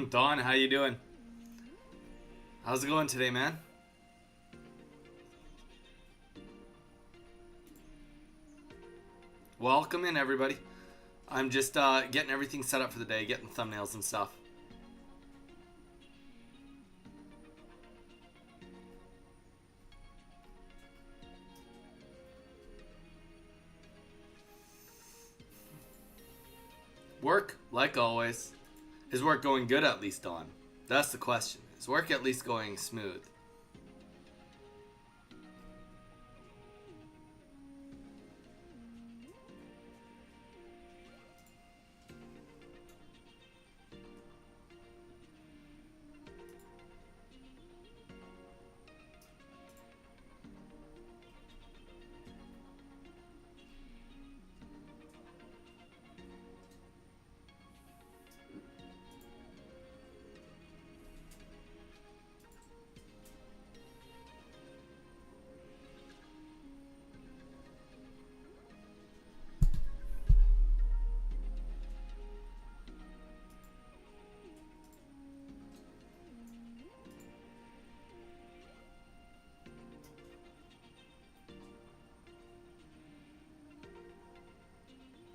Don, how you doing? How's it going today, man? Welcome in, everybody. I'm just getting everything set up for the day, getting thumbnails and stuff. Work, like always. Is work going good at least, Don? That's the question. Is work at least going smooth?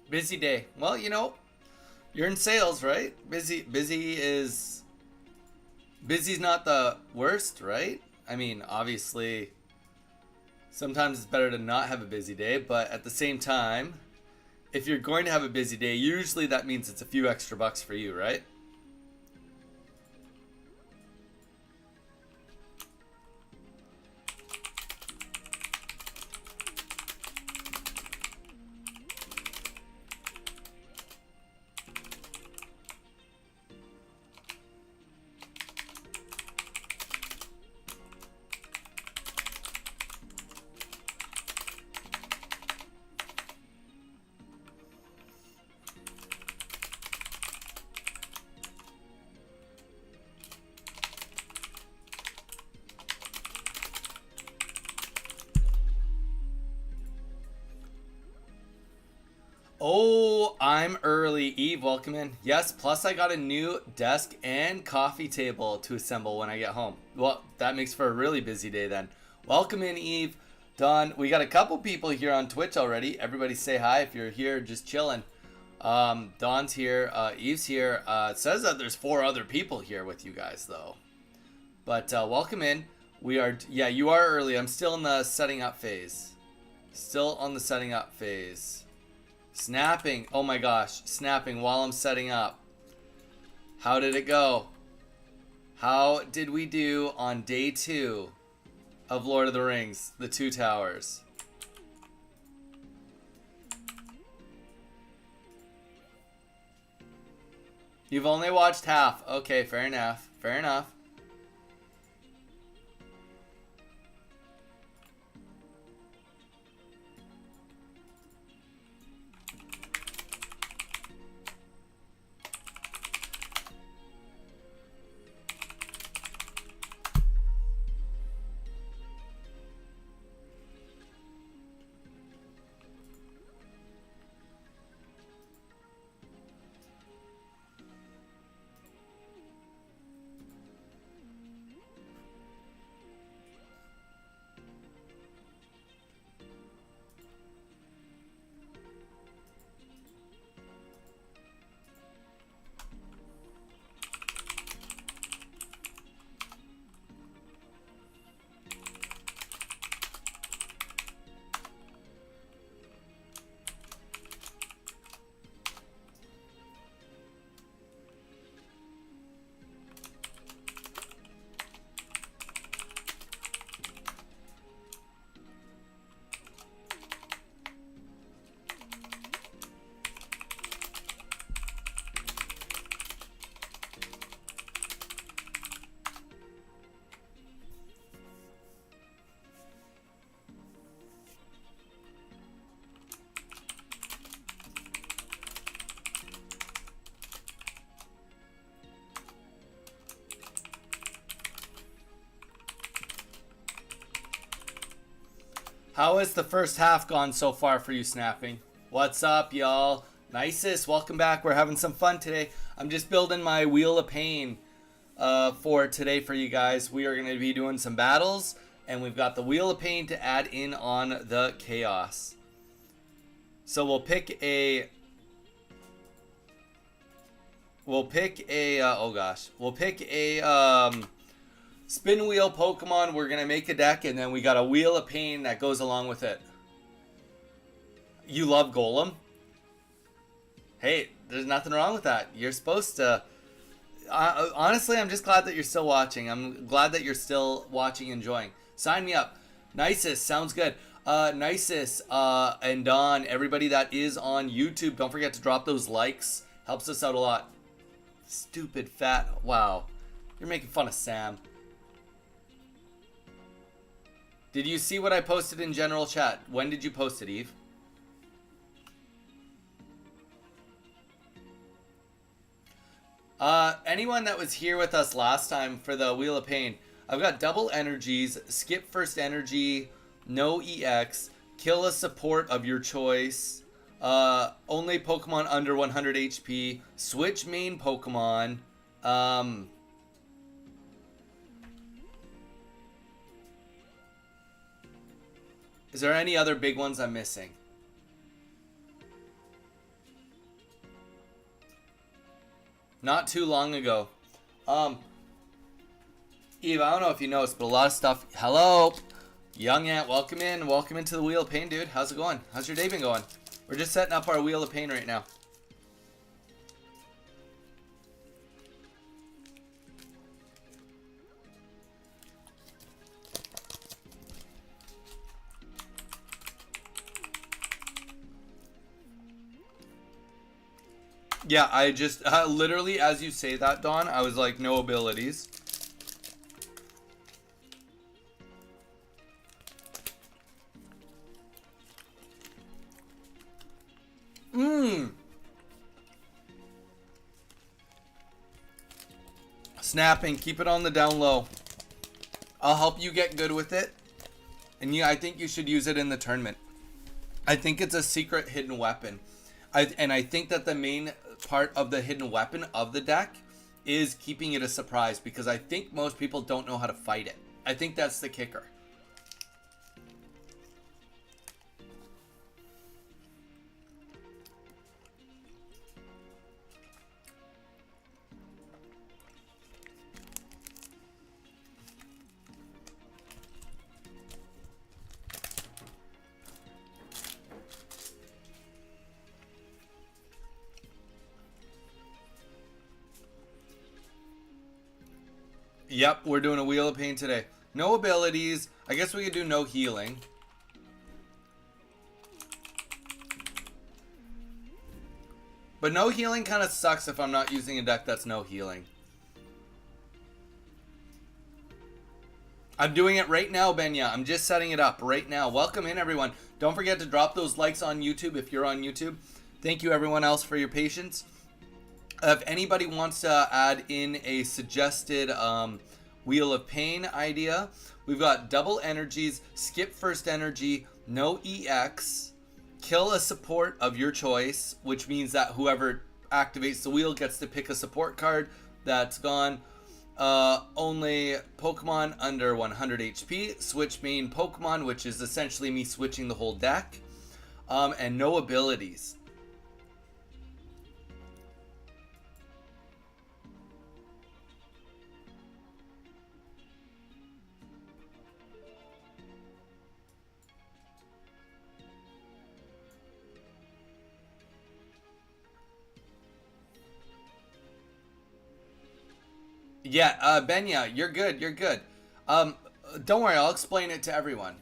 Busy day. Well, you're in sales, right? Busy's not the worst, right? I mean, obviously, sometimes it's better to not have a busy day, but at the same time, if you're going to have a busy day, usually that means it's a few extra bucks for you, right? Oh, I'm early. Eve, welcome in. Yes, plus I got a new desk and coffee table to assemble when I get home. Well, that makes for a really busy day then. Welcome in, Eve. Don, we got a couple people here on Twitch already. Everybody say hi if you're here just chilling. Don's here. Eve's here. It says that there's 4 other people here with you guys, though. But welcome in. Yeah, you are early. I'm still in the setting up phase. Still on the setting up phase. Snapping. Oh my gosh. Snapping while I'm setting up. How did it go? How did we do on day 2 of Lord of the Rings, The Two Towers? You've only watched half. Okay, fair enough. Fair enough. How has the first half gone so far for you, Snapping? What's up, y'all? Nicest, welcome back. We're having some fun today. I'm just building my Wheel of Pain for today for you guys. We are going to be doing some battles, and we've got the Wheel of Pain to add in on the Chaos. So we'll pick a spin wheel Pokemon. We're going to make a deck, and then we got a Wheel of Pain that goes along with it. You love Golem? Hey, there's nothing wrong with that. You're supposed to. Honestly, I'm just glad that you're still watching. I'm glad that you're still watching, enjoying. Sign me up. Nisus, sounds good. Nisus and Don, everybody that is on YouTube, don't forget to drop those likes. Helps us out a lot. Stupid fat. Wow. You're making fun of Sam. Did you see what I posted in general chat? When did you post it, Eve? Anyone that was here with us last time for the Wheel of Pain, I've got double energies, skip first energy, no EX, kill a support of your choice, only Pokemon under 100 HP, switch main Pokemon, is there any other big ones I'm missing? Not too long ago. Eve, I don't know if you noticed, but a lot of stuff. Hello, Young Ant, welcome in. Welcome into the Wheel of Pain, dude. How's it going? How's your day been going? We're just setting up our Wheel of Pain right now. Yeah, I just literally, as you say that, Dawn, I was like, no abilities. Snapping, keep it on the down low. I'll help you get good with it. And I think you should use it in the tournament. I think it's a secret hidden weapon. I think that the main part of the hidden weapon of the deck is keeping it a surprise, because I think most people don't know how to fight it. I think that's the kicker. Yep, we're doing a Wheel of Pain today. No abilities. I guess we could do no healing. But no healing kind of sucks if I'm not using a deck that's no healing. I'm doing it right now, Benya. I'm just setting it up right now. Welcome in, everyone. Don't forget to drop those likes on YouTube if you're on YouTube. Thank you, everyone else, for your patience. If anybody wants to add in a suggested Wheel of Pain idea, we've got double energies, skip first energy, no EX, kill a support of your choice, which means that whoever activates the wheel gets to pick a support card that's gone. Only Pokemon under 100 HP, switch main Pokemon, which is essentially me switching the whole deck, and no abilities. Yeah, Benya, you're good, you're good. Don't worry, I'll explain it to everyone.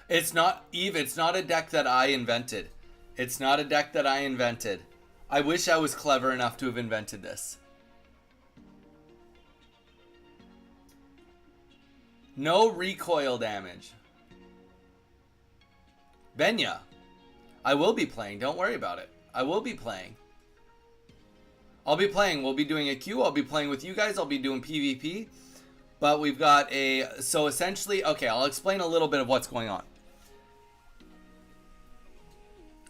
It's not, Eve, it's not a deck that I invented. It's not a deck that I invented. I wish I was clever enough to have invented this. No recoil damage. Benya. I will be playing. Don't worry about it. I will be playing. I'll be playing. We'll be doing a queue. I'll be playing with you guys. I'll be doing PvP. But we've got a... So essentially... Okay, I'll explain a little bit of what's going on.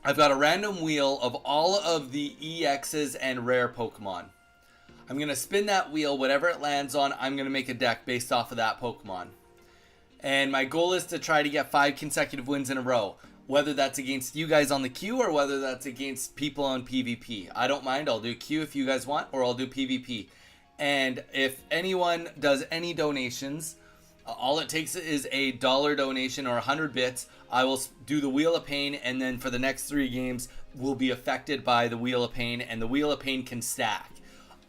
I've got a random wheel of all of the EXs and rare Pokemon. I'm going to spin that wheel. Whatever it lands on, I'm going to make a deck based off of that Pokemon. And my goal is to try to get 5 consecutive wins in a row. Whether that's against you guys on the queue or whether that's against people on PvP. I don't mind. I'll do queue if you guys want, or I'll do PvP. And if anyone does any donations, all it takes is a $1 donation or 100 bits. I will do the Wheel of Pain, and then for the next 3 games, will be affected by the Wheel of Pain, and the Wheel of Pain can stack.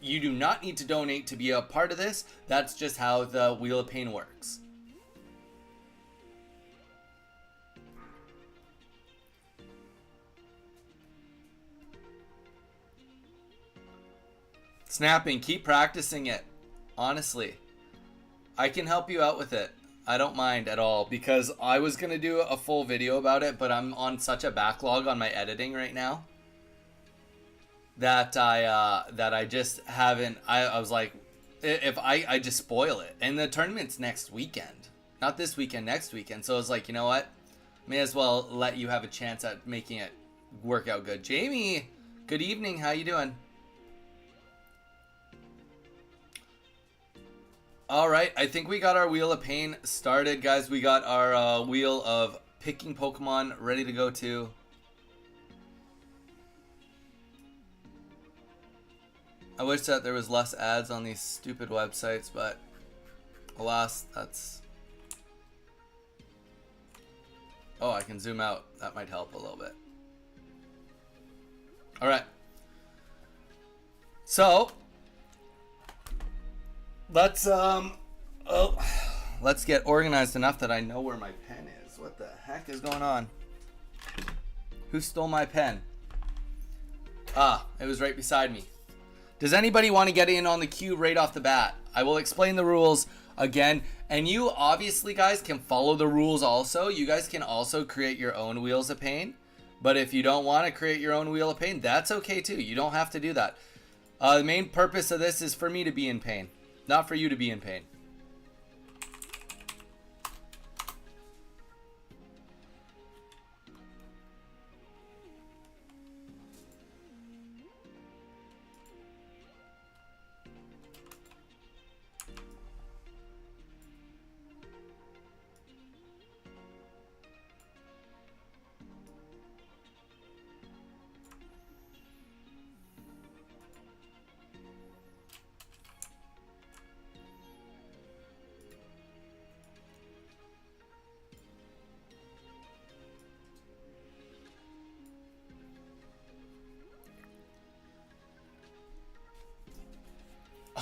You do not need to donate to be a part of this. That's just how the Wheel of Pain works. Snapping, keep practicing it. Honestly, I can help you out with it. I don't mind at all, because I was going to do a full video about it, but I'm on such a backlog on my editing right now that I just haven't. I was like, if I just spoil it. And the tournament's next weekend. Not this weekend, next weekend. So I was like, you know what? May as well let you have a chance at making it work out good. Jamie, good evening. How you doing? All right, I think we got our Wheel of Pain started, guys. We got our wheel of picking Pokemon ready to go too. I wish that there was less ads on these stupid websites, but alas, that's... Oh, I can zoom out. That might help a little bit. All right. So... let's get organized enough that I know where my pen is. What the heck is going on? Who stole my pen? Ah, it was right beside me. Does anybody want to get in on the queue right off the bat? I will explain the rules again. And you obviously, guys, can follow the rules also. You guys can also create your own Wheels of Pain. But if you don't want to create your own Wheel of Pain, that's okay too. You don't have to do that. The main purpose of this is for me to be in pain. Not for you to be in pain.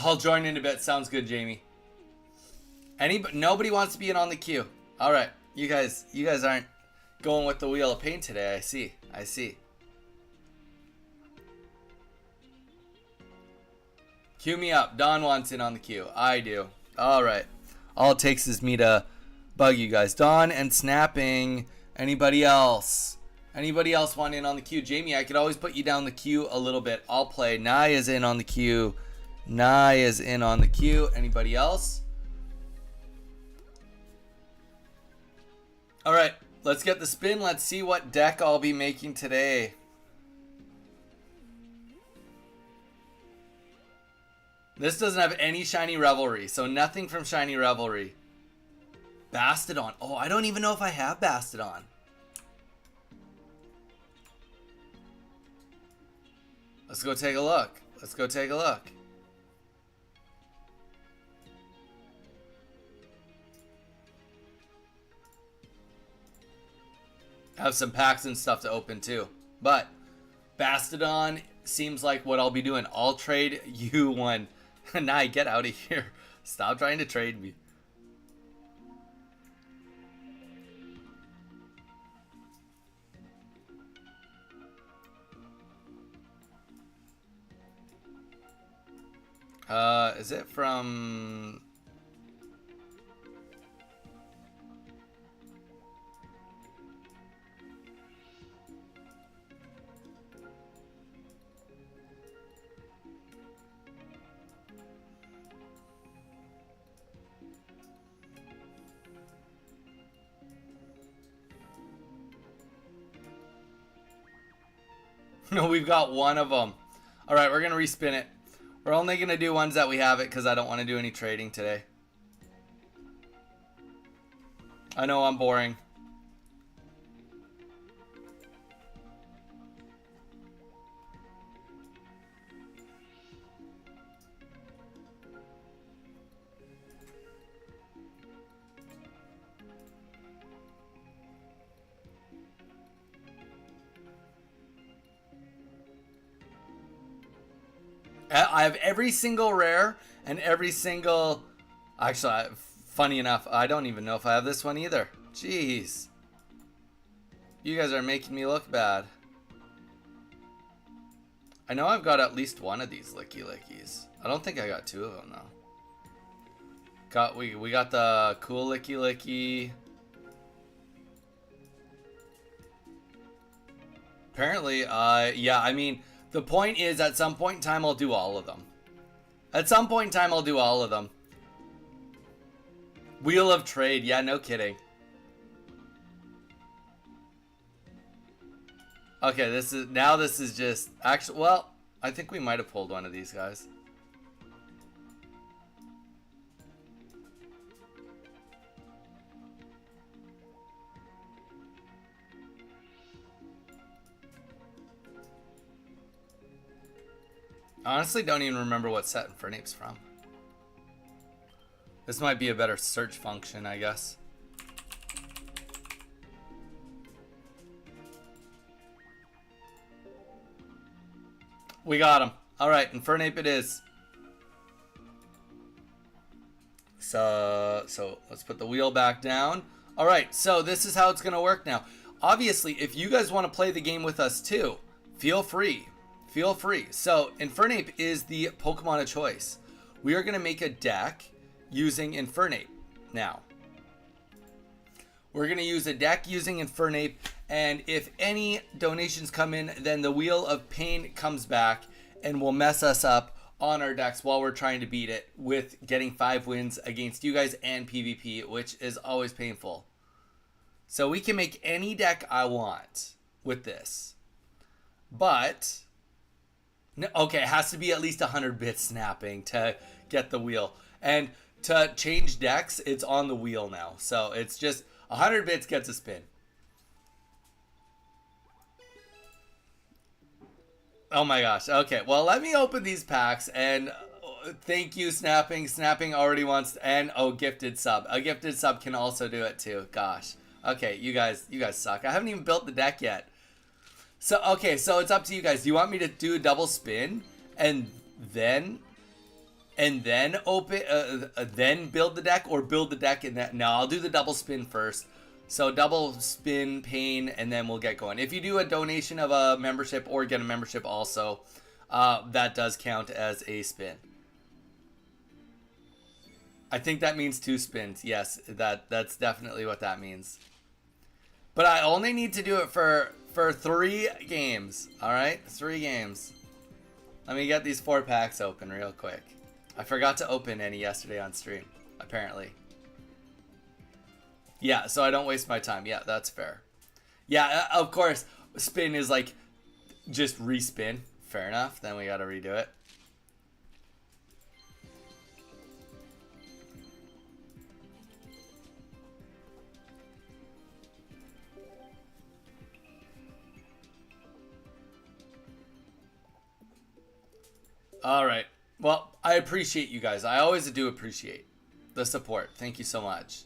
I'll join in a bit. Sounds good, Jamie. Nobody wants to be in on the queue. All right, you guys aren't going with the Wheel of Pain today. I see. Queue me up. Don wants in on the queue. I do. All right. All it takes is me to bug you guys. Don and Snapping. Anybody else? Anybody else want in on the queue? Jamie, I could always put you down the queue a little bit. I'll play. Nye is in on the queue. Nye is in on the queue. Anybody else? All right, let's get the spin. Let's see what deck I'll be making today. This doesn't have any Shiny Revelry, so nothing from Shiny Revelry. Bastodon. Oh, I don't even know if I have Bastodon. Let's go take a look. Let's go take a look. Have some packs and stuff to open too. But Bastodon seems like what I'll be doing. I'll trade you one. Nah, get out of here. Stop trying to trade me. Is it from... No, we've got one of them. All right, we're going to respin it. We're only going to do ones that we have it because I don't want to do any trading today. I know I'm boring. I have every single rare and every single... Actually, funny enough, I don't even know if I have this one either. Jeez. You guys are making me look bad. I know I've got at least one of these Licky Lickies. I don't think I got two of them, though. We got the cool Licky Licky. Apparently, yeah, I mean... The point is, at some point in time, I'll do all of them. At some point in time, I'll do all of them. Wheel of Trade. Yeah, no kidding. Okay, this is just... Actually, well, I think we might have pulled one of these guys. I honestly don't even remember what set Infernape's from. This might be a better search function, I guess. We got him. Alright, Infernape it is. So let's put the wheel back down. Alright, so this is how it's going to work now. Obviously, if you guys want to play the game with us too, feel free. Feel free. So, Infernape is the Pokemon of choice. We are going to make a deck using Infernape now. We're going to use a deck using Infernape, and if any donations come in, then the Wheel of Pain comes back and will mess us up on our decks while we're trying to beat it with getting 5 wins against you guys and PvP, which is always painful. So we can make any deck I want with this. But... okay, it has to be at least 100 bits snapping to get the wheel. And to change decks, it's on the wheel now. So it's just 100 bits gets a spin. Oh my gosh. Okay, well, let me open these packs. And thank you, Snapping. Snapping already wants... And, oh, Gifted Sub. A Gifted Sub can also do it too. Gosh. Okay, you guys suck. I haven't even built the deck yet. So, okay, so it's up to you guys. Do you want me to do a double spin and then open, then build the deck, or build the deck and that? No, I'll do the double spin first. So double spin, Pain, and then we'll get going. If you do a donation of a membership or get a membership also, that does count as a spin. I think that means 2 spins. Yes, that's definitely what that means. But I only need to do it for 3 games. Alright? 3 games. Let me get these 4 packs open real quick. I forgot to open any yesterday on stream, apparently. Yeah, so I don't waste my time. Yeah, that's fair. Yeah, of course, spin is like just respin. Fair enough. Then we gotta redo it. All right. Well, I appreciate you guys. I always do appreciate the support. Thank you so much.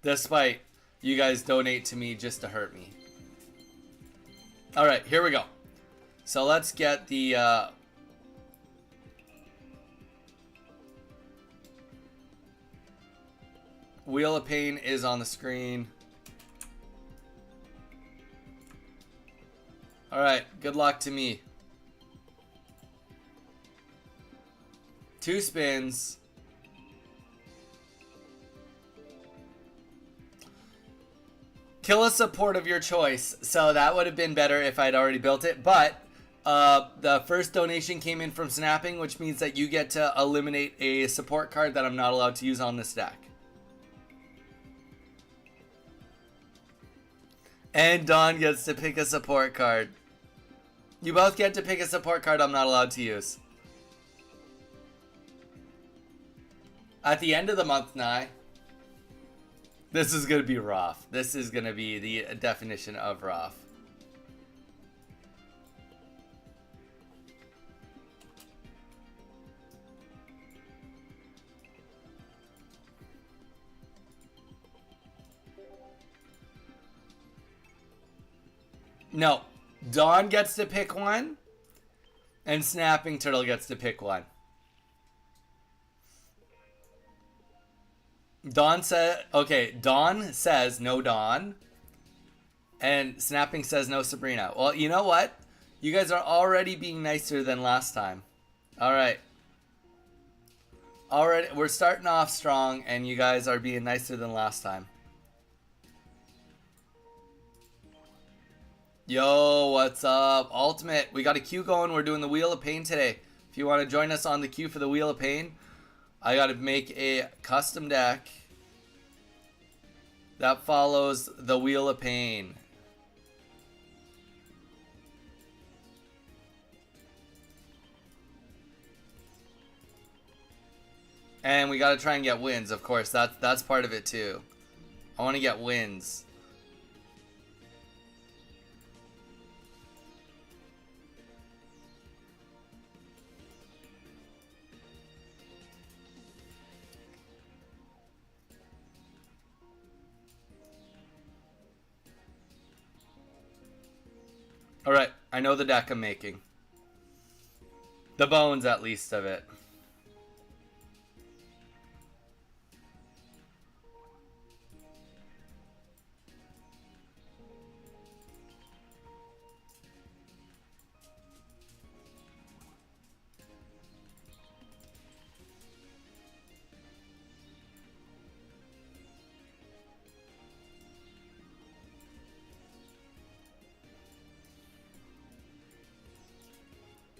Despite you guys donate to me just to hurt me. All right, here we go. So let's get the... Wheel of Pain is on the screen. All right, good luck to me. 2 spins. Kill a support of your choice. So that would have been better if I'd already built it. But the first donation came in from Snapping, which means that you get to eliminate a support card that I'm not allowed to use on this deck. And Dawn gets to pick a support card. You both get to pick a support card I'm not allowed to use. At the end of the month, Nye. This is going to be rough. This is going to be the definition of rough. No. Dawn gets to pick one. And Snapping Turtle gets to pick one. Dawn says no Dawn. And Snapping says no Sabrina. Well, you know what? You guys are already being nicer than last time. Alright. Already, we're starting off strong, and you guys are being nicer than last time. Yo, what's up? Ultimate, we got a queue going. We're doing the Wheel of Pain today. If you want to join us on the queue for the Wheel of Pain, I got to make a custom deck that follows the Wheel of Pain. And we got to try and get wins, of course. That's part of it too. I want to get wins. Alright, I know the deck I'm making. The bones, at least, of it.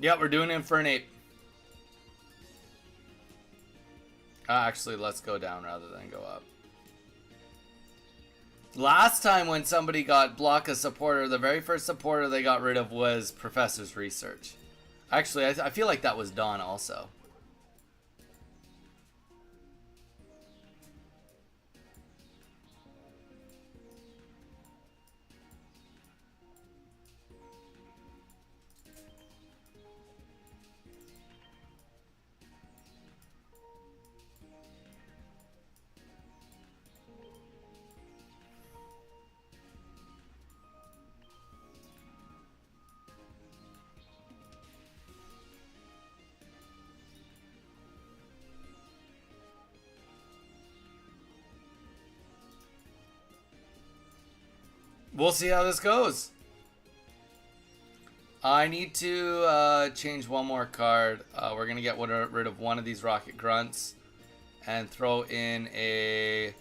Yeah, we're doing Infernape. Actually, let's go down rather than go up. Last time when somebody got block a supporter, the very first supporter they got rid of was Professor's Research. Actually, I feel like that was Dawn also. We'll see how this goes. I need to change one more card. We're going to get rid of one of these Rocket Grunts and throw in a...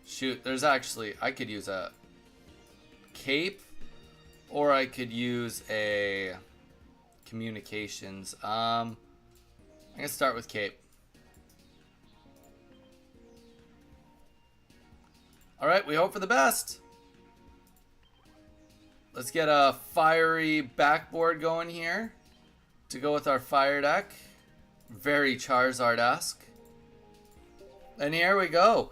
Shoot, there's actually... I could use a Cape or I could use a Communications. I'm going to start with Cape. Alright, we hope for the best. Let's get a fiery backboard going here to go with our fire deck. Very Charizard-esque. And here we go.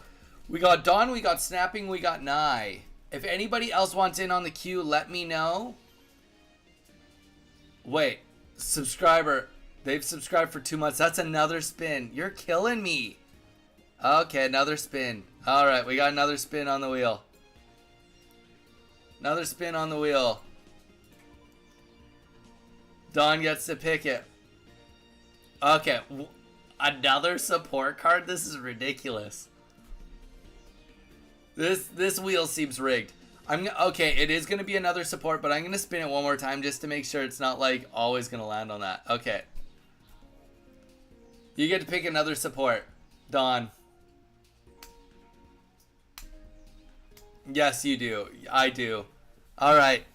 We got Dawn, we got Snapping, we got Nye. If anybody else wants in on the queue, let me know. Wait, subscriber. They've subscribed for 2 months. That's another spin. You're killing me. Okay, another spin. Alright, we got another spin on the wheel. Another spin on the wheel. Dawn gets to pick it. Okay. Another support card? This is ridiculous. This wheel seems rigged. Okay, it is going to be another support, but I'm going to spin it one more time just to make sure it's not like always going to land on that. Okay. You get to pick another support. Dawn. Yes, you do. I do. All right.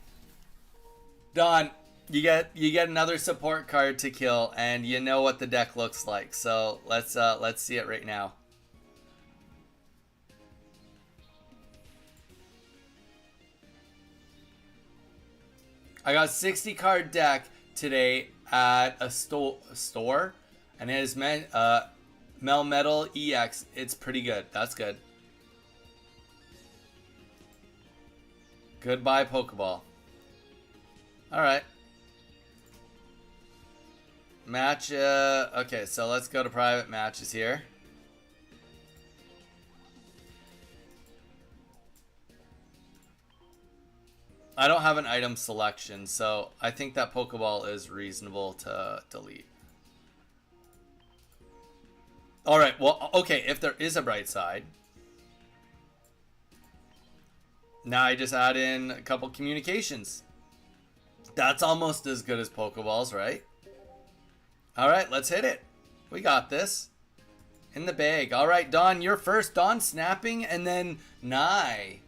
Dawn, you get another support card to kill, and you know what the deck looks like. So let's see it right now. I got 60 card deck today at a store, and it is Melmetal EX. It's pretty good. That's good. Goodbye, Pokeball. Alright. Match, okay, so let's go to private matches here. I don't have an item selection, so I think that Pokeball is reasonable to delete. Alright, well, okay, if there is a bright side. Now I just add in a couple communications. That's almost as good as Pokeballs, right? Alright, let's hit it. We got this. In the bag. Alright, Don, you're first. Don snapping and then Nye.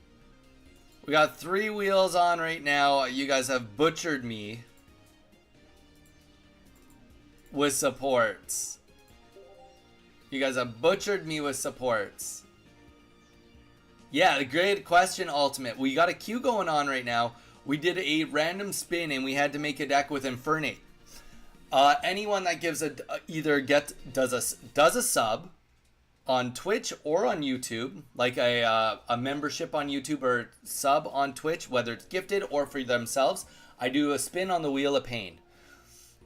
We got 3 wheels on right now. You guys have butchered me with supports. You guys have butchered me with supports. Yeah, great question, Ultimate. We got a queue going on right now. We did a random spin and we had to make a deck with Infernape. Anyone that gives does a sub on Twitch or on YouTube, like a membership on YouTube or sub on Twitch, whether it's gifted or for themselves, I do a spin on the Wheel of Pain.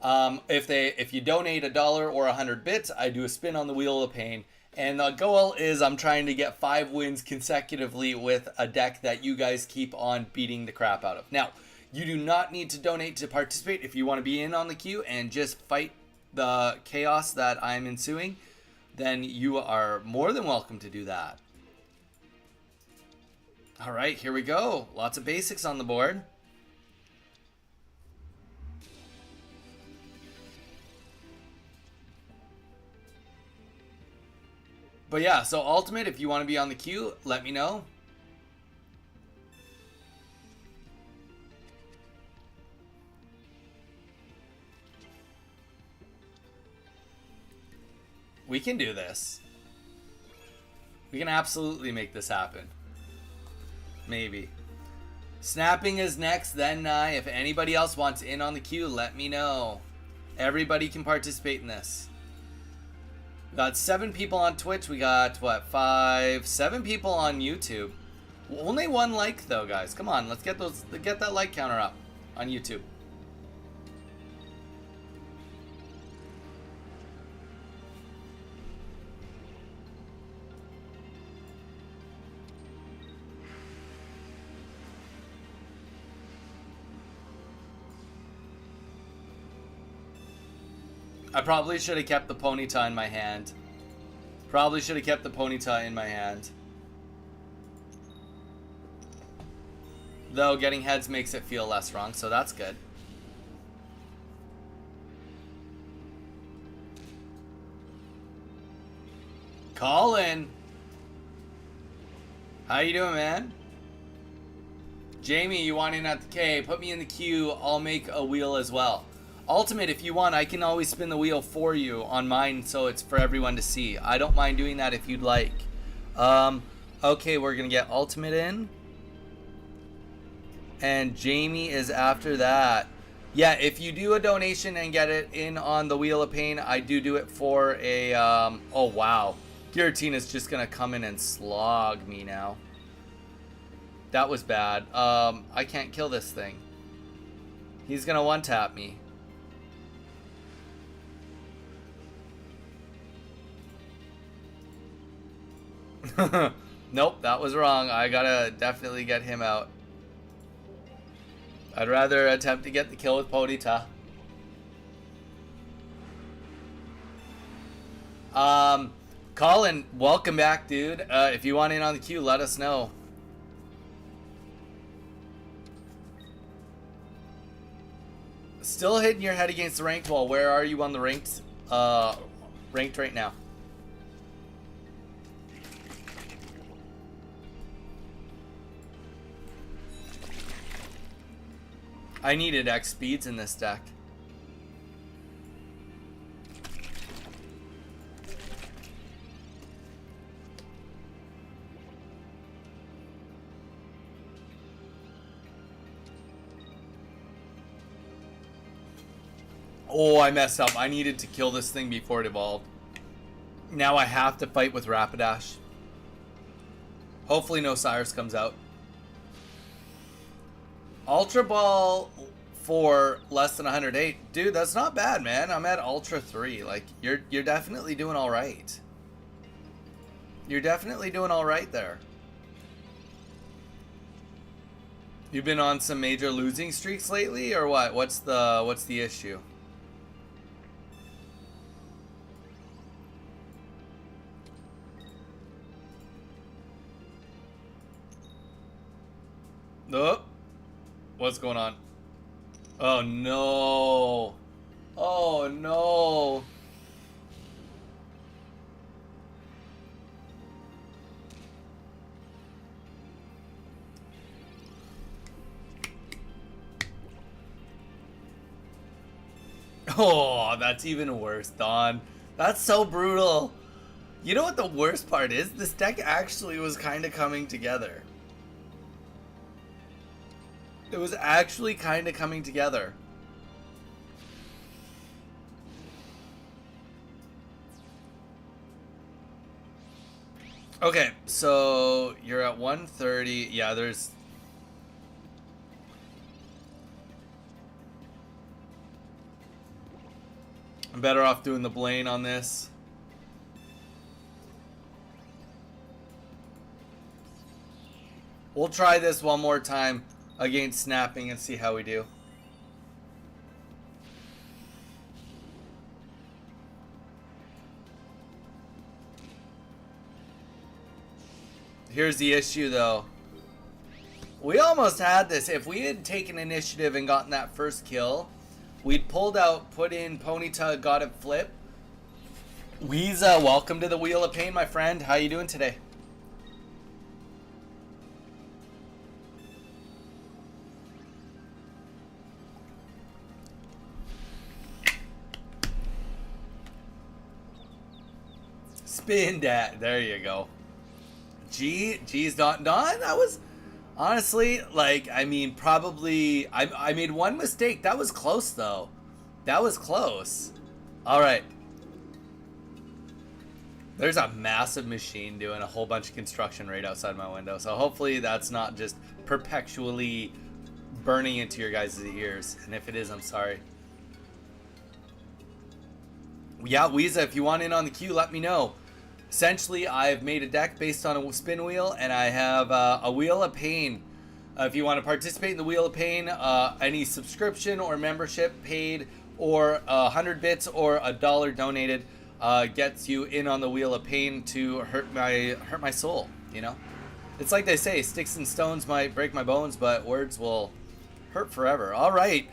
If you donate $1 or 100 bits, I do a spin on the Wheel of Pain. And the goal is I'm trying to get 5 wins consecutively with a deck that you guys keep on beating the crap out of. Now, you do not need to donate to participate. If you want to be in on the queue and just fight the chaos that I'm ensuing, then you are more than welcome to do that. All right, here we go. Lots of basics on the board. But yeah, so Ultimate, if you want to be on the queue, let me know. We can do this. We can absolutely make this happen. Maybe. Snapping is next, then Nye. If anybody else wants in on the queue, let me know. Everybody can participate in this. We got 7 people on Twitch. We got, what, 7 people on YouTube. Only 1 like, though, guys. Come on, let's get that like counter up on YouTube. I probably should have kept the Ponyta in my hand. Probably should have kept the Ponyta in my hand. Though getting heads makes it feel less wrong, so that's good. Colin! How you doing, man? Jamie, you want in at the K? Put me in the queue. I'll make a wheel as well. Ultimate, if you want, I can always spin the wheel for you on mine so it's for everyone to see. I don't mind doing that if you'd like. Okay, we're going to get Ultimate in. And Jamie is after that. Yeah, if you do a donation and get it in on the Wheel of Pain, I do it for a... oh, wow. Guillotine is just going to come in and slog me now. That was bad. I can't kill this thing. He's going to one-tap me. Nope, that was wrong. I gotta definitely get him out. I'd rather attempt to get the kill with Ponyta. Colin, welcome back, dude. If you want in on the queue, let us know. Still hitting your head against the ranked wall. Where are you on the ranked right now? I needed X speeds in this deck. Oh, I messed up. I needed to kill this thing before it evolved. Now I have to fight with Rapidash. Hopefully no Cyrus comes out. Ultra Ball for less than 108. Dude, that's not bad, man. I'm at Ultra 3. Like, you're definitely doing all right. You're definitely doing all right there. You've been on some major losing streaks lately, or what? What's the issue? Oh, what's going on? Oh no! Oh no! Oh, that's even worse, Don. That's so brutal. You know what the worst part is? This deck actually was kind of coming together. It was actually kind of coming together. Okay, so you're at 130. Yeah, there's... I'm better off doing the Blaine on this. We'll try this one more time against Snapping and see how we do. Here's the issue though. We almost had this. If we had taken initiative and gotten that first kill, we'd pulled out, put in Ponyta, got it flip. Weeza, welcome to the Wheel of Pain, my friend. How you doing today? Spin that. There you go. G's not done. That was honestly, like, I mean, probably I made one mistake. That was close though. That was close. All right. There's a massive machine doing a whole bunch of construction right outside my window. So hopefully that's not just perpetually burning into your guys' ears. And if it is, I'm sorry. Yeah, Weeza, if you want in on the queue, let me know. Essentially, I've made a deck based on a spin wheel, and I have a Wheel of Pain. If you want to participate in the Wheel of Pain, any subscription or membership paid, or 100 bits or $1 donated, gets you in on the Wheel of Pain to hurt my soul. You know, it's like they say, sticks and stones might break my bones, but words will hurt forever. All right,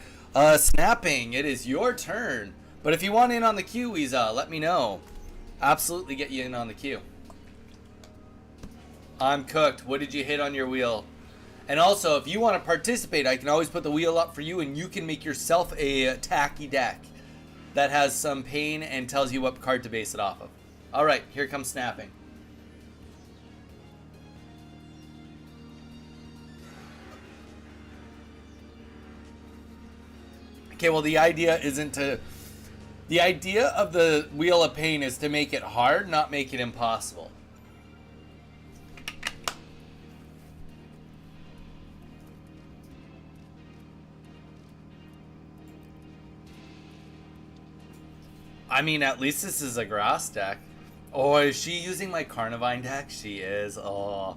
Snapping, it is your turn. But if you want in on the queue, Weeza, let me know. Absolutely get you in on the queue. I'm cooked. What did you hit on your wheel? And also, if you want to participate, I can always put the wheel up for you, and you can make yourself a tacky deck that has some pain and tells you what card to base it off of. All right, here comes Snapping. Okay, well, the idea isn't to... The idea of the Wheel of Pain is to make it hard, not make it impossible. I mean, at least this is a grass deck. Oh, is she using my Carnivine deck? She is. Oh.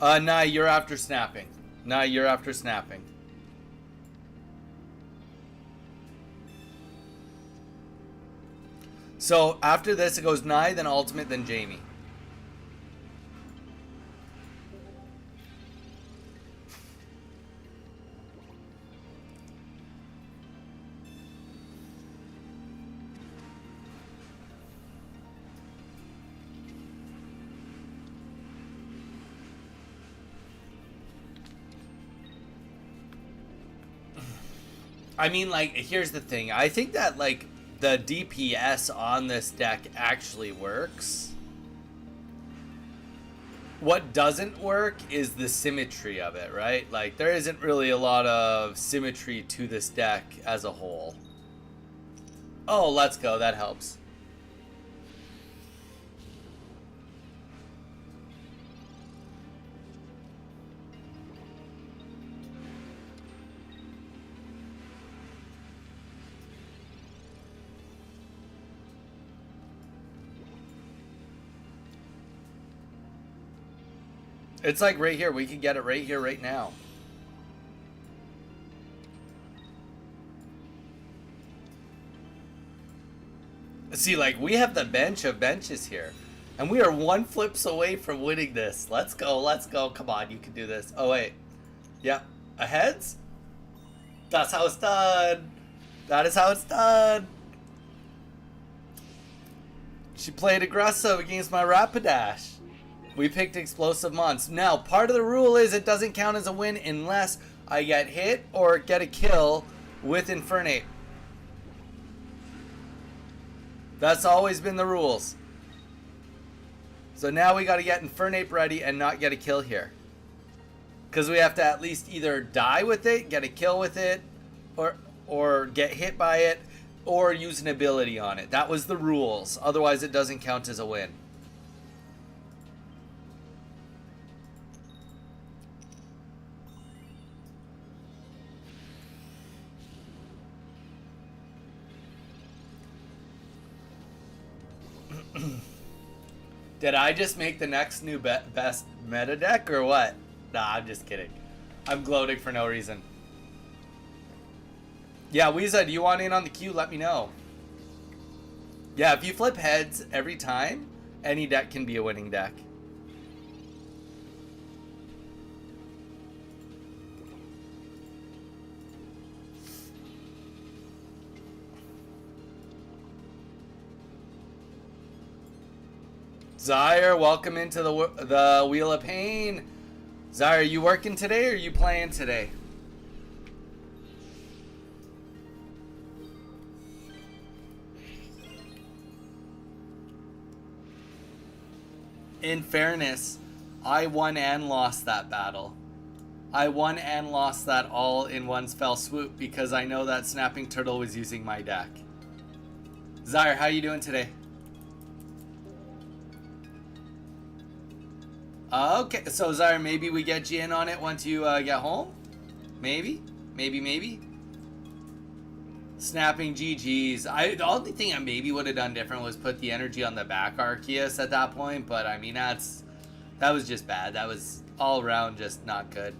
Nah, you're after Snapping. Nah, you're after Snapping. So after this, it goes Nye, then Ultimate, then Jamie. I mean, like, here's the thing. I think that, like, the DPS on this deck actually works. What doesn't work is the symmetry of it, right? Like, there isn't really a lot of symmetry to this deck as a whole. Oh, let's go. That helps. It's like right here. We can get it right here, right now. See, like, we have the bench of benches here. And we are one flips away from winning this. Let's go, let's go. Come on, you can do this. Oh, wait. Yep. A heads? That's how it's done. That is how it's done. She played aggressive against my Rapidash. We picked explosive mons. Now, part of the rule is it doesn't count as a win unless I get hit or get a kill with Infernape. That's always been the rules. So now we got to get Infernape ready and not get a kill here. Because we have to at least either die with it, get a kill with it, or get hit by it, or use an ability on it. That was the rules. Otherwise, it doesn't count as a win. Did I just make the next new best meta deck or what? Nah, I'm just kidding. I'm gloating for no reason. Yeah, Weeza, do you want in on the queue? Let me know. Yeah, if you flip heads every time, any deck can be a winning deck. Zyre, welcome into the Wheel of Pain. Zyre, are you working today or are you playing today? In fairness, I won and lost that battle. I won and lost that all in one fell swoop because I know that Snapping Turtle was using my deck. Zyre, how you doing today? Okay, so Zyre, maybe we get you in on it once you get home? Maybe? Maybe? Snapping GG's. The only thing I maybe would have done different was put the energy on the back Arceus at that point, but I mean, that was just bad. That was all around just not good.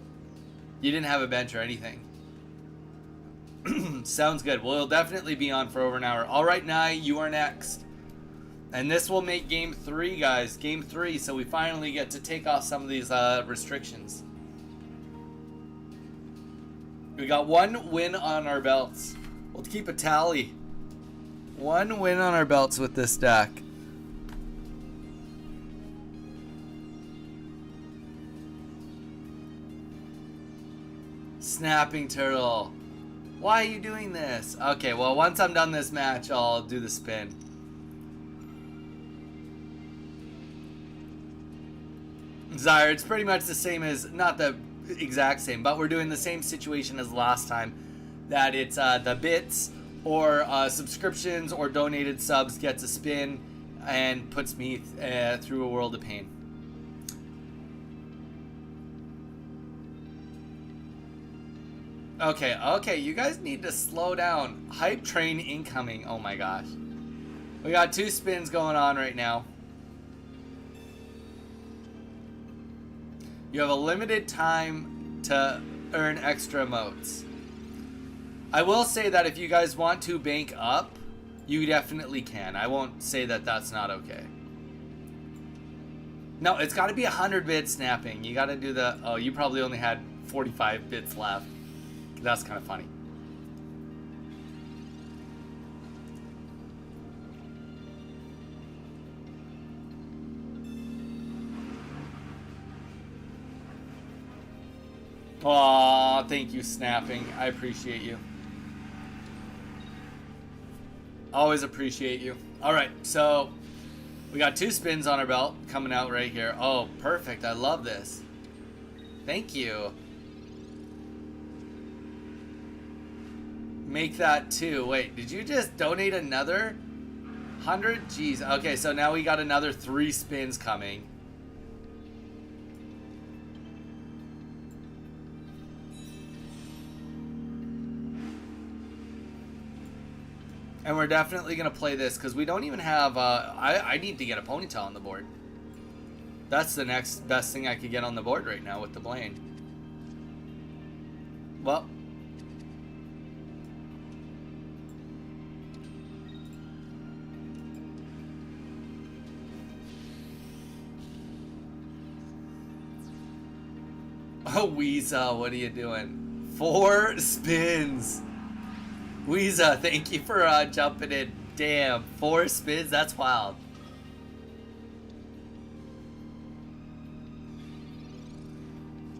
You didn't have a bench or anything. Sounds good. Well, it'll definitely be on for over an hour. All right, Nye, you are next. And this will make game 3, guys. Game 3, so we finally get to take off some of these restrictions. We got 1 win on our belts. We'll keep a tally. 1 win on our belts with this deck. Snapping Turtle. Why are you doing this? Okay, well, once I'm done this match, I'll do the spin. Zyre, it's pretty much the same as, not the exact same, but we're doing the same situation as last time. That it's the bits or subscriptions or donated subs gets a spin and puts me through a world of pain. Okay, you guys need to slow down. Hype train incoming. Oh my gosh. We got 2 spins going on right now. You have a limited time to earn extra emotes. I will say that if you guys want to bank up, you definitely can. I won't say that that's not okay. No, it's got to be 100 bit snapping. You got to do the... Oh, you probably only had 45 bits left. That's kind of funny. Aw, thank you, Snapping. I appreciate you. Always appreciate you. Alright, so We got 2 spins on our belt coming out right here. Oh, perfect. I love this. Thank you. Make that 2. Wait, did you just donate another 100? Jeez. Okay, so now we got another 3 spins coming. And we're definitely going to play this because we don't even have... I need to get a ponytail on the board. That's the next best thing I could get on the board right now with the Blaine. Well. Oh, Weeza, what are you doing? 4 spins. Weeza, thank you for jumping in. Damn, 4 spins? That's wild.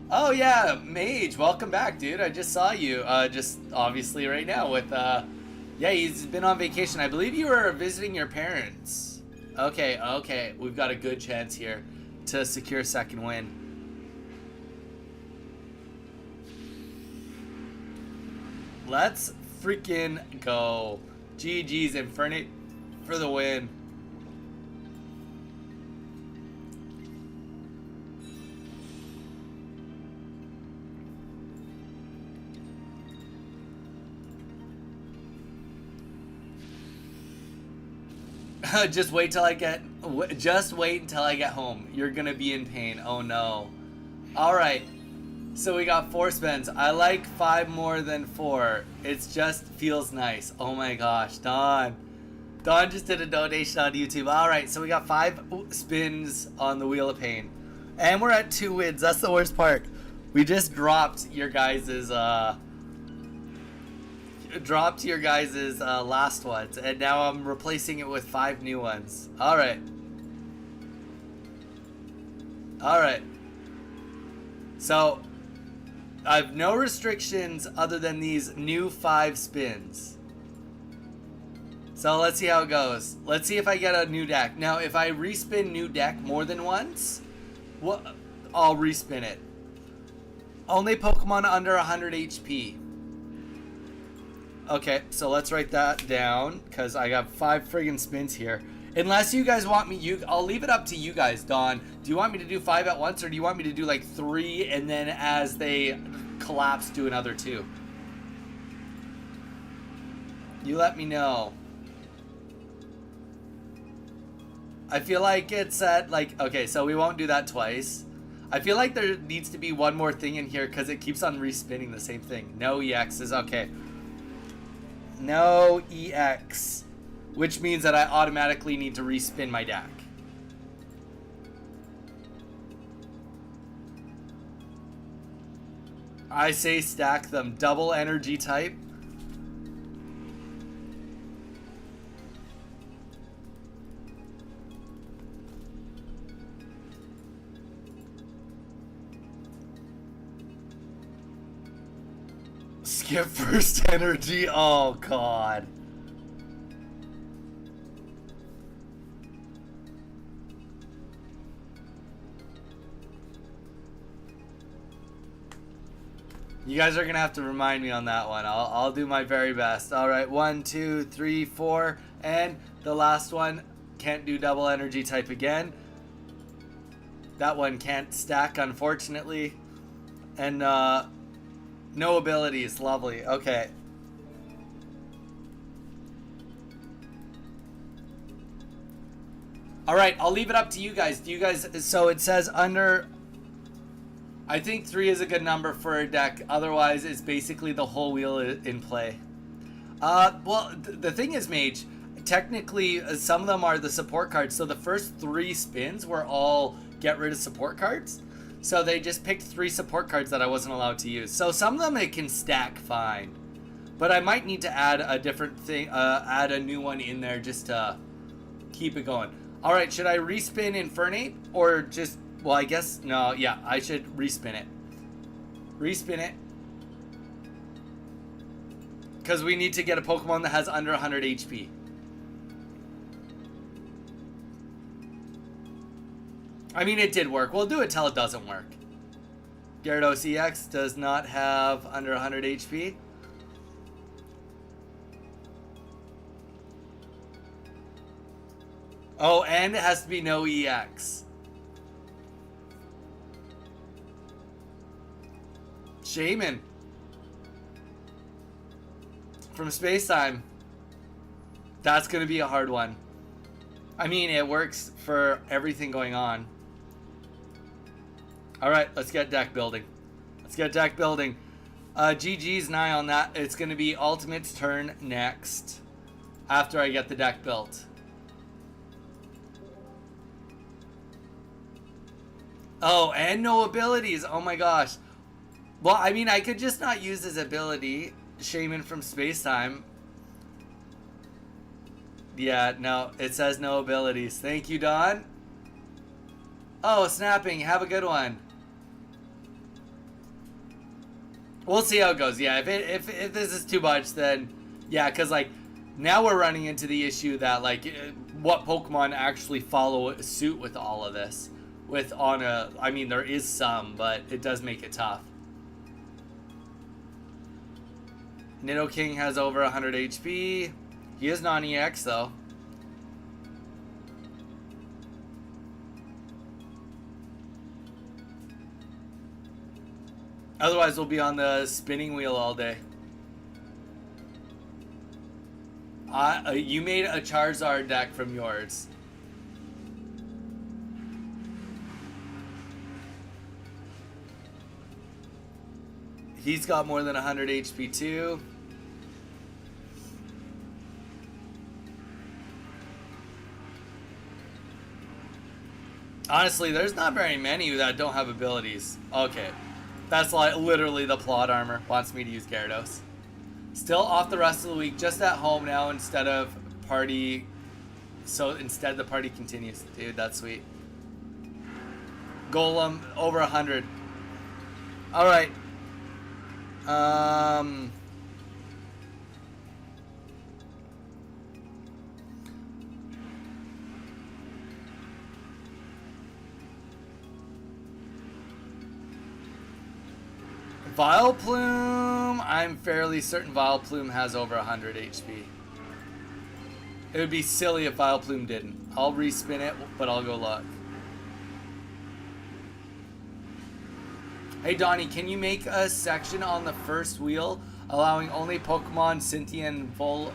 Oh yeah, Mage, welcome back, dude. I just saw you, just obviously right now with, yeah, he's been on vacation. I believe you were visiting your parents. Okay, okay, we've got a good chance here to secure second win. Let's freaking go. GG's Infernate for the win. Just wait till I get home. You're gonna be in pain. Oh no. All right. So we got 4 spins. I like 5 more than 4. It just feels nice. Oh my gosh, Don. Don just did a donation on YouTube. All right, so we got 5 spins on the Wheel of Pain, and we're at 2 wins. That's the worst part. We just dropped your guys's last ones, and now I'm replacing it with 5 new ones. All right. All right. So I've no restrictions other than these new 5 spins. So let's see how it goes. Let's see if I get a new deck. Now, if I respin new deck more than once, I'll respin it. Only Pokemon under 100 HP. Okay, so let's write that down because I got 5 friggin' spins here. Unless you guys want me, I'll leave it up to you guys, Don. Do you want me to do 5 at once, or do you want me to do like 3 and then as they collapse, do another 2? You let me know. I feel like it's at like, okay, so we won't do that twice. I feel like there needs to be one more thing in here because it keeps on respinning the same thing. No EXs, okay. No EX. Which means that I automatically need to respin my deck. I say stack them. Double energy type. Skip first energy. Oh, God. You guys are gonna have to remind me on that one. I'll do my very best. All right, 1, 2, 3, 4, and the last one can't do double energy type again. That one can't stack, unfortunately, and no abilities. Lovely. Okay. All right, I'll leave it up to you guys. Do you guys? So it says under. I think 3 is a good number for a deck. Otherwise, it's basically the whole wheel in play. Well, the thing is, Mage, technically, some of them are the support cards. So the first 3 spins were all get rid of support cards. So they just picked 3 support cards that I wasn't allowed to use. So some of them it can stack fine. But I might need to add a different thing, add a new one in there just to keep it going. All right, should I respin Infernate or just... Well, I guess, no, yeah, I should respin it. Respin it. Because we need to get a Pokemon that has under 100 HP. I mean, it did work. We'll do it till it doesn't work. Gyarados EX does not have under 100 HP. Oh, and it has to be no EX. Shaman. From Space Time. That's going to be a hard one. I mean, it works for everything going on. Alright, let's get deck building. Let's get deck building. GG's nigh on that. It's going to be Ultimate's turn next. After I get the deck built. Oh, and no abilities. Oh my gosh. Well, I mean, I could just not use his ability. Shaman from Space Time. Yeah, no. It says no abilities. Thank you, Don. Oh, snapping. Have a good one. We'll see how it goes. Yeah, if this is too much, then yeah, because like now we're running into the issue that like what Pokemon actually follow suit with all of this. I mean, there is some, but it does make it tough. Nidoking has over 100 HP. He is non-EX though. Otherwise, we'll be on the spinning wheel all day. You made a Charizard deck from yours. He's got more than 100 HP too. Honestly, there's not very many that don't have abilities. Okay. That's like literally the plot armor. Wants me to use Gyarados. Still off the rest of the week. Just at home now instead of party. So instead the party continues. Dude, that's sweet. Golem, over 100. Alright. Vileplume, I'm fairly certain Vileplume has over 100 HP. It would be silly if Vileplume didn't. I'll respin it, but I'll go look. Hey Donnie, can you make a section on the first wheel allowing only Pokemon Cynthia and Vol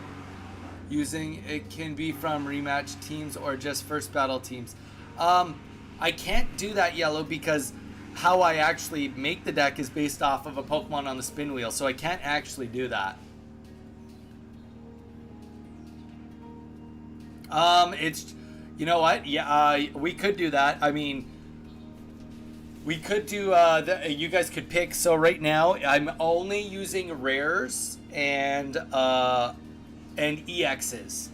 using? It can be from rematch teams or just first battle teams. I can't do that, Yellow, because how I actually make the deck is based off of a Pokemon on the spin wheel, so I can't actually do that. It's, you know what? Yeah, we could do that. I mean, we could do, you guys could pick. So right now, I'm only using rares and EXs.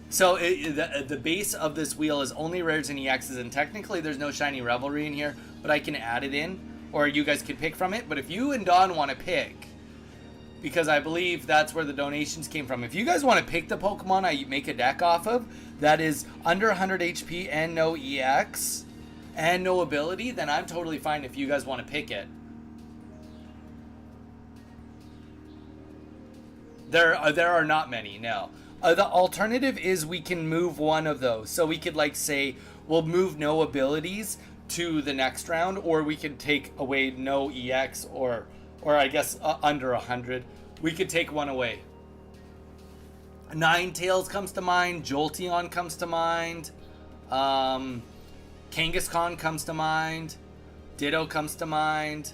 So the base of this wheel is only rares and EXs, and technically there's no shiny revelry in here, but I can add it in, or you guys could pick from it. But if you and Don want to pick, because I believe that's where the donations came from, if you guys want to pick the Pokemon I make a deck off of that is under 100 HP and no EX and no ability, then I'm totally fine if you guys want to pick it. There are not many, no. The alternative is we can move one of those. So we could like say we'll move no abilities to the next round, or we could take away no EX or I guess under 100. We could take one away. Ninetales comes to mind. Jolteon comes to mind. Kangaskhan comes to mind. Ditto comes to mind.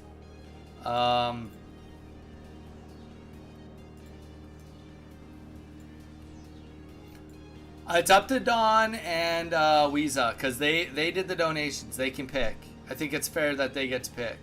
It's up to Don and Weeza, because they did the donations. They can pick. I think it's fair that they get to pick.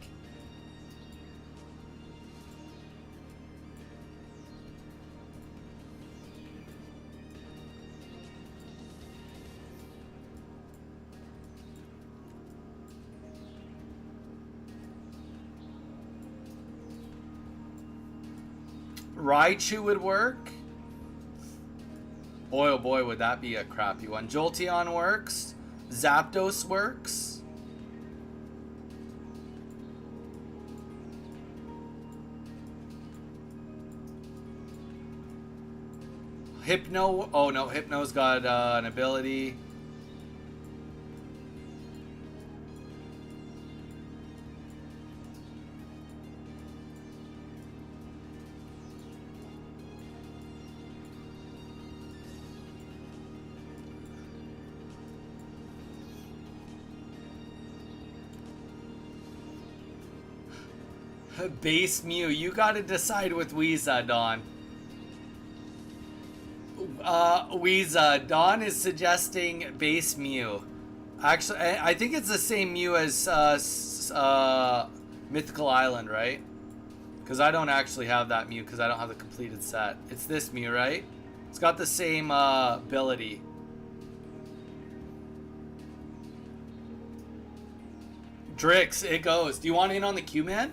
Raichu would work. Boy, oh boy, would that be a crappy one. Jolteon works. Zapdos works. Hypno. Oh no, Hypno's got an ability. Base Mew. You gotta decide with Weeza, Don. Weeza. Don is suggesting base Mew. Actually, I think it's the same Mew as Mythical Island, right? Because I don't actually have that Mew because I don't have the completed set. It's this Mew, right? It's got the same ability. Drix, it goes. Do you want in on the queue, man?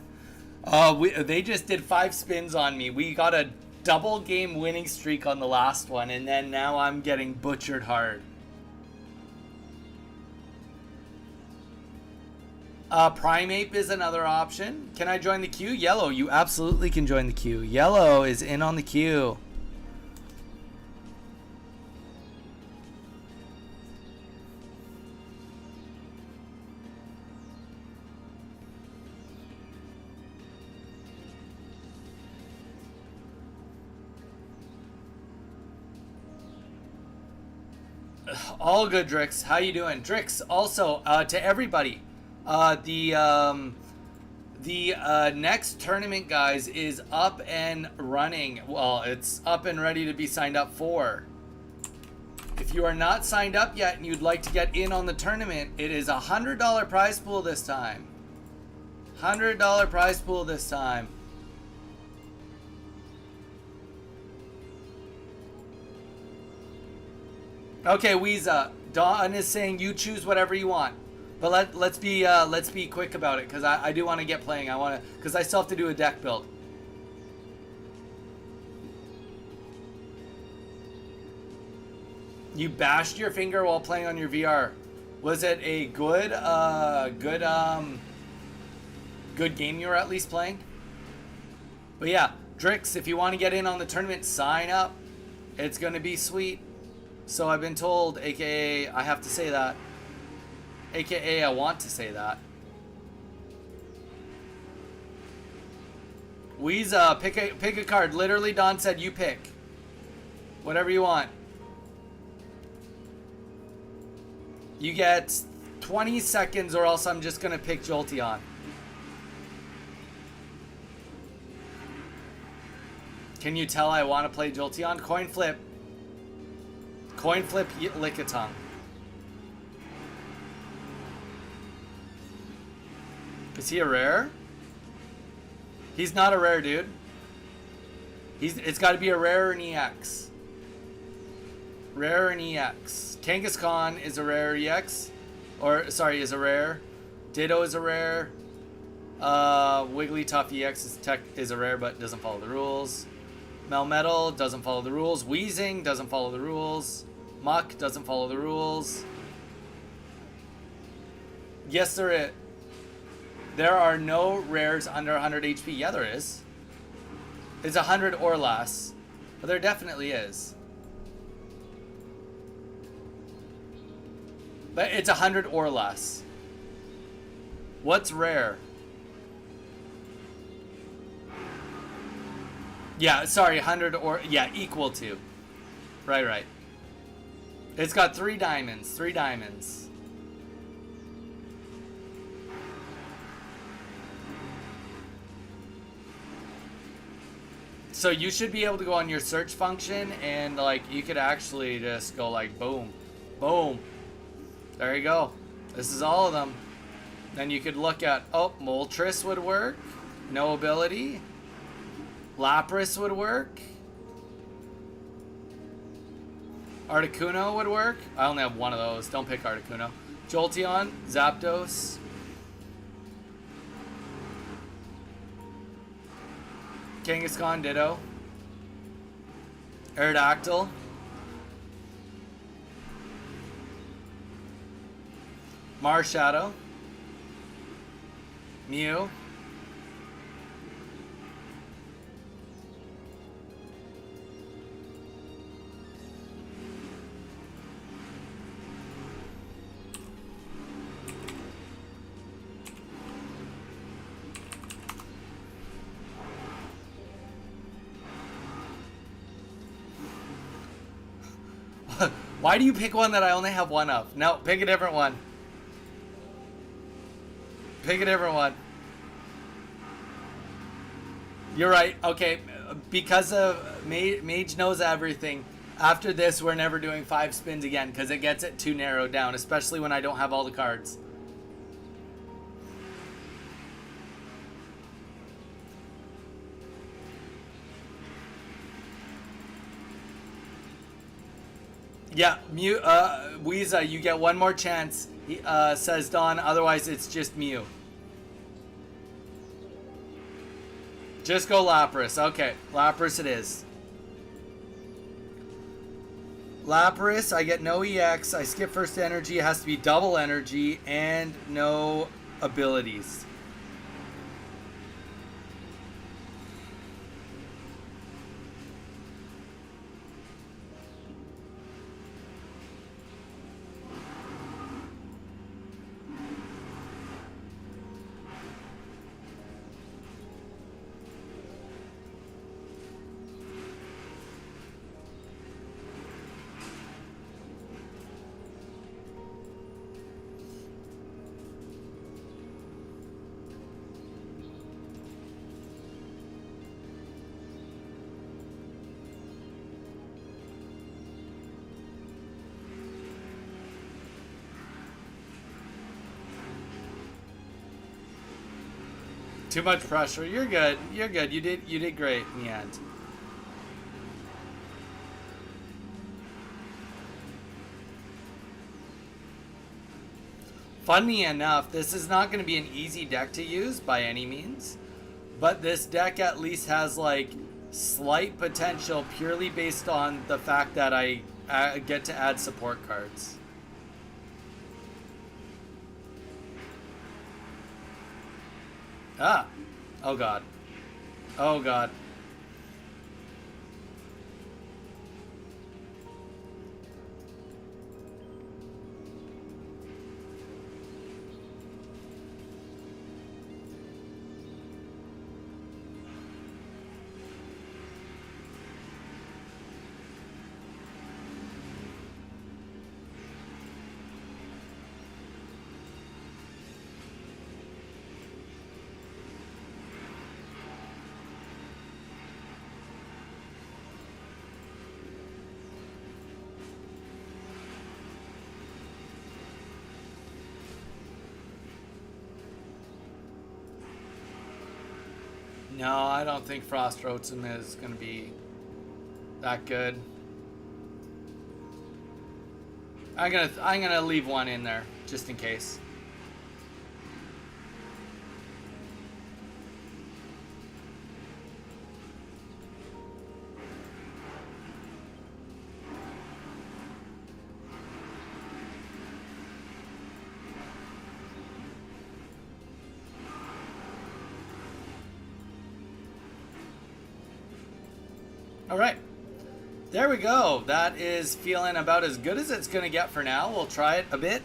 They just did 5 spins on me. We got a double game winning streak on the last one, and then now I'm getting butchered hard. Primeape is another option. Can I join the queue? Yellow, you absolutely can join the queue. Yellow is in on the queue. All good, Drix. How you doing? Drix, also, to everybody, the next tournament, guys, is up and running. Well, it's up and ready to be signed up for. If you are not signed up yet and you'd like to get in on the tournament, it is a $100 prize pool this time. $100 prize pool this time. Okay, Weeza. Dawn is saying you choose whatever you want, but let's be quick about it because I do want to get playing. I want to because I still have to do a deck build. You bashed your finger while playing on your VR. Was it a good game you were at least playing? But yeah, Drix, if you want to get in on the tournament, sign up. It's gonna be sweet. So I've been told, aka I have to say that. AKA I want to say that. Weeza, pick a card. Literally, Don said you pick. Whatever you want. You get 20 seconds or else I'm just going to pick Jolteon. Can you tell I want to play Jolteon? Coin flip. Coin flip Lickitung. Is he a rare? He's not a rare, dude. It's got to be a rare or an EX. Rare and EX. Kangaskhan is a rare EX. Or, sorry, is a rare. Ditto is a rare. Wigglytuff EX is a rare but doesn't follow the rules. Melmetal doesn't follow the rules. Weezing doesn't follow the rules. Muck doesn't follow the rules. Yes, there is. There are no rares under 100 HP. Yeah, there is. It's 100 or less. But there definitely is. But it's 100 or less. What's rare? Yeah, sorry, 100 or... Yeah, equal to. Right. It's got 3 diamonds. 3 diamonds. So you should be able to go on your search function and, like, you could actually just go, like, boom. Boom. There you go. This is all of them. Then you could look at... Oh, Moltres would work. No ability. Lapras would work. Articuno would work. I only have one of those. Don't pick Articuno. Jolteon, Zapdos. Kangaskhan, Ditto. Aerodactyl. Marshadow. Mew. Why do you pick one that I only have one of? No, pick a different one. Pick a different one. You're right. Okay, because of Mage knows everything. After this, we're never doing 5 spins again because it gets it too narrowed down, especially when I don't have all the cards. Yeah, Weeza, you get one more chance, says Don. Otherwise, it's just Mew. Just go Lapras. Okay, Lapras it is. Lapras, I get no EX. I skip first energy. It has to be double energy and no abilities. Too much pressure. You're good. You're good. You did great in the end. Funny enough, this is not going to be an easy deck to use by any means, but this deck at least has like slight potential purely based on the fact that I get to add support cards. Ah. Oh god. Oh god. No, I don't think Frost Rotom is going to be that good. I'm gonna leave one in there just in case. All right. There we go. That is feeling about as good as it's going to get for now. We'll try it a bit.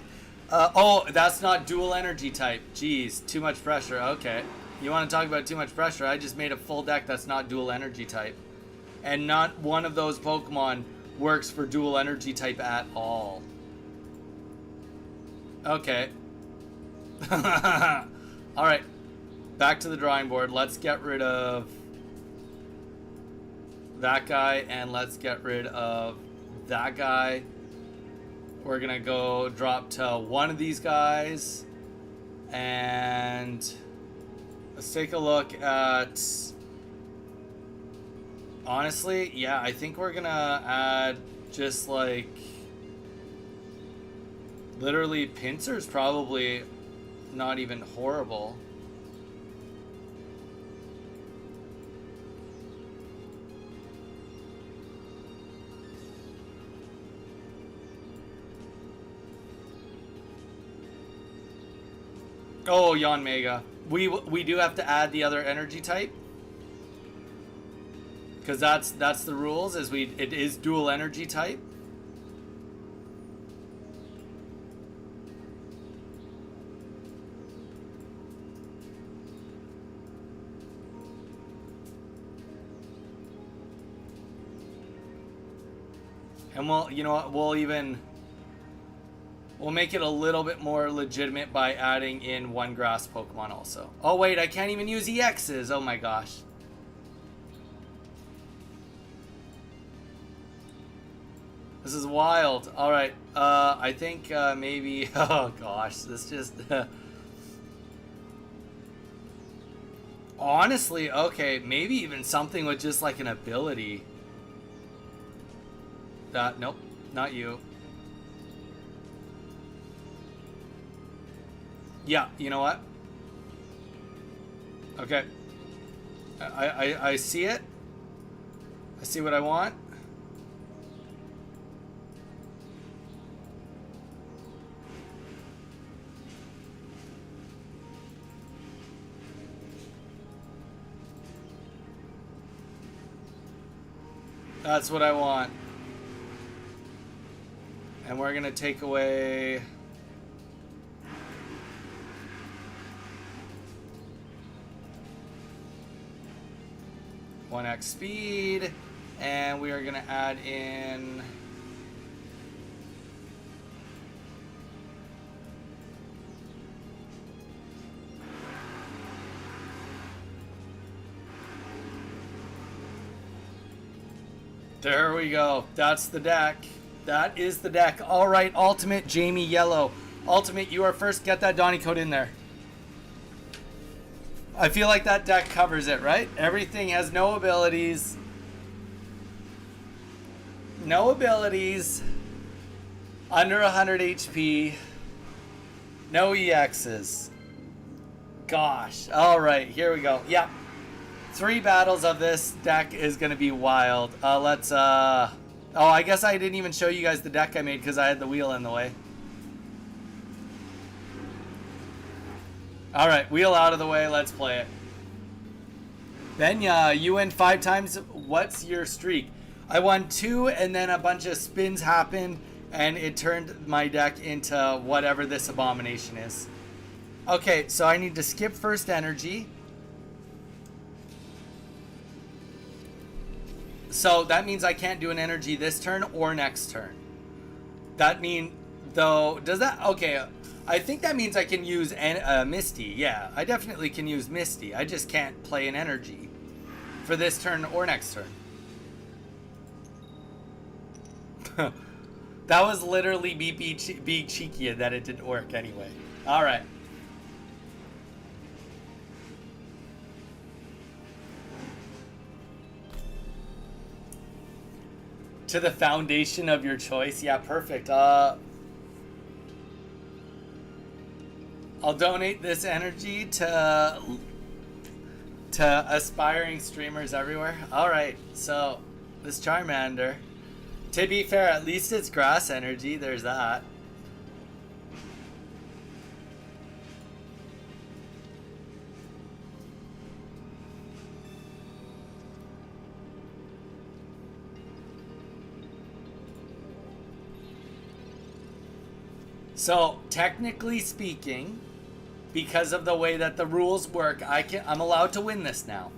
Oh, that's not dual energy type. Jeez, too much pressure. Okay. You want to talk about too much pressure? I just made a full deck that's not dual energy type. And not one of those Pokemon works for dual energy type at all. Okay. All right. Back to the drawing board. Let's get rid of that guy, and let's get rid of that guy. We're gonna go drop to one of these guys, and let's take a look at, honestly, yeah, I think we're gonna add just like literally Pinsir's probably not even horrible. Oh, Yon Mega. We do have to add the other energy type, because that's the rules. It is dual energy type. And we'll, you know what, we'll make it a little bit more legitimate by adding in one grass Pokemon also. Oh wait, I can't even use EXs. Oh my gosh. This is wild. All right, I think maybe. Oh gosh, this just. Honestly, okay, maybe even something with just like an ability. Nope, not you. Yeah, you know what? Okay. I see it. I see what I want. That's what I want. And we're gonna take away... one X speed, and we are gonna add in there we go. That's the deck. That is the deck. All right, Ultimate Jamie Yellow. Ultimate, you are first. Get that Donny code in there. I feel like that deck covers it, right? Everything has no abilities. No abilities. Under 100 HP. No EXs. Gosh. All right, here we go. Yep. 3 battles of this deck is going to be wild. Let's... Oh, I guess I didn't even show you guys the deck I made because I had the wheel in the way. Alright, wheel out of the way. Let's play it. Benya, you win 5 times. What's your streak? I won 2, and then a bunch of spins happened, and it turned my deck into whatever this abomination is. Okay, so I need to skip first energy. So that means I can't do an energy this turn or next turn. That mean, though, does that, okay, I think that means I can use Misty. Yeah, I definitely can use Misty. I just can't play an energy for this turn or next turn. That was literally me being cheeky and that it didn't work anyway. All right. To the foundation of your choice. Yeah, perfect. I'll donate this energy to aspiring streamers everywhere. All right, so this Charmander. To be fair, at least it's grass energy. There's that. So, technically speaking, because of the way that the rules work, I'm allowed to win this now.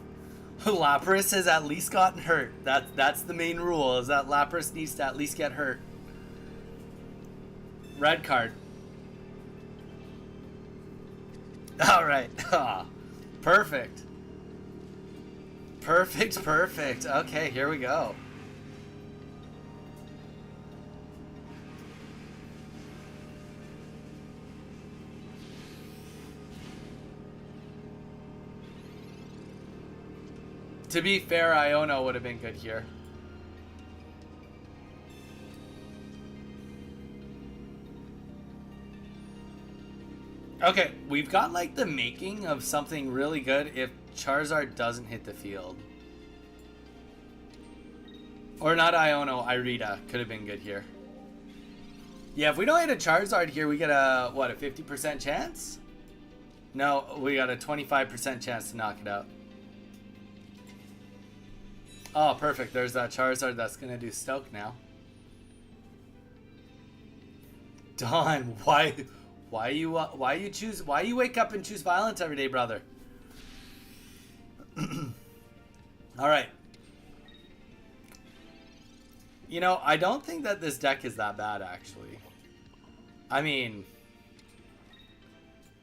Lapras has at least gotten hurt. That's the main rule, is that Lapras needs to at least get hurt. Red card. Alright. Perfect. Perfect. Okay, here we go. To be fair, Iono would have been good here. Okay, we've got like the making of something really good if Charizard doesn't hit the field. Or not Iono, Irida could have been good here. Yeah, if we don't hit a Charizard here, we get a, what, a 50% chance? No, we got a 25% chance to knock it out. Oh, perfect. There's that Charizard that's gonna do Stoke now. Don, why you wake up and choose violence every day, brother? All right. You know, I don't think that this deck is that bad, actually. I mean,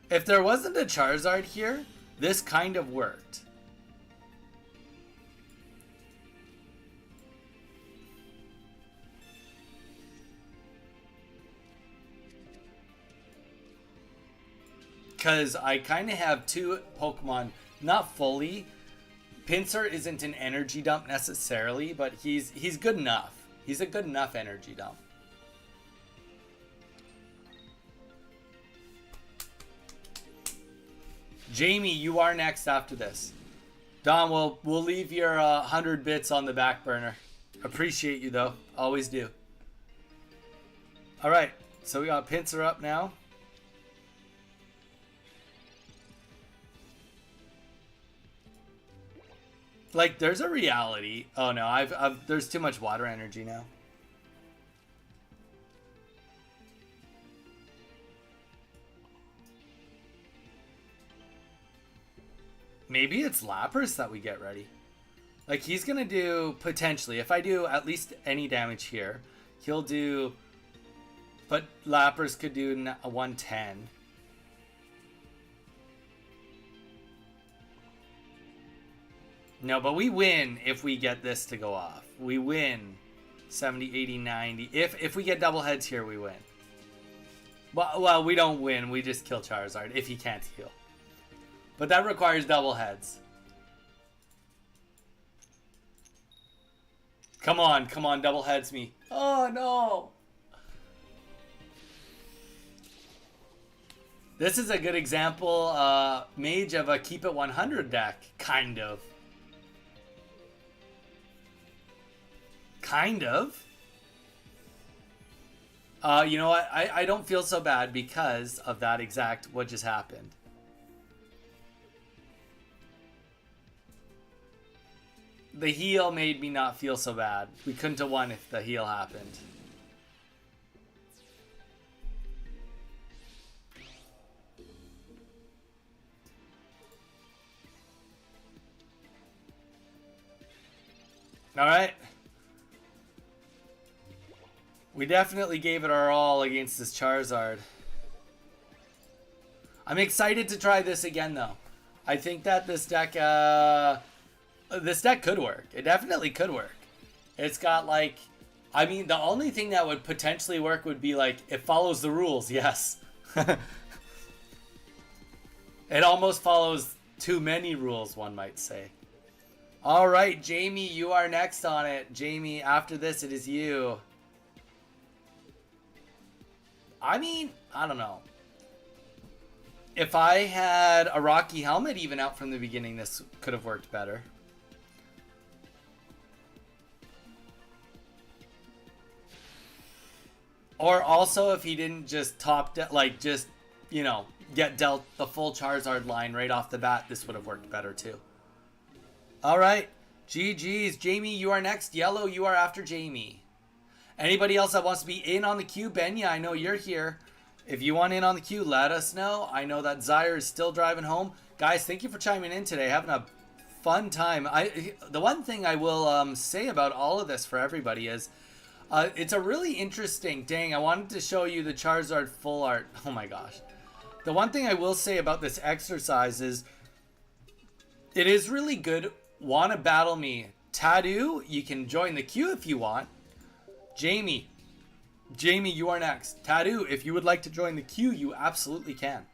if there wasn't a Charizard here, this kind of worked. Because I kind of have two Pokemon, not fully. Pinsir isn't an energy dump necessarily, but he's good enough. He's a good enough energy dump. Jamie, you are next after this. Don, we'll leave your 100 bits on the back burner. Appreciate you though, always do. All right, so we got Pinsir up now. Like, there's a reality. Oh no, there's too much water energy now. Maybe it's Lapras that we get ready. Like, he's gonna do, potentially, if I do at least any damage here, he'll do, but Lapras could do a 110. No, but we win if we get this to go off. We win 70, 80, 90. If we get double heads here, we win. Well, we don't win. We just kill Charizard if he can't heal. But that requires double heads. Come on, double heads me. Oh, no. This is a good example, Mage, of a keep it 100 deck, kind of. Kind of. You know what? I don't feel so bad because of that exact what just happened. The heal made me not feel so bad. We couldn't have won if the heal happened. All right. We definitely gave it our all against this Charizard. I'm excited to try this again, though. I think that this deck could work. It definitely could work. It's got, like, I mean, the only thing that would potentially work would be, like, it follows the rules, yes. It almost follows too many rules, one might say. All right, Jamie, you are next on it. Jamie, after this, it is you. I mean, I don't know. If I had a Rocky Helmet even out from the beginning, this could have worked better. Or also, if he didn't just you know, get dealt the full Charizard line right off the bat, this would have worked better too. All right, GG's. Jamie, you are next. Yellow, you are after Jamie. Anybody else that wants to be in on the queue, Benya, I know you're here. If you want in on the queue, let us know. I know that Zyre is still driving home. Guys, thank you for chiming in today. Having a fun time. The one thing I will say about all of this for everybody is it's a really interesting... Dang, I wanted to show you the Charizard full art. Oh my gosh. The one thing I will say about this exercise is it is really good. Want to battle me? Tattoo, you can join the queue if you want. Jamie, you are next. Tattoo, if you would like to join the queue, you absolutely can.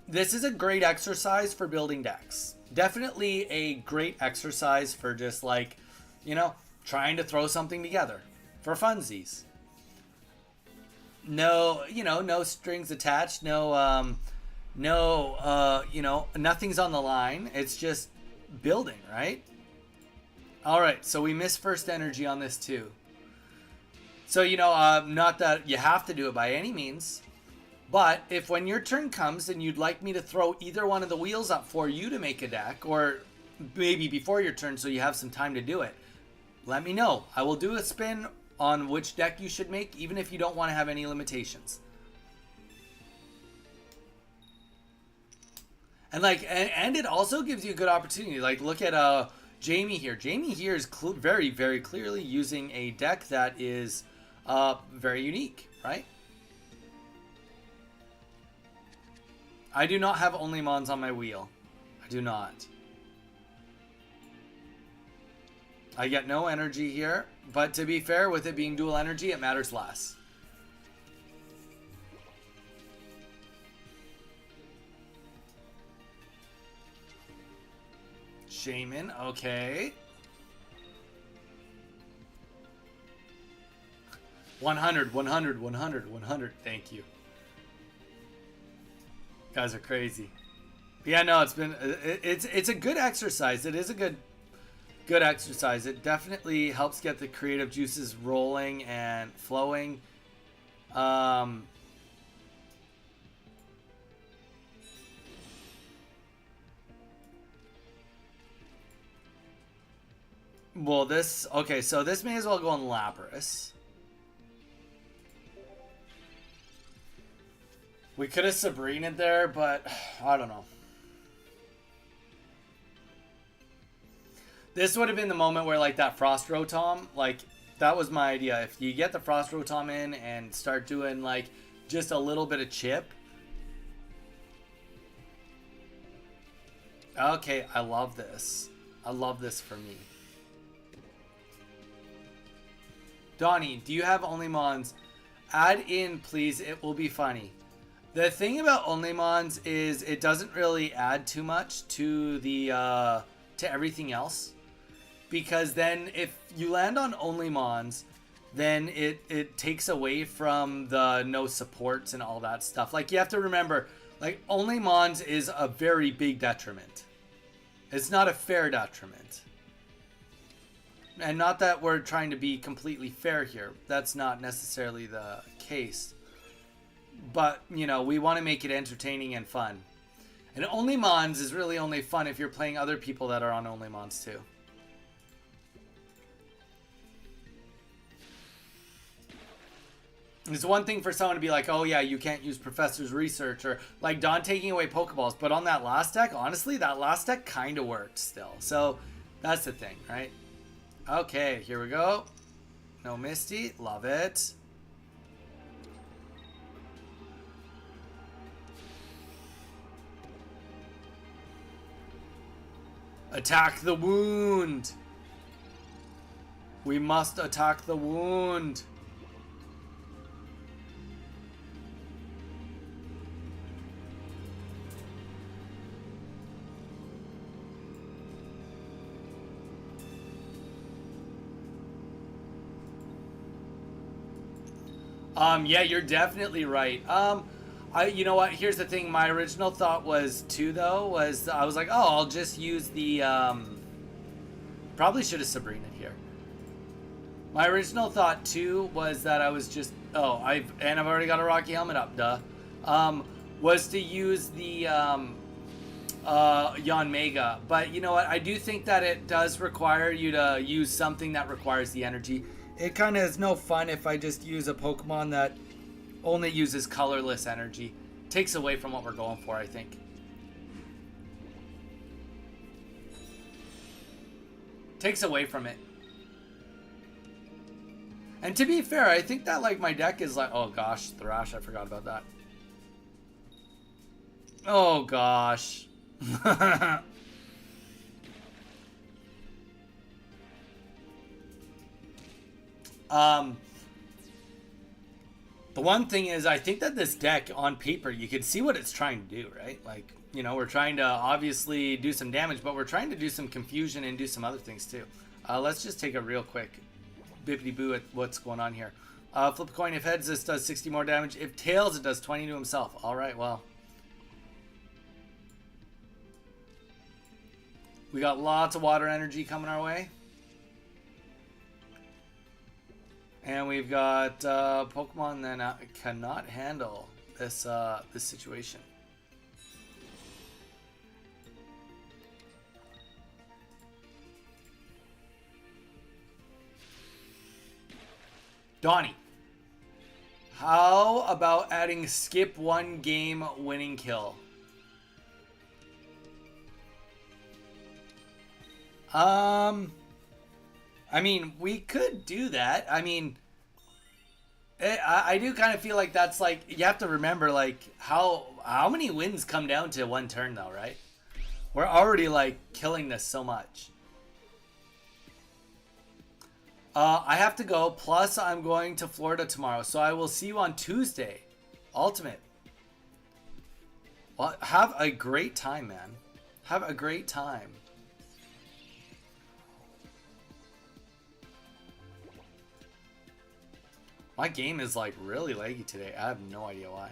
This is a great exercise for building decks. Definitely a great exercise for just, like, you know, trying to throw something together for funsies. No, you know, no strings attached. No, you know, nothing's on the line. It's just building, right? All right, so we missed first energy on this too. So, you know, not that you have to do it by any means, but if when your turn comes and you'd like me to throw either one of the wheels up for you to make a deck, or maybe before your turn so you have some time to do it, let me know. I will do a spin on which deck you should make, even if you don't want to have any limitations. And like, and it also gives you a good opportunity. Like, look at Jamie here. Jamie here is very, very clearly using a deck that is very unique, right? I do not have only Mons on my wheel. I do not. I get no energy here, but to be fair, with it being dual energy, it matters less. Shaman, okay. 100, 100, 100, 100. Thank you. You guys are crazy. Yeah, no, it's a good exercise. It is a good exercise. It definitely helps get the creative juices rolling and flowing. Well, okay, so this may as well go on Lapras. We could have Sabrina'd there, but I don't know. This would have been the moment where, like, that Frost Rotom, like, that was my idea. If you get the Frost Rotom in and start doing, like, just a little bit of chip. Okay, I love this. I love this for me. Donnie, do you have only Mons? Add in, please. It will be funny. The thing about only Mons is it doesn't really add too much to the to everything else. Because then if you land on only Mons, then it takes away from the no supports and all that stuff. Like, you have to remember, like, only Mons is a very big detriment. It's not a fair detriment. And not that we're trying to be completely fair here. That's not necessarily the case. But, you know, we want to make it entertaining and fun. And only Mons is really only fun if you're playing other people that are on only Mons too. It's one thing for someone to be like, oh yeah, you can't use Professor's Research, or like Don taking away Pokeballs. But on that last deck, honestly, that last deck kind of worked still. So that's the thing, right? Okay, here we go. No Misty. Love it. Attack the wound. We must attack the wound. Yeah, you're definitely right. You know what? Here's the thing. My original thought was too, though, was I was like, oh, I'll just use the, probably should have Sabrina here. My original thought too was that I was just, I've already got a Rocky Helmet up, duh. Was to use the, Yanmega. But you know what? I do think that it does require you to use something that requires the energy. It kind of is no fun if I just use a Pokemon that only uses colorless energy. Takes away from what we're going for, I think. Takes away from it. And to be fair, I think that, like, my deck is like... Oh, gosh. Thrash. I forgot about that. Oh, gosh. The one thing is, I think that this deck, on paper, you can see what it's trying to do, right? Like, you know, we're trying to obviously do some damage, but we're trying to do some confusion and do some other things too. Let's just take a real quick bippity-boo at what's going on here. Flip a coin. If heads, this does 60 more damage. If tails, it does 20 to himself. All right, well. We got lots of water energy coming our way. And we've got Pokemon that cannot handle this this situation. Donnie, how about adding skip one game winning kill? Um, I mean, we could do that. I mean, I do kind of feel like that's like you have to remember like how many wins come down to one turn though, right? We're already like killing this so much. I have to go. Plus, I'm going to Florida tomorrow, so I will see you on Tuesday. Ultimate. Well, have a great time, man. Have a great time. My game is like really laggy today. I have no idea why.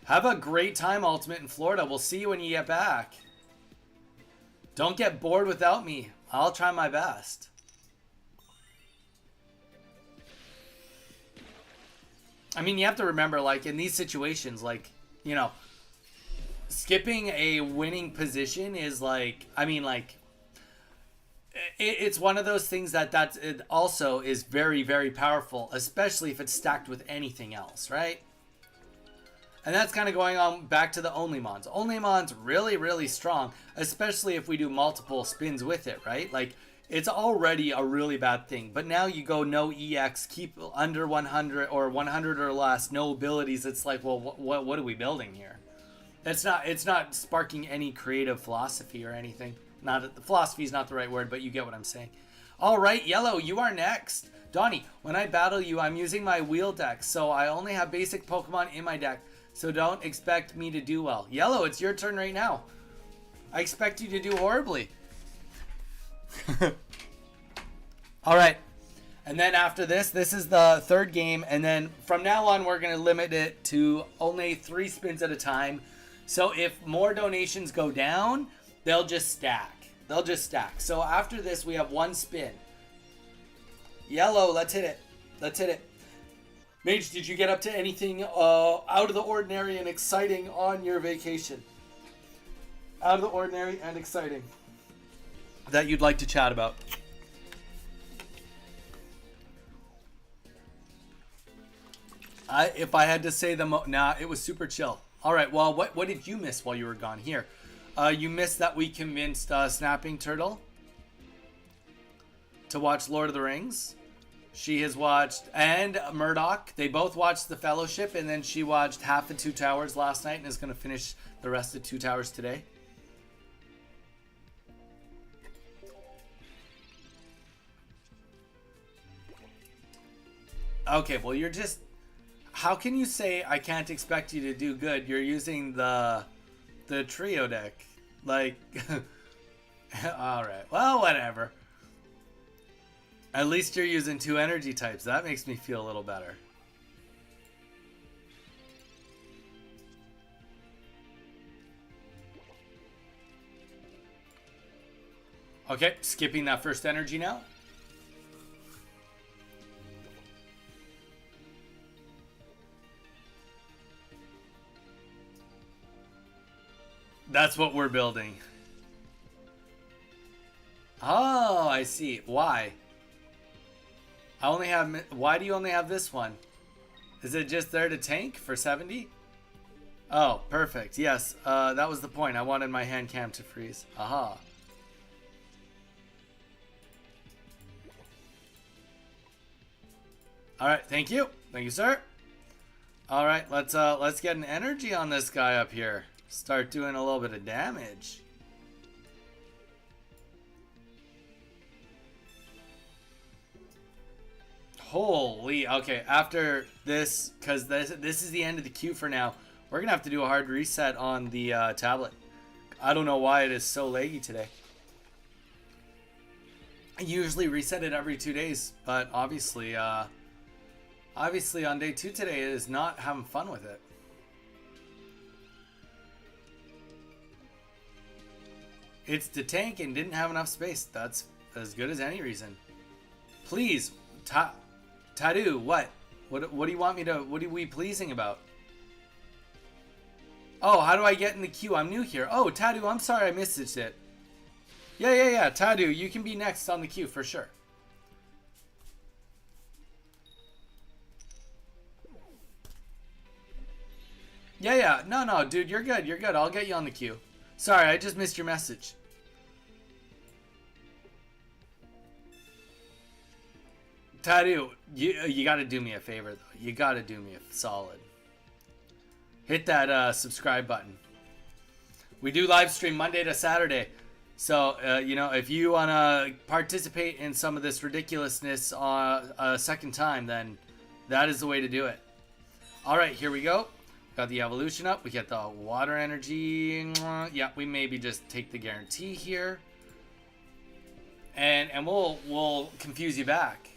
Have a great time, Ultimate, in Florida. We'll see you when you get back. Don't get bored without me. I'll try my best. I mean, you have to remember, like, in these situations, like, you know, skipping a winning position is like, I mean, like, it's one of those things that it also is very, very powerful, especially if it's stacked with anything else, right? And that's kind of going on back to the Only Mons. Only Mons really, really strong, especially if we do multiple spins with it, right? Like, it's already a really bad thing. But now you go no EX, keep under 100 or 100 or less, no abilities. It's like, well, what are we building here? It's not sparking any creative philosophy or anything. Not the philosophy is not the right word, but you get what I'm saying. All right, Yellow, you are next. Donnie, when I battle you, I'm using my wheel deck, so I only have basic Pokemon in my deck. So don't expect me to do well. Yellow, it's your turn right now. I expect you to do horribly. All right. And then after this is the third game. And then from now on, we're going to limit it to only 3 spins at a time. So if more donations go down, they'll just stack. They'll just stack. So after this, we have 1 spin. Yellow, let's hit it. Let's hit it. Mage, did you get up to anything out of the ordinary and exciting on your vacation? Out of the ordinary and exciting that you'd like to chat about? If I had to say it was super chill. All right, well, what did you miss while you were gone? Here, you missed that we convinced Snapping Turtle to watch Lord of the Rings. She has watched, and Murdoch, they both watched The Fellowship, and then she watched half of Two Towers last night and is going to finish the rest of Two Towers today. Okay, well, you're just... How can you say I can't expect you to do good? You're using the trio deck. Like... Alright, well, whatever. At least you're using 2 energy types. That makes me feel a little better. Okay, skipping that first energy now. That's what we're building. Oh, I see. Why? Why do you only have this one? Is it just there to tank for 70? Oh, perfect. Yes, that was the point. I wanted my hand cam to freeze. Aha. All right, thank you. Thank you, sir. All right, let's get an energy on this guy up here. Start doing a little bit of damage. Holy, okay, after this, because this is the end of the queue for now, we're going to have to do a hard reset on the tablet. I don't know why it is so laggy today. I usually reset it every 2 days, but obviously on day 2 today, it is not having fun with it. It's the tank and didn't have enough space. That's as good as any reason. Please, Tattoo, what? What do you want me to... What are we pleasing about? Oh, how do I get in the queue? I'm new here. Oh, Tattoo, I'm sorry I missed it. Yeah. Tattoo, you can be next on the queue for sure. Yeah, yeah. No, no, dude, you're good. You're good. I'll get you on the queue. Sorry, I just missed your message. Tattoo, you got to do me a favor, though. You got to do me a solid. Hit that subscribe button. We do live stream Monday to Saturday. So, you know, if you want to participate in some of this ridiculousness a second time, then that is the way to do it. All right, here we go. Got the evolution up. We get the water energy. Yeah, we maybe just take the guarantee here. And we'll confuse you back.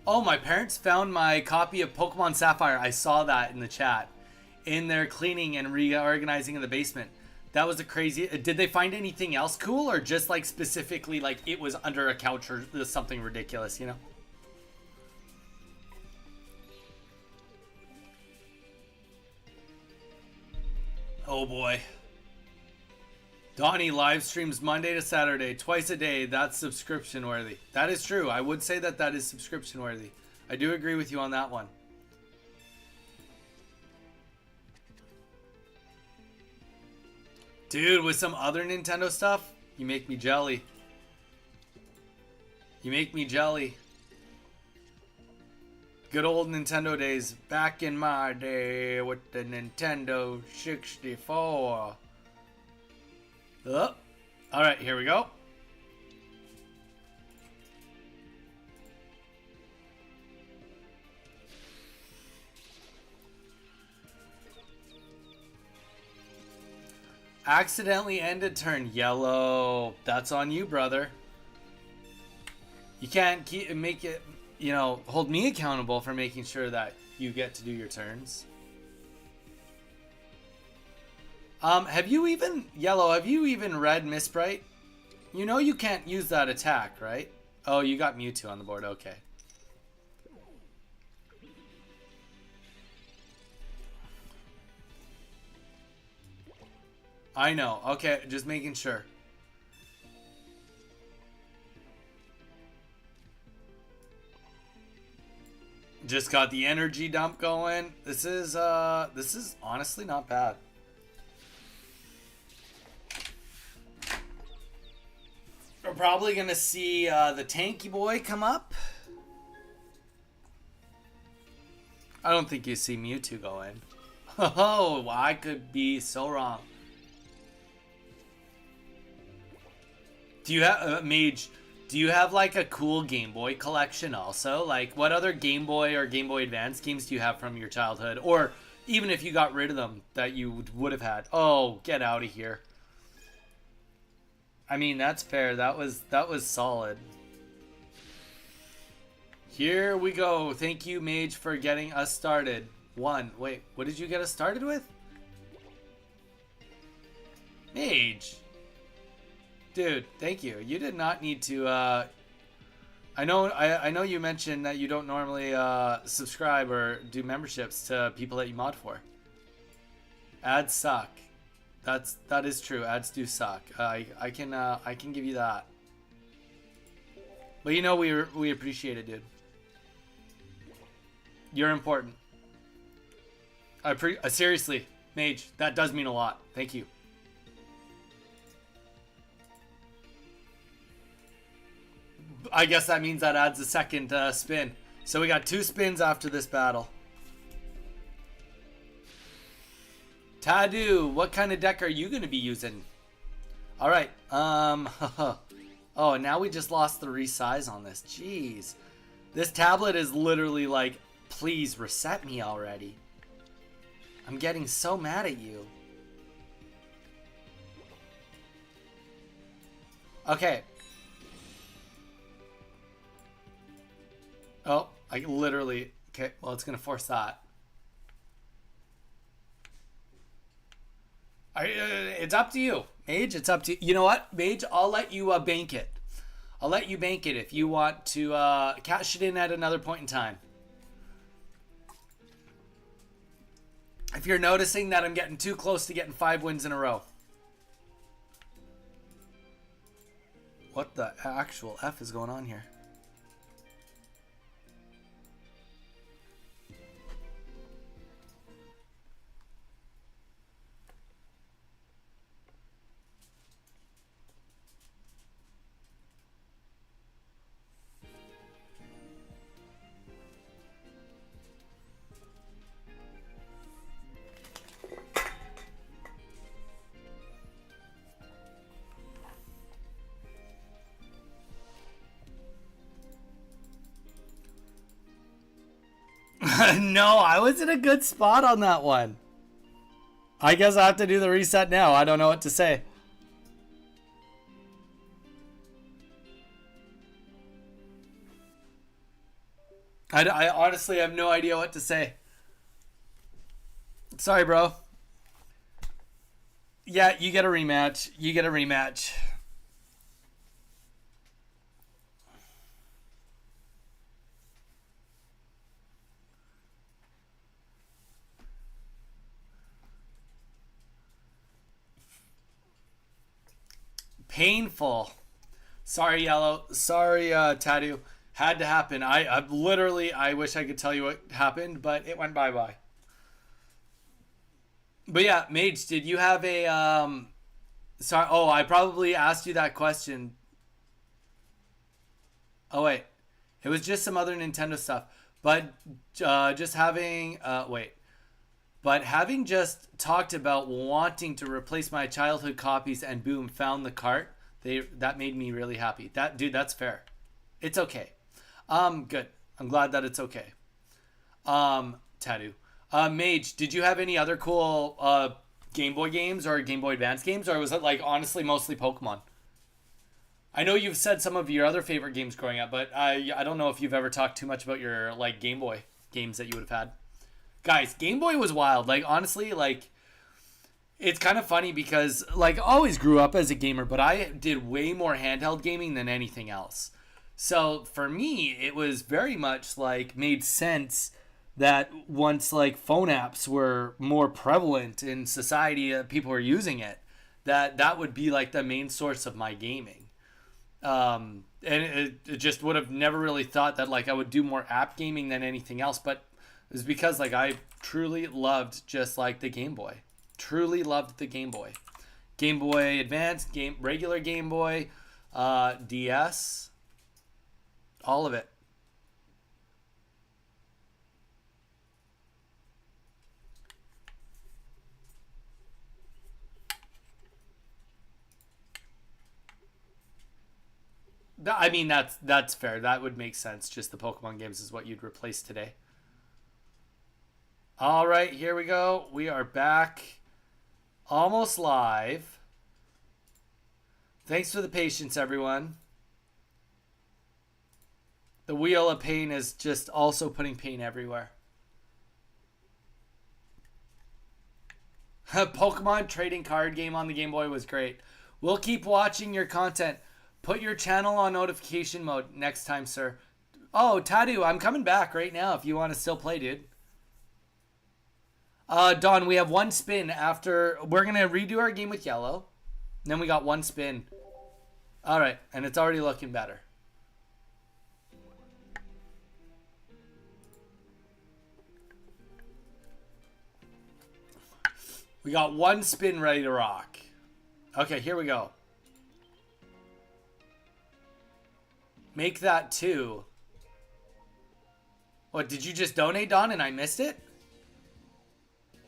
Oh, my parents found my copy of Pokemon Sapphire. I saw that in the chat. In their cleaning and reorganizing in the basement. That was a crazy... Did they find anything else cool? Or just like specifically like it was under a couch or something ridiculous, you know? Oh boy. Donnie live streams Monday to Saturday, twice a day. That's subscription worthy. That is true. I would say that is subscription worthy. I do agree with you on that one. Dude, with some other Nintendo stuff, you make me jelly. You make me jelly. Good old Nintendo days. Back in my day with the Nintendo 64. Oh. Alright, here we go. Accidentally ended turn. Yellow. That's on you, brother. You can't make it, you know, hold me accountable for making sure that you get to do your turns. Have you even, Yellow, have you even read Mistbright? You know you can't use that attack, right? Oh, you got Mewtwo on the board. Okay. I know. Okay, just making sure. Just got the energy dump going. This is honestly not bad. We're probably gonna see the tanky boy come up. I don't think you see Mewtwo go in. Oh, I could be so wrong. Do you have Mage? Do you have like a cool Game Boy collection also? Like, what other Game Boy or Game Boy Advance games do you have from your childhood, or even if you got rid of them that you would have had? Oh, get out of here! I mean, that's fair. That was solid. Here we go. Thank you, Mage, for getting us started. Wait, what did you get us started with? Mage. Dude, thank you. You did not need to, I know you mentioned that you don't normally, subscribe or do memberships to people that you mod for. Ads suck. That is true. Ads do suck. I can give you that. But you know, we appreciate it, dude. You're important. Seriously, Mage, that does mean a lot. Thank you. I guess that means that adds a second spin. So we got 2 spins after this battle. Tadu, what kind of deck are you going to be using? All right. Oh, now we just lost the resize on this. Jeez. This tablet is literally like, please reset me already. I'm getting so mad at you. Okay. Oh, I literally... Okay, well, it's going to force that. It's up to you. Mage, it's up to you. You know what, Mage? I'll let you bank it. I'll let you bank it if you want to cash it in at another point in time. If you're noticing that I'm getting too close to getting 5 wins in a row. What the actual F is going on here? No, I was in a good spot on that one. I guess I have to do the reset now. I don't know what to say. I honestly have no idea what to say. Sorry, bro. Yeah, you get a rematch. You get a rematch. Painful. Sorry, Yellow. Sorry, Tattoo. Had to happen. I literally, I wish I could tell you what happened, but it went bye-bye. But yeah, Mage, did you have a, sorry, oh, I probably asked you that question. Oh, wait. It was just some other Nintendo stuff. But just having, wait. But having just talked about wanting to replace my childhood copies and boom, found the cart, that made me really happy. Dude, that's fair. It's okay. Good. I'm glad that it's okay. Tattoo. Mage, did you have any other cool Game Boy games or Game Boy Advance games, or was it like honestly mostly Pokemon? I know you've said some of your other favorite games growing up, but I don't know if you've ever talked too much about your like Game Boy games that you would have had. Guys, Game Boy was wild. Like honestly, like it's kind of funny because like I always grew up as a gamer, but I did way more handheld gaming than anything else. So for me, it was very much like made sense that once like phone apps were more prevalent in society, people were using it, that would be like the main source of my gaming. And it just would have never really thought that like I would do more app gaming than anything else, but it was because like I truly loved just like the Game Boy. Truly loved the Game Boy. Game Boy Advance, regular Game Boy, DS, all of it. I mean that's fair. That would make sense. Just the Pokemon games is what you'd replace today. All right, here we go. We are back, almost live. Thanks for the patience, everyone. The wheel of pain is just also putting pain everywhere. Pokemon trading card game on the Game Boy was great. We'll keep watching your content. Put your channel on notification mode next time, sir. Oh, Tattoo, I'm coming back right now if you want to still play, dude. Don, we have one spin after. We're going to redo our game with Yellow. And then we got one spin. All right, and it's already looking better. We got one spin ready to rock. Okay, here we go. Make that two. What, did you just donate, Don, and I missed it?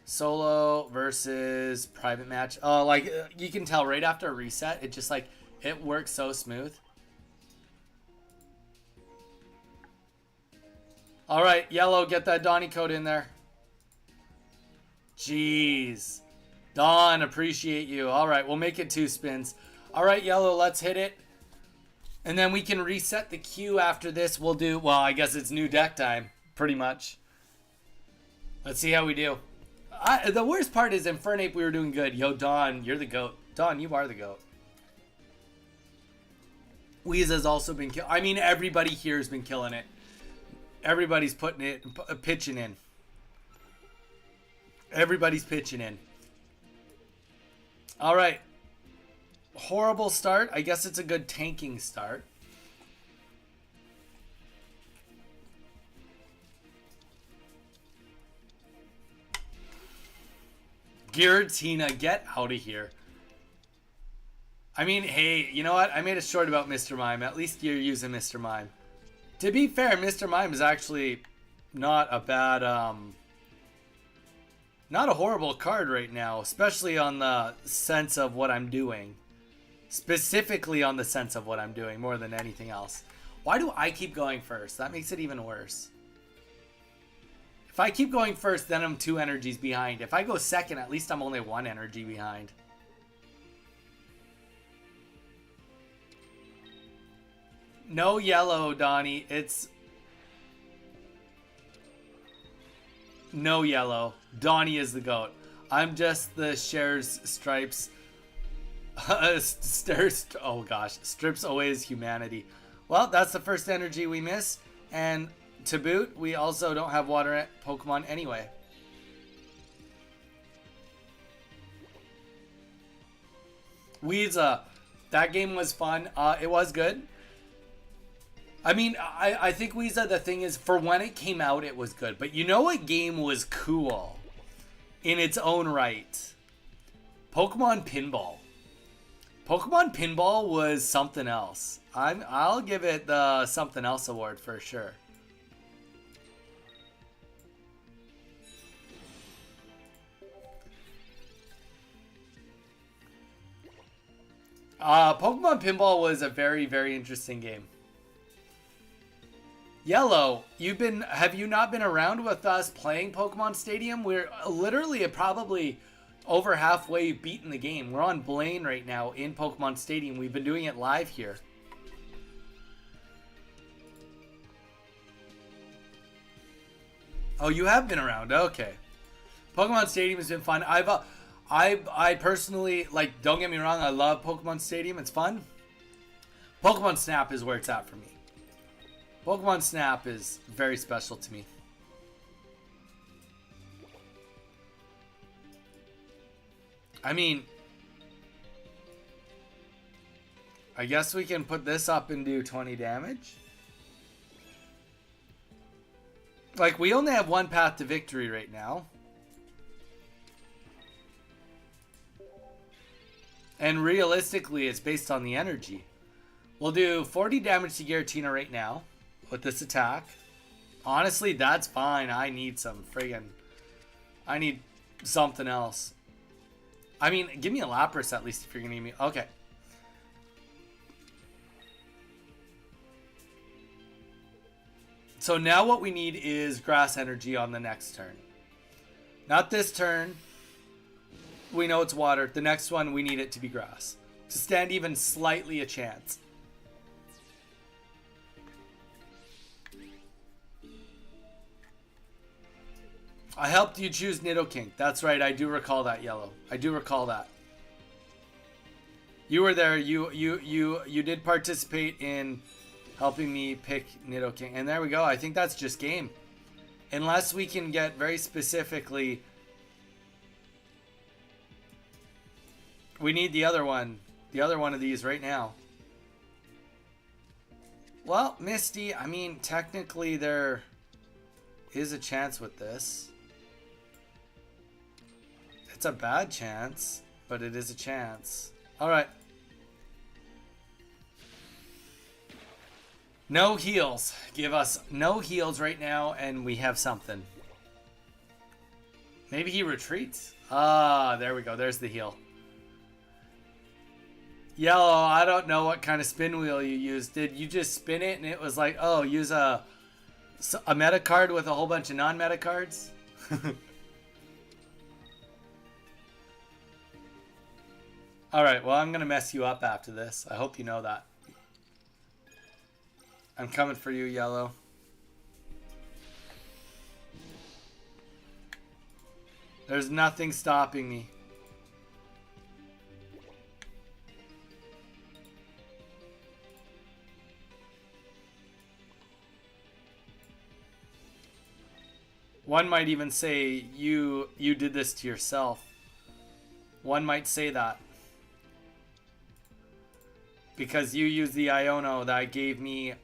Solo versus private match. Oh, like, you can tell right after a reset, it just, like, it works so smooth. All right, Yellow, get that Donnie code in there. Jeez. Don, appreciate you. All right, we'll make it two spins. All right, Yellow, let's hit it. And then we can reset the queue after this. We'll do, well, I guess it's new deck time, pretty much. Let's see how we do. The worst part is Infernape, we were doing good. Yo, Don, you're the GOAT. Don, you are the GOAT. Weez has also been killing. I mean, everybody here has been killing it. Everybody's putting it, pitching in. Everybody's pitching in. All right. Horrible start. I guess it's a good tanking start. Giratina, get out of here. I mean, hey, you know what? I made a short about Mr. Mime. At least you're using Mr. Mime. To be fair, Mr. Mime is actually not a bad, not a horrible card right now, especially on the sense of what I'm doing. Specifically on the sense of what I'm doing more than anything else. Why do I keep going first? That makes it even worse. If I keep going first, then I'm 2 energies behind. If I go second, at least I'm only 1 energy behind. No yellow, Donnie. It's... No yellow. Donnie is the GOAT. I'm just the shares, stripes... oh gosh. Strips away his humanity. Well, that's the first energy we miss. And to boot, we also don't have water Pokemon anyway. Weeza. That game was fun. It was good. I mean, I think Weeza, the thing is, for when it came out, it was good. But you know what game was cool in its own right? Pokemon Pinball. Pokemon Pinball was something else. I'll give it the something else award for sure. Pokemon Pinball was a very, very interesting game. Yellow, have you not been around with us playing Pokemon Stadium? We're literally probably over halfway beaten the game. We're on Blaine right now in Pokemon Stadium. We've been doing it live here. Oh, you have been around. Okay. Pokemon Stadium has been fun. I personally, like, don't get me wrong, I love Pokemon Stadium. It's fun. Pokemon Snap is where it's at for me. Pokemon Snap is very special to me. I mean, I guess we can put this up and do 20 damage. Like, we only have one path to victory right now. And realistically, it's based on the energy. We'll do 40 damage to Giratina right now with this attack. Honestly, that's fine. I need some friggin'... I need something else. I mean, give me a Lapras at least if you're going to give me... Okay. So now what we need is Grass Energy on the next turn. Not this turn. We know it's water. The next one, we need it to be grass. To stand even slightly a chance. I helped you choose Nidoking. That's right, I do recall that, Yellow. I do recall that. You were there. You did participate in helping me pick Nidoking. And there we go. I think that's just game. Unless we can get very specifically... We need the other one. The other one of these right now. Well, Misty, I mean, technically there is a chance with this. It's a bad chance, but it is a chance. Alright. No heals. Give us no heals right now, and we have something. Maybe he retreats. Ah, there we go. There's the heal. Yellow, I don't know what kind of spin wheel you used. Did you just spin it and it was like, oh, use a meta card with a whole bunch of non-meta cards? Alright, well, I'm going to mess you up after this. I hope you know that. I'm coming for you, Yellow. There's nothing stopping me. One might even say you did this to yourself. One might say that. Because you used the Iono that gave me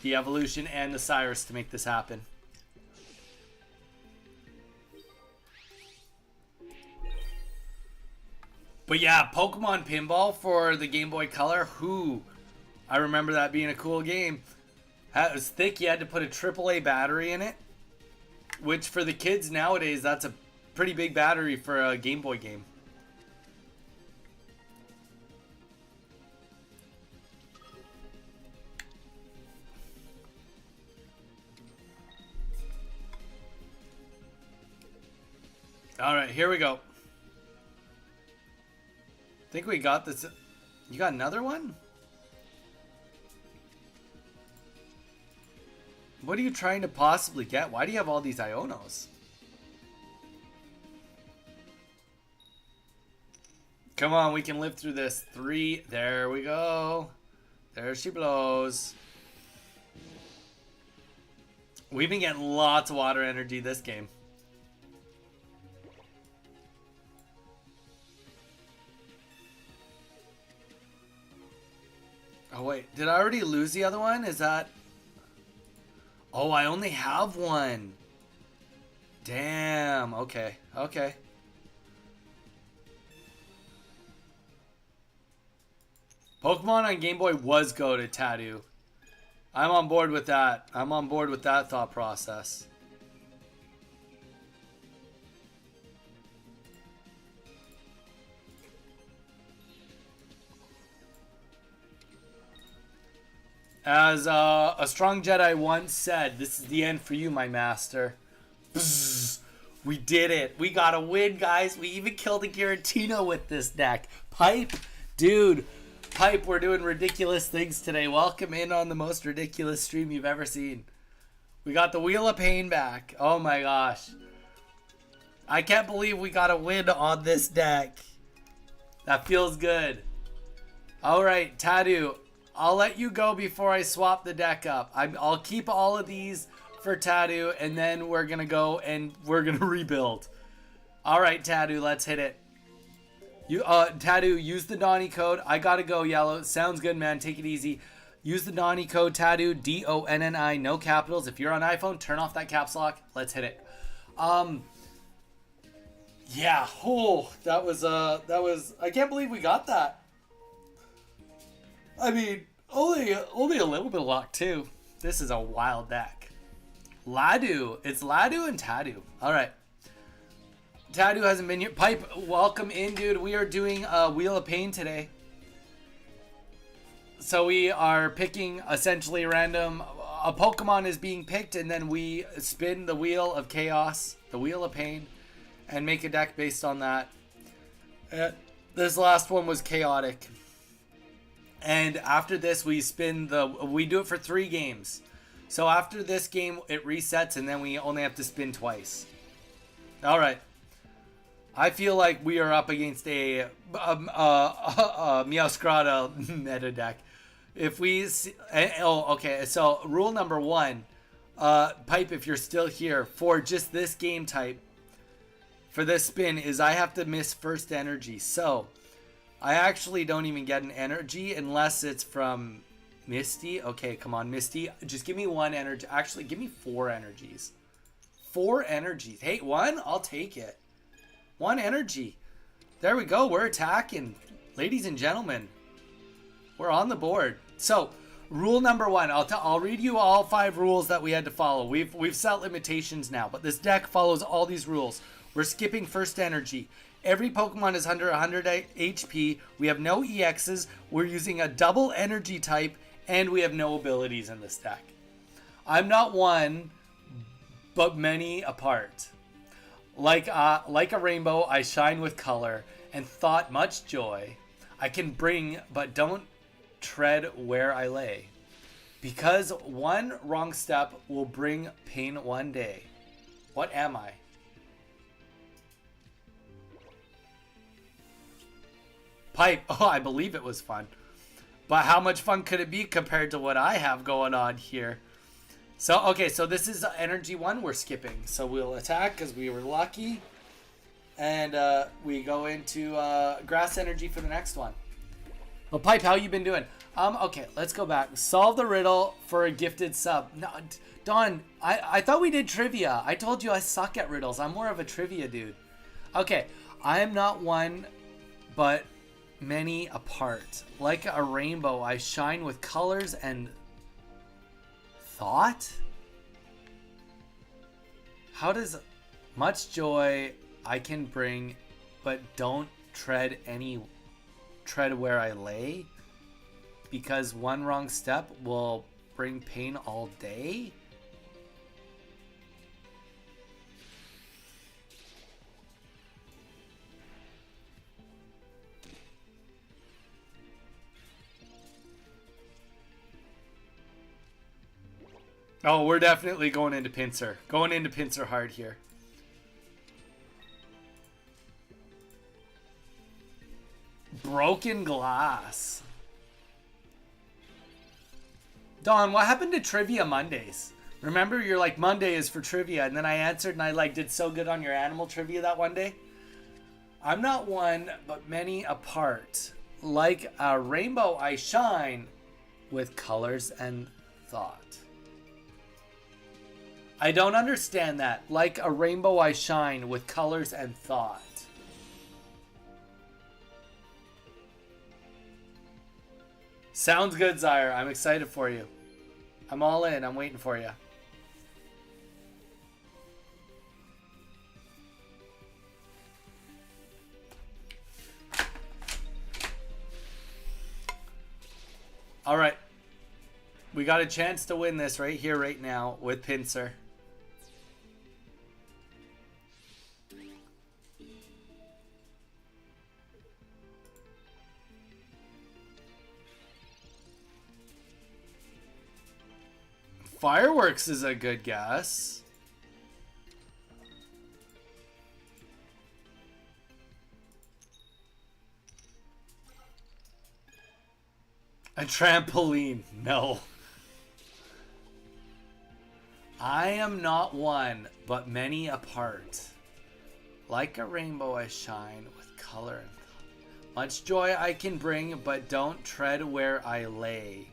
the evolution and the Cyrus to make this happen. But yeah, Pokemon Pinball for the Game Boy Color. I remember that being a cool game. It was thick. You had to put a AAA battery in it. Which for the kids nowadays, that's a pretty big battery for a Game Boy game. All right, here we go. Think we got this. You got another one? What are you trying to possibly get? Why do you have all these Ionos? Come on, we can live through this. 3. There we go. There she blows. We've been getting lots of water energy this game. Oh, wait. Did I already lose the other one? Is that... Oh, I only have one. Damn. Okay. Okay. Pokemon on Game Boy was goated, Tattoo. I'm on board with that. I'm on board with that thought process. As a strong Jedi once said, this is the end for you, my master. Bzzz. We did it. We got a win, guys. We even killed a Giratina with this deck. Pipe, dude. Pipe, we're doing ridiculous things today. Welcome in on the most ridiculous stream you've ever seen. We got the Wheel of Pain back. Oh my gosh. I can't believe we got a win on this deck. That feels good. Alright, Tattoo. I'll let you go before I swap the deck up. I'll keep all of these for Tattoo, and then we're going to go and we're going to rebuild. Alright, Tattoo, let's hit it. You, Tattoo, use the Donnie code. I gotta go, Yellow. Sounds good, man. Take it easy. Use the Donnie code, Tattoo, D-O-N-N-I, no capitals. If you're on iPhone, turn off that caps lock. Let's hit it. Yeah. Oh, that was, I can't believe we got that. I mean, only a little bit of luck, too. This is a wild deck. Ladu. It's Ladu and Tattoo. All right. Tattoo hasn't been here. Pipe, welcome in, dude. We are doing a Wheel of Pain today. So we are picking essentially random. A Pokemon is being picked, and then we spin the Wheel of Chaos, the Wheel of Pain, and make a deck based on that. This last one was chaotic. And after this, we do it for 3 games. So after this game, it resets, and then we only have to spin twice. All right. I feel like we are up against a Meowscarada meta deck. If we see, okay. So rule number 1, Pipe, if you're still here for just this game type, for this spin, is I have to miss first energy. So I actually don't even get an energy unless it's from Misty. Okay, come on, Misty. Just give me 1 energy. Actually, give me 4 energies. 4 energies. Hey, 1? I'll take it. 1 energy. There we go. We're attacking. Ladies and gentlemen, we're on the board. So, rule number 1. I'll read you all 5 rules that we had to follow. We've set limitations now, but this deck follows all these rules. We're skipping first energy. Every Pokemon is under 100 HP. We have no EXs. We're using a double energy type, and we have no abilities in this deck. I'm not one, but many apart. Like a rainbow, I shine with color, and thought much joy I can bring, but don't tread where I lay. Because 1 wrong step will bring pain one day. What am I? Pipe. Oh, I believe it was fun. But how much fun could it be compared to what I have going on here? So, okay, so this is energy 1 we're skipping. So we'll attack because we were lucky. And we go into grass energy for the next one. Well, Pipe, how you been doing? Okay, let's go back. Solve the riddle for a gifted sub. No, Don, I thought we did trivia. I told you I suck at riddles. I'm more of a trivia dude. Okay, I am not one, but many apart. Like a rainbow, I shine with colors and thought? How does much joy I can bring, but don't tread where I lay? Because 1 wrong step will bring pain all day? Oh, we're definitely going into pincer. Going into pincer hard here. Broken glass. Don, what happened to Trivia Mondays? Remember, you're like, Monday is for trivia, and then I answered and I like did so good on your animal trivia that one day. I'm not one, but many apart. Like a rainbow I shine with colors and thought. I don't understand that. Like a rainbow I shine with colors and thought. Sounds good, Zyre. I'm excited for you. I'm all in. I'm waiting for you. All right. We got a chance to win this right here, right now with pincer. Fireworks is a good guess. A trampoline. No. I am not one, but many apart. Like a rainbow I shine with color and thought. Much joy I can bring, but don't tread where I lay.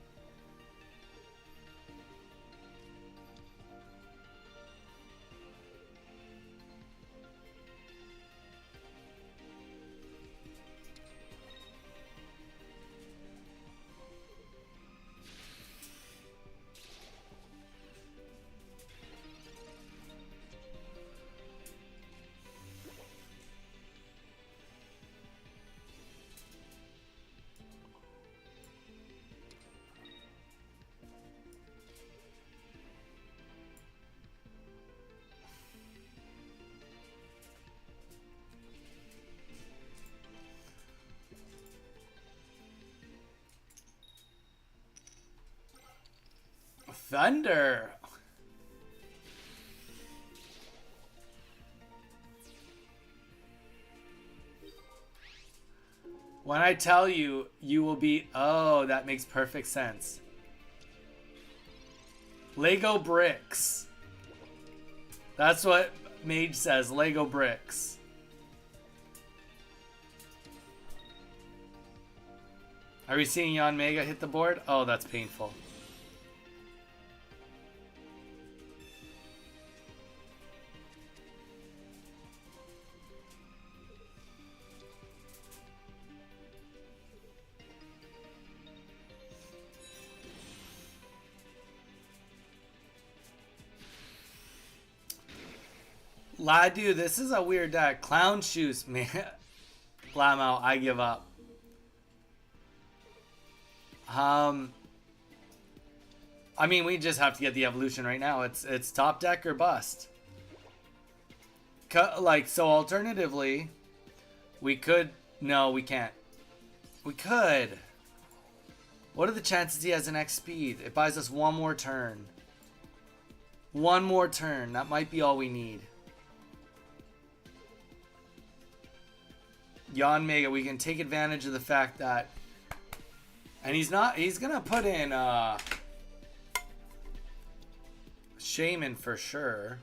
Thunder. When I tell you, you will be... Oh, that makes perfect sense. Lego bricks. That's what Mage says. Lego bricks. Are we seeing Yon Mega hit the board? Oh, that's painful. Ladu, this is a weird deck. Clown shoes, man. Lamo, I give up. I mean, we just have to get the evolution right now. It's top deck or bust. Like, so alternatively, we could... No, we can't. We could. What are the chances he has an X speed? It buys us one more turn. One more turn. That might be all we need. Yon Mega, we can take advantage of the fact that... And he's gonna put in Shaman for sure.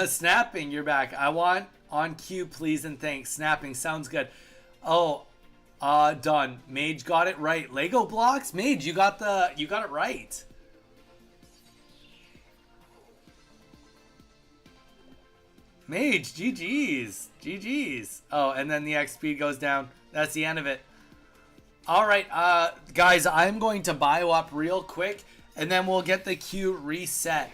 Snapping, you're back. I want on cue, please and thanks. Snapping sounds good. Oh, done. Mage got it right. Lego blocks, Mage, you got it right. Mage, GG's, GG's. Oh, and then the X speed goes down. That's the end of it. All right, guys, I'm going to bio up real quick, and then we'll get the queue reset.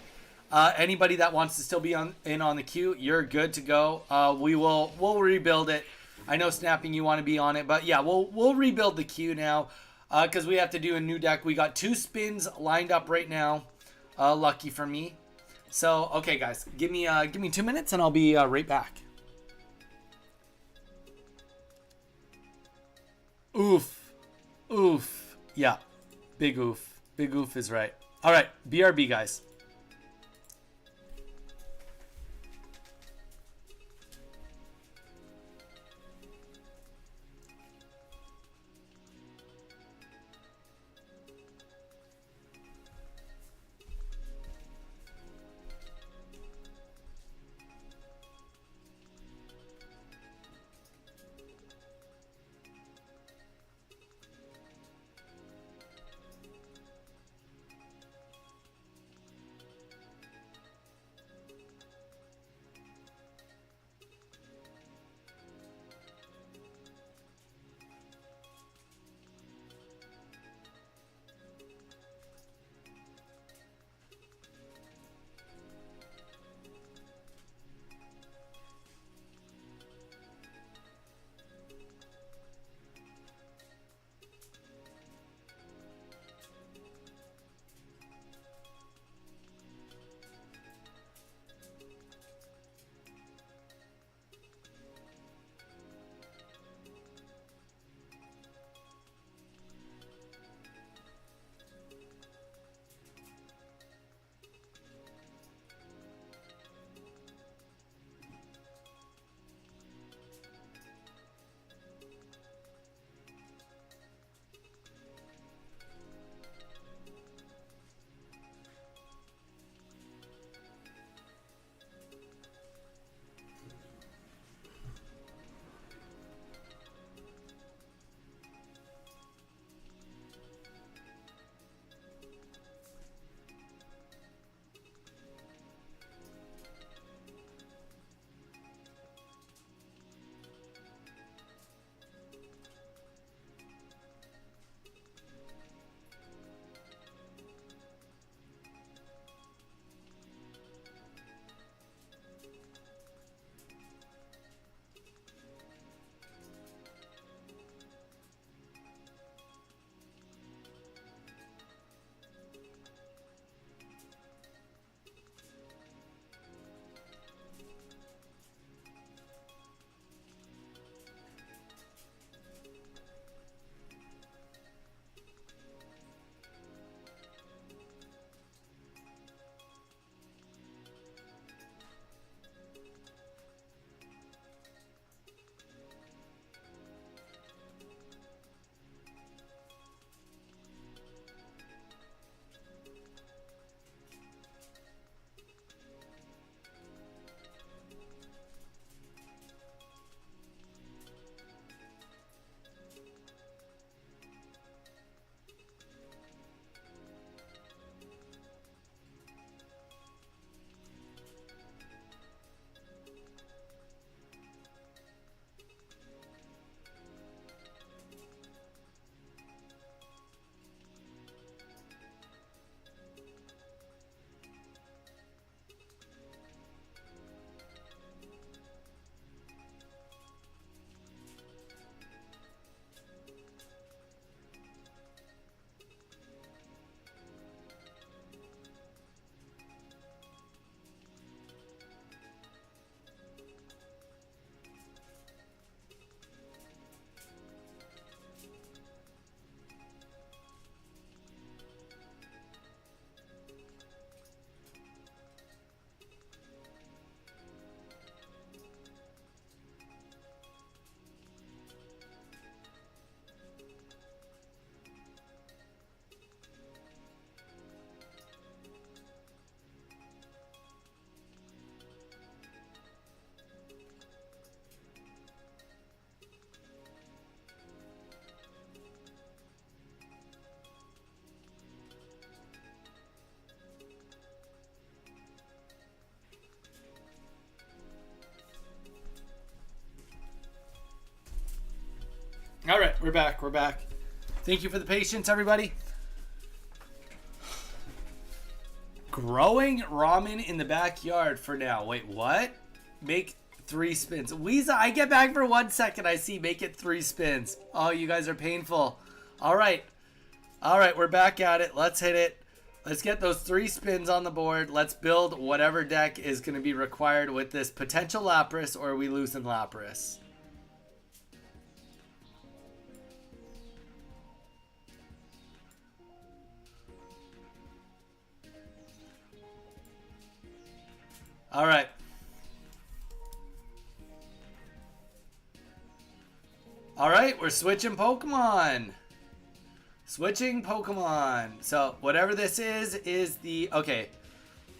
Anybody that wants to still be in on the queue, you're good to go. We'll rebuild it. I know Snapping, you want to be on it, but yeah, we'll rebuild the queue now because we have to do a new deck. We got 2 spins lined up right now. Lucky for me. So okay, guys, give me 2 minutes and I'll be right back. Oof. Yeah, big oof. Big oof is right. All right, BRB, guys. All right, we're back. Thank you for the patience, everybody. Growing ramen in the backyard for now. Wait, what? Make 3 spins. Weeza, I get back for 1 second. I see. Make it 3 spins. Oh, you guys are painful. All right. All right, we're back at it. Let's hit it. Let's get those 3 spins on the board. Let's build whatever deck is going to be required with this potential Lapras, or are we losing Lapras? All right. All right, we're switching Pokemon. Switching Pokemon. So whatever this is the, okay,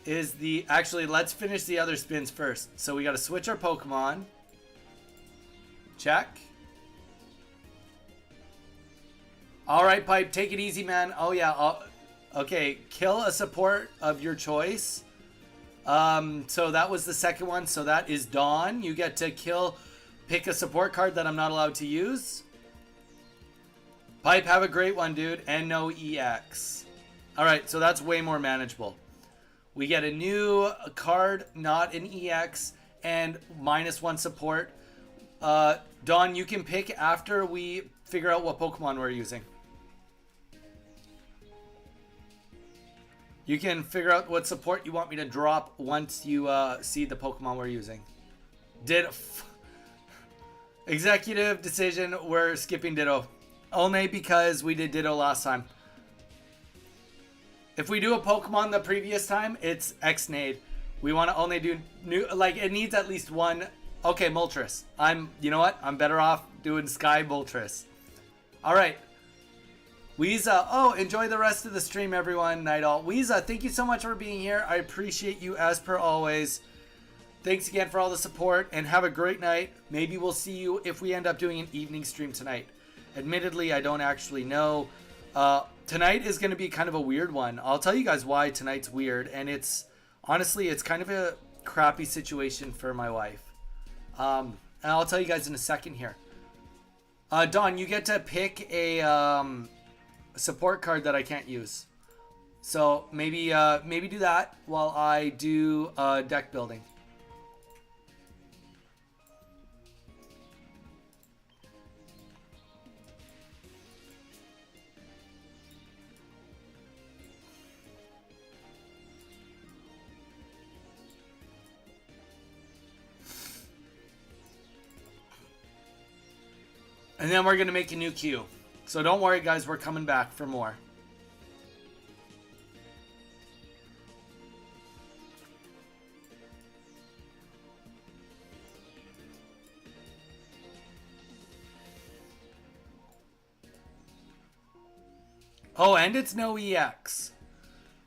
is the, actually let's finish the other spins first. So we got to switch our Pokemon. Check. All right, Pipe, take it easy, man. Oh yeah, okay, kill a support of your choice. So that was the second one. So that is Dawn. You get to pick a support card that I'm not allowed to use. Pipe, have a great one, dude. And no EX. All right, so that's way more manageable. We get a new card, not an EX, and -1 support. Dawn, you can pick after we figure out what Pokemon we're using. You can figure out what support you want me to drop once you see the Pokemon we're using. Executive decision, we're skipping Ditto. Only because we did Ditto last time. If we do a Pokemon the previous time, it's X-Nade. We want to only do new, like it needs at least one. Okay, Moltres. You know what? I'm better off doing Sky Moltres. All right. Weeza, oh, enjoy the rest of the stream, everyone. Night all. Weeza, thank you so much for being here. I appreciate you as per always. Thanks again for all the support, and have a great night. Maybe we'll see you if we end up doing an evening stream tonight. Admittedly, I don't actually know. Tonight is going to be kind of a weird one. I'll tell you guys why tonight's weird, and honestly, it's kind of a crappy situation for my wife. And I'll tell you guys in a second here. Dawn, you get to pick a support card that I can't use. So maybe do that while I do deck building. And then we're going to make a new queue. So don't worry, guys. We're coming back for more. Oh, and it's no EX.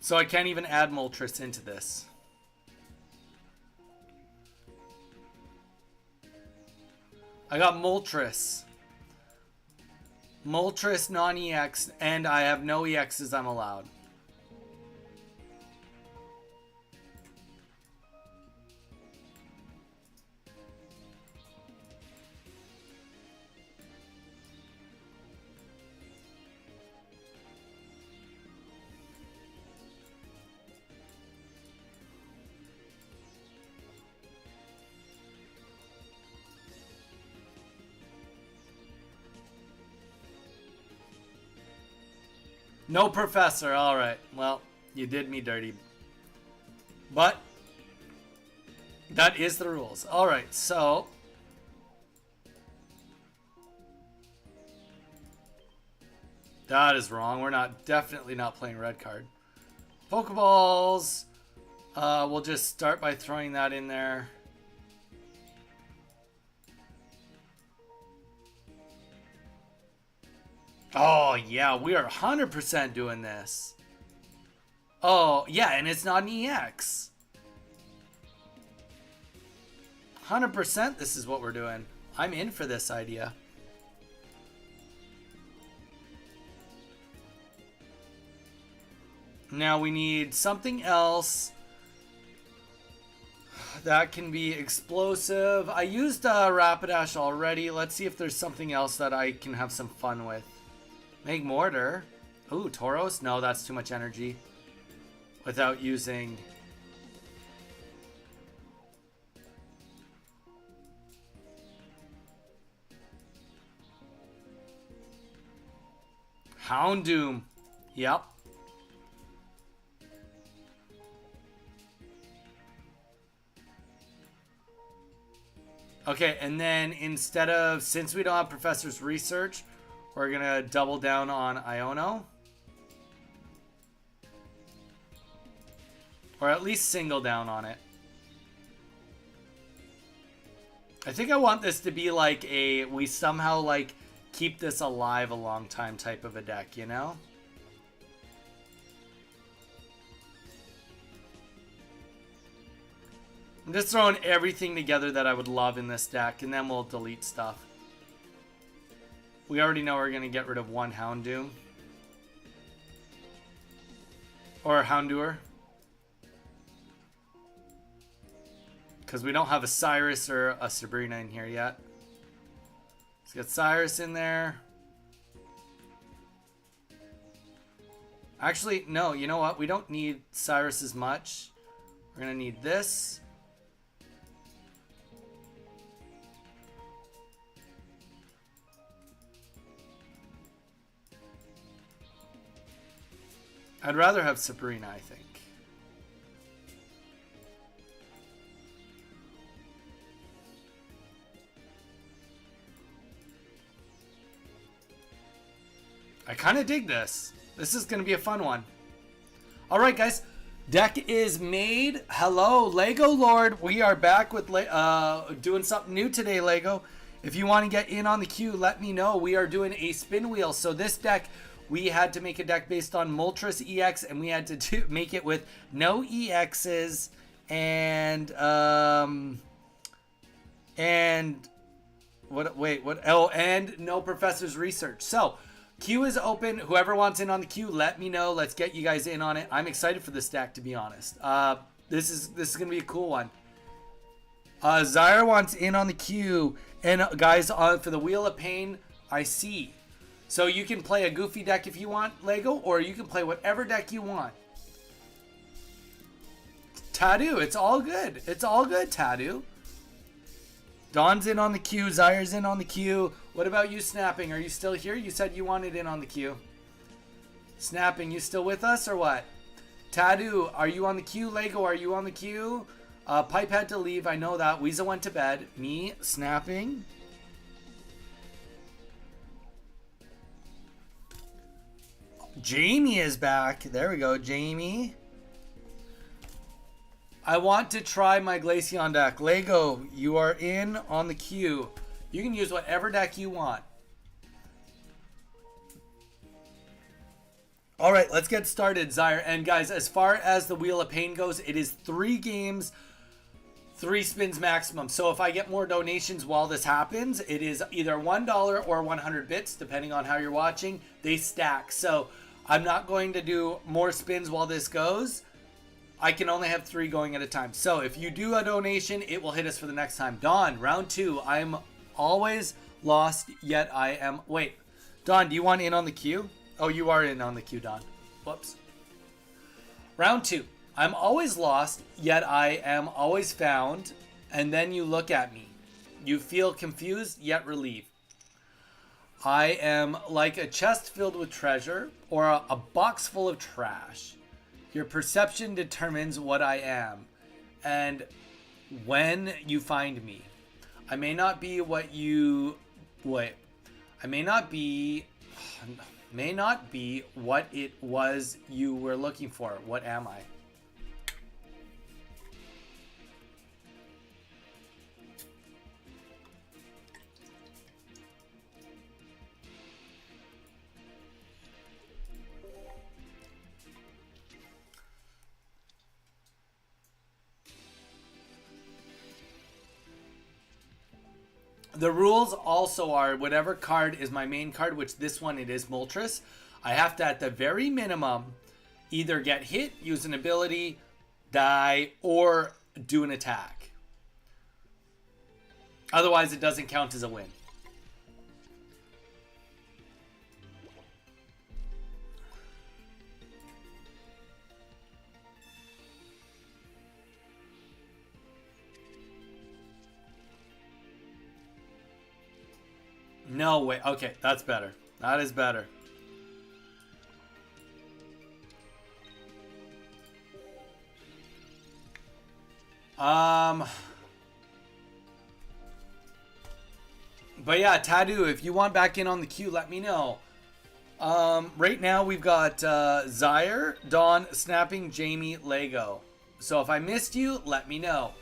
So I can't even add Moltres into this. I got Moltres. Moltres non-EX, and I have no EXs I'm allowed. No professor. All right. Well, you did me dirty. But that is the rules. All right. So that is wrong. We're definitely not playing red card. Pokeballs. We'll just start by throwing that in there. Oh, yeah, we are 100% doing this. Oh, yeah, and it's not an EX. 100% this is what we're doing. I'm in for this idea. Now we need something else that can be explosive. I used Rapidash already. Let's see if there's something else that I can have some fun with. Make Mortar. Ooh, Tauros? No, that's too much energy. without using... Houndoom. Yep. Okay, and then instead of, since we don't have Professor's Research, we're going to double down on Iono. Or at least single down on it. I think I want this to be like a, we somehow like keep this alive a long time type of a deck, you know? I'm just throwing everything together that I would love in this deck, and then we'll delete stuff. We already know we're going to get rid of one Houndoom. Or Houndour. Because we don't have a Cyrus or a Sabrina in here yet. Let's get Cyrus in there. Actually, no, you know what? We don't need Cyrus as much. We're going to need this. I'd rather have Sabrina, I think. I kind of dig this. This is going to be a fun one. All right, guys. Deck is made. Hello, Lego Lord. We are back with doing something new today, Lego. If you want to get in on the queue, let me know. We are doing a spin wheel. So this deck, we had to make a deck based on Moltres EX, and we had to make it with no EXs and what? Wait, what? Oh, and no Professor's Research. So queue is open. Whoever wants in on the queue, let me know. Let's get you guys in on it. I'm excited for this deck, to be honest. This is gonna be a cool one. Zyre wants in on the queue, and guys, for the Wheel of Pain, I see. So you can play a goofy deck if you want, Lego, or you can play whatever deck you want. Tadu, it's all good. It's all good, Tadu. Dawn's in on the queue. Zyre's in on the queue. What about you, Snapping? Are you still here? You said you wanted in on the queue. Snapping, you still with us or what? Tadu, are you on the queue? Lego, are you on the queue? Pipe had to leave. I know that. Weasel went to bed. Me, Snapping. Jamie is back. There we go, Jamie. I want to try my Glaceon deck. Lego, you are in on the queue. You can use whatever deck you want. All right, let's get started, Zyre. And guys, as far as the Wheel of Pain goes, it is 3 games, 3 spins maximum. So if I get more donations while this happens, it is either $1 or 100 bits, depending on how you're watching. They stack. So I'm not going to do more spins while this goes. I can only have 3 going at a time. So if you do a donation, it will hit us for the next time. Dawn, round 2. I'm always lost, yet I am... Wait. Dawn, do you want in on the queue? Oh, you are in on the queue, Dawn. Whoops. Round 2. I'm always lost, yet I am always found. And then you look at me. You feel confused, yet relieved. I am like a chest filled with treasure or a box full of trash. Your perception determines what I am and when you find me. I may not be what you... Wait. I may not be what it was you were looking for. What am I? The rules also are whatever card is my main card, which this one it is Moltres. I have to, at the very minimum, either get hit, use an ability, die, or do an attack. Otherwise, it doesn't count as a win. No way. Okay, that's better. That is better. But yeah, Tadu, if you want back in on the queue, let me know. Right now we've got Zaire, Dawn, Snapping, Jamie, Lego. So if I missed you, let me know.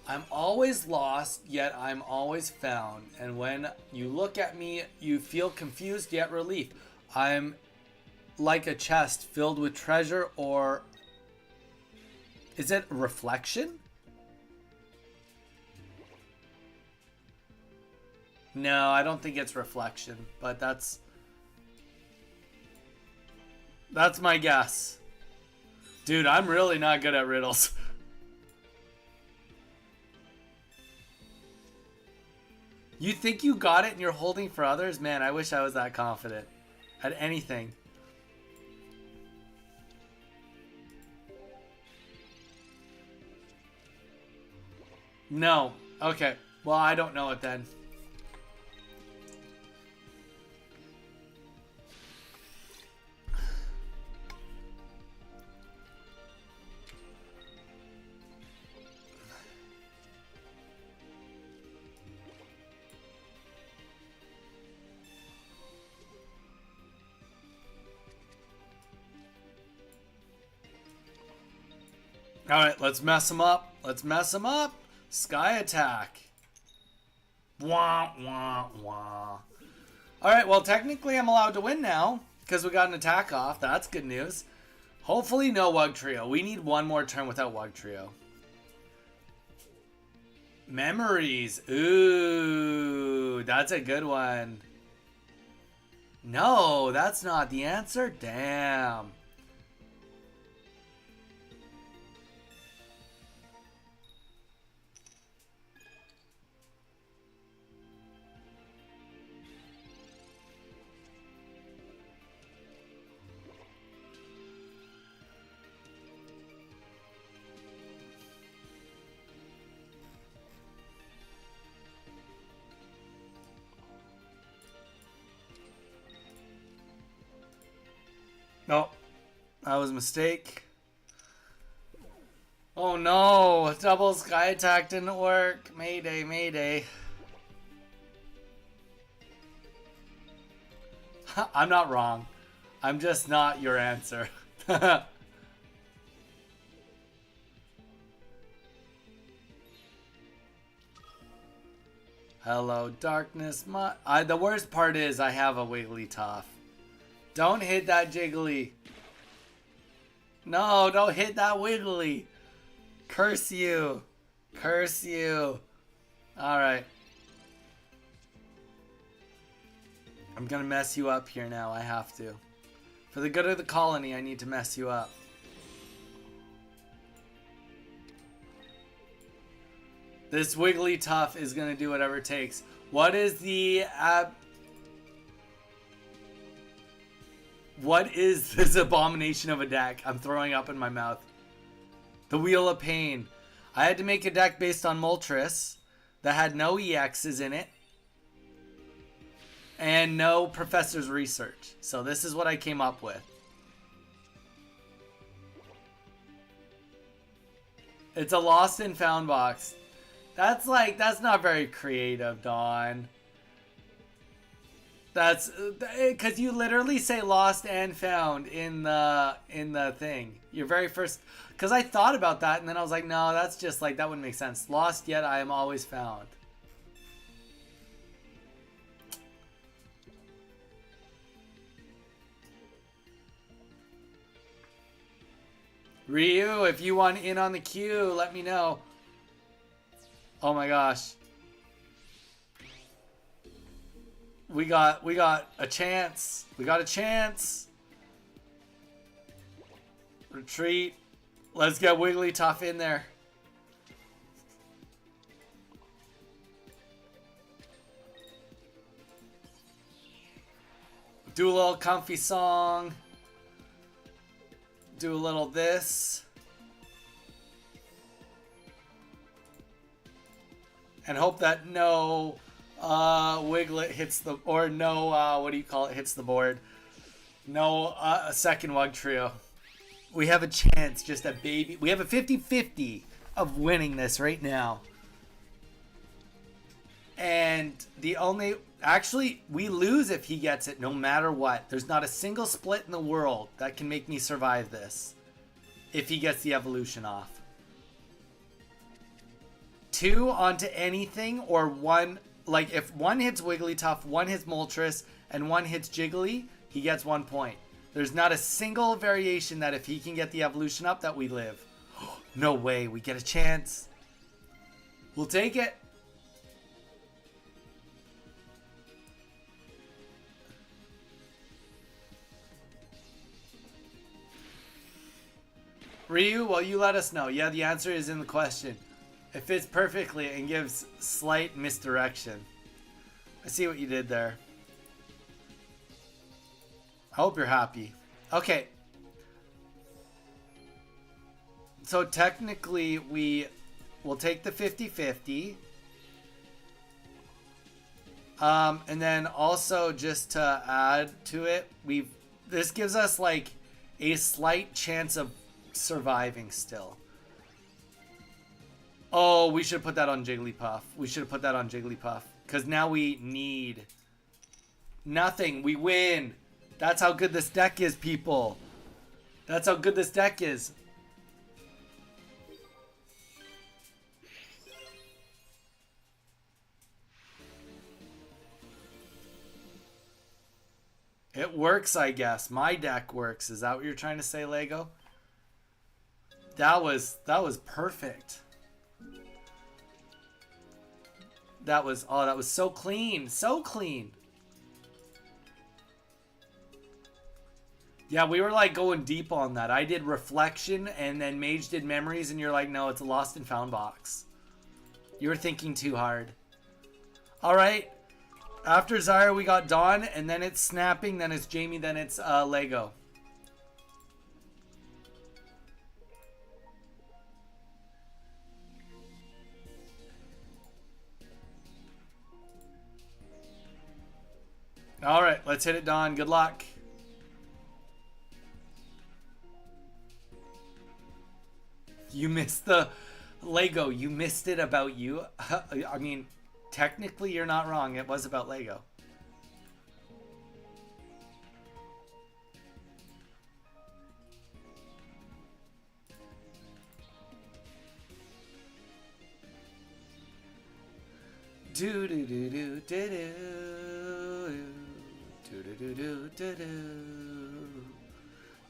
I'm always lost, yet I'm always found. And when you look at me, you feel confused yet relief. I'm like a chest filled with treasure, or is it reflection? No, I don't think it's reflection, but that's my guess. Dude, I'm really not good at riddles. You think you got it and you're holding for others? Man, I wish I was that confident at anything. No. Okay. Well, I don't know it then. All right, let's mess him up. Let's mess him up. Sky attack. Wah, wah, wah. All right, well, technically I'm allowed to win now because we got an attack off. That's good news. Hopefully no Wug Trio. We need one more turn without Wug Trio. Memories. Ooh, that's a good one. No, that's not the answer. Damn. No, that was a mistake. Oh no, double sky attack didn't work. Mayday, mayday. I'm not wrong. I'm just not your answer. Hello, darkness. The worst part is I have a Wigglytuff. Don't hit that Jiggly. No, don't hit that Wiggly. Curse you. Curse you. Alright. I'm gonna mess you up here now. I have to. For the good of the colony, I need to mess you up. This Wigglytuff is gonna do whatever it takes. What is the What is this abomination of a deck? I'm throwing up in my mouth. The Wheel of Pain. I had to make a deck based on Moltres that had no EXs in it and no Professor's Research. So this is what I came up with. It's a lost and found box. That's not very creative, Dawn. That's because you literally say lost and found in the thing. Your very first, because I thought about that and then I was like, no, that's just like, that wouldn't make sense. Lost yet I am always found. Ryu, if you want in on the queue, let me know. Oh my gosh. We got a chance. We got a chance. Retreat. Let's get Wigglytuff in there. Do a little comfy song. Do a little this. And hope that no Wiglet hits the, or no, what do you call it, hits the board. No, a second Wug Trio. We have a chance, just a baby. We have a 50-50 of winning this right now. And the only, actually, we lose if he gets it no matter what. There's not a single split in the world that can make me survive this if he gets the evolution off. 2 onto anything, or 1, like if 1 hits Wigglytuff, 1 hits Moltres, and 1 hits Jiggly, he gets 1 point. There's not a single variation that if he can get the evolution up that we live. No way, we get a chance. We'll take it. Ryu, well, you let us know. Yeah, the answer is in the question. It fits perfectly and gives slight misdirection. I see what you did there. I hope you're happy. Okay. So technically we will take the 50-50. And then also just to add to it, this gives us like a slight chance of surviving still. Oh, we should put that on Jigglypuff. We should have put that on Jigglypuff. Because now we need nothing. We win. That's how good this deck is, people. That's how good this deck is. It works, I guess. My deck works. Is that what you're trying to say, Lego? That was perfect. That was so clean. So clean. Yeah, we were like going deep on that. I did reflection and then Mage did memories and you're like, no, it's a lost and found box. You were thinking too hard. All right. After Zyra, we got Dawn, and then it's Snapping, then it's Jamie, then it's Lego. All right, let's hit it, Dawn. Good luck. You missed the Lego. You missed it about you. I mean, technically, you're not wrong. It was about Lego. Do do do do do do do do do do do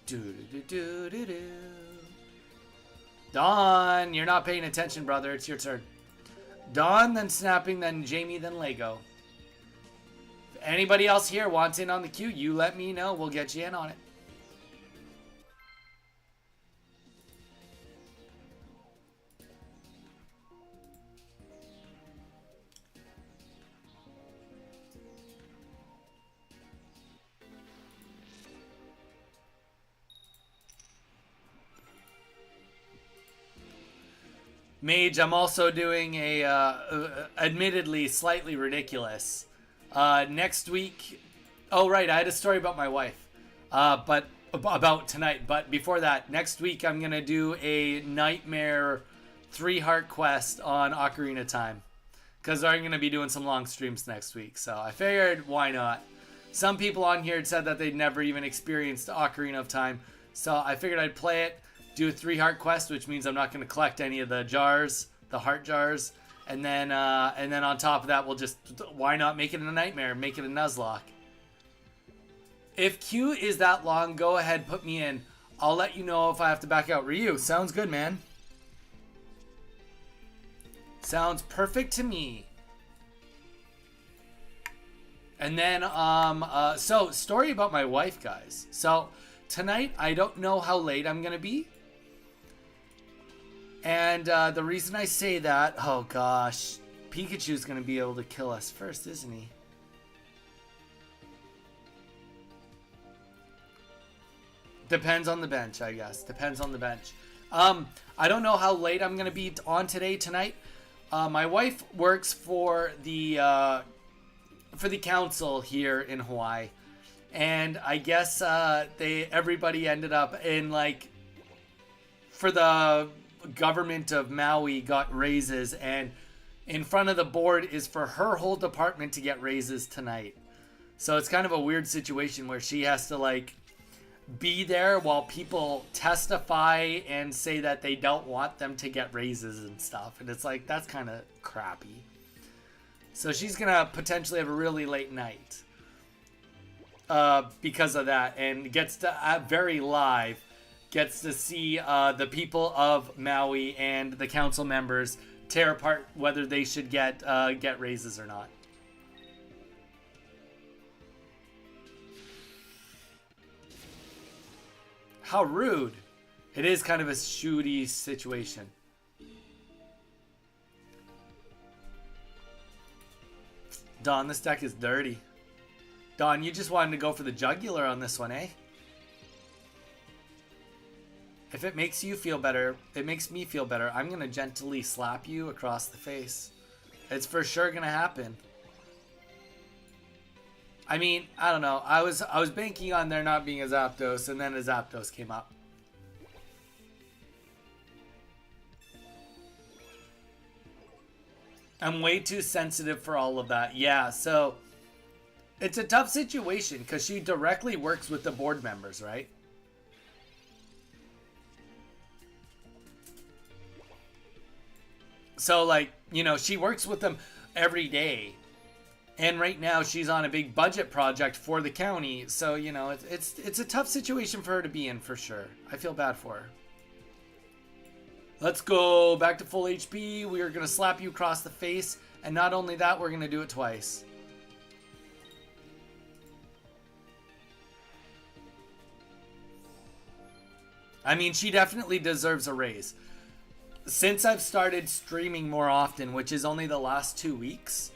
do do do do. Dawn, you're not paying attention, brother. It's your turn. Dawn, then Snapping, then Jamie, then Lego. If anybody else here wants in on the queue, you let me know. We'll get you in on it. Mage, I'm also doing a, admittedly, slightly ridiculous. Next week... Oh, right, I had a story about my wife. But about tonight. But before that, next week I'm going to do a Nightmare 3-heart quest on Ocarina of Time. Because I'm going to be doing some long streams next week. So I figured, why not? Some people on here had said that they'd never even experienced Ocarina of Time. So I figured I'd play it. Do a 3-heart quest, which means I'm not going to collect any of the jars, the heart jars, and then on top of that, we'll just, why not make it a Nightmare, make it a Nuzlocke. If queue is that long, go ahead, put me in. I'll let you know if I have to back out. Ryu, sounds good, man. Sounds perfect to me. And then, so story about my wife, guys. So tonight, I don't know how late I'm gonna be. And the reason I say that, oh gosh, Pikachu's gonna be able to kill us first, isn't he? Depends on the bench, I guess. Depends on the bench. I don't know how late I'm gonna be on tonight. My wife works for the for the council here in Hawaii. And I guess everybody ended up in, like, for the government of Maui got raises, and in front of the board is for her whole department to get raises tonight. So it's kind of a weird situation where she has to, like, be there while people testify and say that they don't want them to get raises and stuff. And it's like, that's kind of crappy. So she's going to potentially have a really late night because of that, and gets to, very live, gets to see the people of Maui and the council members tear apart whether they should get raises or not. How rude. It is kind of a shooty situation. Don, this deck is dirty. Don, you just wanted to go for the jugular on this one, eh? If it makes you feel better, it makes me feel better. I'm going to gently slap you across the face. It's for sure going to happen. I mean, I don't know. I was banking on there not being a Zapdos, and then a Zapdos came up. I'm way too sensitive for all of that. Yeah, so it's a tough situation because she directly works with the board members, right? So, like, you know, she works with them every day. And right now she's on a big budget project for the county. So, you know, it's a tough situation for her to be in, for sure. I feel bad for her. Let's go back to full HP. We are going to slap you across the face. And not only that, we're going to do it twice. I mean, she definitely deserves a raise. Since I've started streaming more often, which is only the last 2 weeks,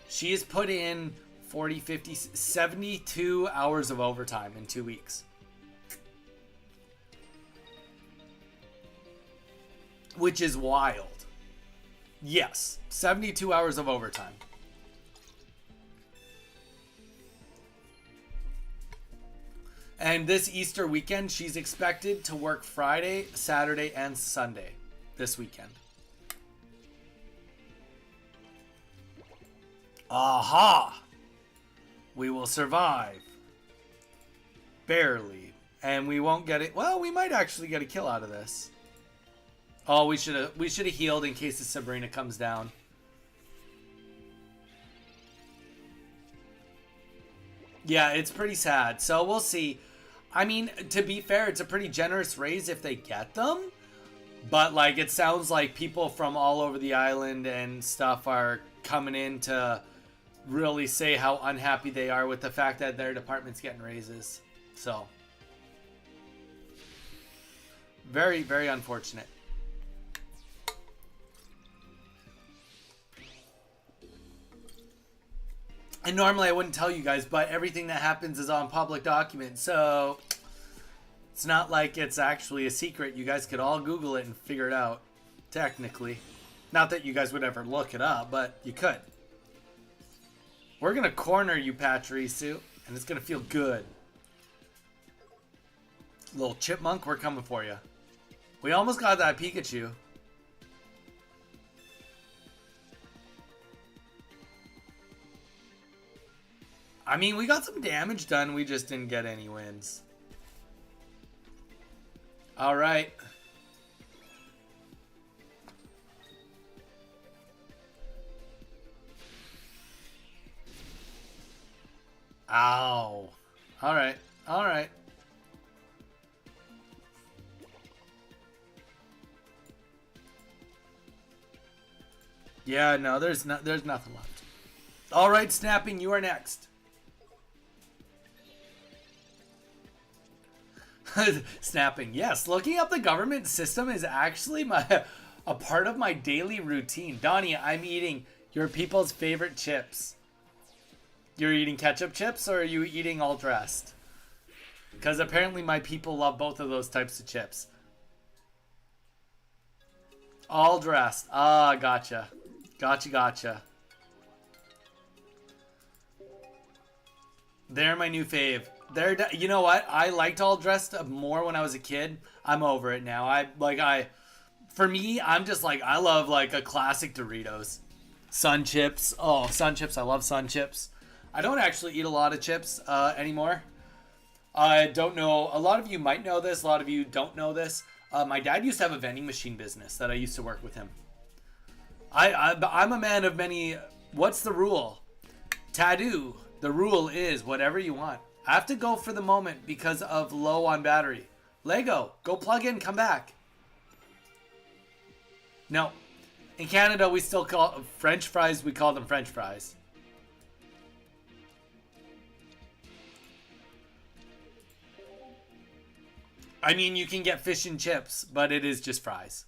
she has put in 40, 50, 72 hours of overtime in 2 weeks. Which is wild. Yes, 72 hours of overtime. And this Easter weekend, she's expected to work Friday, Saturday, and Sunday this weekend. Aha! We will survive. Barely. And we won't get it. Well, we might actually get a kill out of this. Oh, we should have healed in case the Sabrina comes down. Yeah, it's pretty sad. So we'll see. I mean, to be fair, it's a pretty generous raise if they get them. But, like, it sounds like people from all over the island and stuff are coming in to really say how unhappy they are with the fact that their department's getting raises. So, very, very unfortunate. And normally I wouldn't tell you guys, but everything that happens is on public document, so it's not like it's actually a secret. You guys could all Google it and figure it out, technically. Not that you guys would ever look it up, but you could. We're going to corner you, Pachirisu, and it's going to feel good. Little chipmunk, we're coming for you. We almost got that Pikachu. I mean, we got some damage done. We just didn't get any wins. All right. Ow. All right. All right. Yeah, no, there's nothing left. All right, Snapping, you are next. Snapping, yes. Looking up the government system is actually a part of my daily routine. Donnie, I'm eating your people's favorite chips. You're eating ketchup chips, or are you eating all dressed? Because apparently my people love both of those types of chips. All dressed. Ah, gotcha. Gotcha, gotcha. They're my new fave. You know what? I liked all dressed up more when I was a kid. I'm over it now. For me, I'm just like, I love like a classic Doritos. Sun chips. Oh, sun chips. I love sun chips. I don't actually eat a lot of chips anymore. I don't know. A lot of you might know this. A lot of you don't know this. My dad used to have a vending machine business that I used to work with him. I'm a man of many. What's the rule? Tattoo. The rule is whatever you want. I have to go for the moment because of low on battery. Lego, go plug in, come back. No. In Canada, we still call French fries, we call them French fries. I mean, you can get fish and chips, but it is just fries.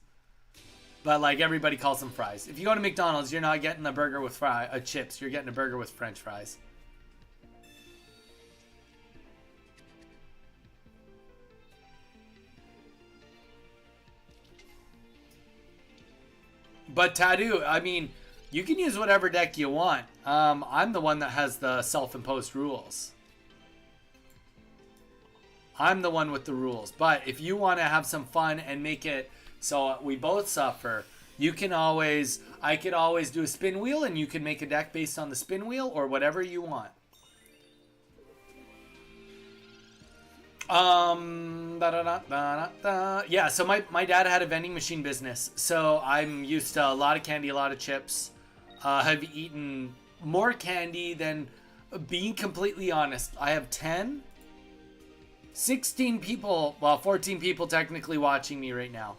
But like everybody calls them fries. If you go to McDonald's, you're not getting a burger with chips. You're getting a burger with French fries. But Tattoo, I mean, you can use whatever deck you want. I'm the one that has the self-imposed rules. I'm the one with the rules. But if you want to have some fun and make it so we both suffer, I could always do a spin wheel and you can make a deck based on the spin wheel or whatever you want. Yeah, so my dad had a vending machine business. So I'm used to a lot of candy, a lot of chips. Have eaten more candy than, being completely honest, I have 16 people, well, 14 people technically watching me right now.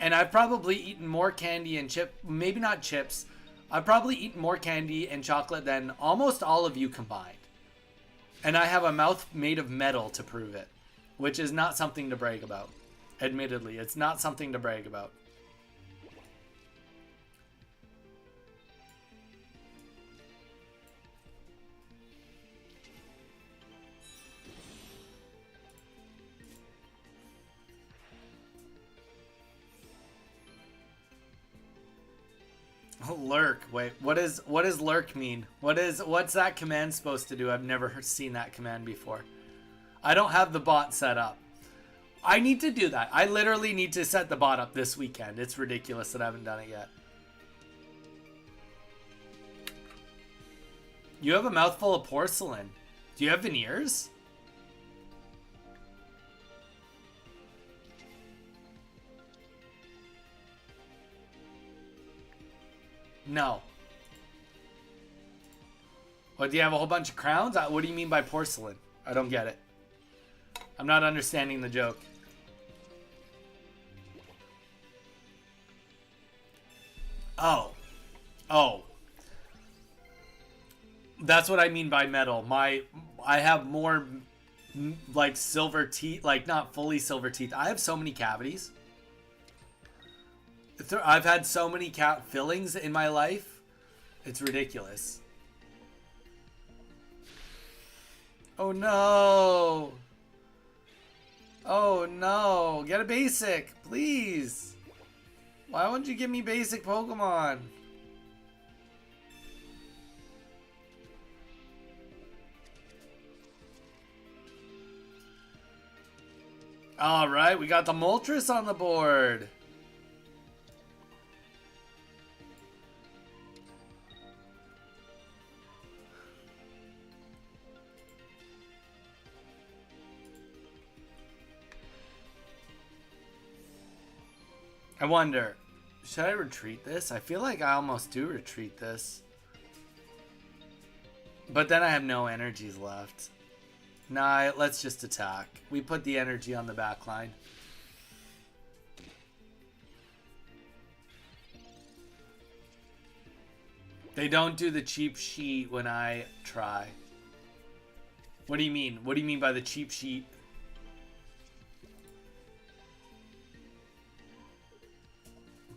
And I've probably eaten more candy and maybe not chips. I've probably eaten more candy and chocolate than almost all of you combined. And I have a mouth made of metal to prove it, which is not something to brag about. Admittedly, it's not something to brag about. Lurk. Wait, what does lurk mean? What's that command supposed to do? I've never seen that command before. I don't have the bot set up. I need to do that. I literally need to set the bot up this weekend. It's ridiculous that I haven't done it yet. You have a mouthful of porcelain. Do you have veneers? No. What, do you have a whole bunch of crowns? What do you mean by porcelain? I don't get it. I'm not understanding the joke. Oh. Oh. That's what I mean by metal. I have more like silver teeth, like not fully silver teeth. I have so many cavities. I've had so many fillings in my life. It's ridiculous. Oh no. Oh no. Get a basic, please. Why won't you give me basic Pokemon? Alright, we got the Moltres on the board. I wonder, should I retreat this? I feel like I almost do retreat this. But then I have no energies left. Nah, let's just attack. We put the energy on the back line. They don't do the cheap sheet when I try. What do you mean? What do you mean by the cheap sheet?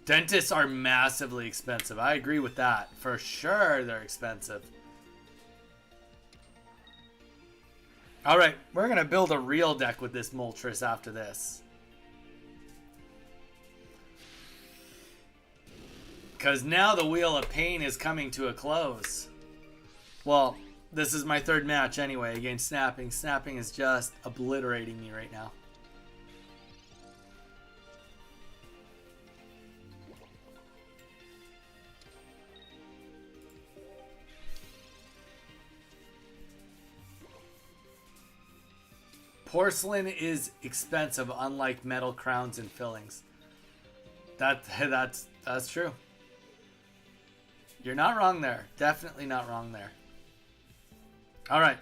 Dentists are massively expensive. I agree with that. For sure, they're expensive. Alright, we're going to build a real deck with this Moltres after this. Because now the Wheel of Pain is coming to a close. Well, This is my third match anyway against Snapping. Snapping is just obliterating me right now. Porcelain is expensive, unlike metal crowns and fillings. That's true. You're not wrong there. Definitely not wrong there. All right.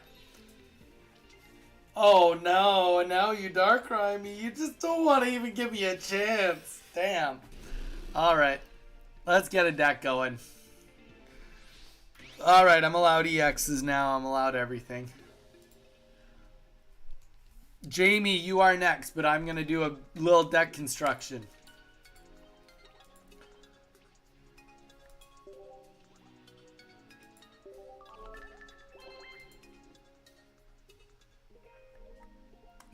Oh no! Now you Darkrai me. You just don't want to even give me a chance. Damn. All right. Let's get a deck going. All right. I'm allowed EXs now. I'm allowed everything. Jamie, you are next, but I'm going to do a little deck construction.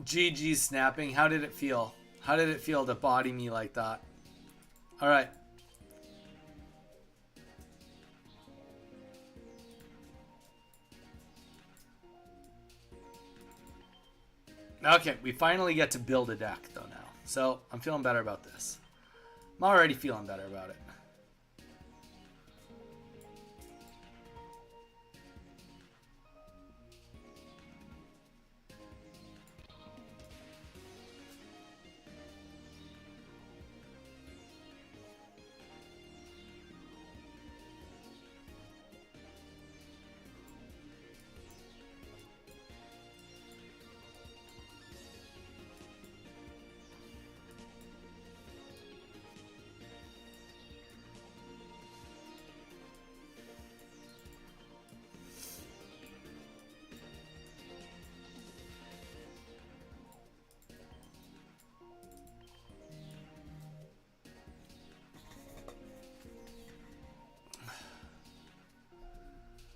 GG Snapping. How did it feel? How did it feel to body me like that? All right. Okay, we finally get to build a deck, though, now. So, I'm feeling better about this. I'm already feeling better about it.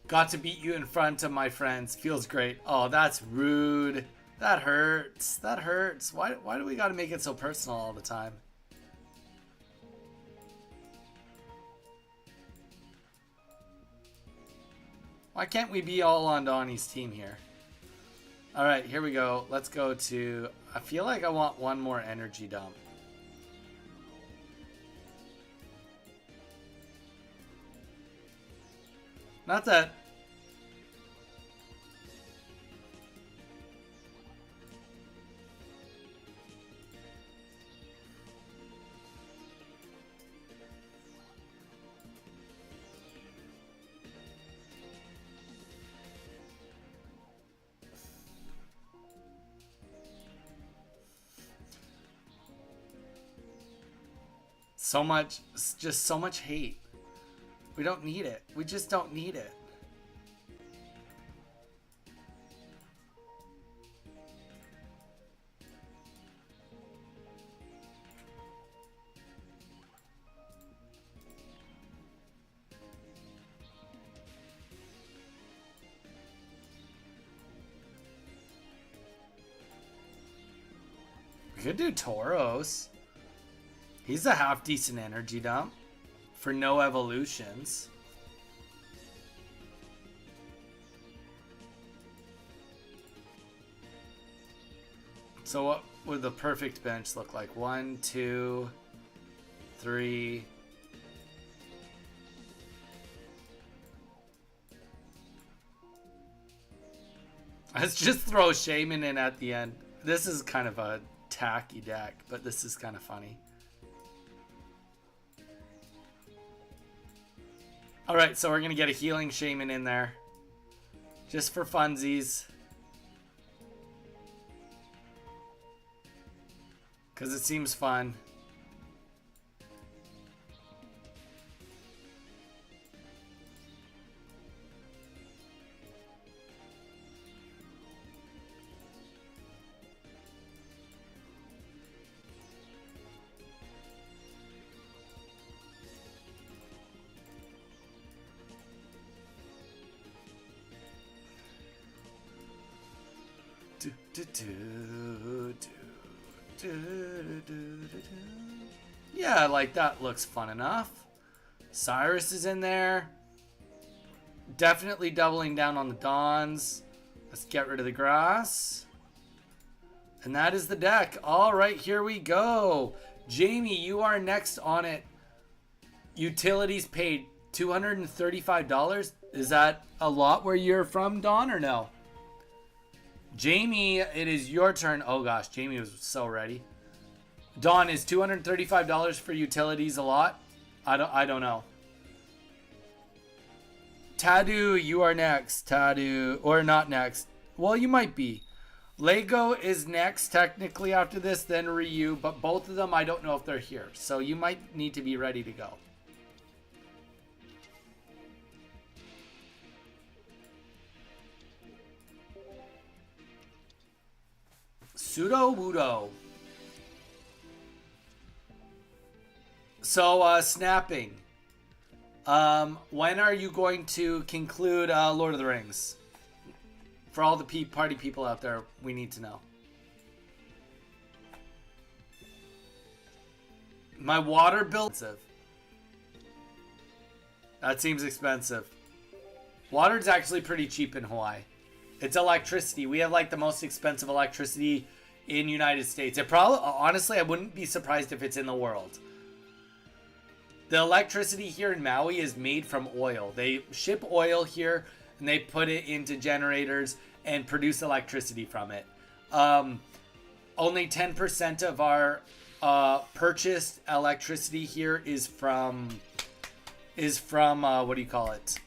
Got to beat you in front of my friends. Feels great. Oh, that's rude. That hurts. That hurts. Why do we got to make it so personal all the time? Why can't we be all on Donnie's team here? All right, here we go. Let's go to... I feel like I want one more energy dump. Not that... So much, just so much hate. We don't need it. We just don't need it. We could do Tauros. He's a half decent energy dump for no evolutions. So what would the perfect bench look like? 1, 2, 3. Let's just throw Shaman in at the end. This is kind of a tacky deck, but this is kind of funny. Alright, so we're going to get a healing Shaman in there. Just for funsies. Because it seems fun. Yeah, like that looks fun enough. Cyrus is in there. definitely doubling down on the Dons. Let's get rid of the grass. And that is the deck. All right, here we go. Jamie, you are next on it. Utilities paid $235. Is that a lot where you're from, Don, or no? Jamie, it is your turn. Oh gosh, Jamie was so ready. Don, is $235 for utilities a lot? I don't know. Tadu, you are next. Tadu, or not next. Well, you might be. Lego is next technically after this, then Ryu, but both of them I don't know if they're here. So you might need to be ready to go. Pseudo Wudo. So, snapping. When are you going to conclude Lord of the Rings? For all the party people out there, we need to know. My water bill. That seems expensive. Water's actually pretty cheap in Hawaii. It's electricity. We have like the most expensive electricity in United States. It probably, honestly, I wouldn't be surprised if it's in the world. The electricity here in Maui is made from oil. They ship oil here and they put it into generators and produce electricity from it. Only 10% of our purchased electricity here is from what do you call it?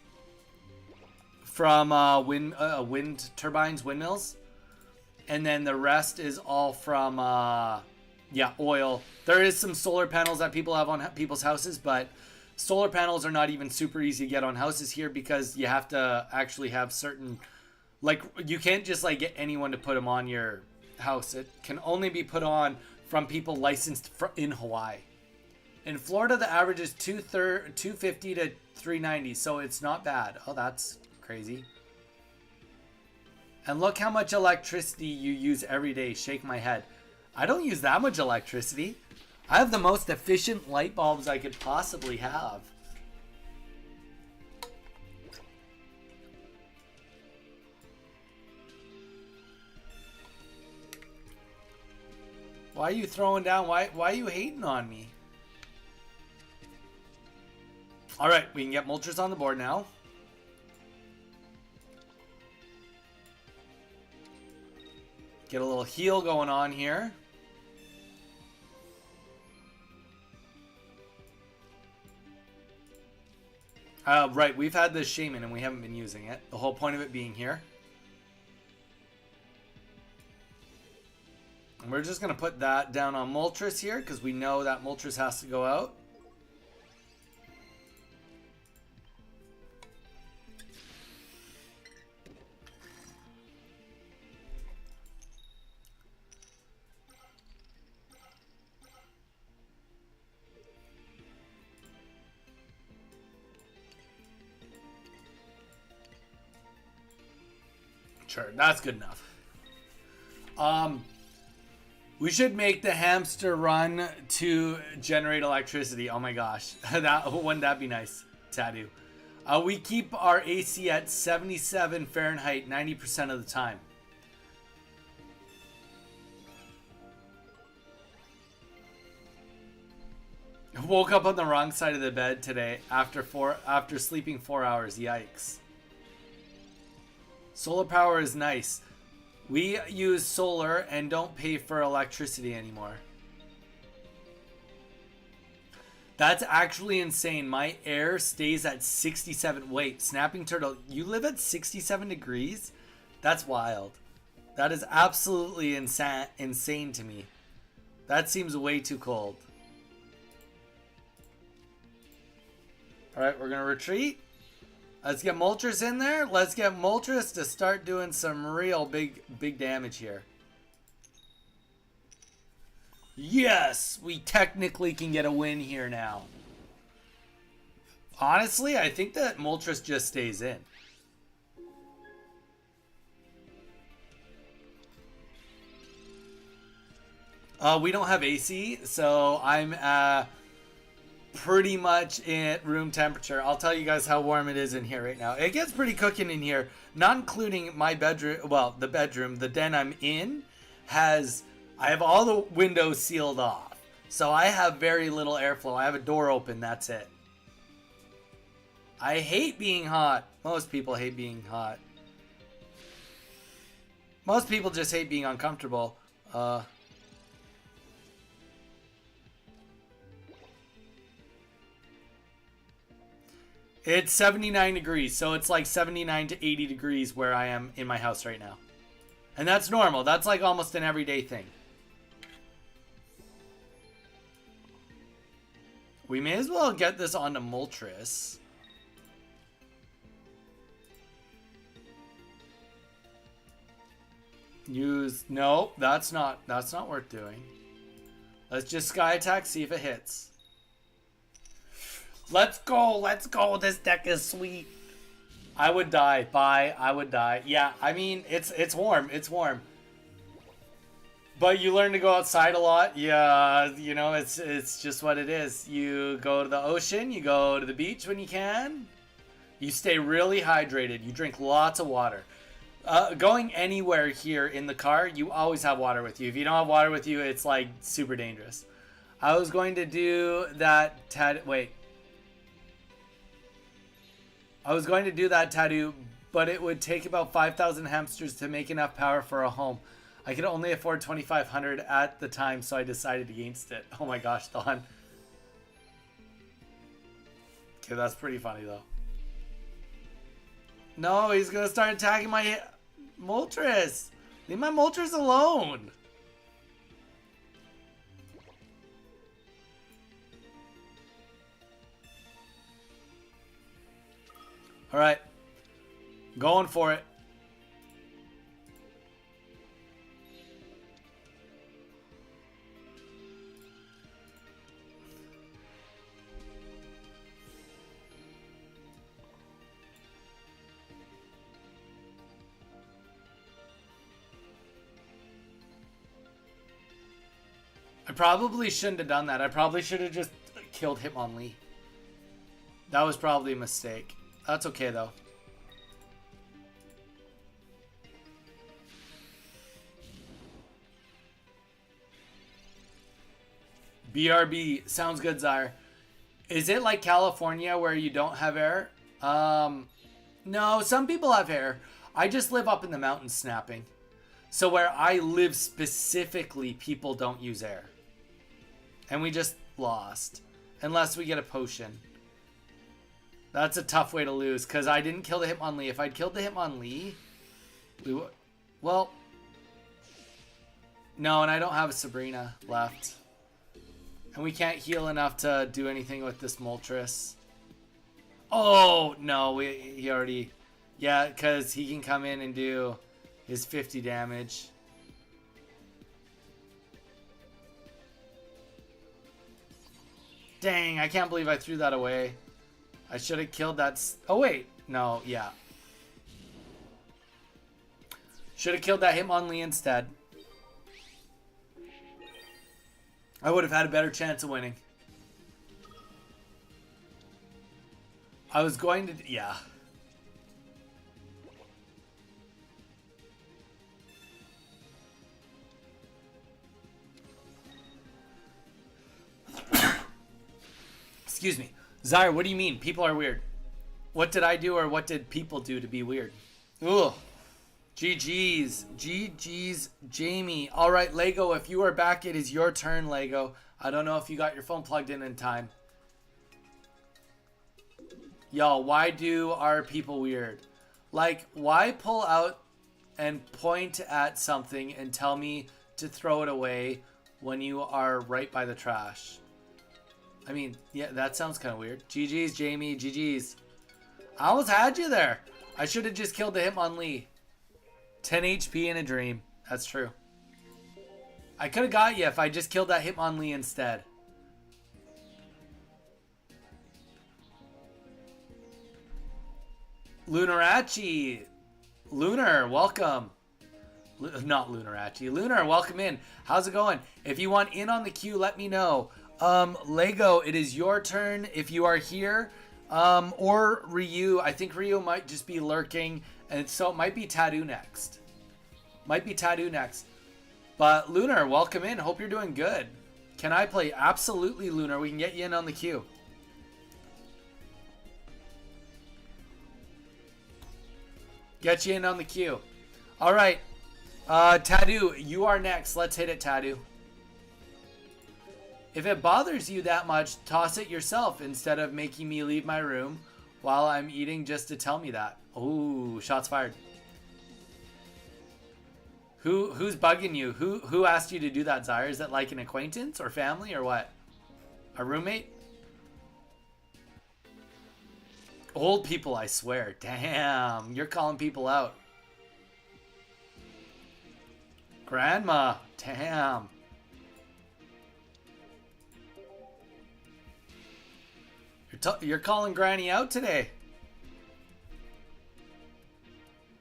From wind turbines, windmills. And then the rest is all from oil. There is some solar panels that people have on people's houses, but solar panels are not even super easy to get on houses here because you have to actually have certain, like, you can't just like get anyone to put them on your house. It can only be put on from people licensed in Hawaii. In Florida, the average is $250 to $390, so it's not bad. Oh, that's crazy. And look how much electricity you use every day. Shake my head. I don't use that much electricity. I have the most efficient light bulbs I could possibly have. Why are you throwing down? Why are you hating on me? All right, we can get Moltres on the board now. Get a little heal going on here. Right, we've had this Shaman and we haven't been using it. The whole point of it being here. And we're just going to put that down on Moltres here because we know that Moltres has to go out. Sure, that's good enough. We should make the hamster run to generate electricity. Oh my gosh, wouldn't that be nice, Tadu? We keep our AC at 77 Fahrenheit 90% of the time. Woke up on the wrong side of the bed today after sleeping 4 hours. Yikes. Solar power is nice. We use solar and don't pay for electricity anymore. That's actually insane. My air stays at 67. Wait, Snapping Turtle, you live at 67 degrees? That's wild. That is absolutely insane to me. That seems way too cold. Alright, we're going to retreat. Let's get Moltres in there. Let's get Moltres to start doing some real big damage here. Yes, we technically can get a win here now. Honestly, I think that Moltres just stays in. We don't have AC, so pretty much at room temperature. I'll tell you guys how warm it is in here right now. It gets pretty cooking in here, not including my bedroom. Well, the bedroom, the den I'm in I have all the windows sealed off. So I have very little airflow. I have a door open, that's it. I hate being hot. Most people hate being hot. Most people just hate being uncomfortable. It's 79 degrees, so it's like 79 to 80 degrees where I am in my house right now. And that's normal. That's like almost an everyday thing. We may as well get this onto Moltres. No, that's not worth doing. Let's just sky attack, see if it hits. Let's go. This deck is sweet. I would die. Bye. I would die. Yeah, I mean, it's warm. It's warm. But you learn to go outside a lot. Yeah, you know, it's just what it is. You go to the ocean, you go to the beach when you can. You stay really hydrated. You drink lots of water. Going anywhere here in the car, you always have water with you. If you don't have water with you, it's like super dangerous. I was going to do that wait. I was going to do that tattoo, but it would take about 5,000 hamsters to make enough power for a home. I could only afford 2,500 at the time, so I decided against it. Oh my gosh, Don. Okay, that's pretty funny though. No, he's gonna start attacking my Moltres. Leave my Moltres alone. All right, going for it. I probably shouldn't have done that. I probably should have just killed Hitmonlee. That was probably a mistake. That's okay, though. BRB. Sounds good, Zyre. Is it like California where you don't have air? No, some people have air. I just live up in the mountains snapping. So where I live specifically, people don't use air. And we just lost. Unless we get a potion. That's a tough way to lose, because I didn't kill the Hitmonlee. If I'd killed the Hitmonlee, we would... Well... No, and I don't have a Sabrina left. And we can't heal enough to do anything with this Moltres. Oh, no, he already... Yeah, because he can come in and do his 50 damage. Dang, I can't believe I threw that away. I should have killed that... Oh, wait. No, yeah. Should have killed that Hitmonlee instead. I would have had a better chance of winning. I was going to... Yeah. Excuse me. Zyre, what do you mean? People are weird. What did I do or what did people do to be weird? Ugh. GG's. GG's, Jamie. All right, Lego, if you are back, it is your turn, Lego. I don't know if you got your phone plugged in time. Yo, why are people weird? Like, why pull out and point at something and tell me to throw it away when you are right by the trash? I mean, yeah, that sounds kind of weird. GG's, Jamie. GG's. I almost had you there. I should have just killed the Hitmonlee. 10 HP in a dream. That's true. I could have got you if I just killed that Hitmonlee instead. Lunarachi. Lunar, welcome. Not Lunarachi. Lunar, welcome in. How's it going? If you want in on the queue, let me know. Lego, it is your turn if you are here. Or Ryu. I think Ryu might just be lurking, and so it might be Tattoo next. Might be Tattoo next. But Lunar, welcome in. Hope you're doing good. Can I play? Absolutely, Lunar. We can get you in on the queue. Get you in on the queue. All right. Tattoo, you are next. Let's hit it, Tattoo. If it bothers you that much, toss it yourself instead of making me leave my room while I'm eating just to tell me that. Ooh, shots fired. Who's bugging you? Who asked you to do that, Zyre? Is it like an acquaintance or family or what? A roommate? Old people, I swear. Damn, you're calling people out. Grandma, damn. You're calling Granny out today.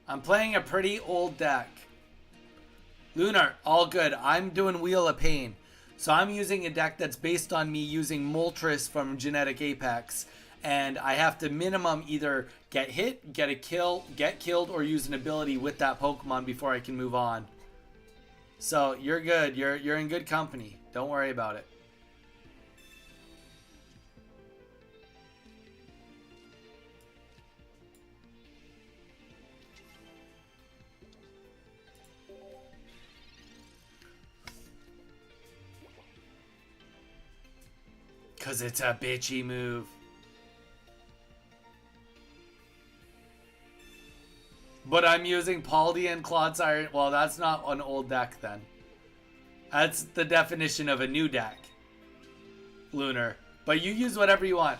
I'm playing a pretty old deck. Lunar, all good. I'm doing Wheel of Pain. So I'm using a deck that's based on me using Moltres from Genetic Apex. And I have to minimum either get hit, get a kill, get killed, or use an ability with that Pokemon before I can move on. So you're good. You're in good company. Don't worry about it. Cause it's a bitchy move. But I'm using Paldia and Clodsire. Well, that's not an old deck then. That's the definition of a new deck. Lunar. But you use whatever you want.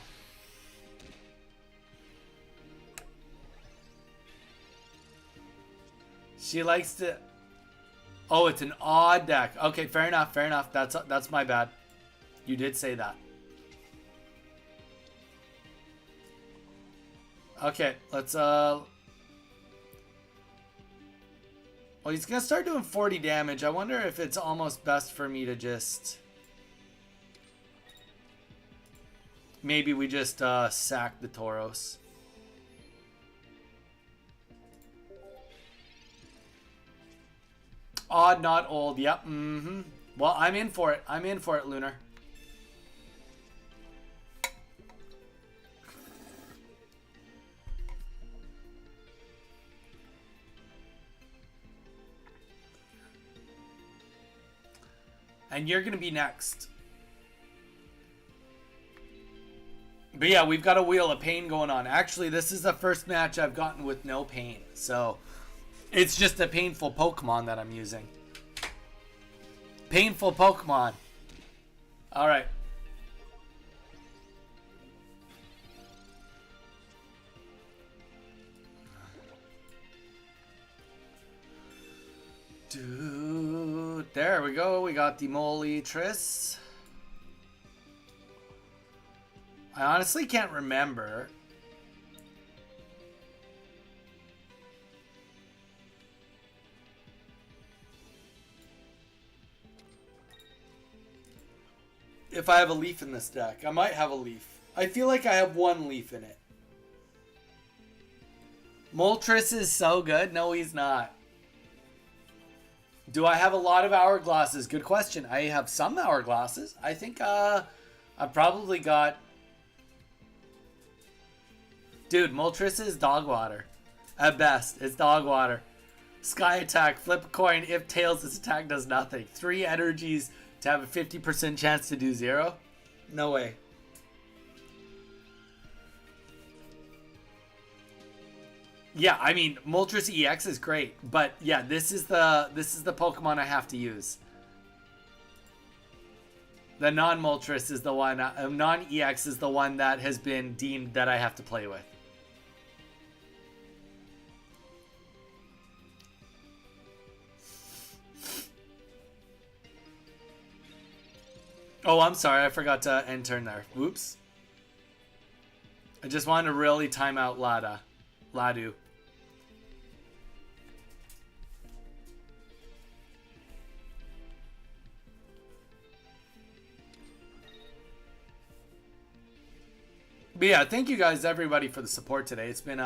She likes to... Oh, it's an odd deck. Okay, fair enough, fair enough. That's my bad. You did say that. Okay, let's well, he's gonna start doing 40 damage. I wonder if it's almost best for me to just maybe we just sack the Tauros. Odd, not old. Yep. Well, I'm in for it. I'm in for it, Lunar. And you're going to be next. But yeah, we've got a Wheel of Pain going on. Actually, this is the first match I've gotten with no pain. So, it's just a painful Pokemon that I'm using. Painful Pokemon. Alright. Dude, there we go. We got the Moltres. I honestly can't remember. If I have a leaf in this deck. I might have a leaf. I feel like I have one leaf in it. Moltres is so good. No, he's not. Do I have a lot of hourglasses? Good question. I have some hourglasses. I think I've probably got... Dude, Moltres is dog water. At best, it's dog water. Sky attack, flip a coin. If tails, this attack does nothing. 3 energies to have a 50% chance to do 0? No way. Yeah, I mean, Moltres EX is great, but yeah, this is the Pokemon I have to use. The non-Moltres is the one, non-EX is the one that has been deemed that I have to play with. Oh, I'm sorry, I forgot to end turn there. Whoops. I just wanted to really time out Ladu. But yeah, thank you guys everybody for the support today. It's been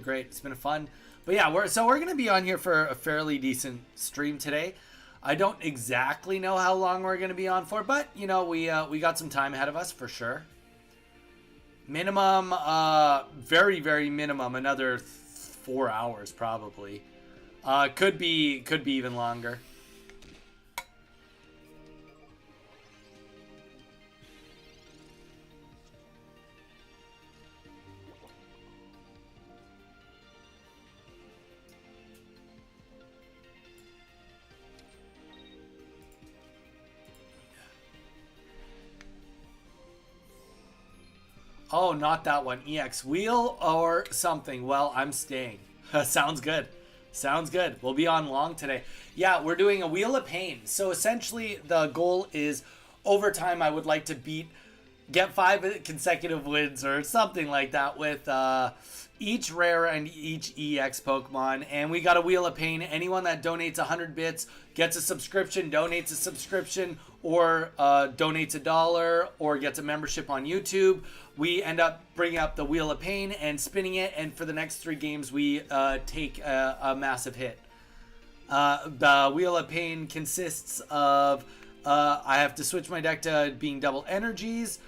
great. It's been fun. But yeah, we're gonna be on here for a fairly decent stream today. I don't exactly know how long we're gonna be on for, but you know we got some time ahead of us for sure. Minimum, very very minimum, another 4 hours probably. Could be even longer. Oh, not that one. EX wheel or something. Well, I'm staying. Sounds good. Sounds good. We'll be on long today. Yeah, we're doing a Wheel of Pain. So essentially the goal is over time I would like to get 5 consecutive wins or something like that with each rare and each EX Pokemon. And we got a Wheel of Pain. Anyone that donates 100 bits gets a subscription, donates a subscription, or donates $1 or gets a membership on YouTube. We end up bringing up the Wheel of Pain and spinning it, and for the next 3 games, we take a massive hit. The Wheel of Pain consists of I have to switch my deck to being double energies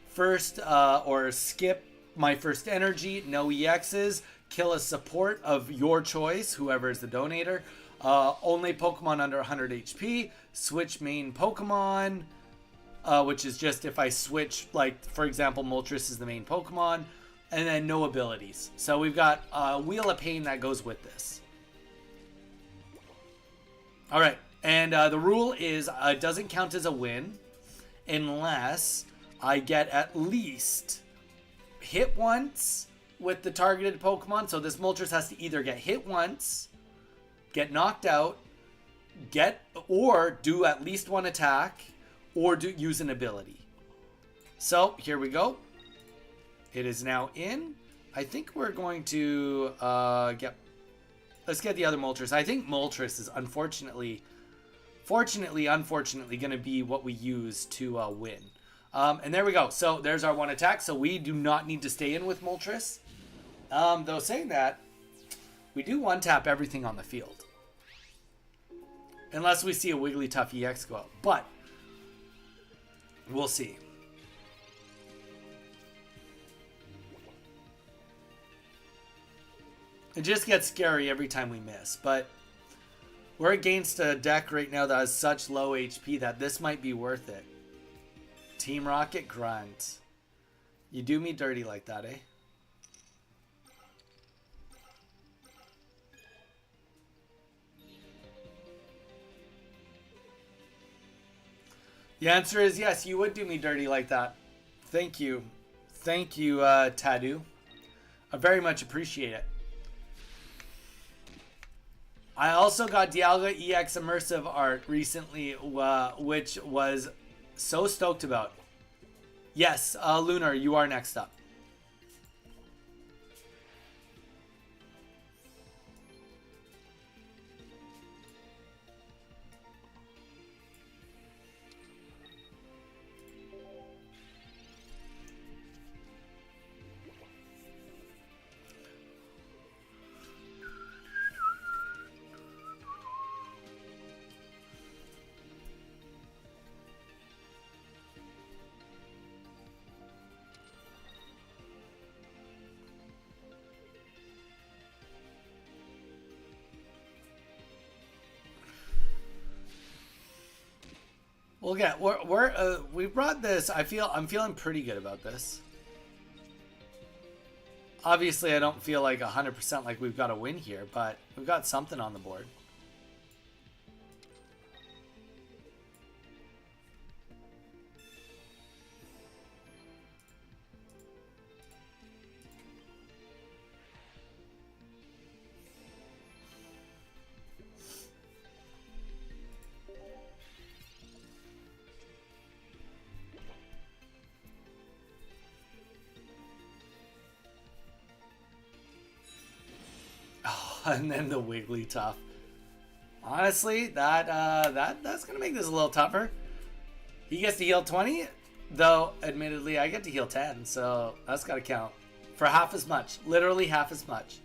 first, or skip my first energy, no EXs, kill a support of your choice, whoever is the donator, only Pokemon under 100 HP, switch main Pokemon, which is just if I switch, like, for example, Moltres is the main Pokemon, and then no abilities. So we've got a Wheel of Pain that goes with this. All right, and the rule is it doesn't count as a win unless I get at least hit once with the targeted Pokemon. So this Moltres has to either get hit once, get knocked out, or do at least 1 attack, or use an ability. So here we go. It is now in. I think we're going to let's get the other Moltres. I think Moltres is unfortunately going to be what we use to win. And there we go. So there's our 1 attack. So we do not need to stay in with Moltres. Though saying that, we do 1-tap everything on the field. Unless we see a Wigglytuff EX go out. But we'll see. It just gets scary every time we miss. But we're against a deck right now that has such low HP that this might be worth it. Team Rocket Grunt. You do me dirty like that, eh? The answer is yes, you would do me dirty like that. Thank you. Thank you, Tadu. I very much appreciate it. I also got Dialga EX Immersive Art recently, which was so stoked about. Yes, Lunar, you are next up. Well, yeah, we brought this. I'm feeling pretty good about this. Obviously, I don't feel like 100% like we've got a win here, but we've got something on the board. And then the Wigglytuff. Honestly, that's gonna make this a little tougher. He gets to heal 20. Though, admittedly, I get to heal 10, so that's got to count. For half as much. Literally half as much.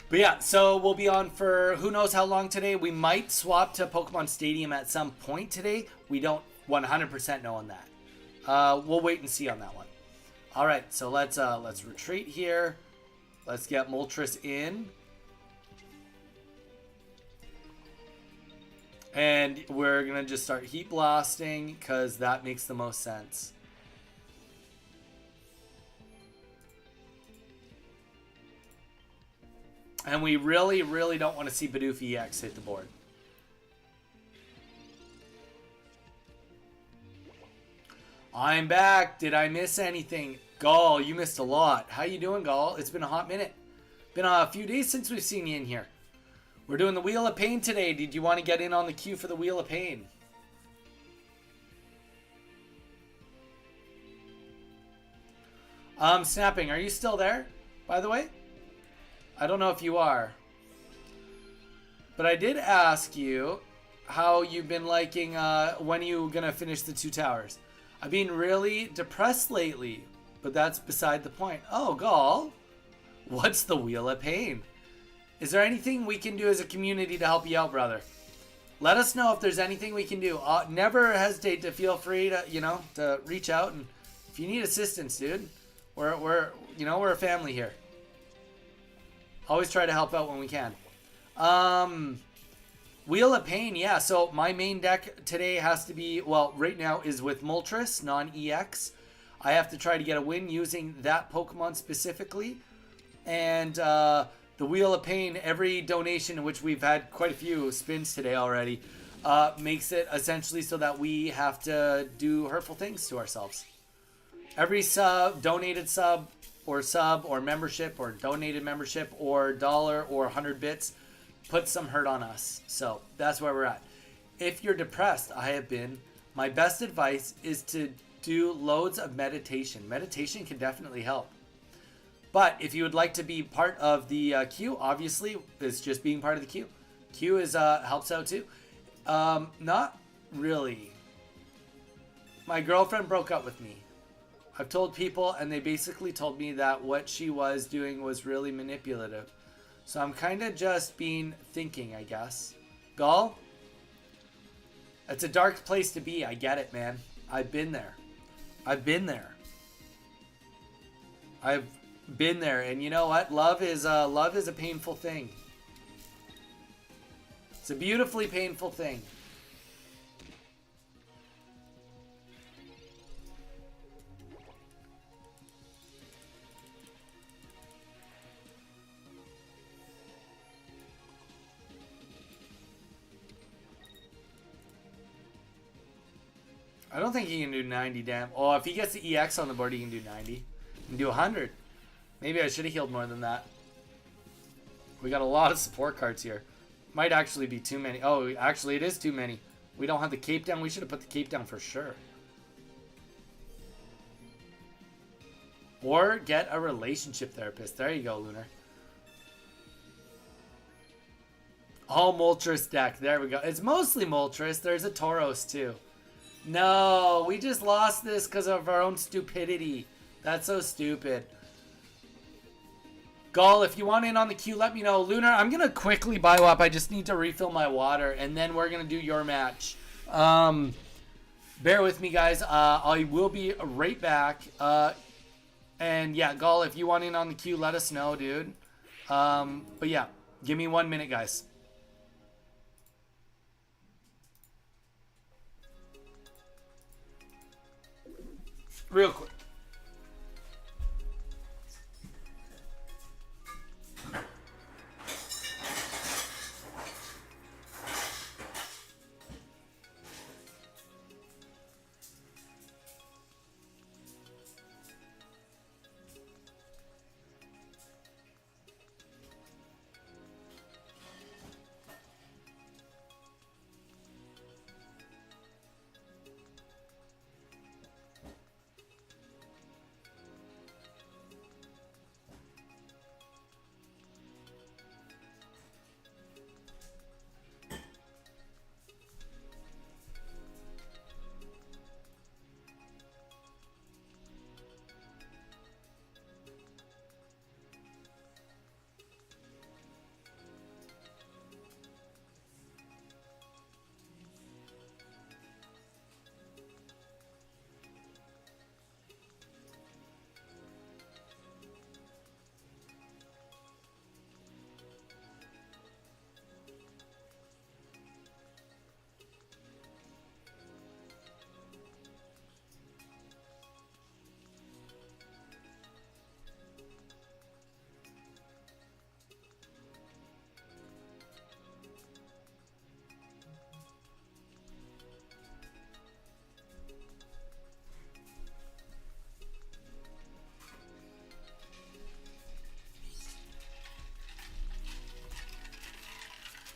But yeah, so we'll be on for who knows how long today. We might swap to Pokemon Stadium at some point today. We don't 100% know on that. We'll wait and see on that one. All right, so let's retreat here. Let's get Moltres in. And we're going to just start Heat Blasting because that makes the most sense. And we really, really don't want to see Bidoof EX hit the board. I'm back. Did I miss anything? Gall, you missed a lot. How you doing, Gall? It's been a hot minute. Been a few days since we've seen you in here. We're doing the Wheel of Pain today. Did you want to get in on the queue for the Wheel of Pain? Snapping, are you still there, by the way? I don't know if you are. But I did ask you how you've been liking, when are you going to finish the 2 towers? I've been really depressed lately, but that's beside the point. Oh, Gall, what's the Wheel of Pain? Is there anything we can do as a community to help you out, brother? Let us know if there's anything we can do. Never hesitate to feel free to, to reach out. And if you need assistance, dude, we're a family here. Always try to help out when we can. Wheel of Pain, yeah. So my main deck today has to be, well, right now is with Moltres, non-EX. I have to try to get a win using that Pokemon specifically. And, the Wheel of Pain, every donation, which we've had quite a few spins today already, makes it essentially so that we have to do hurtful things to ourselves. Every donated sub or membership or donated membership or dollar or 100 bits puts some hurt on us. So that's where we're at. If you're depressed, my best advice is to do loads of meditation. Meditation can definitely help. But if you would like to be part of the queue, obviously, it's just being part of the queue. Queue is helps out too. Not really. My girlfriend broke up with me. I've told people, and they basically told me that what she was doing was really manipulative. So I'm kind of just thinking, I guess. Gall? It's a dark place to be. I get it, man. I've been there. I've been there. And you know what? Love is a painful thing. It's a beautifully painful thing. I don't think he can do 90 damage. Oh, if he gets the EX on the board, he can do 90. He can do 100. Maybe I should have healed more than that. We got a lot of support cards here. Might actually be too many. Oh, actually it is too many. We don't have the cape down. We should have put the cape down for sure. Or get a relationship therapist. There you go, Lunar. All Moltres deck. There we go. It's mostly Moltres. There's a Tauros too. No, we just lost this because of our own stupidity. That's so stupid. Gall, if you want in on the queue, let me know. Lunar, I'm going to quickly bio up. I just need to refill my water, and then we're going to do your match. Bear with me, guys. I will be right back. And yeah, Gall, if you want in on the queue, let us know, dude. But yeah, give me 1 minute, guys. Real quick.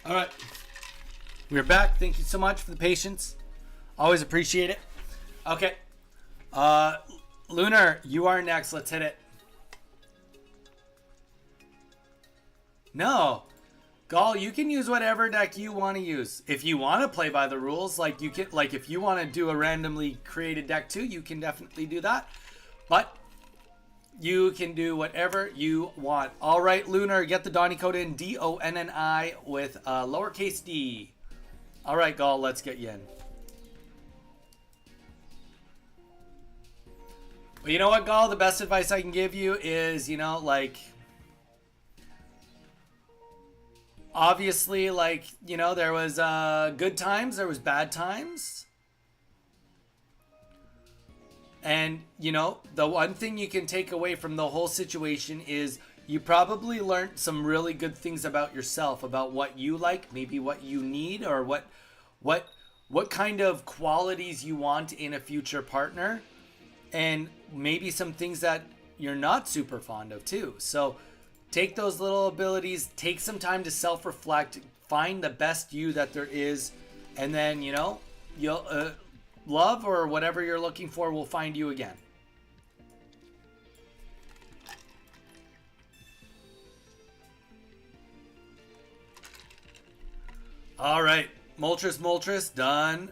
All right. We're back. Thank you so much for the patience. Always appreciate it. Okay. Lunar, you are next. Let's hit it. No. Gall, you can use whatever deck you want to use. If you want to play by the rules, like you can, like if you want to do a randomly created deck too, you can definitely do that. But you can do whatever you want. All right, Lunar, get the Donny code in, DONNI with lowercase d. All right, Gall, let's get you in. But you know what, Gall? The best advice I can give you is, you know, like, obviously, like, you know, there was good times, there was bad times. And, you know, the one thing you can take away from the whole situation is you probably learned some really good things about yourself, about what you like, maybe what you need, or what kind of qualities you want in a future partner, and maybe some things that you're not super fond of too. So take those little abilities, take some time to self-reflect, find the best you that there is, and then, you know, you'll love or whatever you're looking for will find you again. All right, Moltres, done.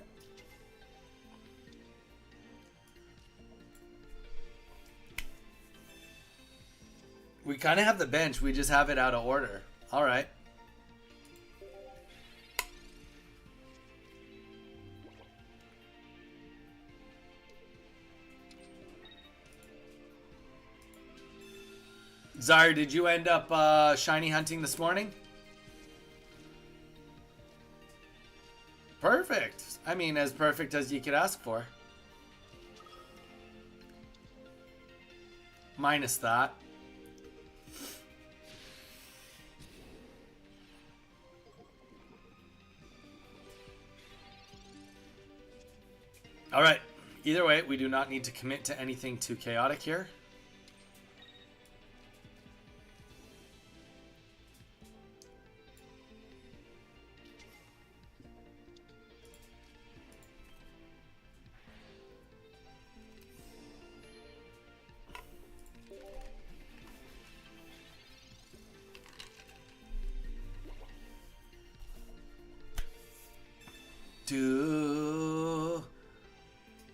We kind of have the bench, we just have it out of order. All right. Zara, did you end up shiny hunting this morning? Perfect. I mean, as perfect as you could ask for. Minus that. All right. Either way, we do not need to commit to anything too chaotic here.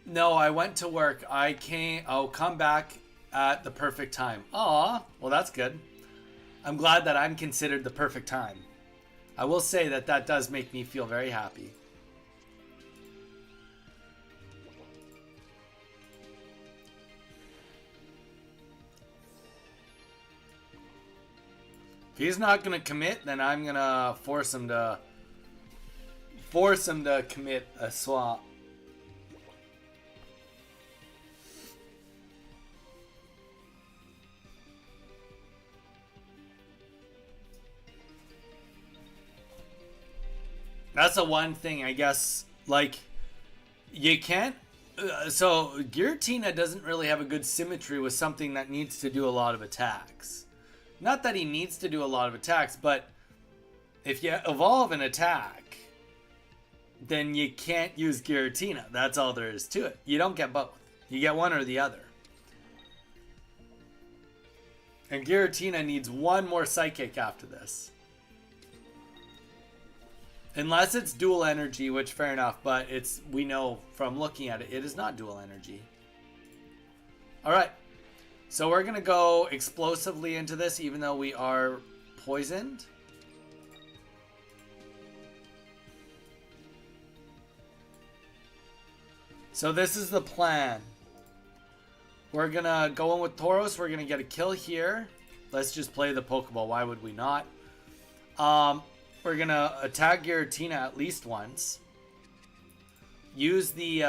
No, I went to work. I'll come back at the perfect time. Aw, well, that's good. I'm glad that I'm considered the perfect time. I will say that that does make me feel very happy. If he's not going to commit, then I'm going to force him to commit a swap. That's the one thing, I guess, like, you can't... so, Giratina doesn't really have a good symmetry with something that needs to do a lot of attacks. Not that he needs to do a lot of attacks, but if you evolve an attack, then you can't use Giratina. That's all there is to it. You don't get both. You get one or the other. And Giratina needs one more Psychic after this. Unless it's dual energy, which fair enough, but we know from looking at it, it is not dual energy. Alright. So we're going to go explosively into this, even though we are poisoned. So this is the plan. We're going to go in with Tauros. We're going to get a kill here. Let's just play the Pokeball. Why would we not? We're going to attack Giratina at least once. Use the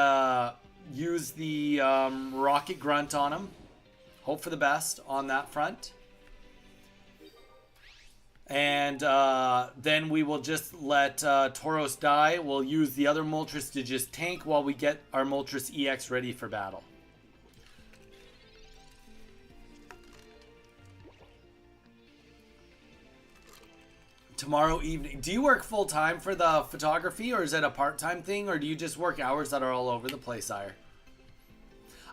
Rocket Grunt on him. Hope for the best on that front. And then we will just let Tauros die. We'll use the other Moltres to just tank while we get our Moltres EX ready for battle. Tomorrow evening. Do you work full time for the photography, or is it a part-time thing, or do you just work hours that are all over the place, Sire?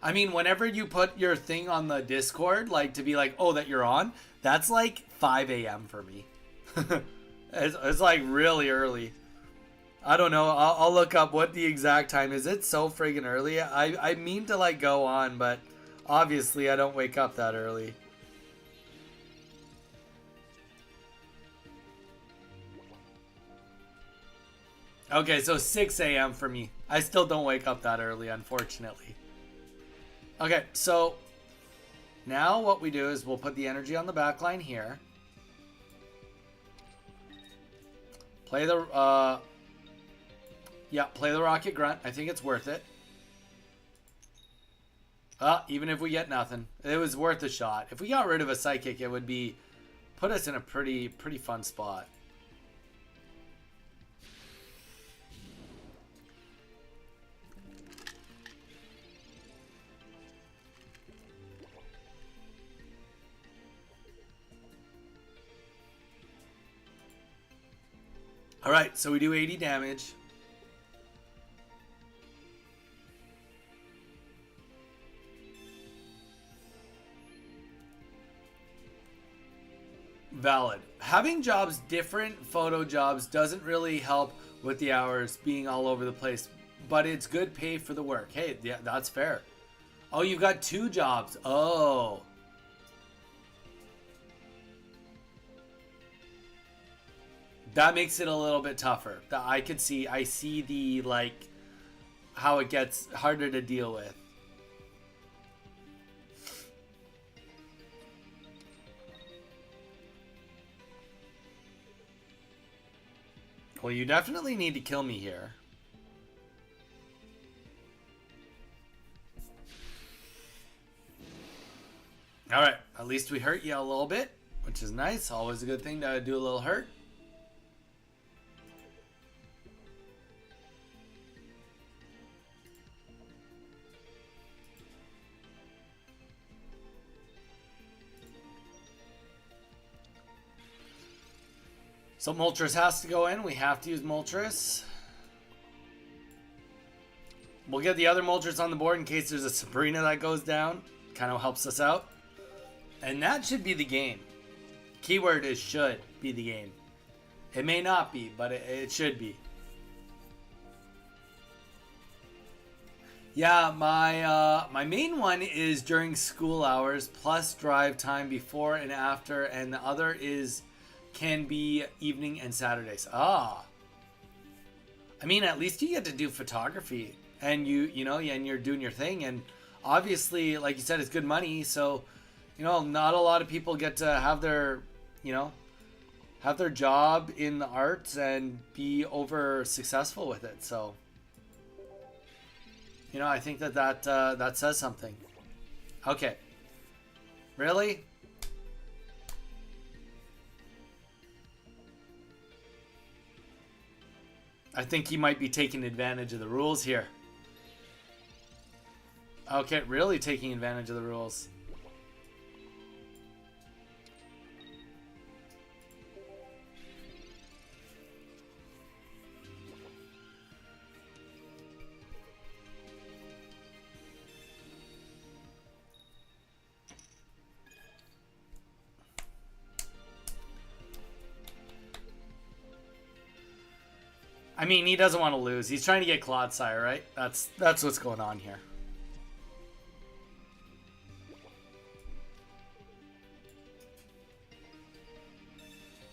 I mean, whenever you put your thing on the Discord, like to be like, oh, that you're on, that's like 5 a.m. for me. It's like really early. I don't know. I'll look up what the exact time is. It's so friggin' early. I mean to like go on, but obviously I don't wake up that early. Okay, so 6 a.m. for me. I still don't wake up that early, unfortunately. Okay, so now what we do is we'll put the energy on the back line here. Play the, yeah, play the Rocket Grunt. I think it's worth it. Even if we get nothing, it was worth a shot. If we got rid of a Psychic, it would be, put us in a pretty fun spot. Alright, so we do 80 damage. Valid. Having jobs, different photo jobs, doesn't really help with the hours being all over the place, but it's good pay for the work. Hey, yeah, that's fair. Oh, you've got 2 jobs. Oh. That makes it a little bit tougher. I see the, like, how it gets harder to deal with. Well, you definitely need to kill me here. Alright, at least we hurt you a little bit, which is nice. Always a good thing to do a little hurt. So Moltres has to go in. We have to use Moltres. We'll get the other Moltres on the board in case there's a Sabrina that goes down. Kind of helps us out. And that should be the game. Keyword is should be the game. It may not be, but it should be. Yeah, my main one is during school hours plus drive time before and after, and the other can be evening and Saturdays. I mean, at least you get to do photography, and you know, and you're doing your thing, and obviously, like you said, it's good money. So, you know, not a lot of people get to have their, you know, have their job in the arts and be over successful with it. So, you know, I think that says something. Okay, really? I think he might be taking advantage of the rules here. Okay, really taking advantage of the rules. I mean, he doesn't want to lose. He's trying to get Clodsire, right? That's what's going on here.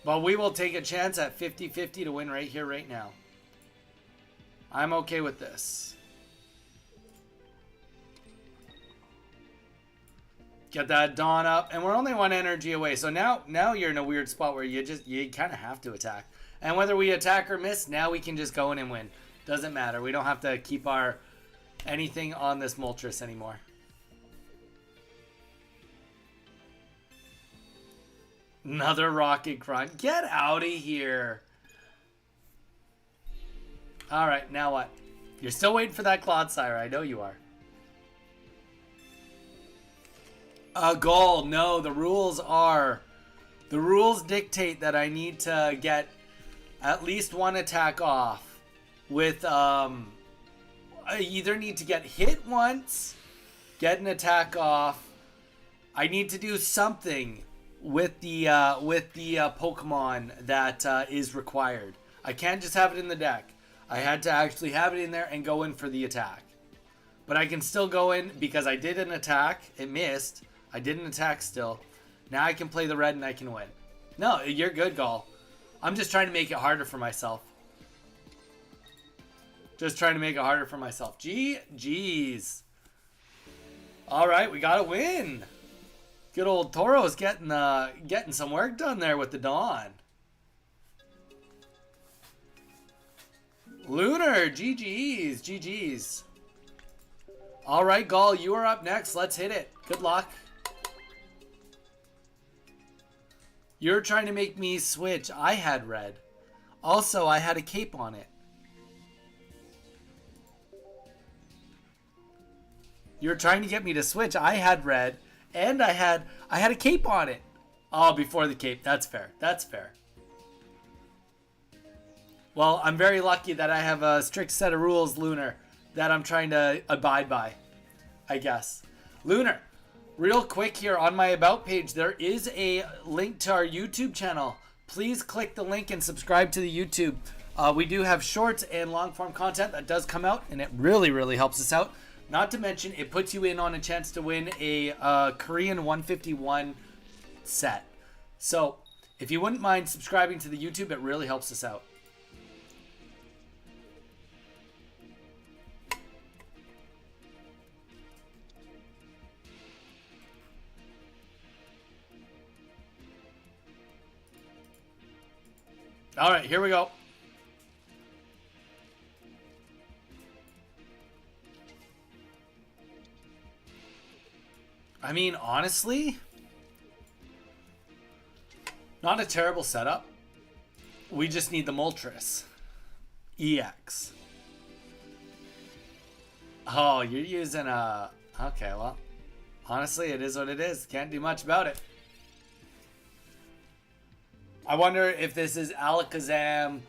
Well, we will take a chance at 50-50 to win right here, right now. I'm okay with this. Get that Dawn up, and we're only 1 energy away. So now you're in a weird spot where you kind of have to attack. And whether we attack or miss, now we can just go in and win. Doesn't matter. We don't have to keep our anything on this Moltres anymore. Another Rocket Grunt. Get out of here. Alright, now what? You're still waiting for that Clodsire. I know you are. A goal. No, the rules are The rules dictate that I need to get at least one attack off with, I either need to get hit once, get an attack off. I need to do something with the Pokemon that is required. I can't just have it in the deck. I had to actually have it in there and go in for the attack. But I can still go in because I did an attack. It missed. I did an attack still. Now I can play the red and I can win. No, you're good, Gall. I'm just trying to make it harder for myself. Just trying to make it harder for myself. Jeez. All right, we got to win. Good old Toro's getting some work done there with the Dawn. Lunar, GG's. All right, Gall, you are up next. Let's hit it. Good luck. You're trying to make me switch. I had red. Also, I had a cape on it. You're trying to get me to switch. I had red, and I had a cape on it. Oh, before the cape. That's fair. That's fair. Well, I'm very lucky that I have a strict set of rules, Lunar, that I'm trying to abide by, I guess. Lunar, real quick here on my About page, there is a link to our YouTube channel. Please click the link and subscribe to the YouTube. We do have shorts and long form content that does come out, and it really, really helps us out. Not to mention, it puts you in on a chance to win a Korean 151 set. So, if you wouldn't mind subscribing to the YouTube, it really helps us out. All right, here we go. I mean, honestly, not a terrible setup. We just need the Moltres EX. Oh, you're using a... Okay, well, honestly, it is what it is. Can't do much about it. I wonder if this is Alakazam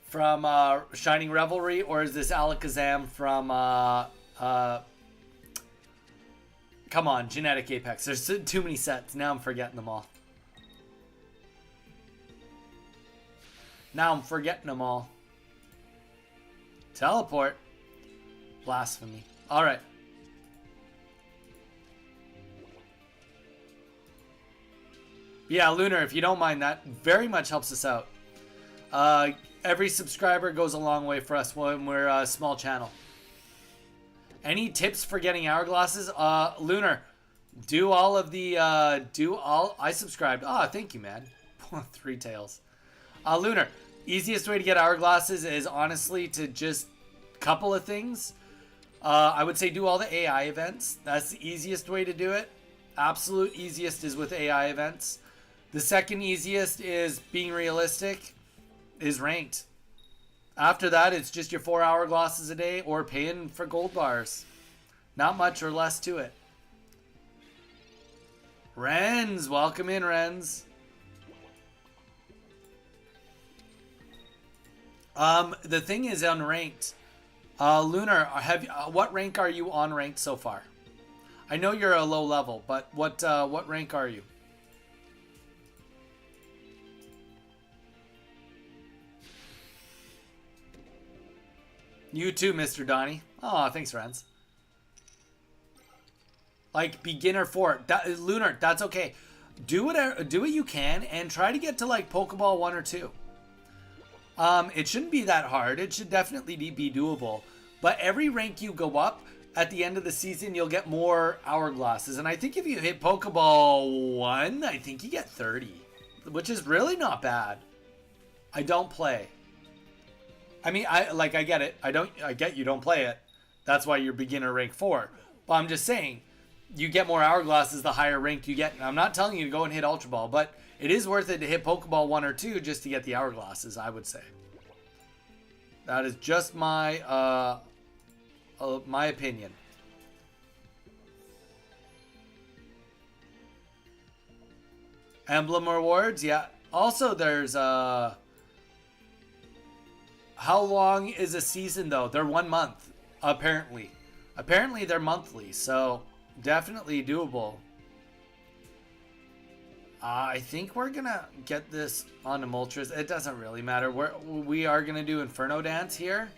from Shining Revelry, or is this Alakazam from... Come on, Genetic Apex. There's too many sets. Now I'm forgetting them all. Teleport. Blasphemy. All right. Yeah, Lunar, if you don't mind, that very much helps us out. Every subscriber goes a long way for us when we're a small channel. Any tips for getting hourglasses? Lunar, do all of the, I subscribed. Thank you, man. 3 tails. Lunar, easiest way to get hourglasses is honestly to just couple of things. I would say do all the AI events. That's the easiest way to do it. Absolute easiest is with AI events. The second easiest is being realistic, is ranked. After that, it's just your 4 hourglasses a day or paying for gold bars. Not much or less to it. Renz, welcome in, Renz. The thing is unranked. Lunar, what rank are you on ranked so far? I know you're a low level, but what rank are you? You too, Mr. Donnie. Oh, thanks, Renz. Like beginner 4. Lunar, that's okay. Do what you can and try to get to like Pokeball 1 or 2. It shouldn't be that hard. It should definitely be doable. But every rank you go up, at the end of the season, you'll get more hourglasses. And I think if you hit Pokeball 1, I think you get 30. Which is really not bad. I don't play. I mean, I get it. I get you don't play it. That's why you're beginner rank 4. But I'm just saying, you get more hourglasses the higher rank you get. And I'm not telling you to go and hit Ultra Ball, but it is worth it to hit Pokeball 1 or 2 just to get the hourglasses, I would say. That is just my opinion. Emblem rewards, yeah. Also, there's how long is a season though? They're 1 month, apparently. Apparently they're monthly, so definitely doable. I think we're gonna get this on Moltres. It doesn't really matter. We are gonna do Inferno Dance here.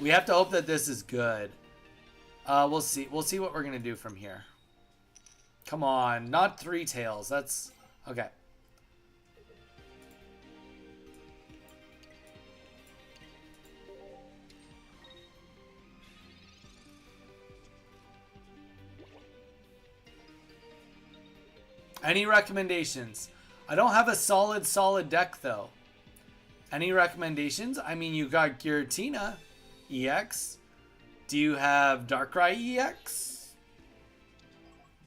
We have to hope that this is good. We'll see. We'll see what we're gonna do from here. Come on, not 3 tails. That's okay. Any recommendations? I don't have a solid deck though. Any recommendations? I mean, you got Giratina EX. Do you have Darkrai EX?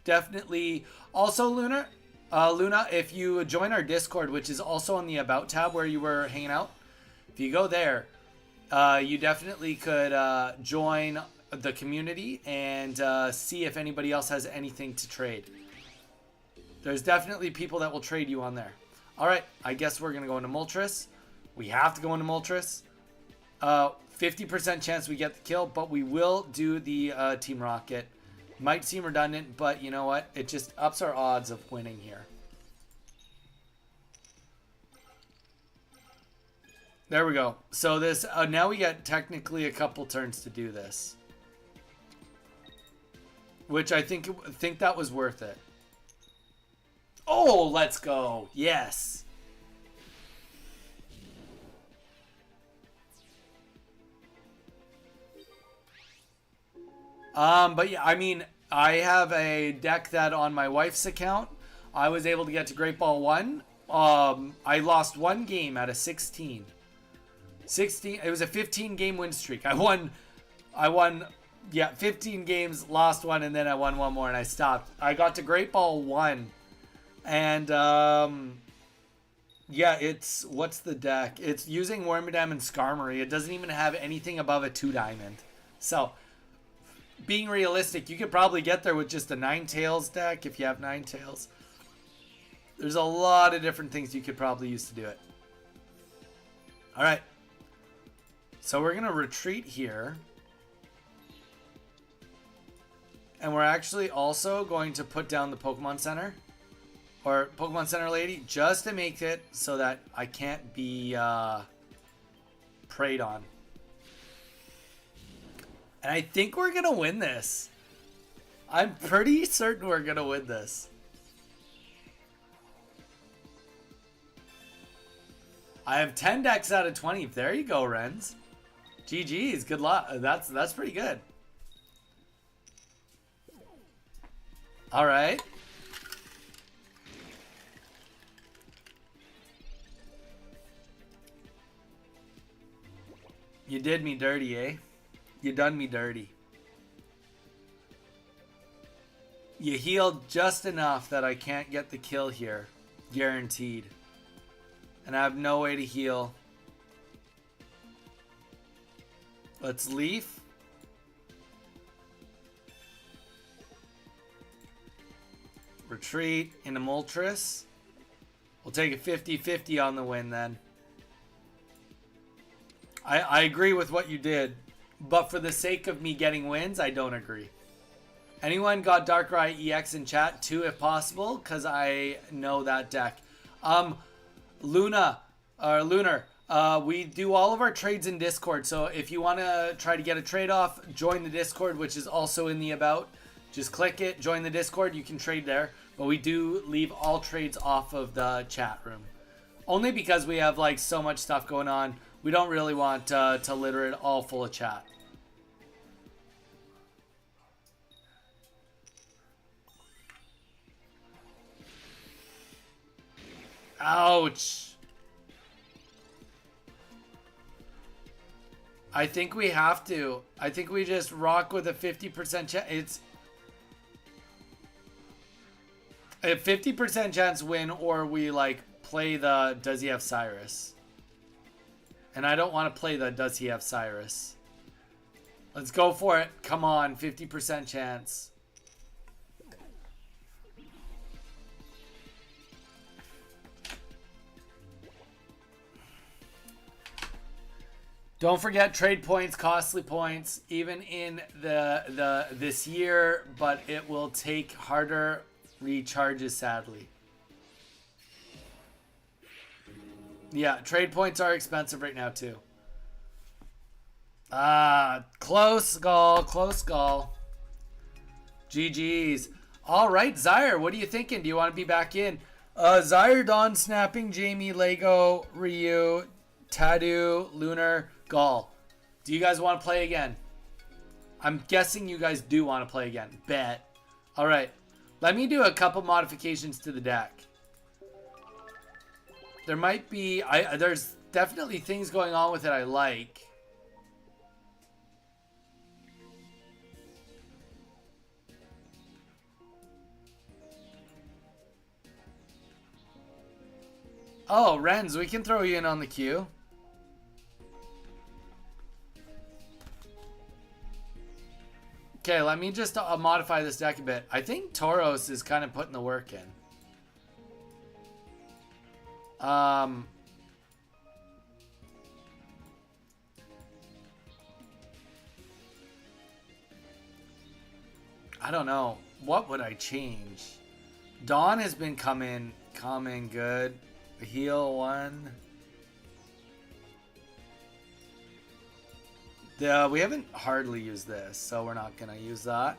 Definitely. Also, Luna, if you join our Discord, which is also on the About tab where you were hanging out, if you go there, you definitely could join the community and see if anybody else has anything to trade. There's definitely people that will trade you on there. All right, I guess we're going to go into Moltres. We have to go into Moltres. 50% chance we get the kill, but we will do the Team Rocket. Might seem redundant, but you know what? It just ups our odds of winning here. There we go. So this now we get technically a couple turns to do this, which I think that was worth it. Oh, let's go. Yes. But yeah, I mean, I have a deck that on my wife's account, I was able to get to Great Ball 1. I lost 1 game out of 16. 16, it was a 15 game win streak. I won, yeah, 15 games, lost 1, and then I won 1 more and I stopped. I got to Great Ball 1. And, yeah, it's, what's the deck? It's using Wormadam and Skarmory. It doesn't even have anything above a 2 diamond. So, being realistic, you could probably get there with just a 9 tails deck if you have 9 tails. There's a lot of different things you could probably use to do it. Alright. So we're going to retreat here. And we're actually also going to put down the Pokemon Center. Or Pokemon Center Lady, just to make it so that I can't be preyed on. And I think we're going to win this. I'm pretty certain we're going to win this. I have 10 decks out of 20. There you go, Renz. GG's. Good luck. That's pretty good. All right. You did me dirty, eh? You done me dirty. You healed just enough that I can't get the kill here. Guaranteed. And I have no way to heal. Let's leaf. Retreat into Moltres. We'll take a 50-50 on the win then. I agree with what you did. But for the sake of me getting wins, I don't agree. Anyone got Darkrai EX in chat too, if possible? Because I know that deck. Lunar, we do all of our trades in Discord. So if you want to try to get a trade off, join the Discord, which is also in the About. Just click it, join the Discord. You can trade there. But we do leave all trades off of the chat room. Only because we have like so much stuff going on. We don't really want to litter it all full of chat. Ouch. I think we have to. I think we just rock with a 50% chance. It's a 50% chance win, or we like play the does he have Cyrus? And I don't want to play the does he have Cyrus. Let's go for it. Come on, 50% chance. Don't forget trade points, costly points, even in the this year, but it will take harder recharges, sadly. Yeah, trade points are expensive right now too. Close goal, close goal. GG's. All right, Zyre, what are you thinking? Do you want to be back in? Zyre, Don, Snapping, Jamie, Lego, Ryu, Tadu, Lunar, Gall. Do you guys want to play again? I'm guessing you guys do want to play again. Bet. All right. Let me do a couple modifications to the deck. There might be... there's definitely things going on with it I like. Oh, Renz, we can throw you in on the queue. Okay, let me just modify this deck a bit. I think Tauros is kind of putting the work in. I don't know. What would I change? Dawn has been coming good. Heal one. We haven't hardly used this, so we're not gonna use that.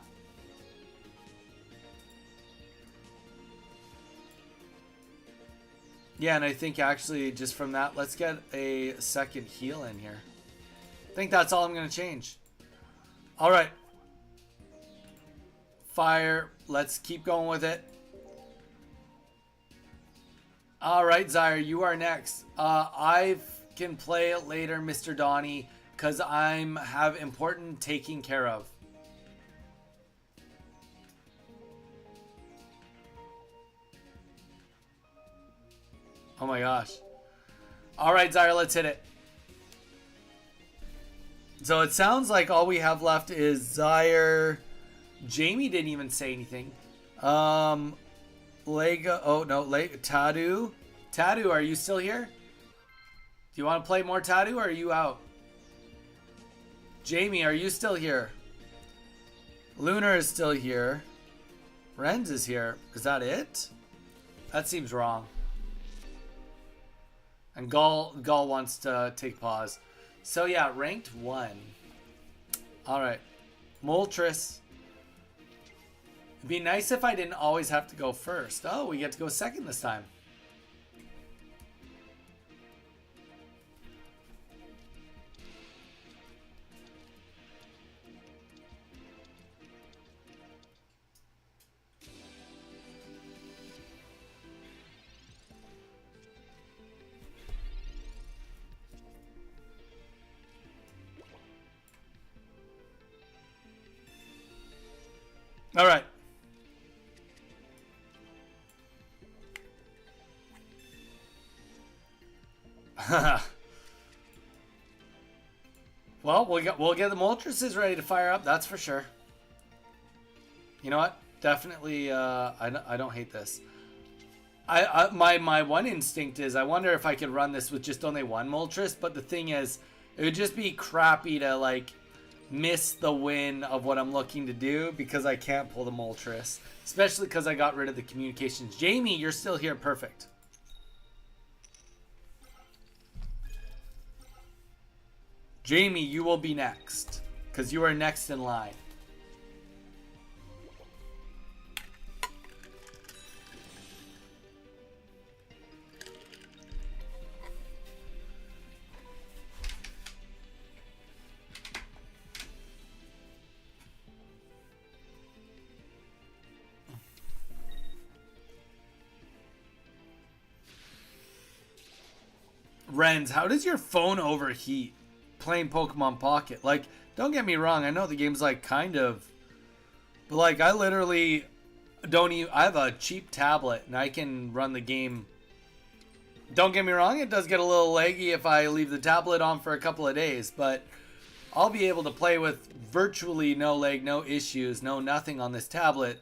Yeah, and I think actually just from that, let's get a second heal in here. I think that's all I'm gonna change. All right. Fire. Let's keep going with it. All right, Zyre, you are next. I can play it later, Mr. Donnie, because I'm have important taking care of. Oh my gosh. All right, Zyre, let's hit it. So it sounds like all we have left is Zyre. Jamie didn't even say anything. Lego. Oh no, Tadu. Tadu, are you still here? Do you want to play more Tadu, or are you out? Jamie, are you still here? Lunar is still here. Renz is here. Is that it? That seems wrong. And Gall wants to take pause. So yeah, ranked 1. Alright. Moltres. It'd be nice if I didn't always have to go first. Oh, we get to go second this time. All right. Well, we'll get the Moltres ready to fire up. That's for sure. You know what? Definitely. I don't hate this. My one instinct is I wonder if I could run this with just only one Moltres. But the thing is, it would just be crappy to like miss the win of what I'm looking to do because I can't pull the Moltres, especially because I got rid of the communications. Jamie, you're still here. Perfect. Jamie, you will be next because you are next in line. Renz, how does your phone overheat playing Pokemon Pocket? Like, don't get me wrong, I know the game's like kind of, but like I literally don't even, I have a cheap tablet and I can run the game. Don't get me wrong, it does get a little laggy if I leave the tablet on for a couple of days, but I'll be able to play with virtually no lag, no issues, no nothing on this tablet,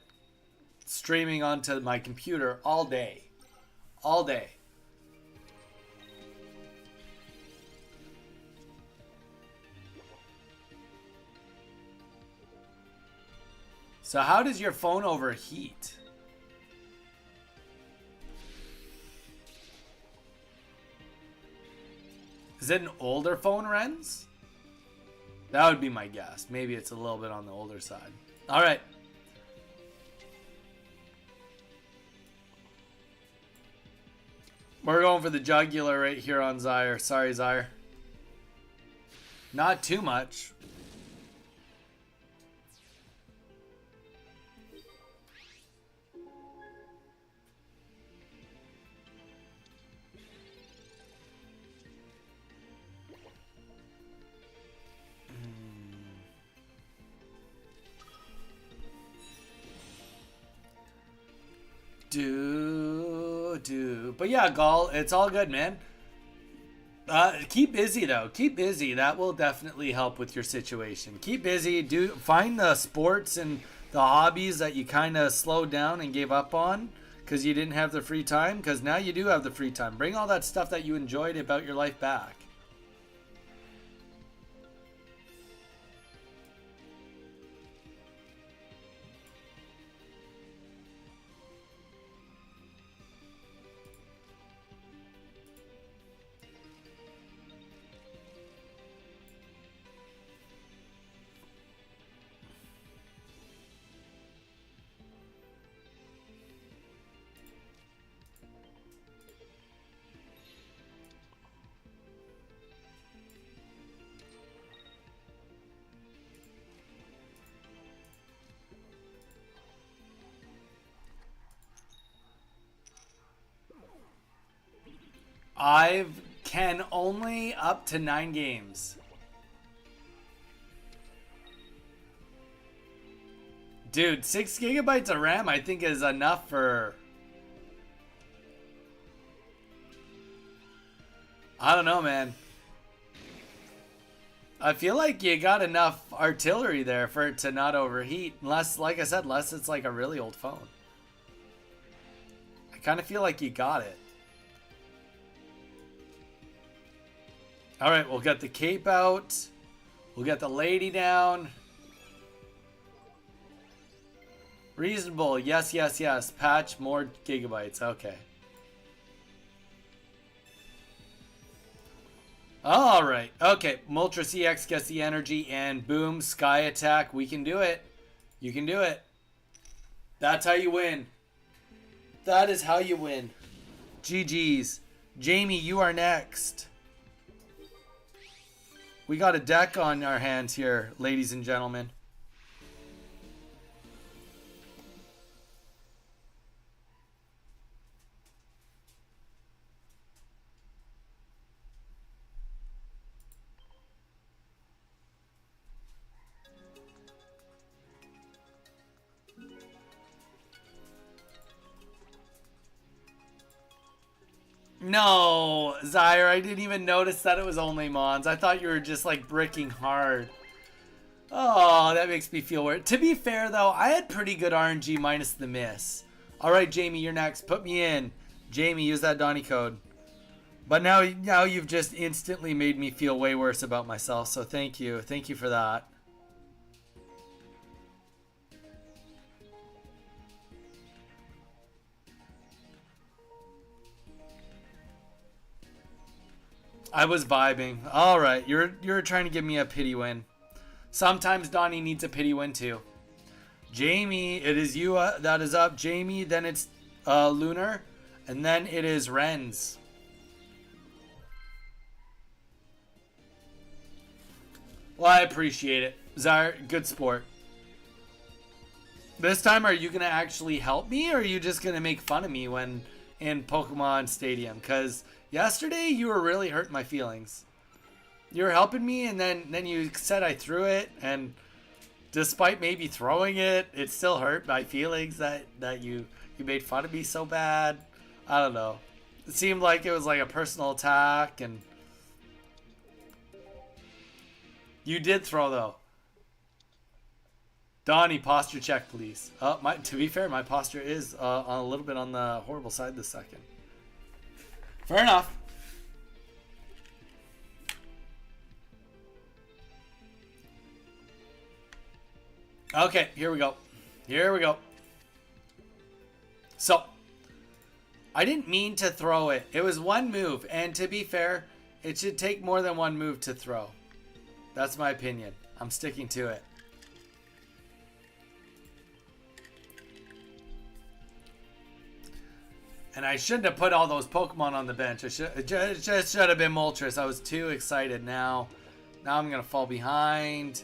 streaming onto my computer all day. All day. So how does your phone overheat? Is it an older phone, Renz? That would be my guess. Maybe it's a little bit on the older side. All right. We're going for the jugular right here on Zyre. Sorry, Zyre. Not too much. But yeah, Gall, it's all good, man. Keep busy though. Keep busy. That will definitely help with your situation. Keep busy. Find the sports and the hobbies that you kind of slowed down and gave up on because you didn't have the free time. Because now you do have the free time. Bring all that stuff that you enjoyed about your life back. I can only up to 9 games. Dude, 6 gigabytes of RAM I think is enough for... I don't know, man. I feel like you got enough artillery there for it to not overheat. Unless, like I said, unless it's like a really old phone. I kind of feel like you got it. All right, we'll get the cape out. We'll get the lady down. Reasonable. Yes, yes, yes. Patch more gigabytes. Okay. All right. Okay. Moltres EX gets the energy and boom, sky attack. We can do it. You can do it. That's how you win. That is how you win. GG's. Jamie, you are next. We got a deck on our hands here, ladies and gentlemen. No, Zyre, I didn't even notice that it was only Mons. I thought you were just like bricking hard. Oh, that makes me feel weird. To be fair though, I had pretty good RNG minus the miss. All right, Jamie, you're next. Put me in. Jamie, use that Donnie code. But now you've just instantly made me feel way worse about myself. So thank you. Thank you for that. I was vibing. All right, you're trying to give me a pity win. Sometimes Donnie needs a pity win too. Jamie, it is you that is up. Jamie, then it's Lunar, and then it is Renz. Well, I appreciate it. Zyre, good sport. This time, are you going to actually help me, or are you just going to make fun of me when in Pokemon Stadium? Because yesterday, you were really hurting my feelings. You were helping me, and then you said I threw it, and despite maybe throwing it, it still hurt my feelings that you made fun of me so bad. I don't know. It seemed like it was like a personal attack, and you did throw, though. Donnie, posture check, please. To be fair, my posture is a little bit on the horrible side this second. Fair enough. Okay, here we go. Here we go. So, I didn't mean to throw it. It was one move. And to be fair, it should take more than one move to throw. That's my opinion. I'm sticking to it. And I shouldn't have put all those Pokemon on the bench. It just should have been Moltres. I was too excited. Now I'm going to fall behind.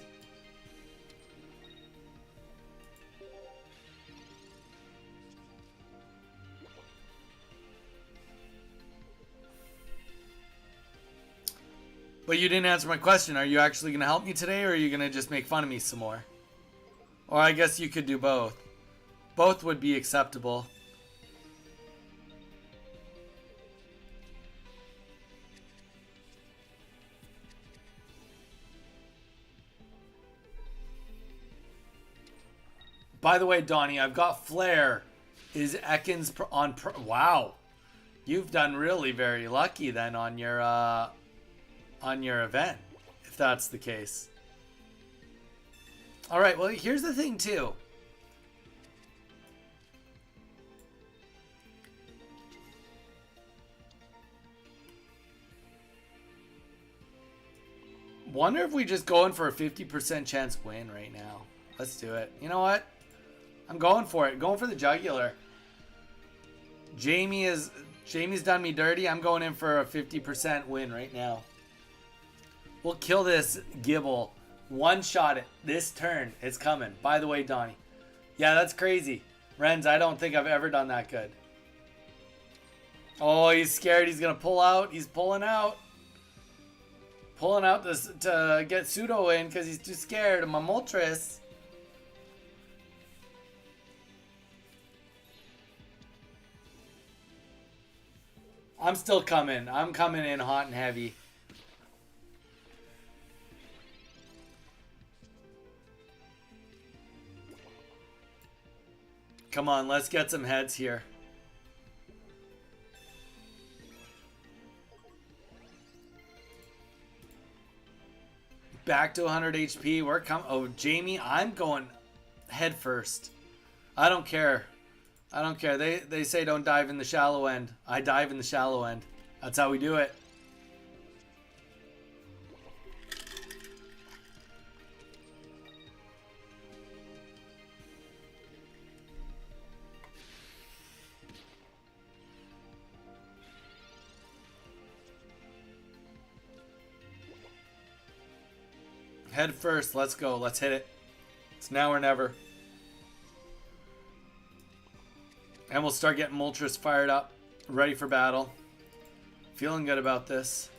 But you didn't answer my question. Are you actually going to help me today, or are you going to just make fun of me some more? Or I guess you could do both. Both would be acceptable. By the way, Donnie, I've got Flare. Is Ekans on... Wow. You've done really very lucky then on your event, if that's the case. All right, well, here's the thing, too. Wonder if we just go in for a 50% chance win right now. Let's do it. You know what? I'm going for it. Going for the jugular. Jamie's done me dirty. I'm going in for a 50% win right now. We'll kill this Gibble. One shot it this turn. It's coming. By the way, Donnie. Yeah, that's crazy. Renz, I don't think I've ever done that good. Oh, he's scared. He's going to pull out. He's pulling out. Pulling out to get Pseudo in because he's too scared of my Moltres. I'm still coming. I'm coming in hot and heavy. Come on, let's get some heads here. Back to 100 HP. We're coming. Oh, Jamie, I'm going head first. I don't care. I don't care. They say don't dive in the shallow end. I dive in the shallow end. That's how we do it. Head first. Let's go. Let's hit it. It's now or never. And we'll start getting Moltres fired up. Ready for battle. Feeling good about this.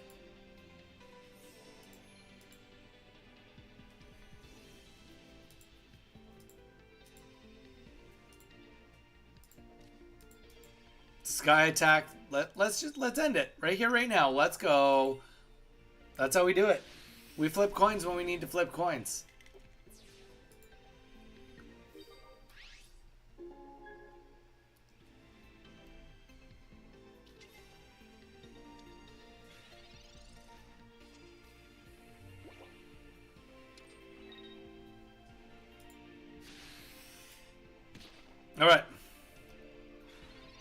Sky attack. Let's end it. Right here, right now. Let's go. That's how we do it. We flip coins when we need to flip coins. All right.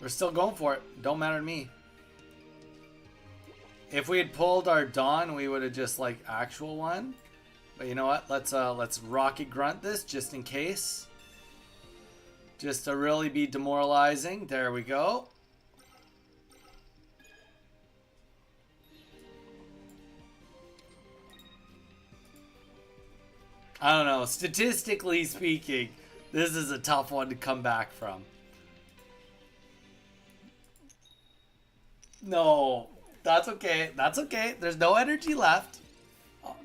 We're still going for it. Don't matter to me. If we had pulled our Dawn, we would have just like actual won. But you know what? Let's Rocket Grunt this just in case. Just to really be demoralizing. There we go. I don't know. Statistically speaking, this is a tough one to come back from. No. That's okay. That's okay. There's no energy left. Oh,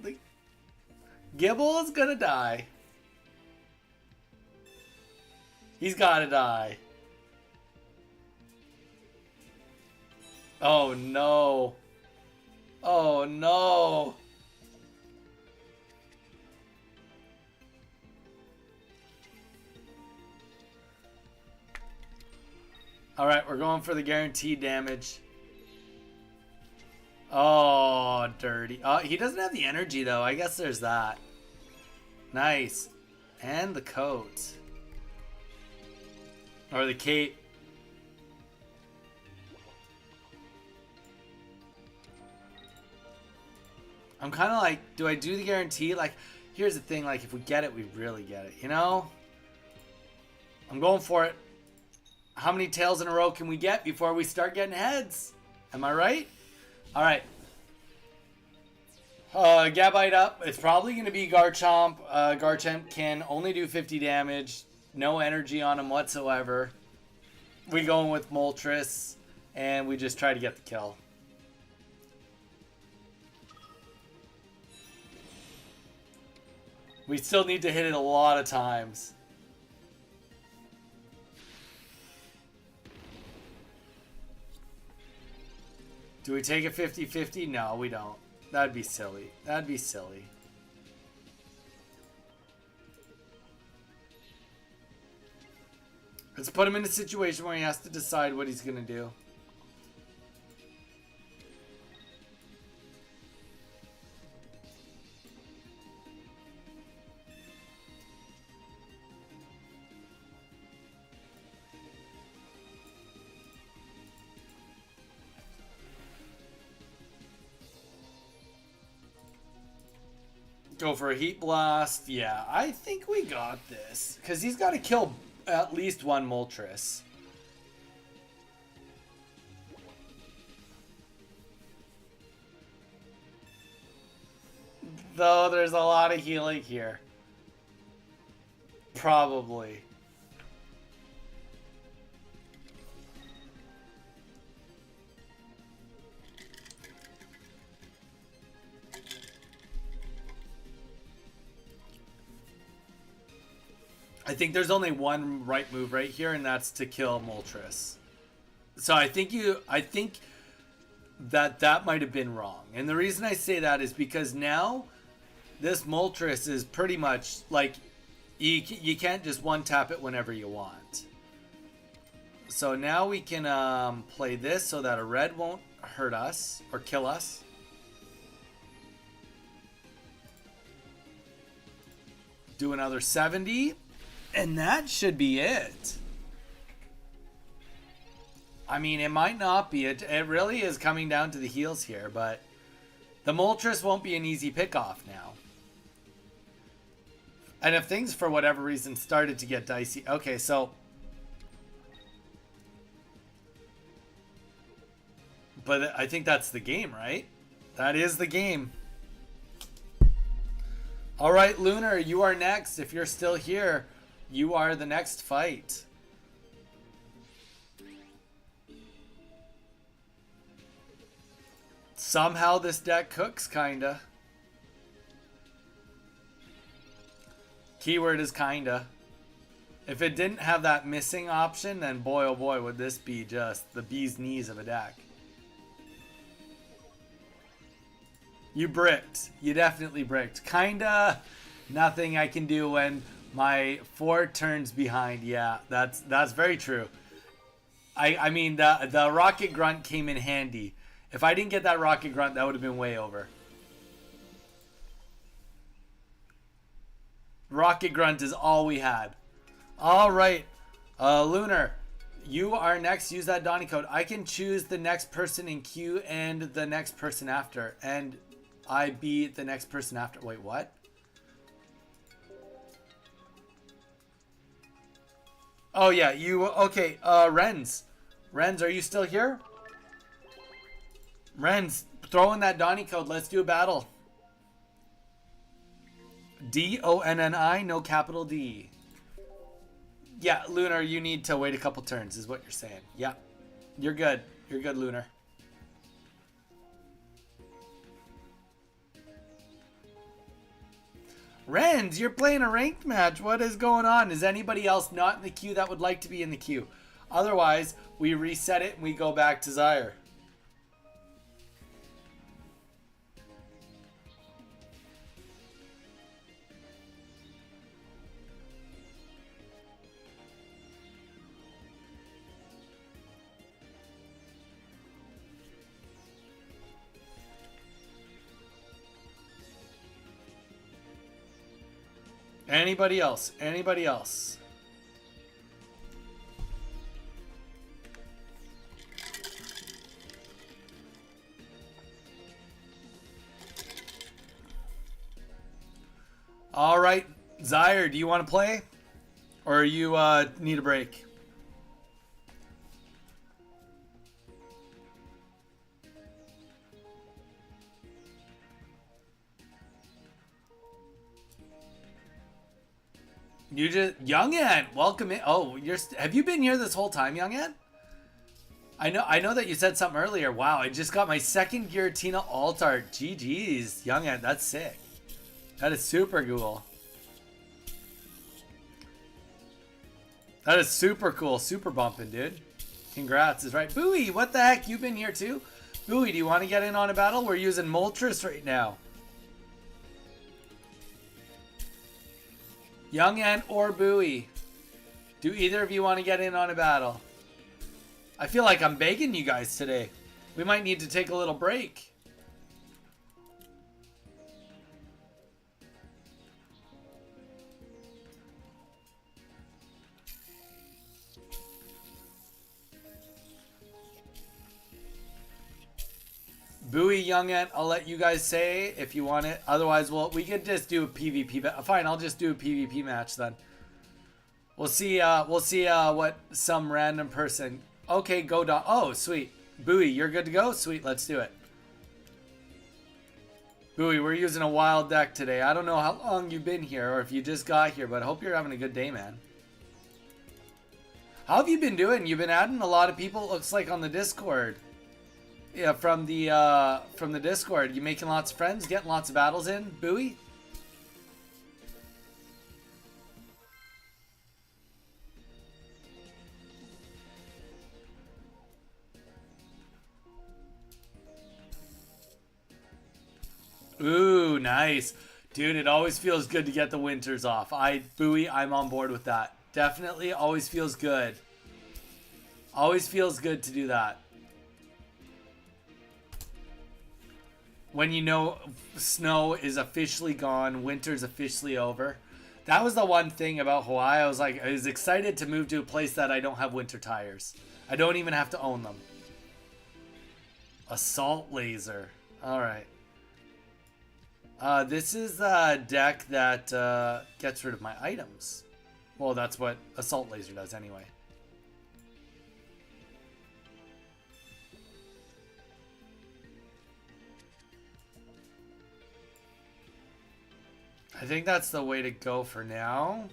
Gibble is gonna die. He's gotta die. Oh no. Oh no. Alright, we're going for the guaranteed damage. Oh, dirty. Oh, he doesn't have the energy, though. I guess there's that. Nice. And the coat. Or the cape. I'm kind of like, do I do the guarantee? Like, here's the thing. Like, if we get it, we really get it. You know? I'm going for it. How many tails in a row can we get before we start getting heads? Am I right? All right. Gabite up. It's probably going to be Garchomp. Garchomp can only do 50 damage. No energy on him whatsoever. We going with Moltres, and we just try to get the kill. We still need to hit it a lot of times. Do we take a 50-50? No, we don't. That'd be silly. That'd be silly. Let's put him in a situation where he has to decide what he's going to do. Go for a Heat Blast. Yeah, I think we got this. Because he's got to kill at least one Moltres. Though there's a lot of healing here. Probably. I think there's only one right move right here, and that's to kill Moltres. So I think that might have been wrong. And the reason I say that is because now this Moltres is pretty much like you can't just one tap it whenever you want. So now we can play this so that a red won't hurt us or kill us. Do another 70. And that should be it. I mean, it might not be. It really is coming down to the heals here, but the Moltres won't be an easy pick-off now. And if things, for whatever reason, started to get dicey... Okay, so... But I think that's the game, right? That is the game. All right, Lunar, you are next. If you're still here... You are the next fight. Somehow this deck cooks, kinda. Keyword is kinda. If it didn't have that missing option, then boy oh boy would this be just the bee's knees of a deck. You bricked. You definitely bricked. Kinda nothing I can do when... My 4 turns behind. Yeah, that's very true. I mean, the Rocket Grunt came in handy. If I didn't get that Rocket Grunt, that would have been way over. Rocket Grunt is all we had. All right, Lunar, you are next. Use that Donny code. I can choose the next person in queue and the next person after. And I beat the next person after. Wait, what? Oh, yeah, you... Okay, Renz. Renz, are you still here? Renz, throw in that Donny code. Let's do a battle. D-O-N-N-I, no capital D. Yeah, Lunar, you need to wait a couple turns, is what you're saying. Yeah, you're good. You're good, Lunar. Renz, you're playing a ranked match. What is going on? Is anybody else not in the queue that would like to be in the queue? Otherwise, we reset it and we go back to Zyre. Anybody else? Anybody else? All right, Zyre, do you want to play? Or you need a break? You just Young Ant, welcome in. Oh, have you been here this whole time, Young Ant? I know that you said something earlier. Wow, I just got my second Giratina Altar. GG's, Young Ant, that's sick. That is super cool. That is super cool. Super bumping, dude. Congrats, is right. Bowie, what the heck? You've been here too? Bowie, do you want to get in on a battle? We're using Moltres right now. Young Ant or Bowie, do either of you want to get in on a battle? I feel like I'm begging you guys today. We might need to take a little break. Bowie, Young Ant, I'll let you guys say if you want it. Otherwise, we could just do a PvP. Fine, I'll just do a PvP match then. We'll see what some random person. Okay, go Don. Oh, sweet. Bowie, you're good to go? Sweet, let's do it. Bowie, we're using a wild deck today. I don't know how long you've been here or if you just got here, but I hope you're having a good day, man. How have you been doing? You've been adding a lot of people, it looks like, on the Discord. Yeah, from the Discord. You making lots of friends, getting lots of battles in, Bowie? Ooh, nice. Dude, it always feels good to get the winters off. Bowie, I'm on board with that. Definitely always feels good. Always feels good to do that. When you know snow is officially gone, winter's officially over. That was the one thing about Hawaii. I was excited to move to a place that I don't have winter tires. I don't even have to own them. Assault laser. All right. This is the deck that gets rid of my items. Well, that's what Assault Laser does anyway. I think that's the way to go for now.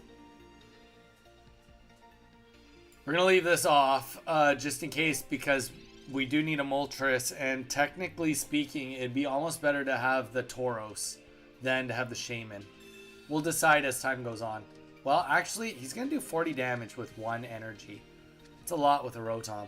We're going to leave this off just in case because we do need a Moltres, and technically speaking, it'd be almost better to have the Tauros than to have the Shaman. We'll decide as time goes on. Well, actually, he's going to do 40 damage with 1 energy. It's a lot with a Rotom.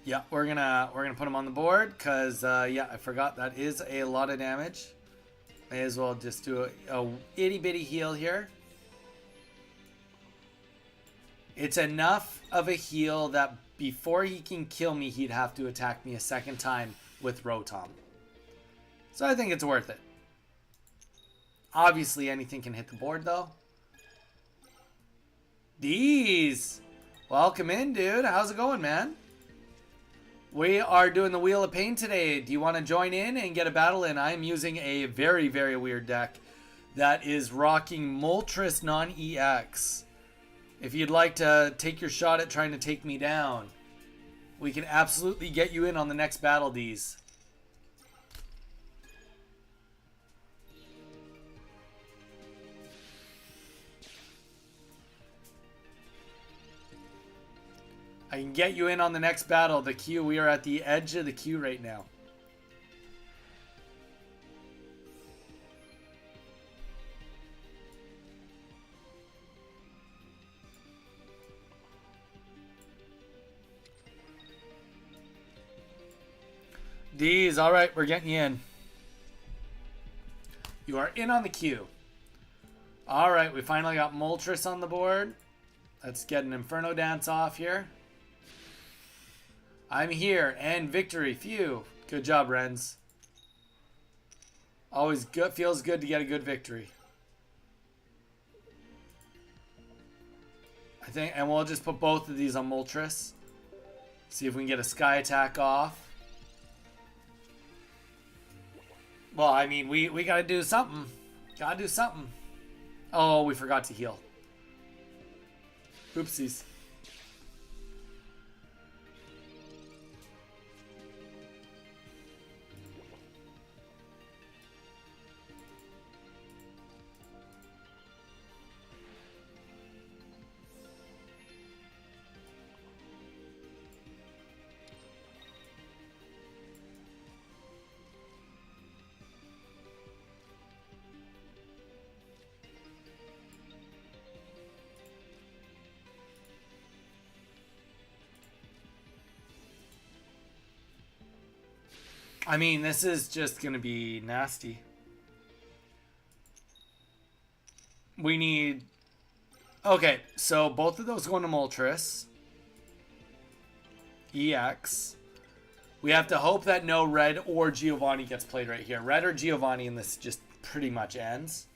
Yeah, we're gonna put him on the board because yeah, I forgot that is a lot of damage. May as well just do a itty bitty heal here. It's enough of a heal that before he can kill me, he'd have to attack me a second time with Rotom. So I think it's worth it. Obviously, anything can hit the board though. These, welcome in, dude. How's it going, man? We are doing the Wheel of Pain today. Do you want to join in and get a battle in? I'm using a very, very weird deck that is rocking Moltres non-EX. If you'd like to take your shot at trying to take me down, we can absolutely get you in on the next battle, D's. I can get you in on the next battle. The queue, we are at the edge of the queue right now. D's, all right, we're getting you in. You are in on the queue. All right, we finally got Moltres on the board. Let's get an Inferno Dance off here. I'm here, and victory. Phew. Good job, Renz. Always good. Feels good to get a good victory. I think, and we'll just put both of these on Moltres. See if we can get a Sky Attack off. Well, I mean, we gotta do something. Gotta do something. Oh, we forgot to heal. Oopsies. I mean, this is just going to be nasty. We need... Okay, so both of those going to Moltres. EX. We have to hope that no Red or Giovanni gets played right here. Red or Giovanni and this just pretty much ends.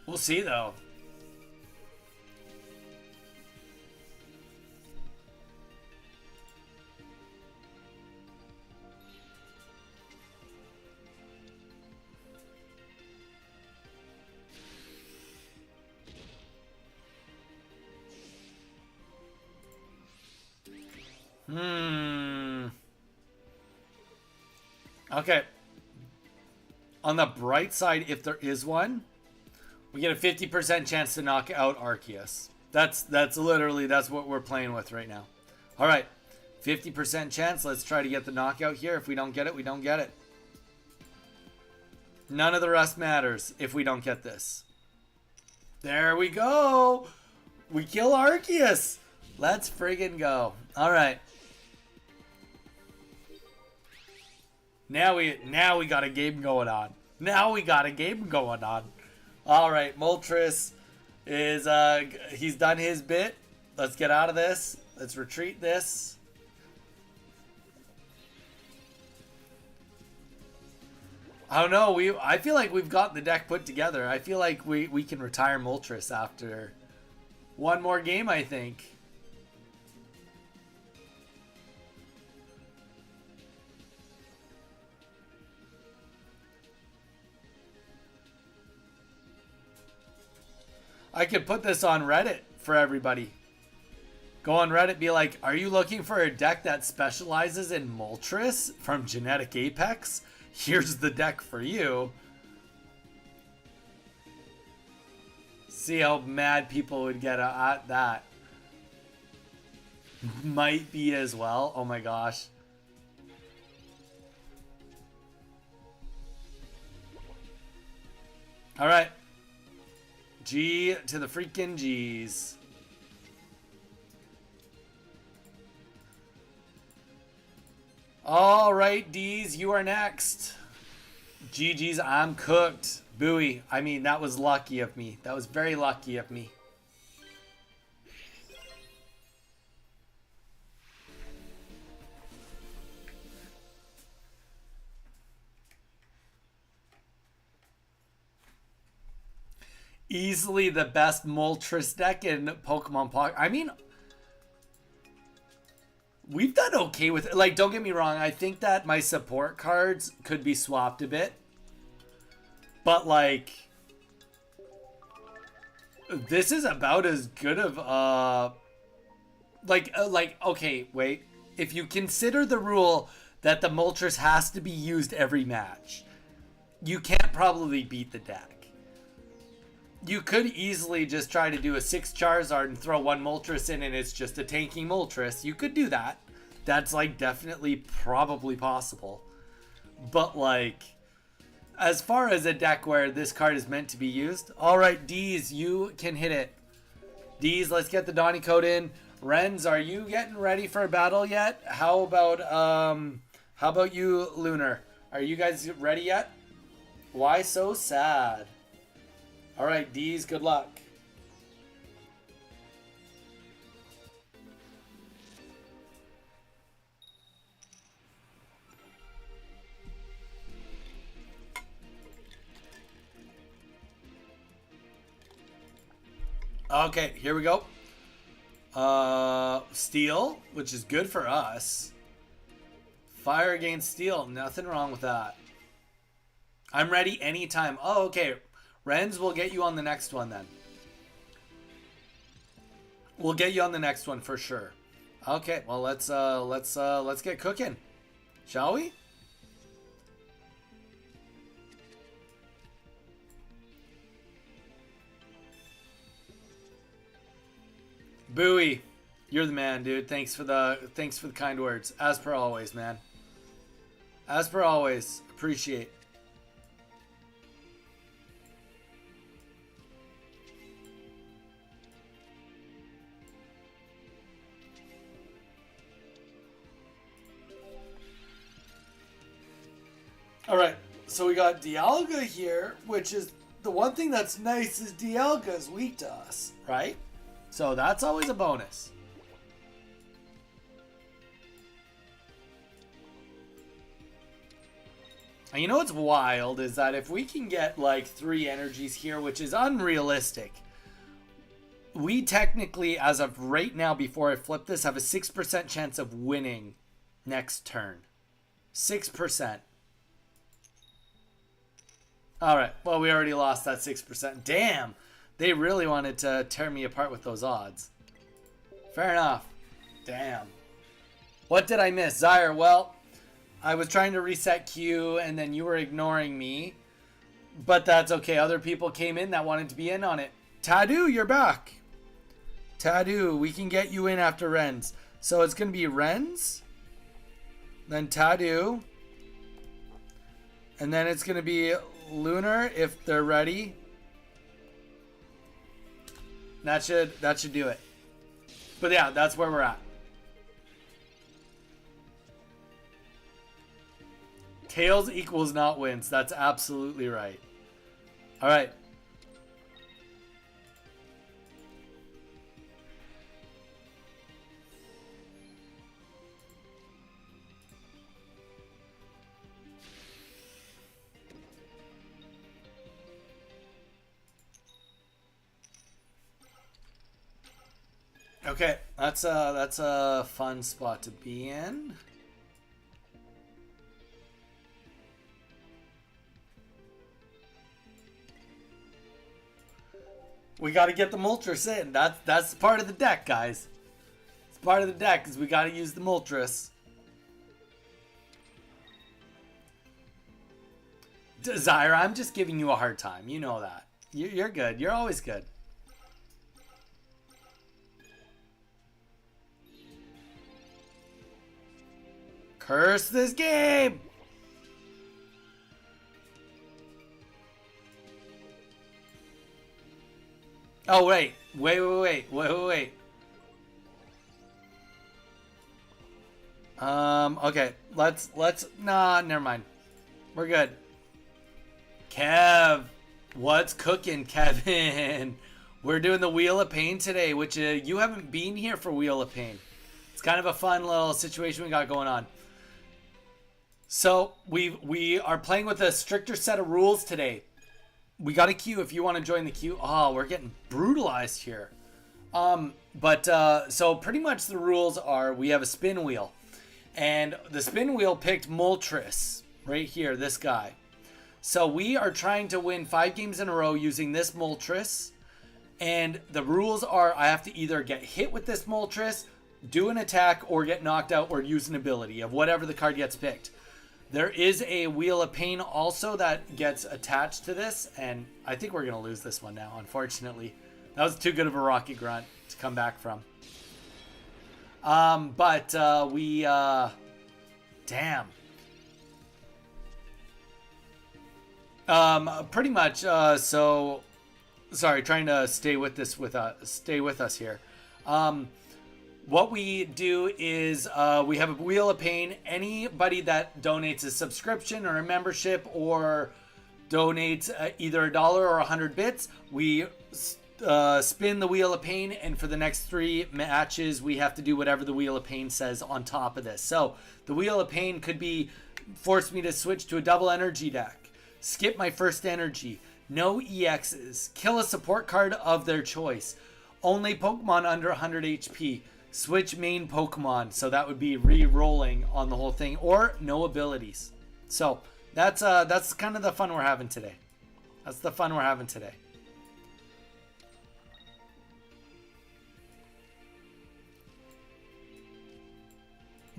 We'll see, though. Okay. On the bright side, if there is one... We get a 50% chance to knock out Arceus. That's what we're playing with right now. All right, 50% chance. Let's try to get the knockout here. If we don't get it, we don't get it. None of the rest matters if we don't get this. There we go. We kill Arceus. Let's friggin' go. All right. Now we got a game going on. All right, Moltres is he's done his bit. Let's get out of this. Let's retreat this. I don't know. I feel like we've got the deck put together. I feel like we can retire Moltres after one more game, I think. I could put this on Reddit for everybody. Go on Reddit, be like, are you looking for a deck that specializes in Moltres from Genetic Apex? Here's the deck for you. See how mad people would get at that. Might be as well. Oh my gosh. All right. G to the freaking G's. All right, D's, you are next. GG's, I'm cooked. Buoy. I mean, that was lucky of me. That was very lucky of me. Easily the best Moltres deck in Pokemon Pocket. I mean, we've done okay with it. Like, don't get me wrong. I think that my support cards could be swapped a bit. But, like, this is about as good of, okay, wait. If you consider the rule that the Moltres has to be used every match, you can't probably beat the deck. You could easily just try to do a 6 Charizard and throw 1 Moltres in and it's just a tanking Moltres. You could do that. That's, like, definitely probably possible. But, like, as far as a deck where this card is meant to be used, all right, D's, you can hit it. D's, let's get the Donny code in. Renz, are you getting ready for a battle yet? How about you, Lunar? Are you guys ready yet? Why so sad? All right, D's, good luck. Okay, here we go. Steel, which is good for us. Fire against steel. Nothing wrong with that. I'm ready anytime. Oh, okay. Renz, we'll get you on the next one then. We'll get you on the next one for sure. Okay, well let's get cooking. Shall we? Bowie, you're the man, dude. Thanks for the kind words. As per always, man. As per always, appreciate. All right, so we got Dialga here, which is the one thing that's nice is Dialga is weak to us, right? So that's always a bonus. And you know what's wild is that if we can get like 3 energies here, which is unrealistic, we technically, as of right now, before I flip this, have a 6% chance of winning next turn. 6%. All right. Well, we already lost that 6%. Damn. They really wanted to tear me apart with those odds. Fair enough. Damn. What did I miss? Zyre, well, I was trying to reset Q and then you were ignoring me. But that's okay. Other people came in that wanted to be in on it. Tadu, you're back. Tadu, we can get you in after Renz. So it's going to be Renz. Then Tadu. And then it's going to be Lunar if they're ready. That should do it. But yeah, that's where we're at. Tails equals not wins. That's absolutely right. All right. Okay, that's a fun spot to be in. We got to get the Moltres in. That's part of the deck, guys. It's part of the deck because we got to use the Moltres. Desire, I'm just giving you a hard time. You know that. You're good. You're always good. Curse this game! Oh, wait. Wait. Okay. Nah, never mind. We're good. Kev. What's cooking, Kevin? We're doing the Wheel of Pain today, which you haven't been here for Wheel of Pain. It's kind of a fun little situation we got going on. So we are playing with a stricter set of rules today. We got a queue if you want to join the queue. Oh, we're getting brutalized here. So pretty much the rules are we have a spin wheel. And the spin wheel picked Moltres right here, this guy. So we are trying to win 5 games in a row using this Moltres. And the rules are I have to either get hit with this Moltres, do an attack, or get knocked out or use an ability of whatever the card gets picked. There is a Wheel of Pain also that gets attached to this, and I think we're going to lose this one now, unfortunately. That was too good of a rocket grunt to come back from. Damn. Pretty much, so... Sorry, trying to stay with us here. What we do is we have a Wheel of Pain. Anybody that donates a subscription or a membership or donates either $1 or 100 bits, we spin the Wheel of Pain, and for the next 3 matches, we have to do whatever the Wheel of Pain says on top of this. So the Wheel of Pain could be force me to switch to a double energy deck, skip my first energy, no EXs, kill a support card of their choice, Only Pokemon under 100 HP. Switch main Pokemon. So that would be re-rolling on the whole thing. Or no abilities. So that's kind of the fun we're having today. That's the fun we're having today.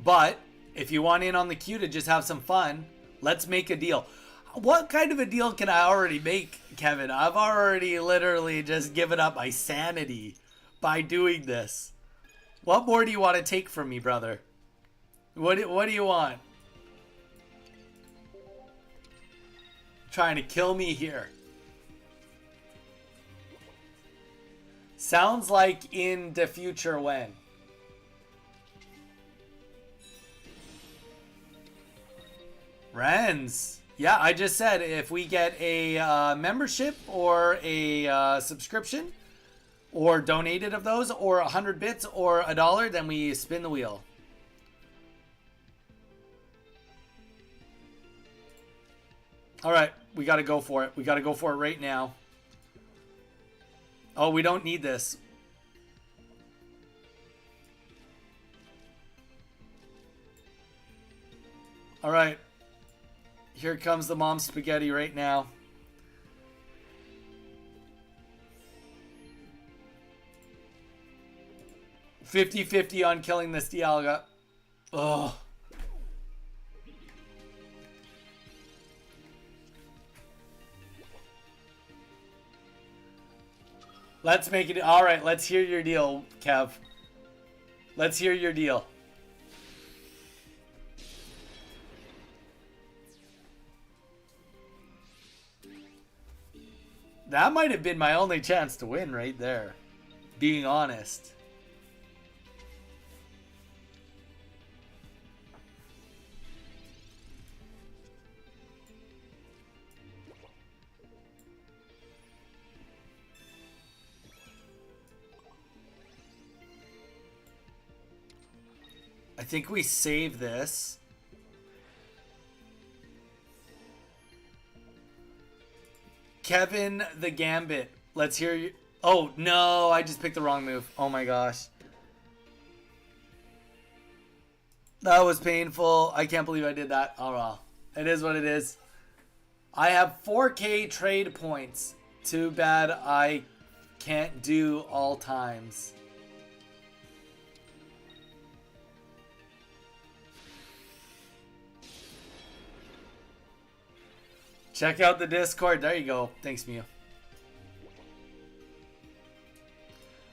But if you want in on the queue to just have some fun, let's make a deal. What kind of a deal can I already make, Kevin? I've already literally just given up my sanity by doing this. What more do you want to take from me, brother? What do you want? Trying to kill me here. Sounds like in the future when. Renz. Yeah, I just said if we get a membership or a subscription or donated of those or 100 bits or $1, then we spin the wheel. All right, we got to go for it. We got to go for it right now. Oh, we don't need this. All right. Here comes the mom spaghetti right now. $50-50 on killing this Dialga. Ugh. Let's make it. All right, let's hear your deal, Kev. Let's hear your deal. That might have been my only chance to win right there. Being honest. I think we save this. Kevin the Gambit. Let's hear you. Oh, no. I just picked the wrong move. Oh, my gosh. That was painful. I can't believe I did that. Oh, well. It is what it is. I have 4K trade points. Too bad I can't do all times. Check out the Discord. There you go. Thanks, Mew.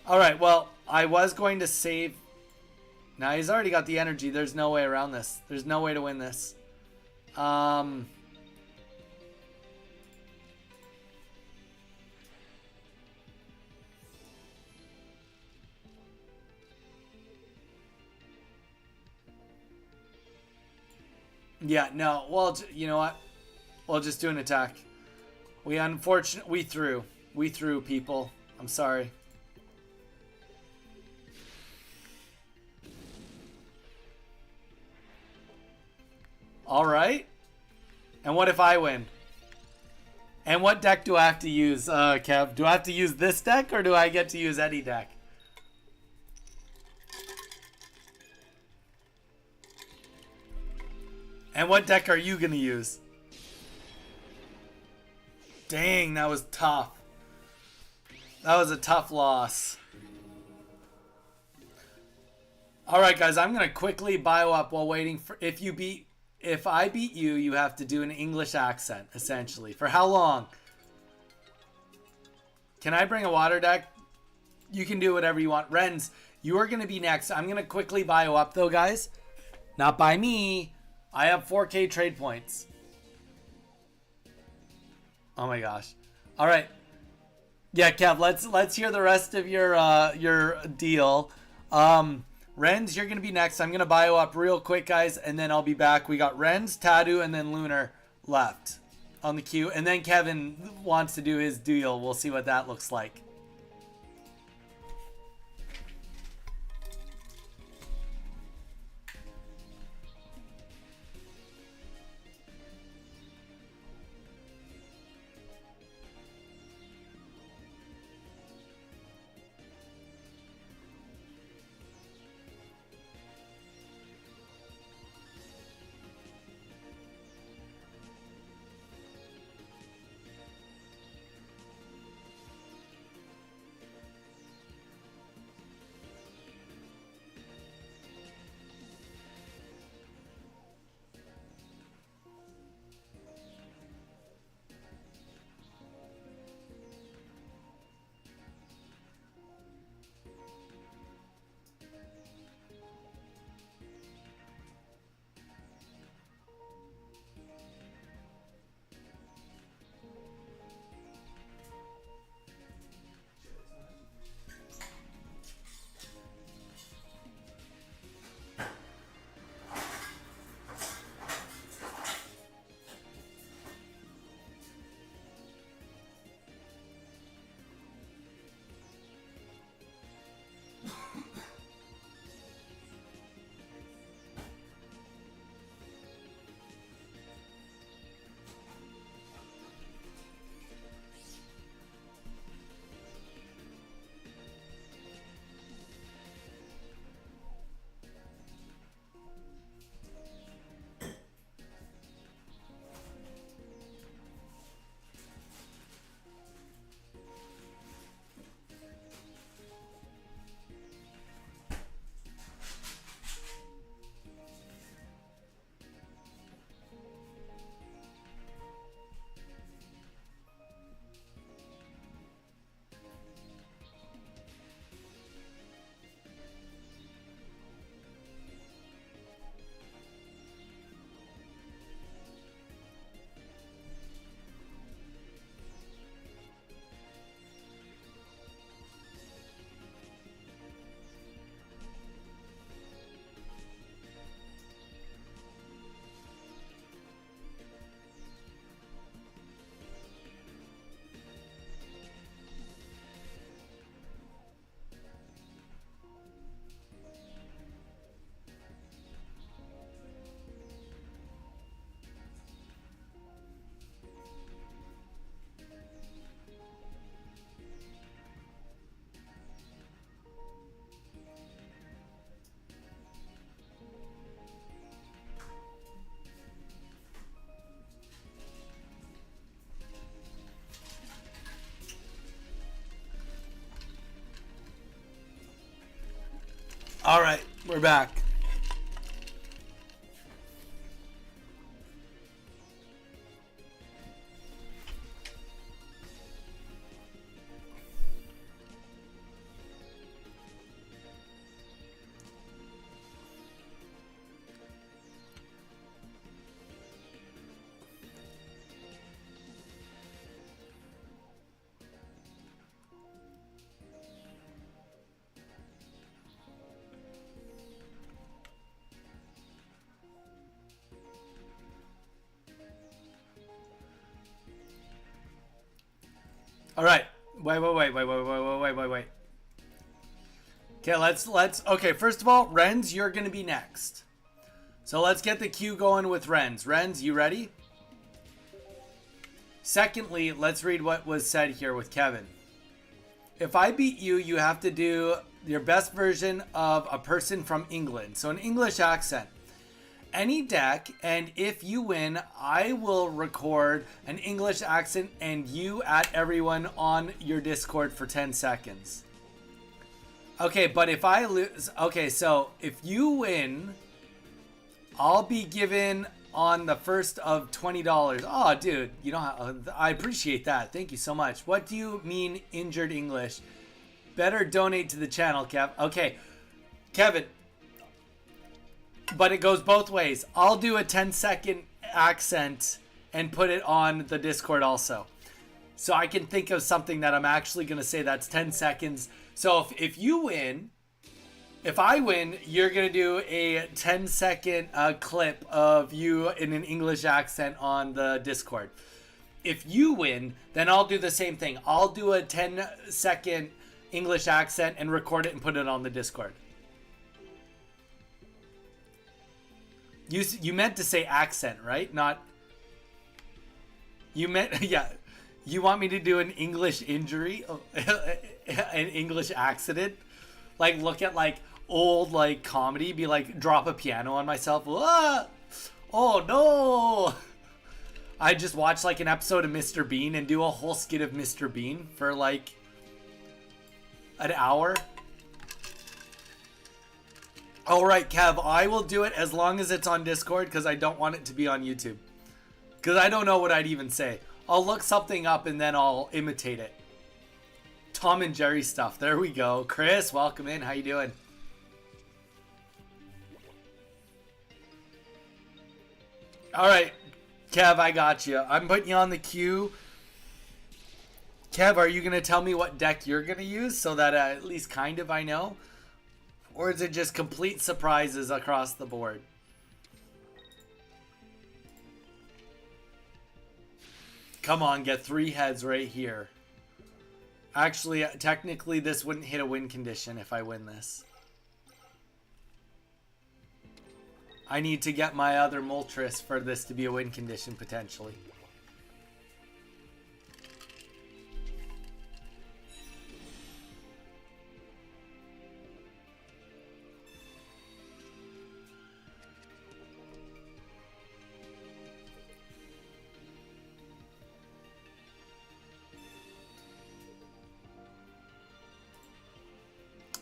Alright, well, I was going to save. Now, he's already got the energy. There's no way around this. There's no way to win this. Yeah, no. Well, you know what? We'll just do an attack. We threw. We threw, people. I'm sorry. Alright. And what if I win? And what deck do I have to use, Kev? Do I have to use this deck or do I get to use any deck? And what deck are you going to use? Dang, that was tough. That was a tough loss. Alright, guys, I'm going to quickly bio up while waiting for... If I beat you, you have to do an English accent, essentially. For how long? Can I bring a water deck? You can do whatever you want. Renz, you are going to be next. I'm going to quickly bio up, though, guys. Not by me. I have 4K trade points. Oh my gosh. All right. Yeah, Kev, let's hear the rest of your deal. Renz, you're going to be next. I'm going to bio up real quick, guys, and then I'll be back. We got Renz, Tadu, and then Lunar left on the queue. And then Kevin wants to do his deal. We'll see what that looks like. All right, we're back. All right. Wait. Okay, okay, first of all, Renz, you're going to be next. So let's get the queue going with Renz. Renz, you ready? Secondly, let's read what was said here with Kevin. If I beat you, you have to do your best version of a person from England. So an English accent. Any deck, and if you win, I will record an English accent and you at everyone on your Discord for 10 seconds. Okay, but if I lose... Okay, so if you win, I'll be given on the first of $20. Oh, dude, you know, I appreciate that. Thank you so much. What do you mean injured English? Better donate to the channel, Kev. Okay, Kevin... But it goes both ways. I'll do a 10-second accent and put it on the Discord also. So I can think of something that I'm actually going to say that's 10 seconds. So if you win, if I win, you're going to do a 10-second clip of you in an English accent on the Discord. If you win, then I'll do the same thing. I'll do a 10-second English accent and record it and put it on the Discord. You meant to say accent, right? Not... You meant... Yeah. You want me to do an English injury? An English accident? Like, look at, like, old, like, comedy. Be like, drop a piano on myself. Ah! Oh, no! I just watch, like, an episode of Mr. Bean and do a whole skit of Mr. Bean for, like, an hour. All right, Kev, I will do it as long as it's on Discord because I don't want it to be on YouTube. Because I don't know what I'd even say. I'll look something up and then I'll imitate it. Tom and Jerry stuff. There we go. Chris, welcome in. How you doing? All right, Kev, I got you. I'm putting you on the queue. Kev, are you going to tell me what deck you're going to use so that at least kind of I know? Or is it just complete surprises across the board? Come on, get 3 heads right here. Actually, technically, this wouldn't hit a win condition if I win this. I need to get my other Moltres for this to be a win condition, potentially.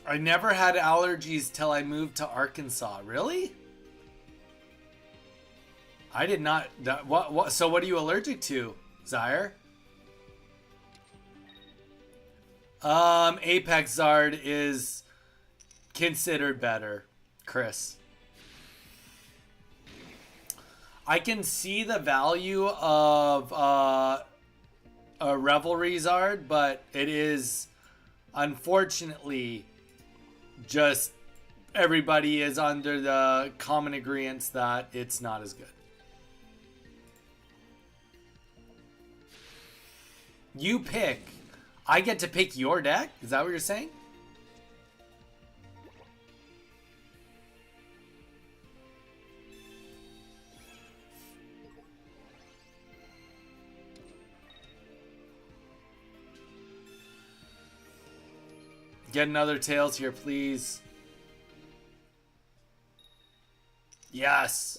I never had allergies till I moved to Arkansas. Really? I did not. What? So what are you allergic to, Zyre? Apex Zard is considered better, Chris. I can see the value of a Revelry Zard, but it is unfortunately just everybody is under the common agreement that it's not as good. You pick. I get to pick your deck? Is that what you're saying? Get another Tails here, please. Yes.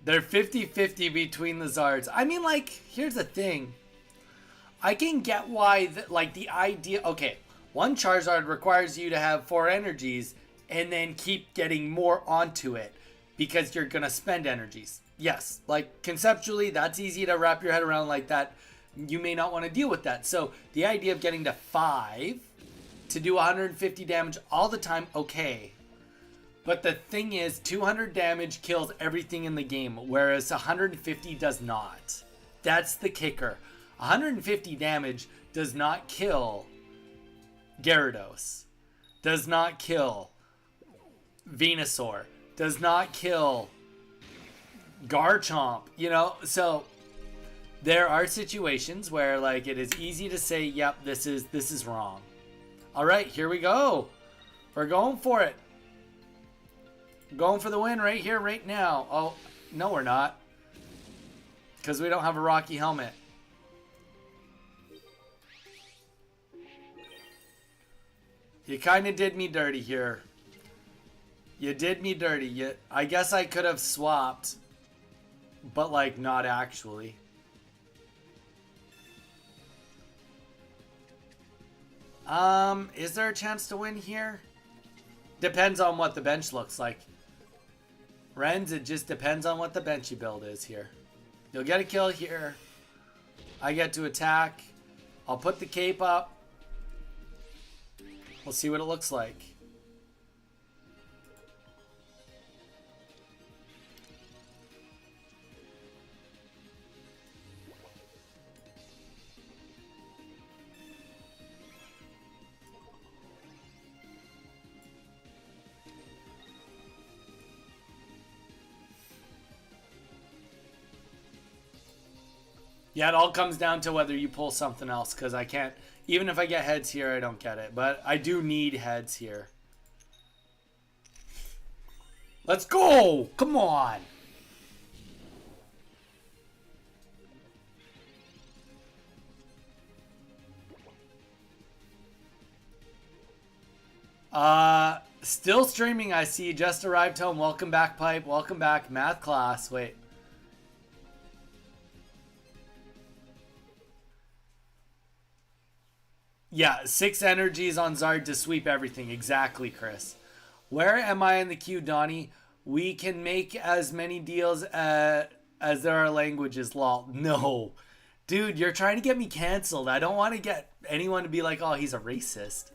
They're 50-50 between the Zards. I mean, like, here's the thing. I can get why, like, the idea... Okay, one Charizard requires you to have 4 energies and then keep getting more onto it because you're going to spend energies. Yes, like, conceptually, that's easy to wrap your head around like that. You may not want to deal with that. So, the idea of getting to 5 to do 150 damage all the time, okay. But the thing is, 200 damage kills everything in the game, whereas 150 does not. That's the kicker. 150 damage does not kill Gyarados, does not kill Venusaur, does not kill Garchomp, you know? So there are situations where, like, it is easy to say, yep, this is wrong. All right, here we go. We're going for it. Going for the win right here, right now. Oh, no, we're not. Because we don't have a Rocky helmet. You kind of did me dirty here. You did me dirty. I guess I could have swapped. But, like, not actually. Is there a chance to win here? Depends on what the bench looks like. Renz, it just depends on what the benchy build is here. You'll get a kill here. I get to attack. I'll put the cape up. We'll see what it looks like. Yeah, it all comes down to whether you pull something else, because I can't... Even if I get heads here, I don't get it. But I do need heads here. Let's go! Come on! Still streaming, I see. Just arrived home. Welcome back, Pipe. Welcome back. Math class. Wait. Yeah, 6 energies on Zard to sweep everything. Exactly, Chris. Where am I in the queue, Donnie? We can make as many deals as there are languages, lol. No. Dude, you're trying to get me canceled. I don't want to get anyone to be like, oh, he's a racist.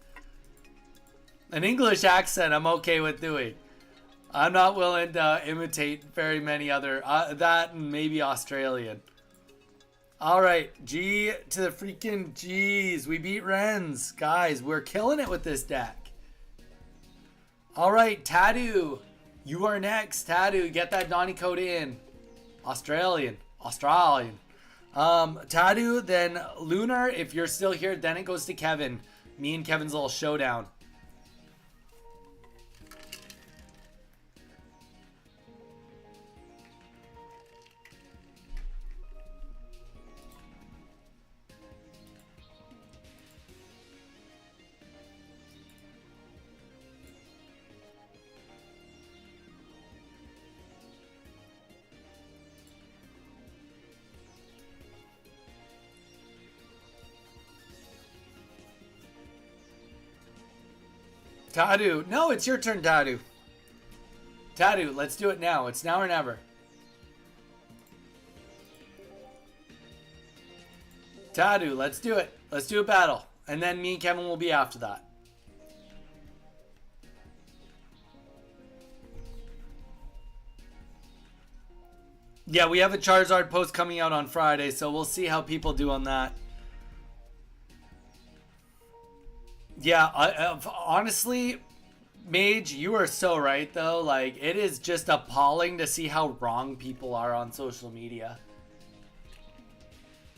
An English accent I'm okay with doing. I'm not willing to imitate very many other... that and maybe Australian. Alright, G to the freaking G's. We beat Renz. Guys, we're killing it with this deck. Alright, Tattoo. You are next, Tattoo. Get that Donnie code in. Australian. Tattoo, then Lunar. If you're still here, then it goes to Kevin. Me and Kevin's little showdown. Tattoo. No, it's your turn, Tattoo. Tattoo, let's do it now. It's now or never. Tattoo, let's do it. Let's do a battle. And then me and Kevin will be after that. Yeah, we have a Charizard post coming out on Friday, so we'll see how people do on that. Yeah, honestly, Mage, you are so right, though. Like, it is just appalling to see how wrong people are on social media.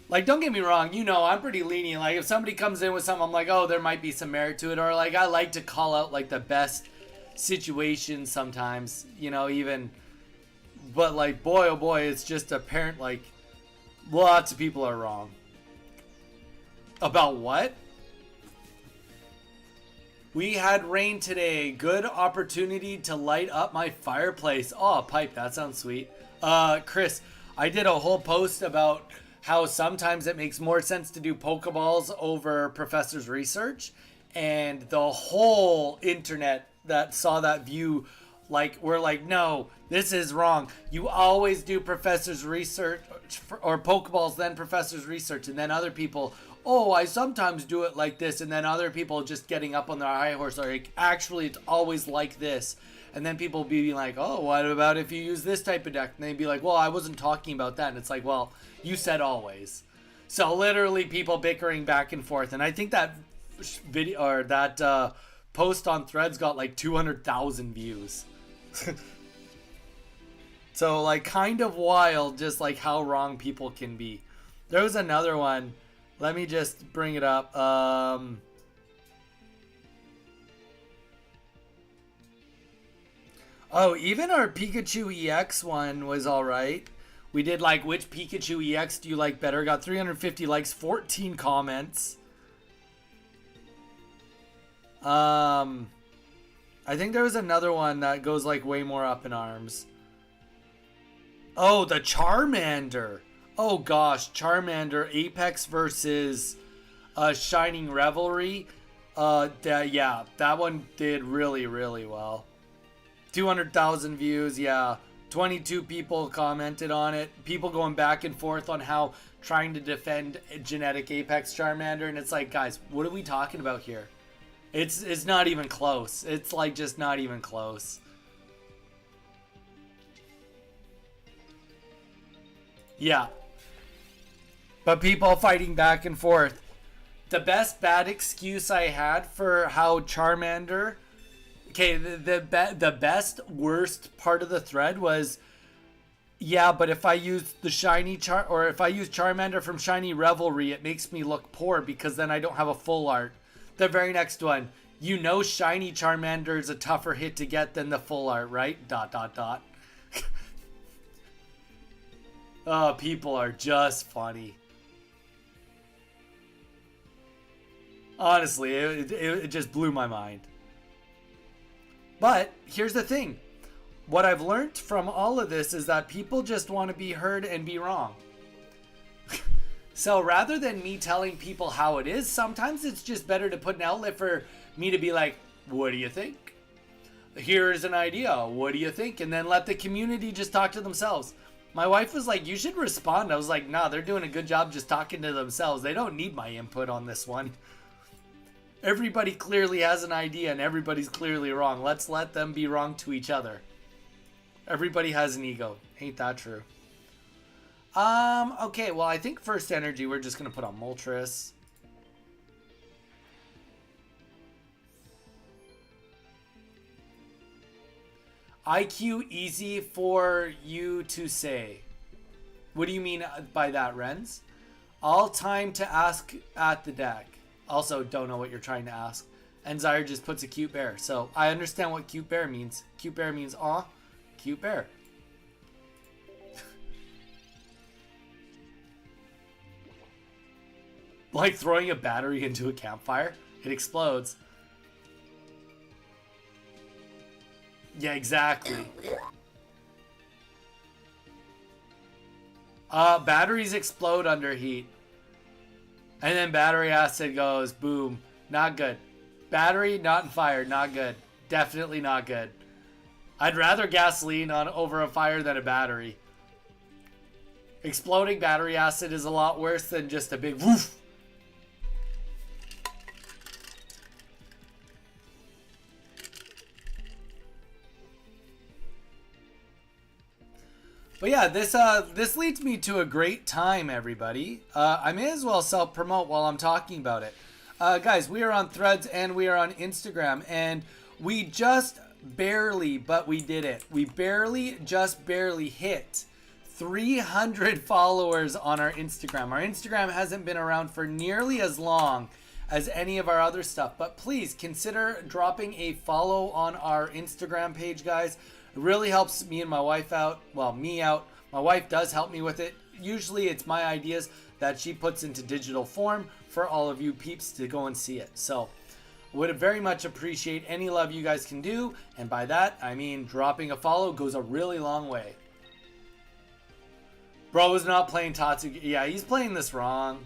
Like, don't get me wrong, you know, I'm pretty lenient. Like, if somebody comes in with something, I'm like, oh, there might be some merit to it. Or, like, I like to call out, like, the best situations sometimes, you know, even. But, like, boy, oh boy, it's just apparent, like, lots of people are wrong. About what? We had rain today. Good opportunity to light up my fireplace. Oh, a pipe. That sounds sweet. Chris, I did a whole post about how sometimes it makes more sense to do Pokeballs over Professor's research. And the whole internet that saw that view, like, we're like, no, this is wrong. You always do Professor's research or Pokeballs, then Professor's research. And then other people, oh, I sometimes do it like this. And then other people just getting up on their high horse are like, actually, it's always like this. And then people be like, oh, what about if you use this type of deck? And they'd be like, well, I wasn't talking about that. And it's like, well, you said always. So literally people bickering back and forth. And I think that video or that post on Threads got like 200,000 views. So like kind of wild, just like how wrong people can be. There was another one. Let me just bring it up. Oh, even our Pikachu EX one was all right. We did like which Pikachu EX do you like better? Got 350 likes, 14 comments. I think there was another one that goes like way more up in arms. Oh, the Charmander. Oh gosh, Charmander Apex versus Shining Revelry. That one did really, really well. 200,000 views, yeah. 22 people commented on it. People going back and forth on how trying to defend genetic Apex Charmander, and it's like, guys, what are we talking about here? It's not even close. It's like just not even close. Yeah. But people fighting back and forth. The best bad excuse I had for how Charmander... Okay, the best worst part of the thread was, yeah, but if I use the shiny if I use Charmander from Shiny Revelry, it makes me look poor because then I don't have a full art. The very next one, you know, Shiny Charmander is a tougher hit to get than the full art, right? ... Oh, people are just funny. Honestly, it just blew my mind. But here's the thing. What I've learned from all of this is that people just want to be heard and be wrong. So rather than me telling people how it is, sometimes it's just better to put an outlet for me to be like, what do you think? Here's an idea. What do you think? And then let the community just talk to themselves. My wife was like, you should respond. I was like, nah, they're doing a good job just talking to themselves. They don't need my input on this one. Everybody clearly has an idea and everybody's clearly wrong. Let's let them be wrong to each other. Everybody has an ego. Ain't that true? Okay, well, I think first energy, we're just going to put on Moltres. IQ easy for you to say. What do you mean by that, Renz? All time to ask at the deck. Also, don't know what you're trying to ask. And Zyre just puts a cute bear. So, I understand what cute bear means. Cute bear means, aw, cute bear. Like throwing a battery into a campfire. It explodes. Yeah, exactly. Batteries explode under heat. And then battery acid goes, boom. Not good. Battery, not in fire, not good. Definitely not good. I'd rather gasoline over a fire than a battery. Exploding battery acid is a lot worse than just a big woof. But yeah, this leads me to a great time, everybody. I may as well self-promote while I'm talking about it. Guys, we are on Threads and we are on Instagram, and we just barely, but we did it. We just barely hit 300 followers on our Instagram. Our Instagram hasn't been around for nearly as long as any of our other stuff, but please consider dropping a follow on our Instagram page, guys. It really helps me and my wife out. Well, me out. My wife does help me with it. Usually it's my ideas that she puts into digital form for all of you peeps to go and see it. So Would very much appreciate any love you guys can do. And by that, I mean dropping a follow goes a really long way. Bro is not playing Tatsu. Yeah, he's playing this wrong.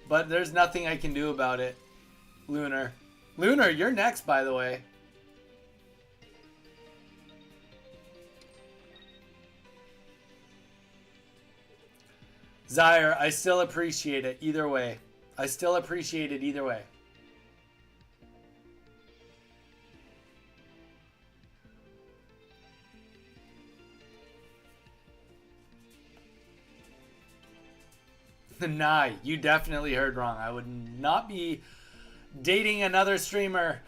But there's nothing I can do about it. Lunar. Lunar, you're next, by the way. Zyre, I still appreciate it either way. I still appreciate it either way. Nah, you definitely heard wrong. I would not be dating another streamer.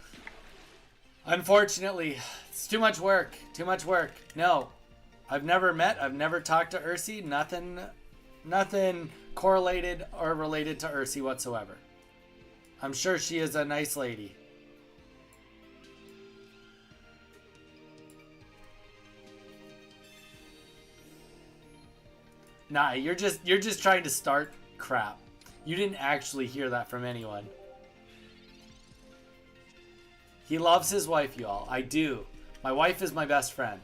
Unfortunately, it's too much work. Too much work. No, I've never met. I've never talked to Ursi. Nothing correlated or related to Ursi whatsoever. I'm sure she is a nice lady. Nah, you're just trying to start crap. You didn't actually hear that from anyone. He loves his wife, y'all. I do. My wife is my best friend.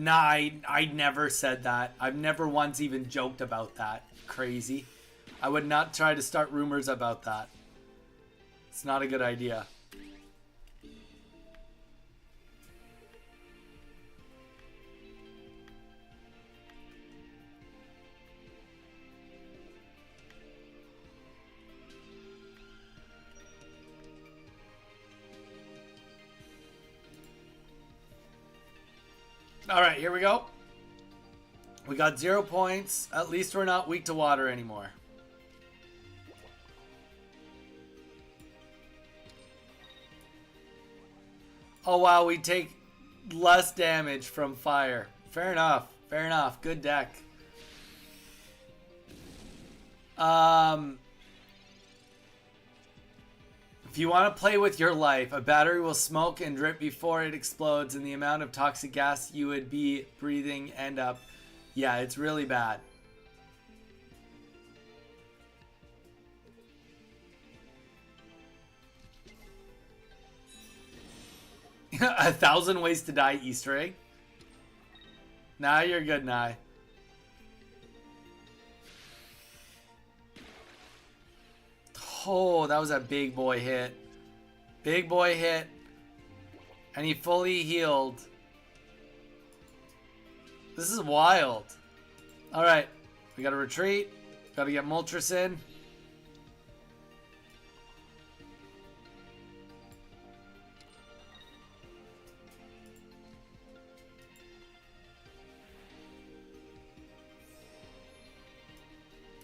Nah, I never said that. I've never once even joked about that. Crazy. I would not try to start rumors about that. It's not a good idea. All right, here we go. We got 0 points. At least we're not weak to water anymore. Oh, wow. We take less damage from fire. Fair enough. Fair enough. Good deck. If you want to play with your life, a battery will smoke and drip before it explodes, and the amount of toxic gas you would be breathing end up. Yeah, it's really bad. A 1,000 ways to die Easter egg. Nah, you're good, Nye. Oh, that was a big boy hit. Big boy hit. And he fully healed. This is wild. Alright. We gotta retreat. Gotta get Moltres in.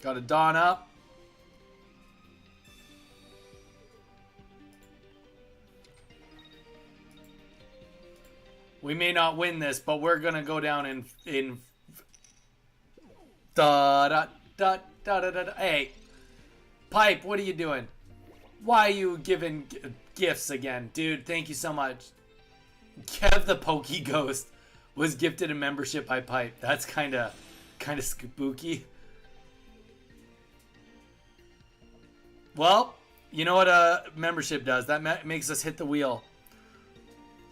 Gotta Dawn up. We may not win this, but we're gonna go down in da da da da da da. Hey, Pipe, what are you doing? Why are you giving gifts again, dude? Thank you so much. Kev the Pokey Ghost was gifted a membership by Pipe. That's kind of spooky. Well, you know what a membership does? That makes us hit the wheel.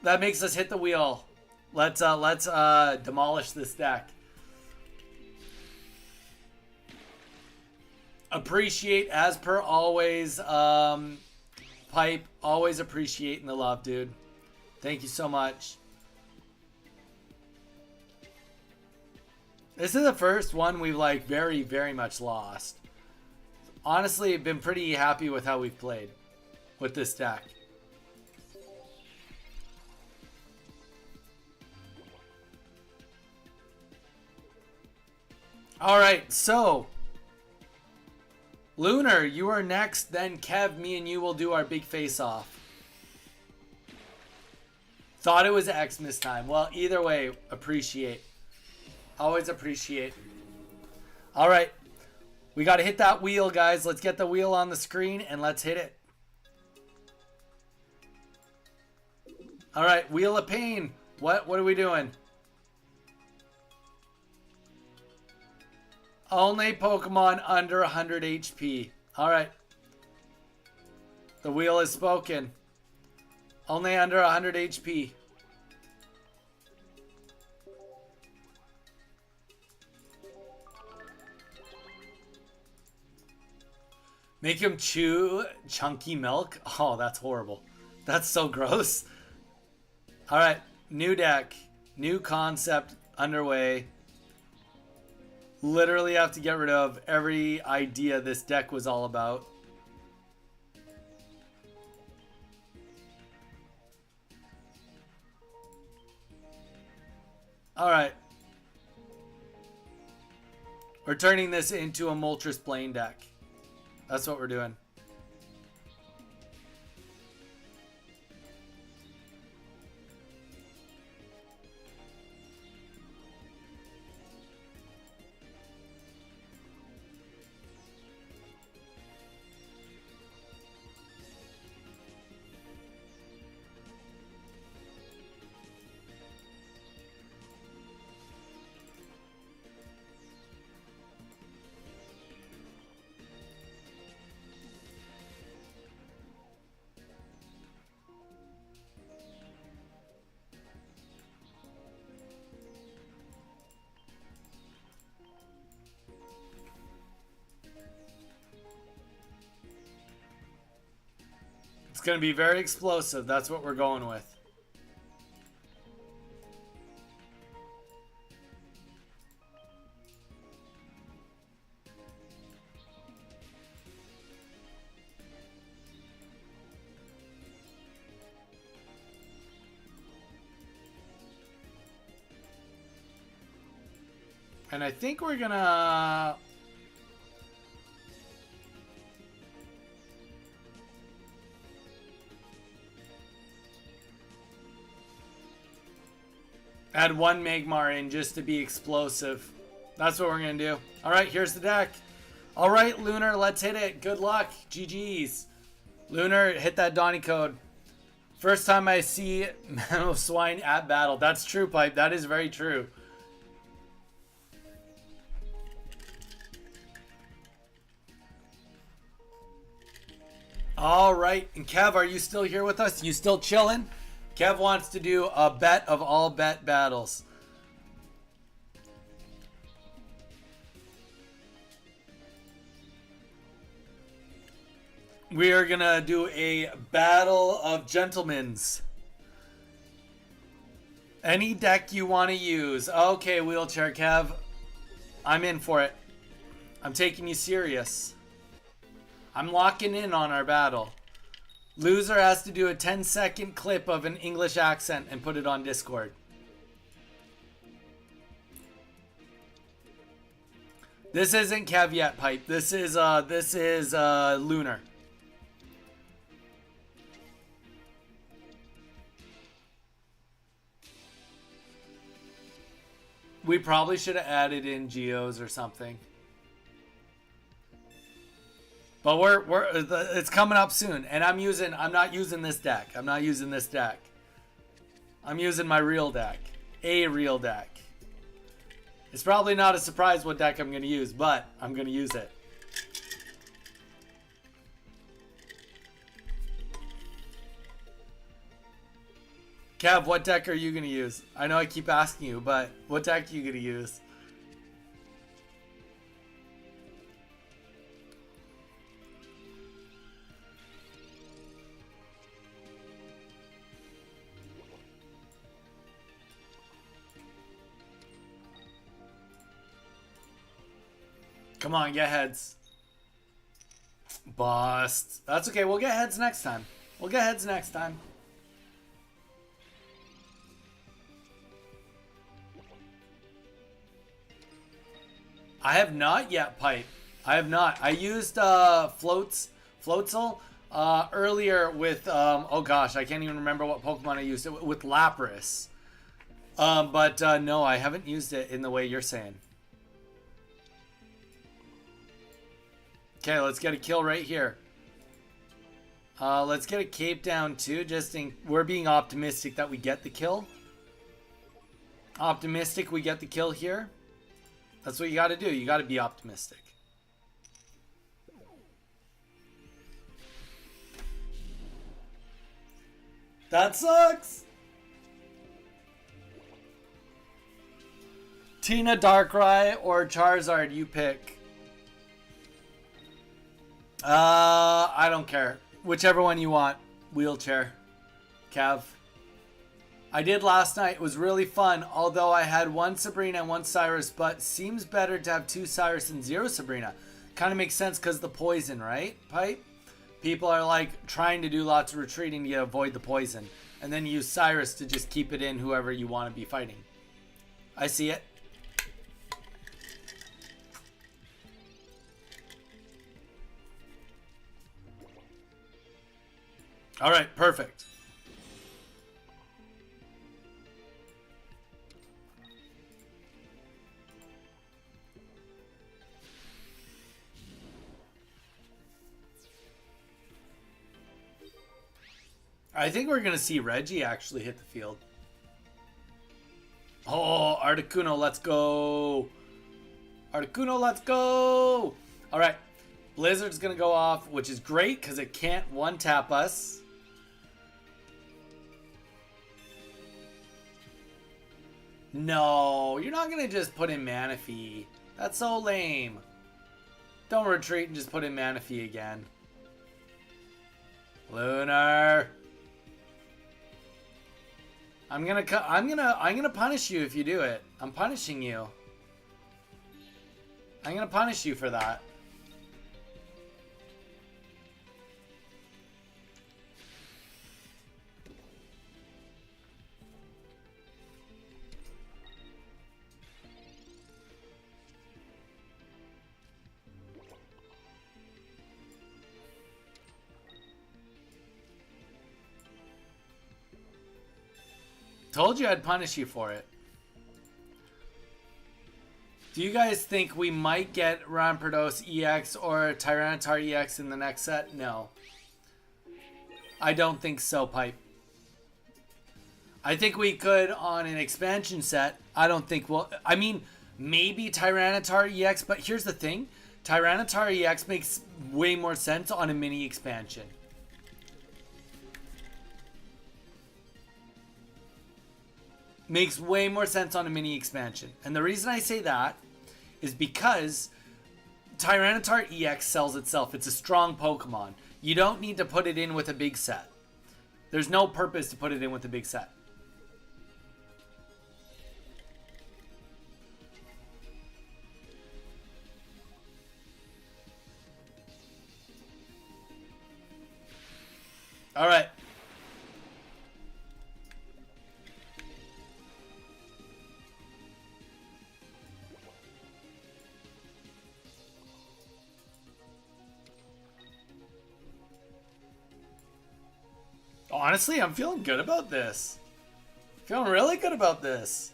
That makes us hit the wheel. Let's demolish this deck. Appreciate as per always, Pipe. Always appreciating the love, dude. Thank you so much. This is the first one we've like very, very much lost. Honestly, I've been pretty happy with how we've played with this deck. Alright, so Lunar, you are next, then Kev, me and you will do our big face-off. Thought it was Xmas time. Well, either way, appreciate. Always appreciate. All right. We got to hit that wheel, guys. Let's get the wheel on the screen and let's hit it. All right. Wheel of Pain. What are we doing? Only Pokemon under 100 HP. All right. The wheel is spoken. Only under 100 HP. Make him chew chunky milk? Oh, that's horrible. That's so gross. All right. New deck. New concept underway. Literally have to get rid of every idea this deck was all about. All right. We're turning this into a Moltres Plane deck. That's what we're doing. It's going to be very explosive. That's what we're going with. And I think we're going to... add one Magmar in just to be explosive. That's what we're going to do. All right, here's the deck. All right, Lunar, let's hit it. Good luck. GG's. Lunar, hit that Donny code. First time I see Mamoswine at battle. That's true, Pipe. That is very true. All right. And Kev, are you still here with us? You still chilling? Kev wants to do a bet of all bet battles. We are going to do a battle of gentlemen's. Any deck you want to use. Okay, Wheelchair Kev. I'm in for it. I'm taking you serious. I'm locking in on our battle. Loser has to do a 10-second clip of an English accent and put it on Discord. This isn't Caveat Pipe. This is Lunar. We probably should have added in Geos or something. But it's coming up soon, and I'm not using this deck. I'm not using this deck. I'm using my real deck, a real deck. It's probably not a surprise what deck I'm going to use, but I'm going to use it. Kev, what deck are you going to use? I know I keep asking you, but what deck are you going to use? Come on, get heads. Bust. That's okay. We'll get heads next time. We'll get heads next time. I have not yet, Pipe. I have not. I used Floatzel earlier with oh gosh, I can't even remember what Pokemon I used it with Lapras. But no, I haven't used it in the way you're saying. Okay, let's get a kill right here. Let's get a cape down too. We're being optimistic that we get the kill. Optimistic we get the kill here. That's what you got to do. You got to be optimistic. That sucks. Tina, Darkrai, or Charizard, you pick. I don't care. Whichever one you want. Wheelchair. Cav. I did last night. It was really fun. Although I had one Sabrina and one Cyrus. But seems better to have two Cyrus and zero Sabrina. Kind of makes sense because the poison, right? Pipe? People are like trying to do lots of retreating to avoid the poison. And then use Cyrus to just keep it in whoever you want to be fighting. I see it. All right, perfect. I think we're going to see Reggie actually hit the field. Oh, Articuno, let's go. Articuno, let's go. All right. Blizzard's going to go off, which is great because it can't one-tap us. No, you're not going to just put in Manaphy. That's so lame. Don't retreat and just put in Manaphy again. Lunar. I'm gonna punish you if you do it. I'm punishing you. I'm gonna punish you for that. Told you I'd punish you for it. Do you guys think we might get Rampardos EX or Tyranitar EX in the next set? No. I don't think so, Pipe. I think we could on an expansion set. I don't think we'll... I mean, maybe Tyranitar EX, but here's the thing. Tyranitar EX makes way more sense on a mini expansion. Makes way more sense on a mini expansion. And the reason I say that is because Tyranitar EX sells itself. It's a strong Pokemon. You don't need to put it in with a big set. There's no purpose to put it in with a big set. All right. Honestly, I'm feeling good about this. Feeling really good about this.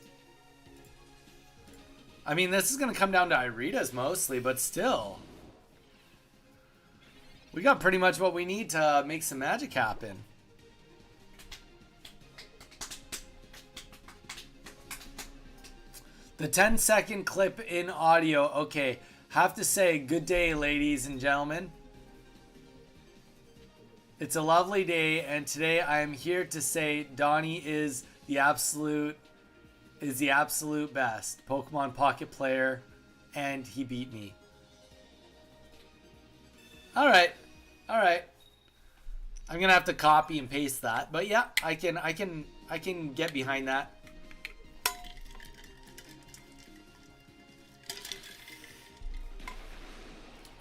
I mean, this is going to come down to Iridas mostly, but still. We got pretty much what we need to make some magic happen. The 10-second clip in audio. Okay, have to say good day, ladies and gentlemen. It's a lovely day, and today I am here to say Donnie is the absolute best Pokemon Pocket player, and he beat me. All right. I'm gonna have to copy and paste that, but yeah, I can get behind that.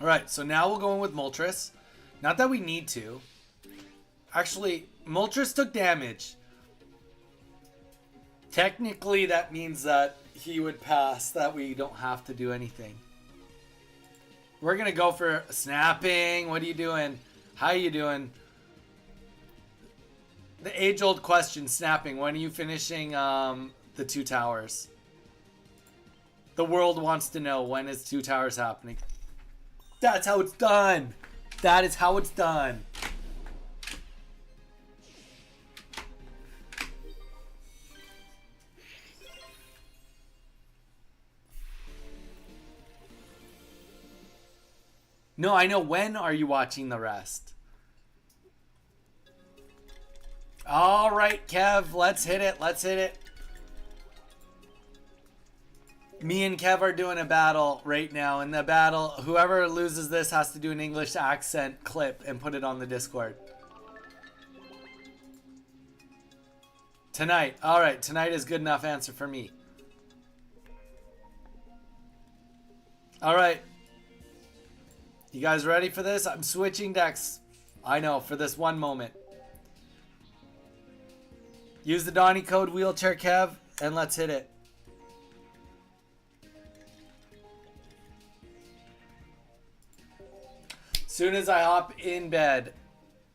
All right, so now we'll go in with Moltres. Not that we need to. Actually, Moltres took damage. Technically, that means that he would pass, that we don't have to do anything. We're going to go for snapping. What are you doing? How you doing? The age-old question, snapping. When are you finishing the Two Towers? The world wants to know, when is Two Towers happening? That's how it's done. That is how it's done. No, I know. When are you watching the rest? All right, Kev, let's hit it. Let's hit it. Me and Kev are doing a battle right now. In the battle, whoever loses this has to do an English accent clip and put it on the Discord. Tonight. All right, tonight is good enough answer for me. All right. You guys ready for this? I'm switching decks. I know, for this one moment. Use the Donnie code wheelchair Kev and let's hit it. Soon as I hop in bed.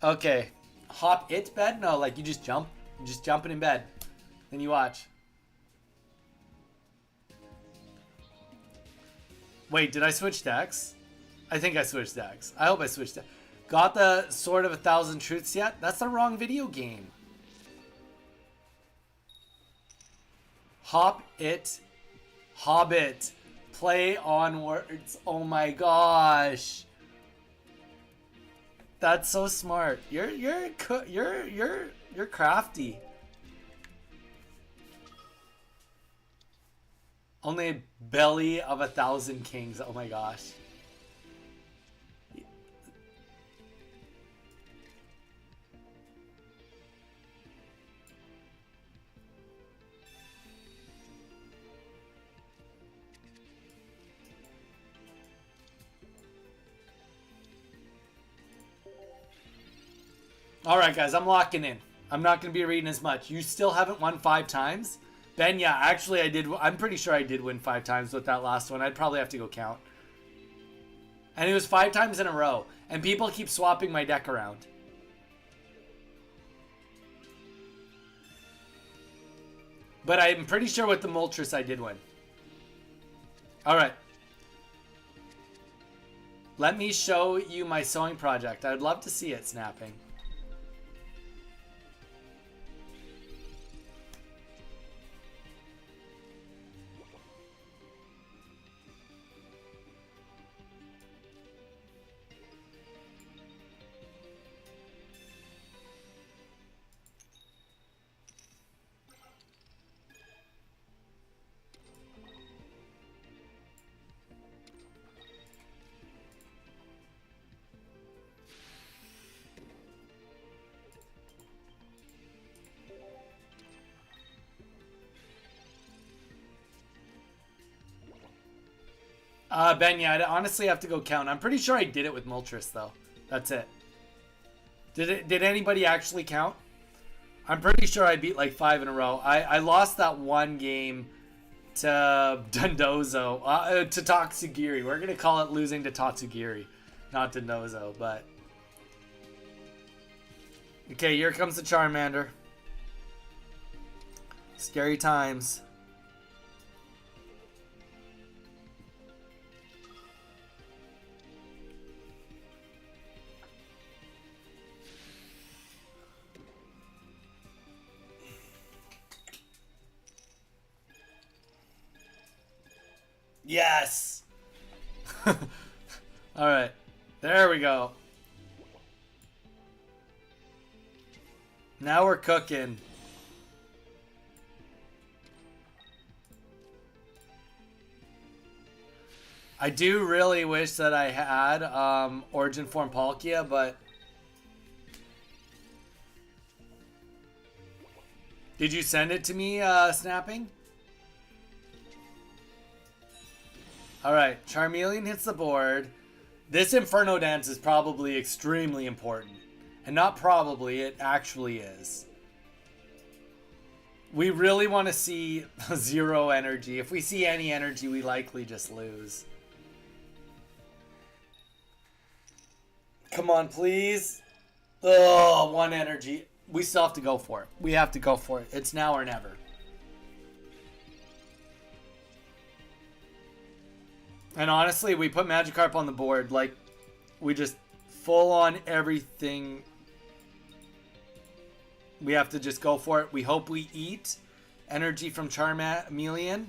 Okay. Hop it bed? No, like you just jump. You're just jumping in bed. Then you watch. Wait, did I switch decks? I think I switched decks. I hope I switched decks. Got the Sword of a Thousand Truths yet? That's the wrong video game. Hop it. Hobbit. Play on words. Oh my gosh. That's so smart. You're crafty. Only a belly of 1,000 kings. Oh my gosh. All right, guys, I'm locking in. I'm not going to be reading as much. You still haven't won 5 times? Ben, yeah, actually I did. I'm pretty sure I did win 5 times with that last one. I'd probably have to go count. And it was 5 times in a row. And people keep swapping my deck around. But I'm pretty sure with the Moltres I did win. All right. Let me show you my sewing project. I'd love to see it snapping. Ben, yeah, I'd honestly have to go count. I'm pretty sure I did it with Moltres, though. That's it. Did anybody actually count? I'm pretty sure I beat like 5 in a row. I lost that one game to Dundozo, to Toxigiri. We're going to call it losing to Tatsugiri, not Dundozo, but... Okay, here comes the Charmander. Scary times. Yes! Alright. There we go. Now we're cooking. I do really wish that I had Origin Form Palkia, but... Did you send it to me, Snapping? Alright, Charmeleon hits the board. This Inferno Dance is probably extremely important. And not probably, it actually is. We really want to see 0 energy. If we see any energy, we likely just lose. Come on, please. Oh, one energy. We still have to go for it. We have to go for it. It's now or never. And honestly, we put Magikarp on the board. Like, we just full on everything. We have to just go for it. We hope we eat energy from Charmeleon.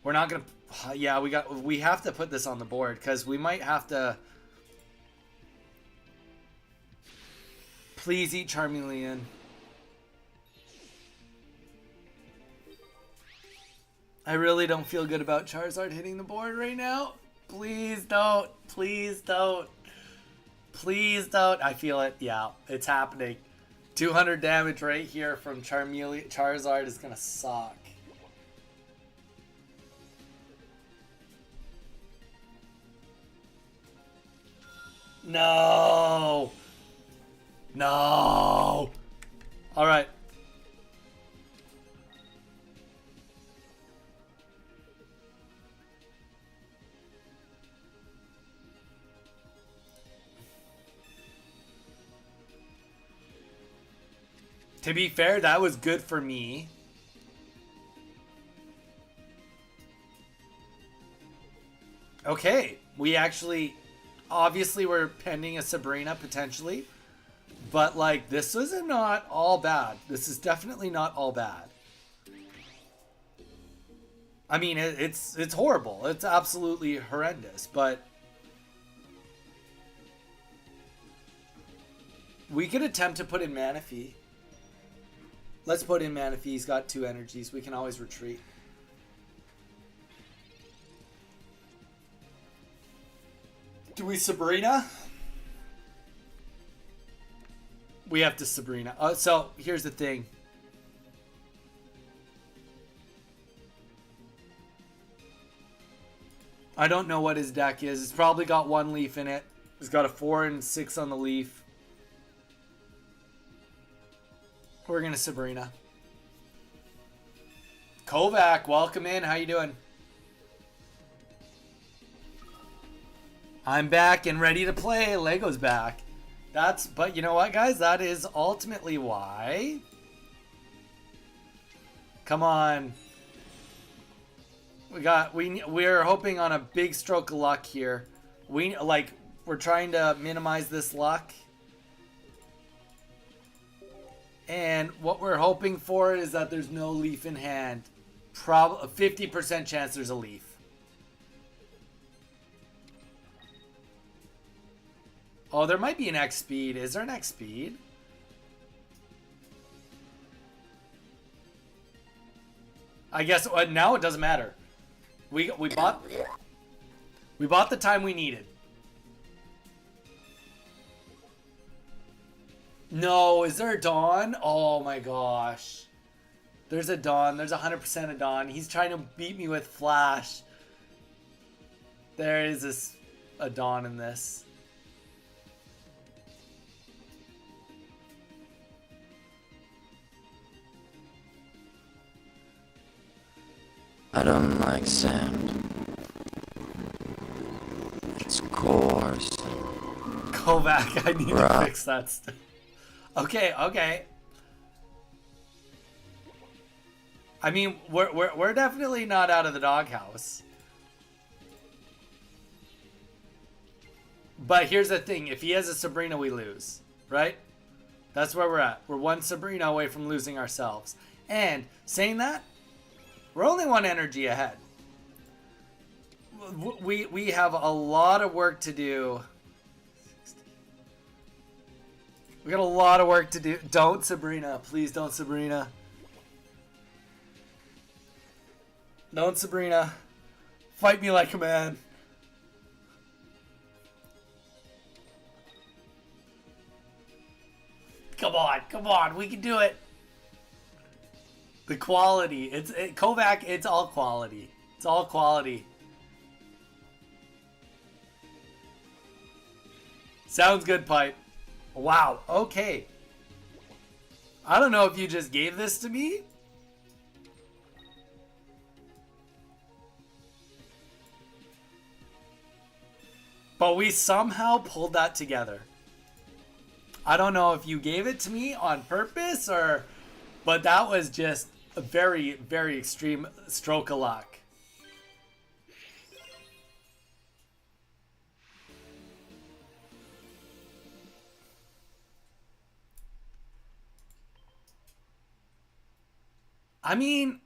We're not going to... Yeah, we have to put this on the board because we might have to... Please eat Charmeleon. I really don't feel good about Charizard hitting the board right now. Please don't. Please don't. Please don't. I feel it. Yeah, it's happening. 200 damage right here from Charizard is going to suck. No. No. All right. To be fair, that was good for me. Okay, we actually, obviously we're pending a Sabrina potentially, but like this is not all bad. This is definitely not all bad. I mean, it's horrible. It's absolutely horrendous, but we could attempt to put in Manaphy. Let's put in Manaphy. He's got 2 energies. We can always retreat. Do we Sabrina? We have to Sabrina. So here's the thing. I don't know what his deck is. It's probably got 1 leaf in it. It's got a 4 and 6 on the leaf. We're gonna Sabrina. Kovac, welcome in. How you doing? I'm back and ready to play. Lego's back. But you know what, guys? That is ultimately why. Come on. We're hoping on a big stroke of luck here. We're trying to minimize this luck. And what we're hoping for is that there's no leaf in hand. A 50% chance there's a leaf. Oh, there might be an X speed. Is there an X speed? I guess now it doesn't matter. We bought the time we needed. No, is there a Dawn? Oh my gosh. There's a Dawn. There's 100% a Dawn. He's trying to beat me with Flash. There is a Dawn in this. I don't like sand. It's coarse. Kovac, I need to fix that stuff. Okay, okay. I mean, we're definitely not out of the doghouse. But here's the thing: if he has a Sabrina, we lose, right? That's where we're at. We're 1 Sabrina away from losing ourselves. And saying that, we're only 1 energy ahead. We have a lot of work to do. We got a lot of work to do. Don't Sabrina. Please don't Sabrina. Don't Sabrina. Fight me like a man. Come on. Come on. We can do it. The quality. Kovac, it's all quality. It's all quality. Sounds good, Pipe. Wow, okay. I don't know if you just gave this to me. But we somehow pulled that together. I don't know if you gave it to me on purpose or... But that was just a very, very extreme stroke of luck. I mean...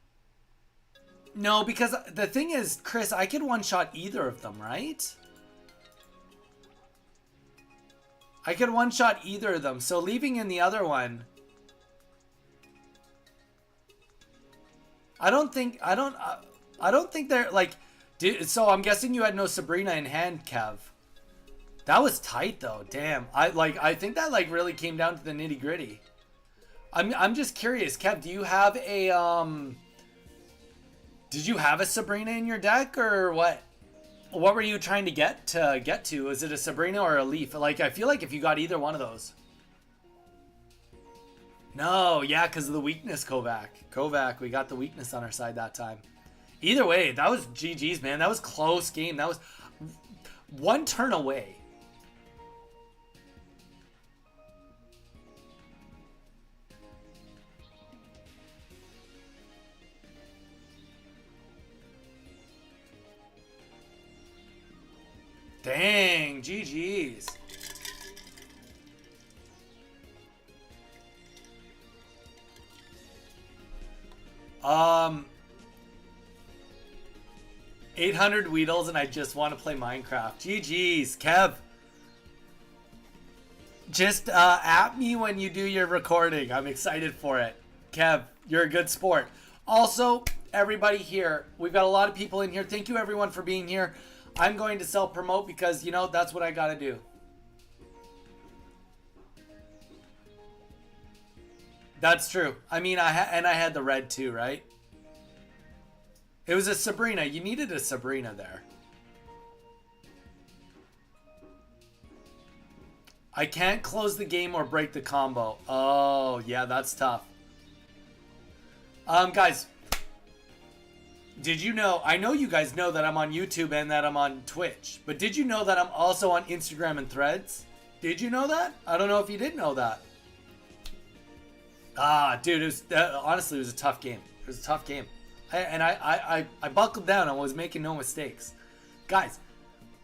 No, because the thing is, Chris, I could one-shot either of them, right? I could one-shot either of them, so leaving in the other one... I don't think they're, like... So I'm guessing you had no Sabrina in hand, Kev. That was tight, though. Damn. I think that, like, really came down to the nitty-gritty. I'm just curious, Kev, do you have a, Did you have a Sabrina in your deck, or what? What were you trying to get to? Is it a Sabrina or a Leaf? Like, I feel like if you got either one of those. No, yeah, because of the weakness, Kovac. Kovac, we got the weakness on our side that time. Either way, that was GG's, man. That was close game. That was one turn away. Dang, GG's. Um, 800 Weedles and I just want to play Minecraft. GG's, Kev. Just at me when you do your recording. I'm excited for it. Kev, you're a good sport. Also, everybody here, we've got a lot of people in here. Thank you everyone for being here. I'm going to self-promote because, you know, that's what I gotta do. That's true. I mean, I had the red too, right? It was a Sabrina. You needed a Sabrina there. I can't close the game or break the combo. Oh, yeah, that's tough. Guys, did you know, I know you guys know that I'm on YouTube and that I'm on Twitch, but did you know that I'm also on Instagram and Threads? Did you know that? I don't know if you did know that. Ah, dude, it was, honestly, it was a tough game. It was a tough game. I buckled down. I was making no mistakes. Guys,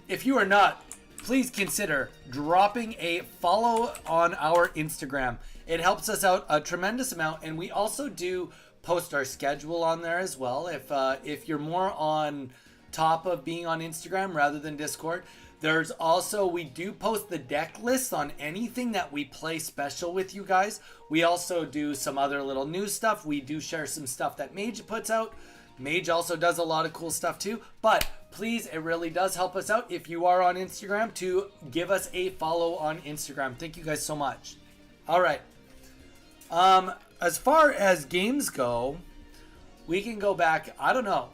if you are not, please consider dropping a follow on our Instagram. It helps us out a tremendous amount, and we also do post our schedule on there as well. If you're more on top of being on Instagram rather than Discord, there's also, we do post the deck list on anything that we play special with you guys. We also do some other little news stuff. We do share some stuff that Mage puts out. Mage also does a lot of cool stuff too. But please, it really does help us out if you are on Instagram to give us a follow on Instagram. Thank you guys so much. All right. As far as games go, we can go back. I don't know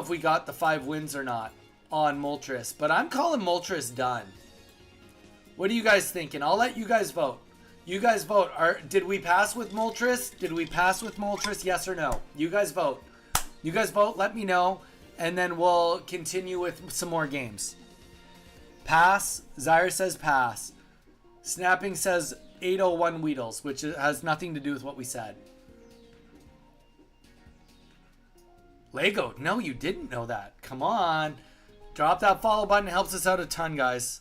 if we got the 5 wins or not on Moltres, but I'm calling Moltres done. What are you guys thinking? I'll let you guys vote. You guys vote. Did we pass with Moltres? Did we pass with Moltres? Yes or no? You guys vote. You guys vote. Let me know, and then we'll continue with some more games. Pass. Zyre says pass. Snapping says 801 Weedles, which has nothing to do with what we said. Lego, no, you didn't know that. Come on. Drop that follow button. It helps us out a ton, guys.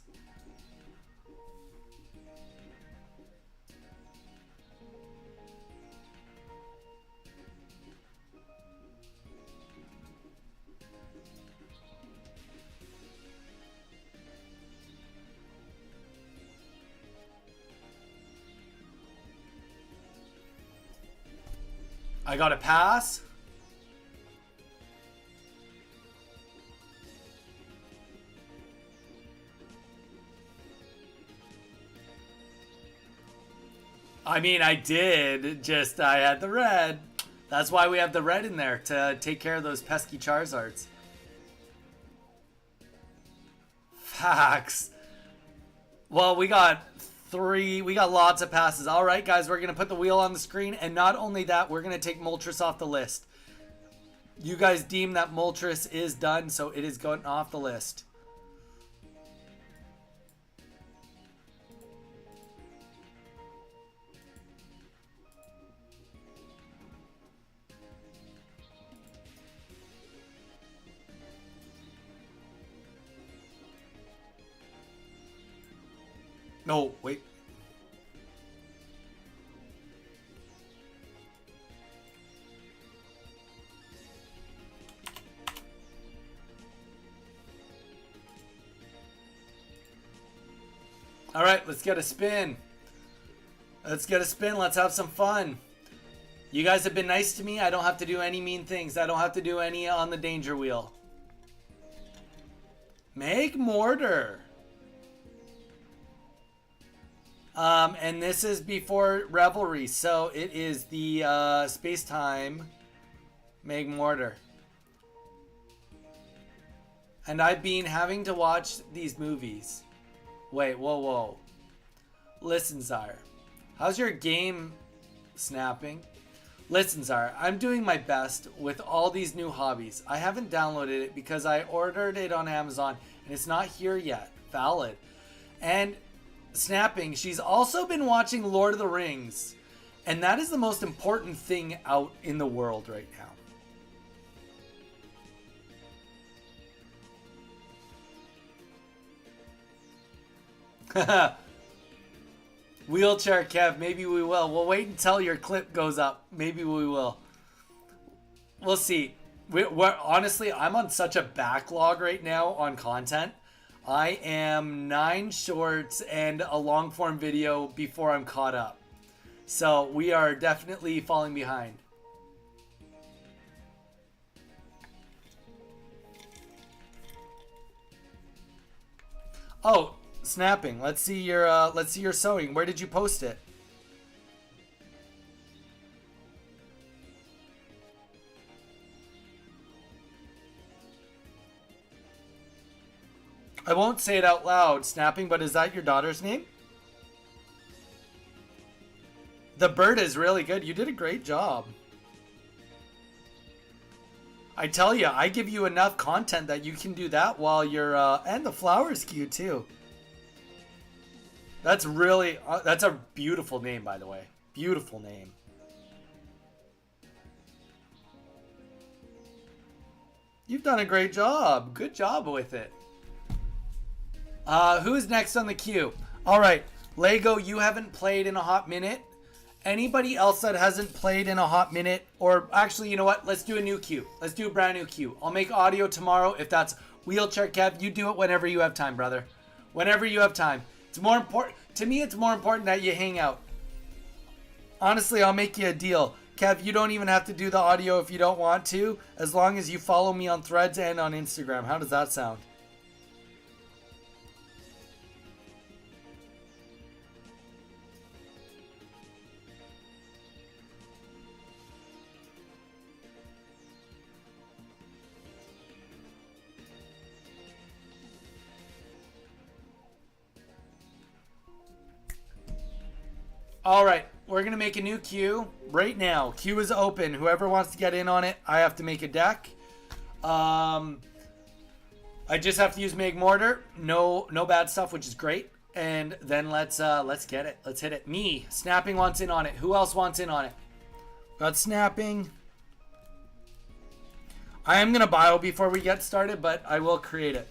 I got a pass. I mean, I did, just I had the red. That's why we have the red in there, to take care of those pesky Charizards. Facts. Well, we got lots of passes. All right, guys, we're going to put the wheel on the screen, and not only that, we're going to take Moltres off the list. You guys deem that Moltres is done, so it is going off the list. No, wait. All right, let's get a spin. Let's get a spin. Let's have some fun. You guys have been nice to me. I don't have to do any mean things. I don't have to do any on the danger wheel. Make mortar. And this is before Revelry, so it is the space-time Meg Mortar. And I've been having to watch these movies. Wait, whoa. Listen, Zire. How's your game snapping? Listen, Zire, I'm doing my best with all these new hobbies. I haven't downloaded it because I ordered it on Amazon and it's not here yet. Valid. And snapping, she's also been watching Lord of the Rings, and that is the most important thing out in the world right now. Wheelchair Kev, maybe we will. We'll wait until your clip goes up. Maybe we will. We'll see. Honestly, I'm on such a backlog right now on content. I am 9 shorts and a long form video before I'm caught up. So we are definitely falling behind. Oh, snapping. Let's see your sewing. Where did you post it? I won't say it out loud, snapping, but is that your daughter's name? The bird is really good. You did a great job. I tell you, I give you enough content that you can do that while you're, and the flower's cute too. That's really, that's a beautiful name, by the way. Beautiful name. You've done a great job. Good job with it. Who's next on the queue? All right, Lego, you haven't played in a hot minute. Anybody else that hasn't played in a hot minute, or actually, you know what? Let's do a new queue. Let's do a brand new queue. I'll make audio tomorrow. If that's Wheelchair Kev, you do it whenever you have time, brother. Whenever you have time. It's more important to me. It's more important that you hang out. Honestly, I'll make you a deal. Kev, you don't even have to do the audio if you don't want to, as long as you follow me on Threads and on Instagram. How does that sound? All right, we're going to make a new queue right now. Queue is open. Whoever wants to get in on it, I have to make a deck. I just have to use Meg Mortar. No bad stuff, which is great. And then let's get it. Let's hit it. Me, Snapping wants in on it. Who else wants in on it? Got Snapping. I am going to bio before we get started, but I will create it.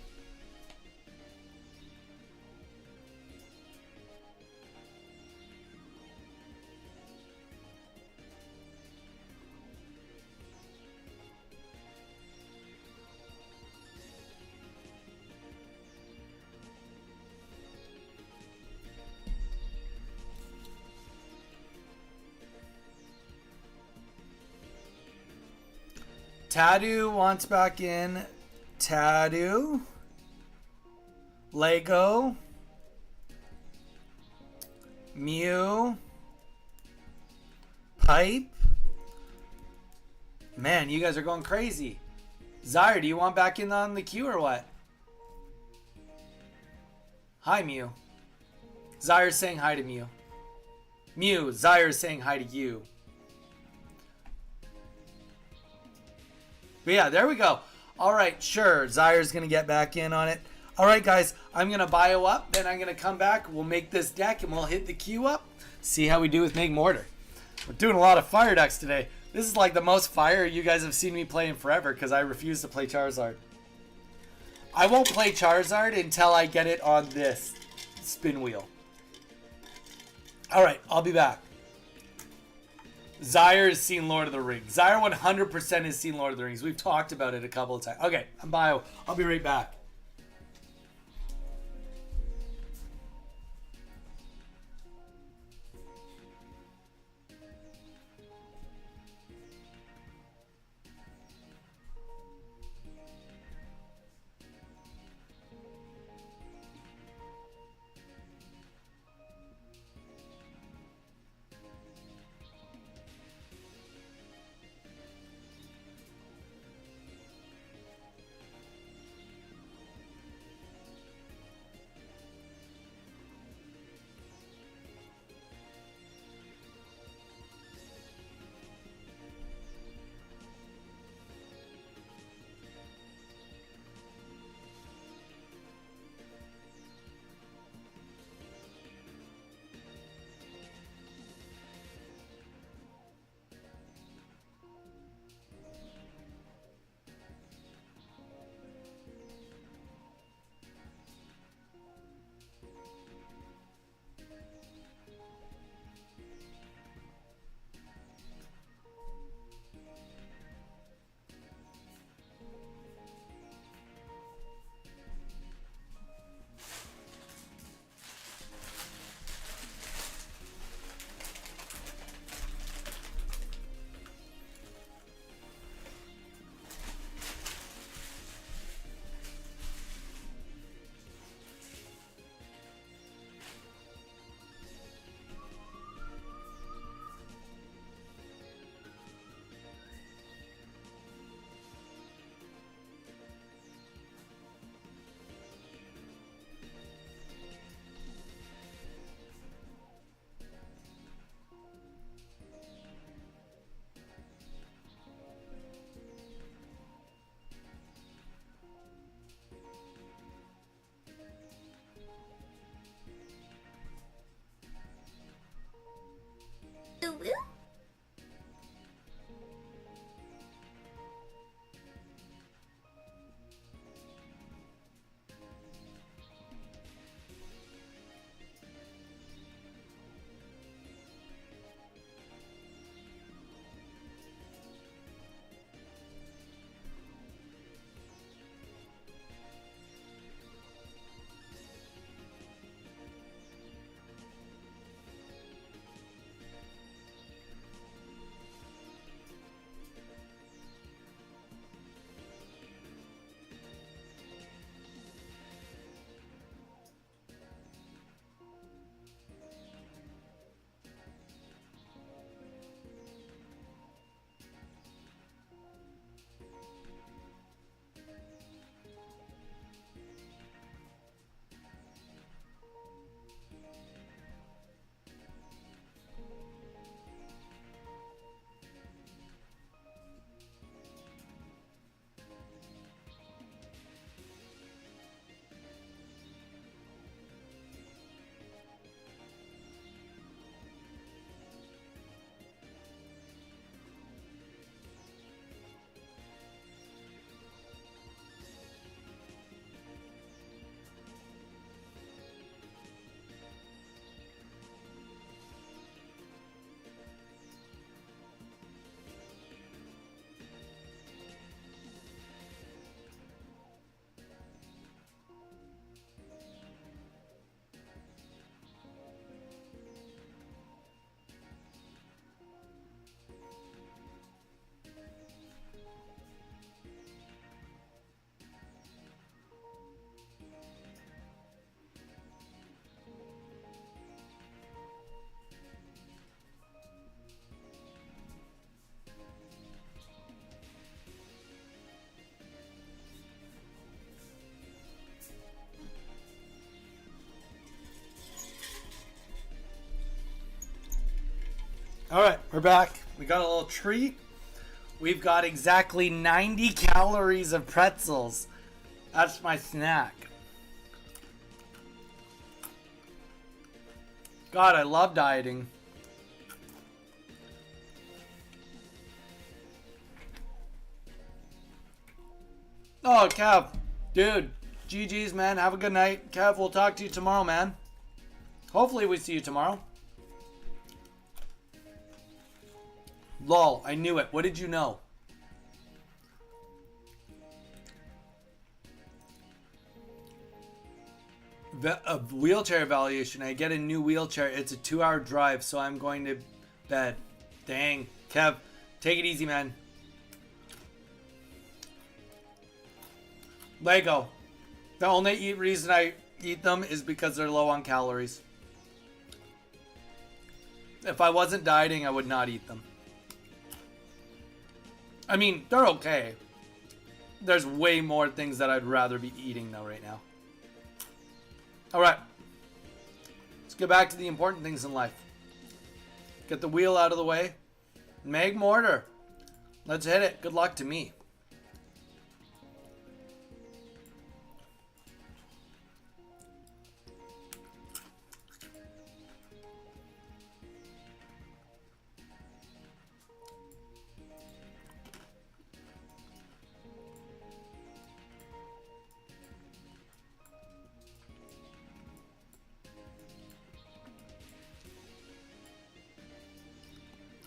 Tadu wants back in. Tadu. Lego. Mew. Pipe. Man, you guys are going crazy. Zyre, do you want back in on the queue or what? Hi, Mew. Zyre's saying hi to Mew. Mew, Zyre's saying hi to you. But yeah, there we go. All right, sure. Zyre's going to get back in on it. All right, guys, I'm going to bio up. Then I'm going to come back. We'll make this deck, and we'll hit the queue up. See how we do with Meg Mortar. We're doing a lot of fire decks today. This is like the most fire you guys have seen me play in forever because I refuse to play Charizard. I won't play Charizard until I get it on this spin wheel. All right, I'll be back. Zyre has seen Lord of the Rings. Zyre 100% has seen Lord of the Rings. We've talked about it a couple of times. Okay, I'm bio. I'll be right back. All right, we're back. We got a little treat. We've got exactly 90 calories of pretzels. That's my snack. God, I love dieting. Oh, Kev. Dude, GG's, man. Have a good night. Kev, we'll talk to you tomorrow, man. Hopefully we see you tomorrow. Lol, I knew it. What did you know? A wheelchair evaluation. I get a new wheelchair. It's a 2-hour drive, so I'm going to bed. Dang. Kev, take it easy, man. Lego. The only reason I eat them is because they're low on calories. If I wasn't dieting, I would not eat them. I mean, they're okay. There's way more things that I'd rather be eating though right now. Alright. Let's get back to the important things in life. Get the wheel out of the way. Meg Mortar. Let's hit it. Good luck to me.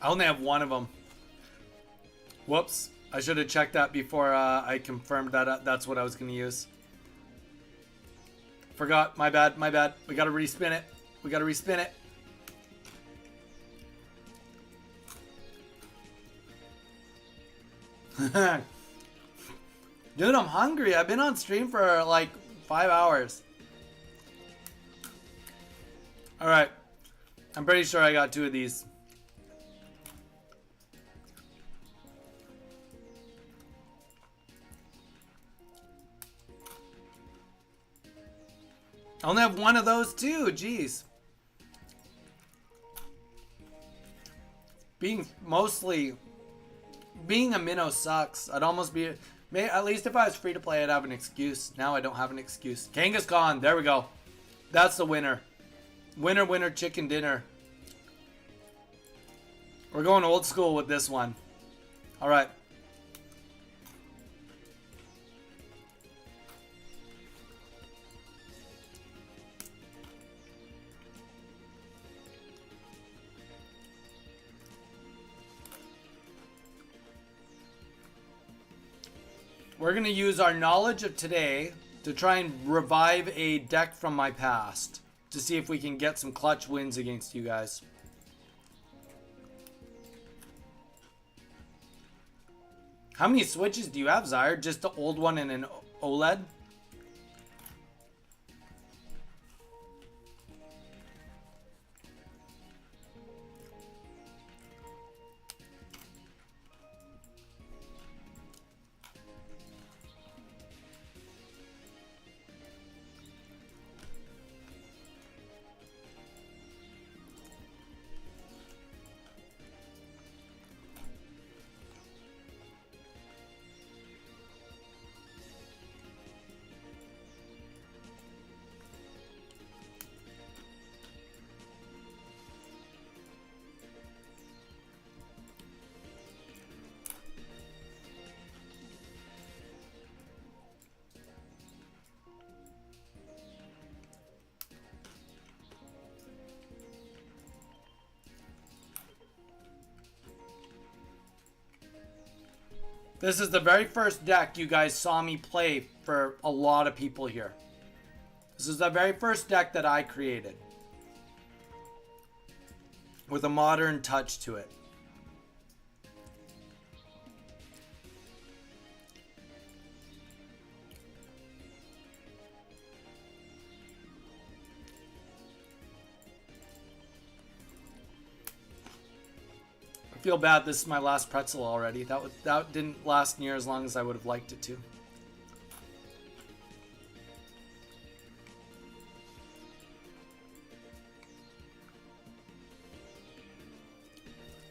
I only have one of them. Whoops. I should have checked that before I confirmed that that's what I was going to use. Forgot. My bad. My bad. We got to respin it. We got to respin it. Dude, I'm hungry. I've been on stream for like 5 hours. Alright. I'm pretty sure I got 2 of these. I only have one of those too. Jeez. Being a minnow sucks. I'd almost be... At least if I was free to play, I'd have an excuse. Now I don't have an excuse. Kangaskhan. There we go. That's the winner. Winner, winner, chicken dinner. We're going old school with this one. Alright. We're going to use our knowledge of today to try and revive a deck from my past to see if we can get some clutch wins against you guys. How many Switches do you have, Zyre? Just the old one and an OLED? This is the very first deck you guys saw me play for a lot of people here. This is the very first deck that I created. With a modern touch to it. I feel bad this is my last pretzel already. That didn't last near as long as I would have liked it to.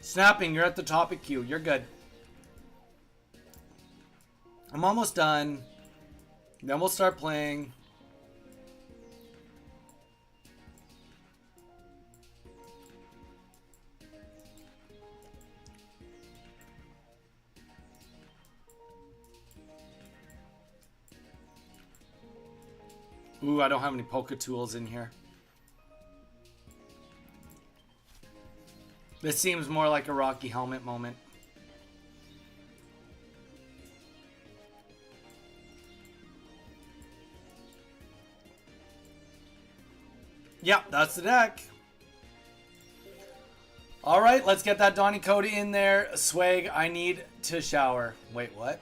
Snapping, you're at the topic queue. You're good. I'm almost done. Then we'll start playing. Ooh, I don't have any polka tools in here. This seems more like a Rocky Helmet moment. Yeah, that's the deck. All right, let's get that Donny code in there. Swag, I need to shower. Wait, what?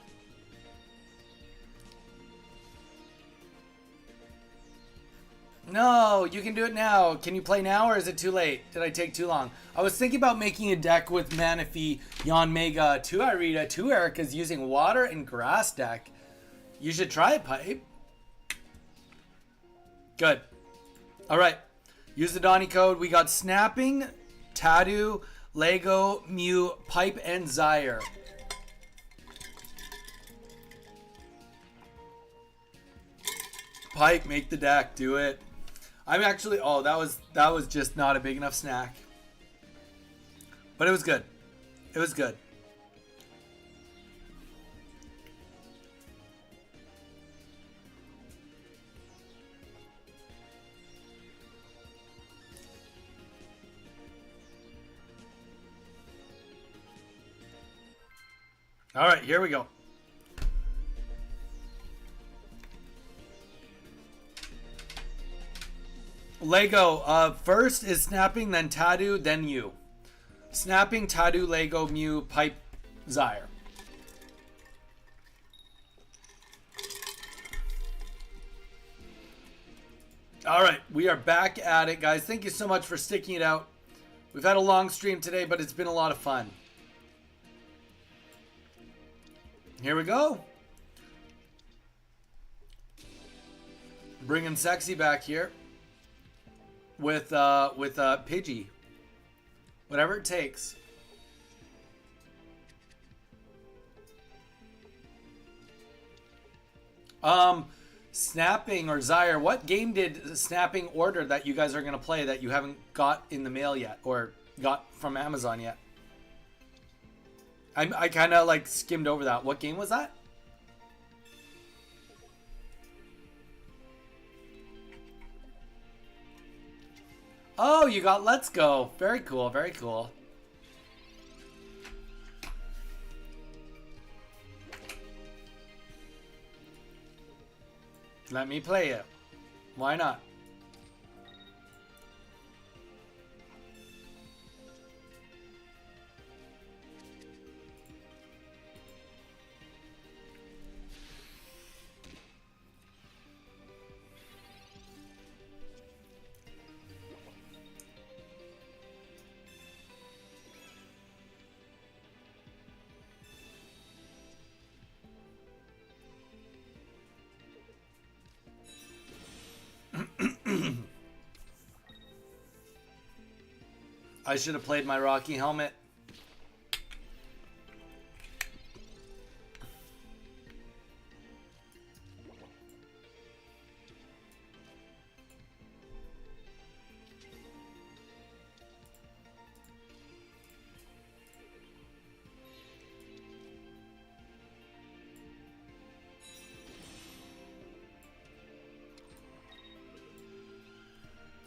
No, you can do it now. Can you play now or is it too late? Did I take too long? I was thinking about making a deck with Manaphy, Yon Mega, 2 Irita, 2 Erica's using water and grass deck. You should try it, Pipe. Good. All right. Use the Donny code. We got Snapping, Tattoo, Lego, Mew, Pipe, and Zyre. Pipe, make the deck. Do it. I'm actually... Oh, that was just not a big enough snack. But it was good. It was good. All right, here we go. Lego, first is Snapping, then Tattoo, then you. Snapping, Tattoo, Lego, Mew, Pipe, Zyre. All right, we are back at it, guys. Thank you so much for sticking it out. We've had a long stream today, but it's been a lot of fun. Here we go. Bringing Sexy back here with Pidgey. Whatever it takes. Snapping or Zyre, what game did Snapping order that you guys are going to play that you haven't got in the mail yet or got from Amazon yet? I kind of like skimmed over that. What game was that? Oh, you got Let's Go. Very cool, very cool. Let me play it. Why not? I should have played my Rocky Helmet.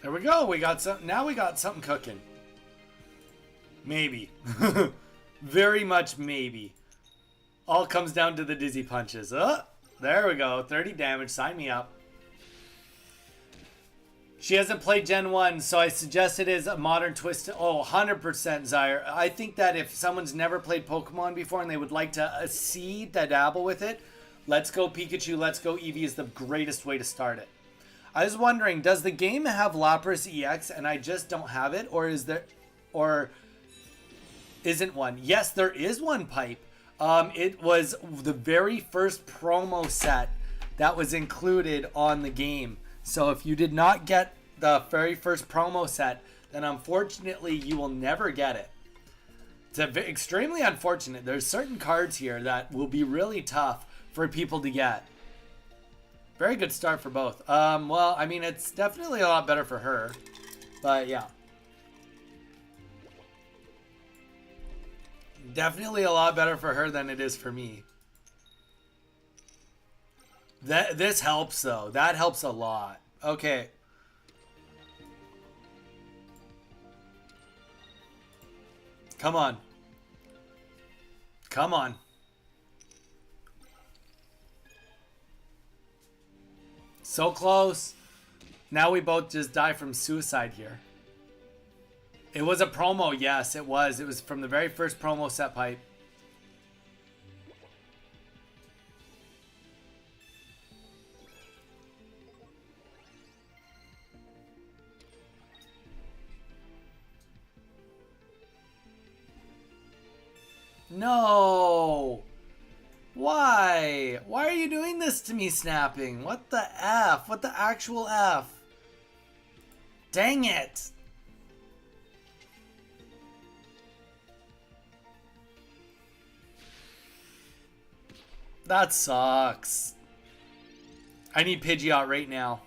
There we go. We got some. Now we got something cooking. Maybe. Very much maybe. All comes down to the dizzy punches. Oh, there we go. 30 damage. Sign me up. She hasn't played Gen 1, so I suggest it is a modern twist. Oh, 100% Zyre. I think that if someone's never played Pokemon before and they would like to see the dabble with it, Let's Go Pikachu, Let's Go Eevee is the greatest way to start it. I was wondering, does the game have Lapras EX and I just don't have it? Or is there... Or... isn't one? Yes, there is one, Pipe. It was the very first promo set that was included on the game. So if you did not get the very first promo set, then unfortunately you will never get it. It's extremely unfortunate. There's certain cards here that will be really tough for people to get. Very good start for both. Well, I mean, it's definitely a lot better for her. But yeah. Definitely a lot better for her than it is for me. This helps though. That helps a lot. Okay. Come on. Come on. So close. Now we both just die from suicide here. It was a promo. Yes, it was. It was from the very first promo set pipe. No. Why? Why are you doing this to me, Snapping? What the F? What the actual F? Dang it. That sucks. I need Pidgeot right now.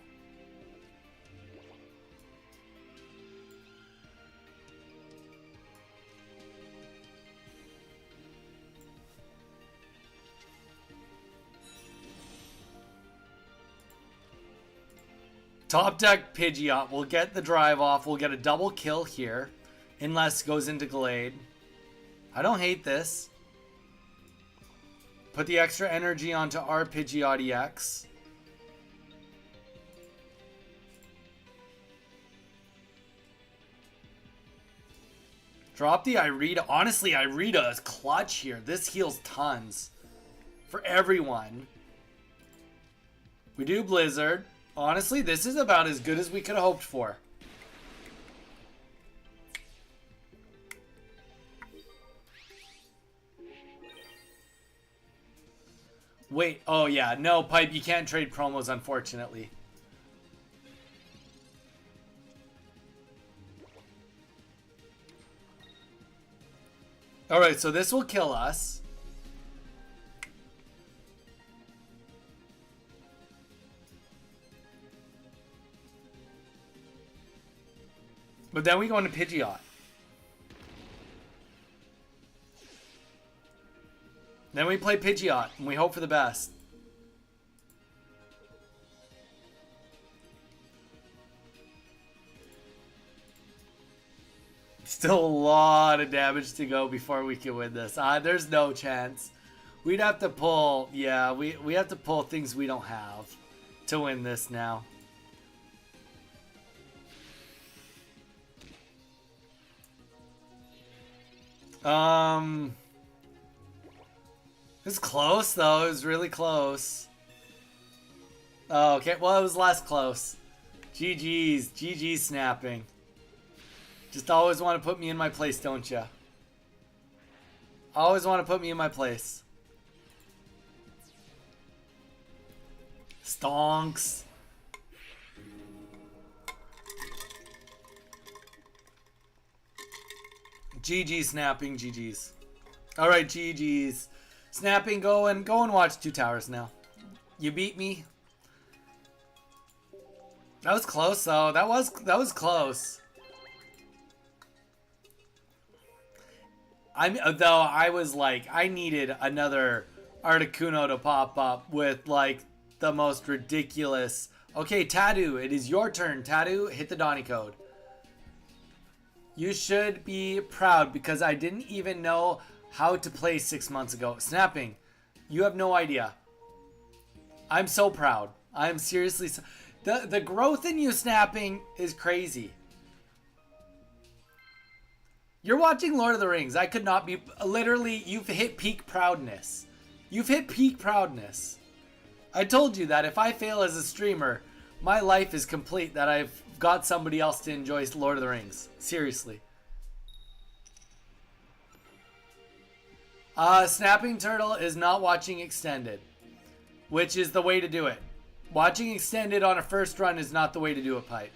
Top deck Pidgeot. We'll get the drive off. We'll get a double kill here. Unless goes into Glade. I don't hate this. Put the extra energy onto our Pidgeot EX. Drop the Irida. Honestly, Irida is clutch here. This heals tons. For everyone. We do Blizzard. Honestly, this is about as good as we could have hoped for. Wait, oh yeah, no, Pipe, you can't trade promos, unfortunately. Alright, so this will kill us. But then we go into Pidgeot. Then we play Pidgeot, and we hope for the best. Still a lot of damage to go before we can win this. There's no chance. We'd have to pull, yeah, we have to pull things we don't have to win this now. It's close though. It was really close. Oh, okay. Well, it was less close. GG's. GG's Snapping. Just always want to put me in my place, don't ya? Always want to put me in my place. Stonks. GG Snapping. GG's. Alright, GG's. Snapping, go and watch Two Towers now. You beat me. That was close though. That was close. I was like, I needed another Articuno to pop up with like the most ridiculous. Okay, Tattoo, it is your turn. Tattoo, hit the Donny code. You should be proud because I didn't even know how to play 6 months ago. Snapping, you have no idea. I'm so proud. I'm seriously the growth in you, Snapping, is crazy. You're watching Lord of the Rings. I could not be. Literally, you've hit peak proudness. You've hit peak proudness. I told you that if I fail as a streamer, my life is complete, that I've got somebody else to enjoy Lord of the Rings. Seriously. Snapping Turtle is not watching Extended, which is the way to do it. Watching Extended on a first run is not the way to do it, Pipe.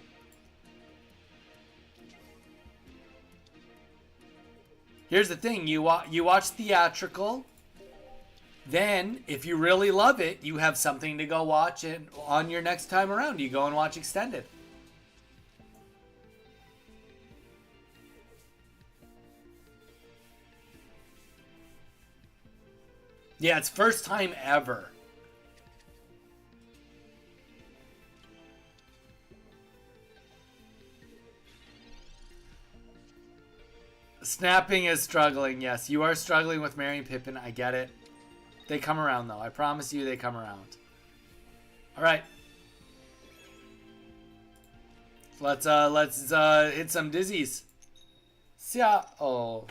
Here's the thing, you watch theatrical, then if you really love it, you have something to go watch, and on your next time around, you go and watch Extended. Yeah, it's first time ever. Snapping is struggling. Yes, you are struggling with Merry and Pippin. I get it. They come around though. I promise you, they come around. All right. Let's hit some dizzies. Yeah. Oh.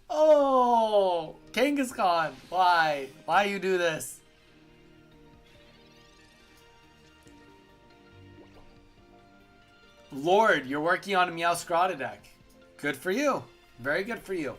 Oh, Kangaskhan. Why? Why you do this? Lord, you're working on a Meowscrata deck. Good for you. Very good for you.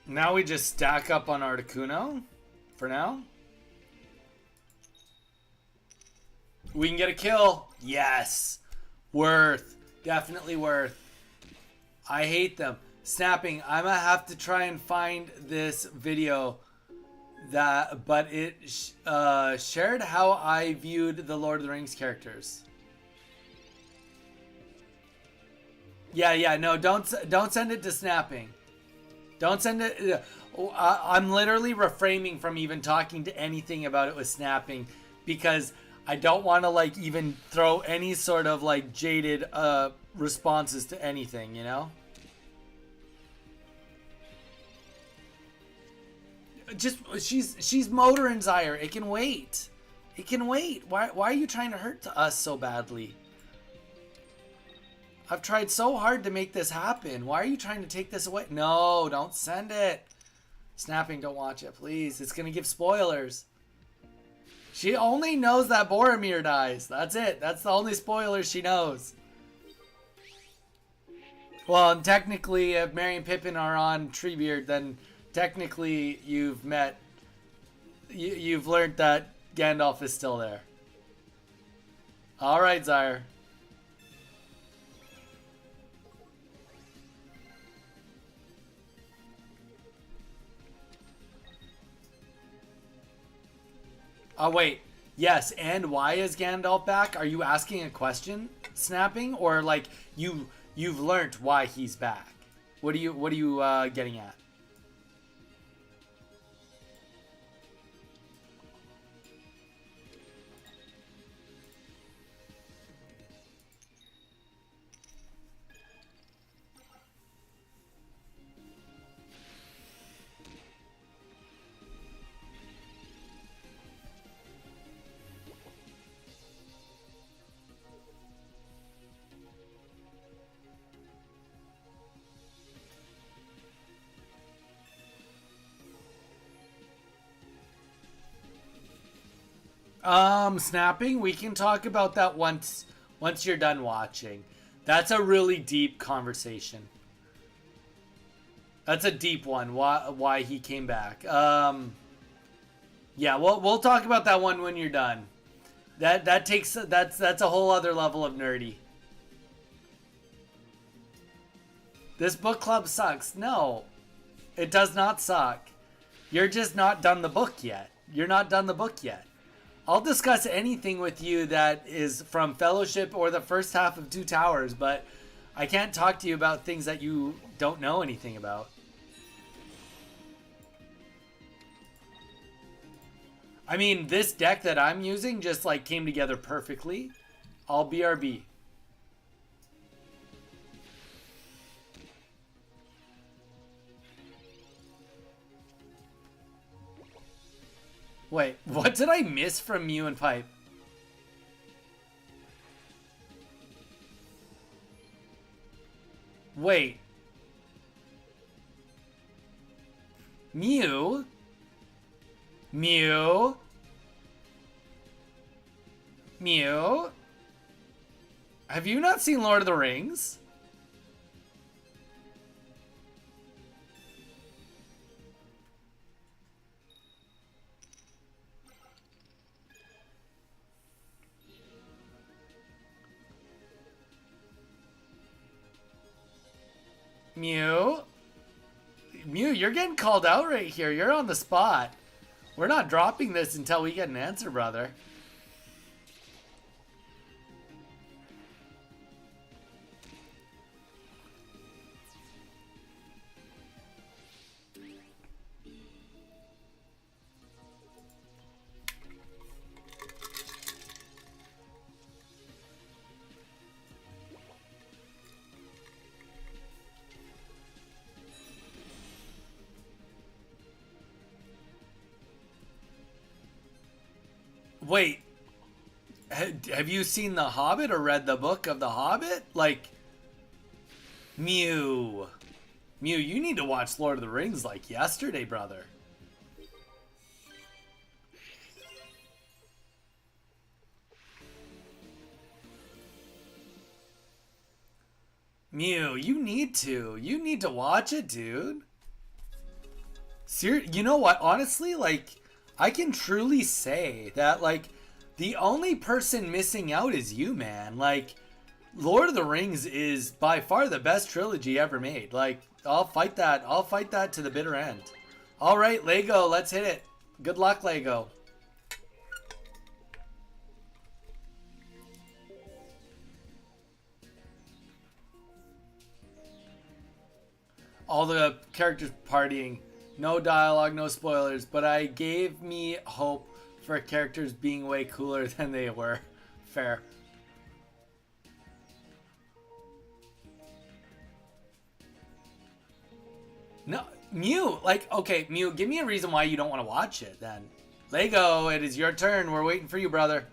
Now we just stack up on Articuno for now. We can get a kill. Yes. Worth. Definitely worth. I hate them. Snapping. I'm going to have to try and find this video but it shared how I viewed the Lord of the Rings characters. Yeah, no, don't send it to Snapping. Don't send it. I'm literally refraining from even talking to anything about it with Snapping because I don't want to like even throw any sort of like jaded responses to anything, you know? Just she's Motor and Zyre. It can wait. It can wait. Why are you trying to hurt us so badly? I've tried so hard to make this happen. Why are you trying to take this away? No, don't send it. Snapping, don't watch it, please. It's going to give spoilers. She only knows that Boromir dies. That's it. That's the only spoilers she knows. Well, and technically, if Merry and Pippin are on Treebeard, then technically you've met... You've learned that Gandalf is still there. Alright, Zyre. Oh, wait. Yes, and why is Gandalf back? Are you asking a question, Snapping? Or, like, you've learned why he's back? What are you getting at? Snapping, we can talk about that once you're done watching. That's a really deep conversation. That's a deep one. Why he came back. Yeah, we'll talk about that one when you're done. That's a whole other level of nerdy. This book club sucks. No, it does not suck. You're just not done the book yet. You're not done the book yet. I'll discuss anything with you that is from Fellowship or the first half of Two Towers, but I can't talk to you about things that you don't know anything about. I mean, this deck that I'm using just like came together perfectly. All BRB. Wait, what did I miss from Mew and Pipe? Wait. Mew? Mew? Mew? Have you not seen Lord of the Rings? Mew? Mew, you're getting called out right here. You're on the spot. We're not dropping this until we get an answer, brother. Wait, have you seen The Hobbit or read the book of The Hobbit? Like, Mew. Mew, you need to watch Lord of the Rings like yesterday, brother. Mew, you need to. You need to watch it, dude. You know what? Honestly, like, I can truly say that, like, the only person missing out is you, man. Like, Lord of the Rings is by far the best trilogy ever made. Like, I'll fight that. I'll fight that to the bitter end. All right, Lego, let's hit it. Good luck, Lego. All the characters partying. No dialogue, no spoilers, but I gave me hope for characters being way cooler than they were. Fair. No, Mew, like, okay, Mew, give me a reason why you don't want to watch it then. Lego, it is your turn. We're waiting for you, brother.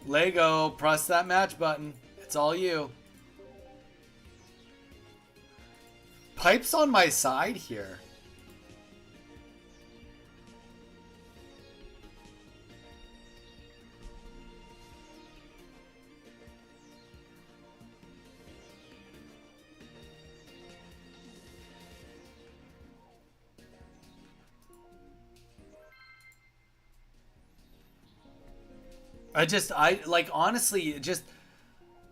Lego, press that match button. It's all you. Pipe's on my side here. I like, honestly, just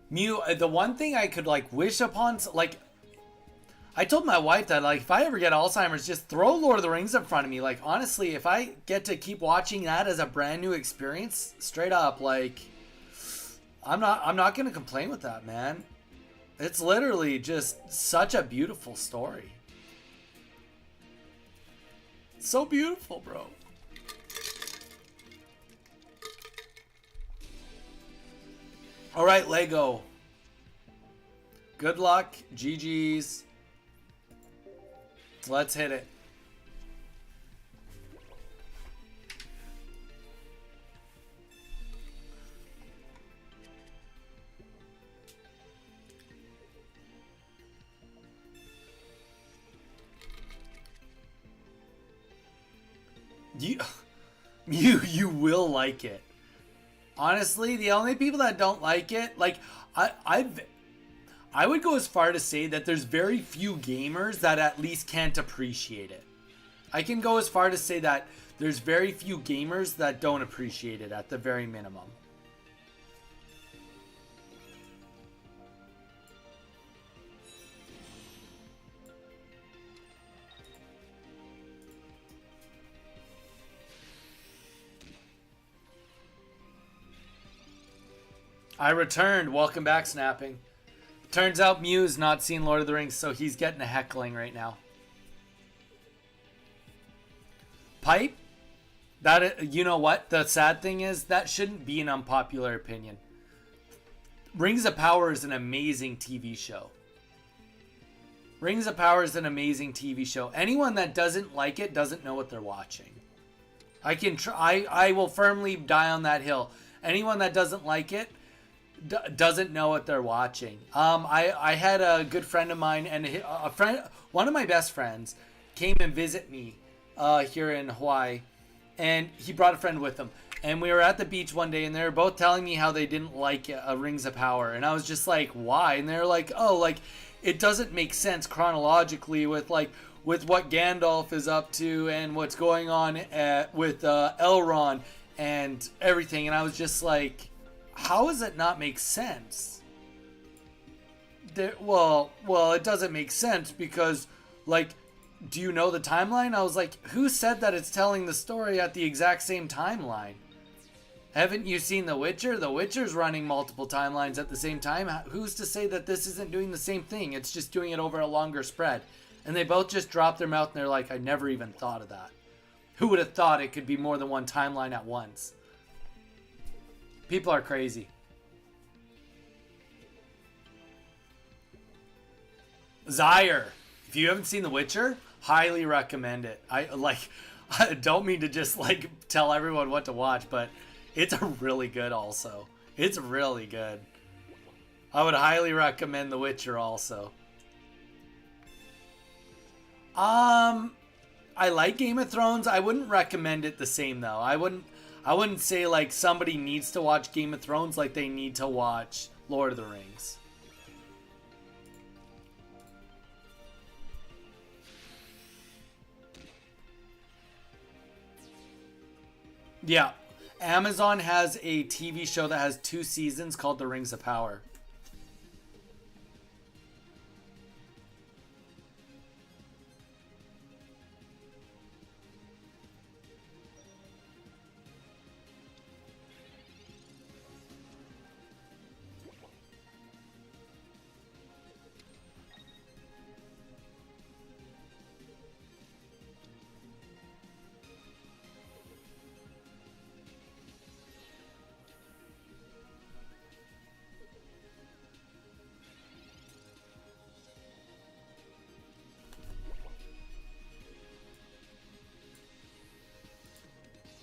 Mew, the one thing I could, like, wish upon, like, I told my wife that, like, if I ever get Alzheimer's, just throw Lord of the Rings in front of me. Like, honestly, if I get to keep watching that as a brand new experience, straight up, like, I'm not gonna complain with that, man. It's literally just such a beautiful story. So beautiful, bro. All right, Lego. Good luck. GG's. Let's hit it. You will like it. Honestly, the only people that don't like it, like, I would go as far to say that there's very few gamers that at least can't appreciate it. I can go as far to say that there's very few gamers that don't appreciate it at the very minimum. I returned. Welcome back, Snapping. Turns out Mew's not seen Lord of the Rings, so he's getting a heckling right now. Pipe? That, you know what? The sad thing is, that shouldn't be an unpopular opinion. Rings of Power is an amazing TV show. Rings of Power is an amazing TV show. Anyone that doesn't like it doesn't know what they're watching. I will firmly die on that hill. Anyone that doesn't like it doesn't know what they're watching. I had a good friend of mine, and one of my best friends came and visit me here in Hawaii, and he brought a friend with him. And we were at the beach one day, and they were both telling me how they didn't like Rings of Power, and I was just like, why? And they're like, oh, like, it doesn't make sense chronologically with what Gandalf is up to and what's going on with Elrond and everything. And I was just like, how does it not make sense? well, it doesn't make sense because, like, do you know the timeline? I was like, who said that it's telling the story at the exact same timeline? Haven't you seen The Witcher? The Witcher's running multiple timelines at the same time. Who's to say that this isn't doing the same thing? It's just doing it over a longer spread. And they both just dropped their mouth and they're like, I never even thought of that. Who would have thought it could be more than one timeline at once? People are crazy. Zyre, if you haven't seen The Witcher, highly recommend it. I don't mean to just like tell everyone what to watch, but it's a really good also. It's really good. I would highly recommend The Witcher also. I like Game of Thrones. I wouldn't recommend it the same though. I wouldn't say like somebody needs to watch Game of Thrones like they need to watch Lord of the Rings. Yeah. Amazon has a TV show that has 2 seasons called The Rings of Power.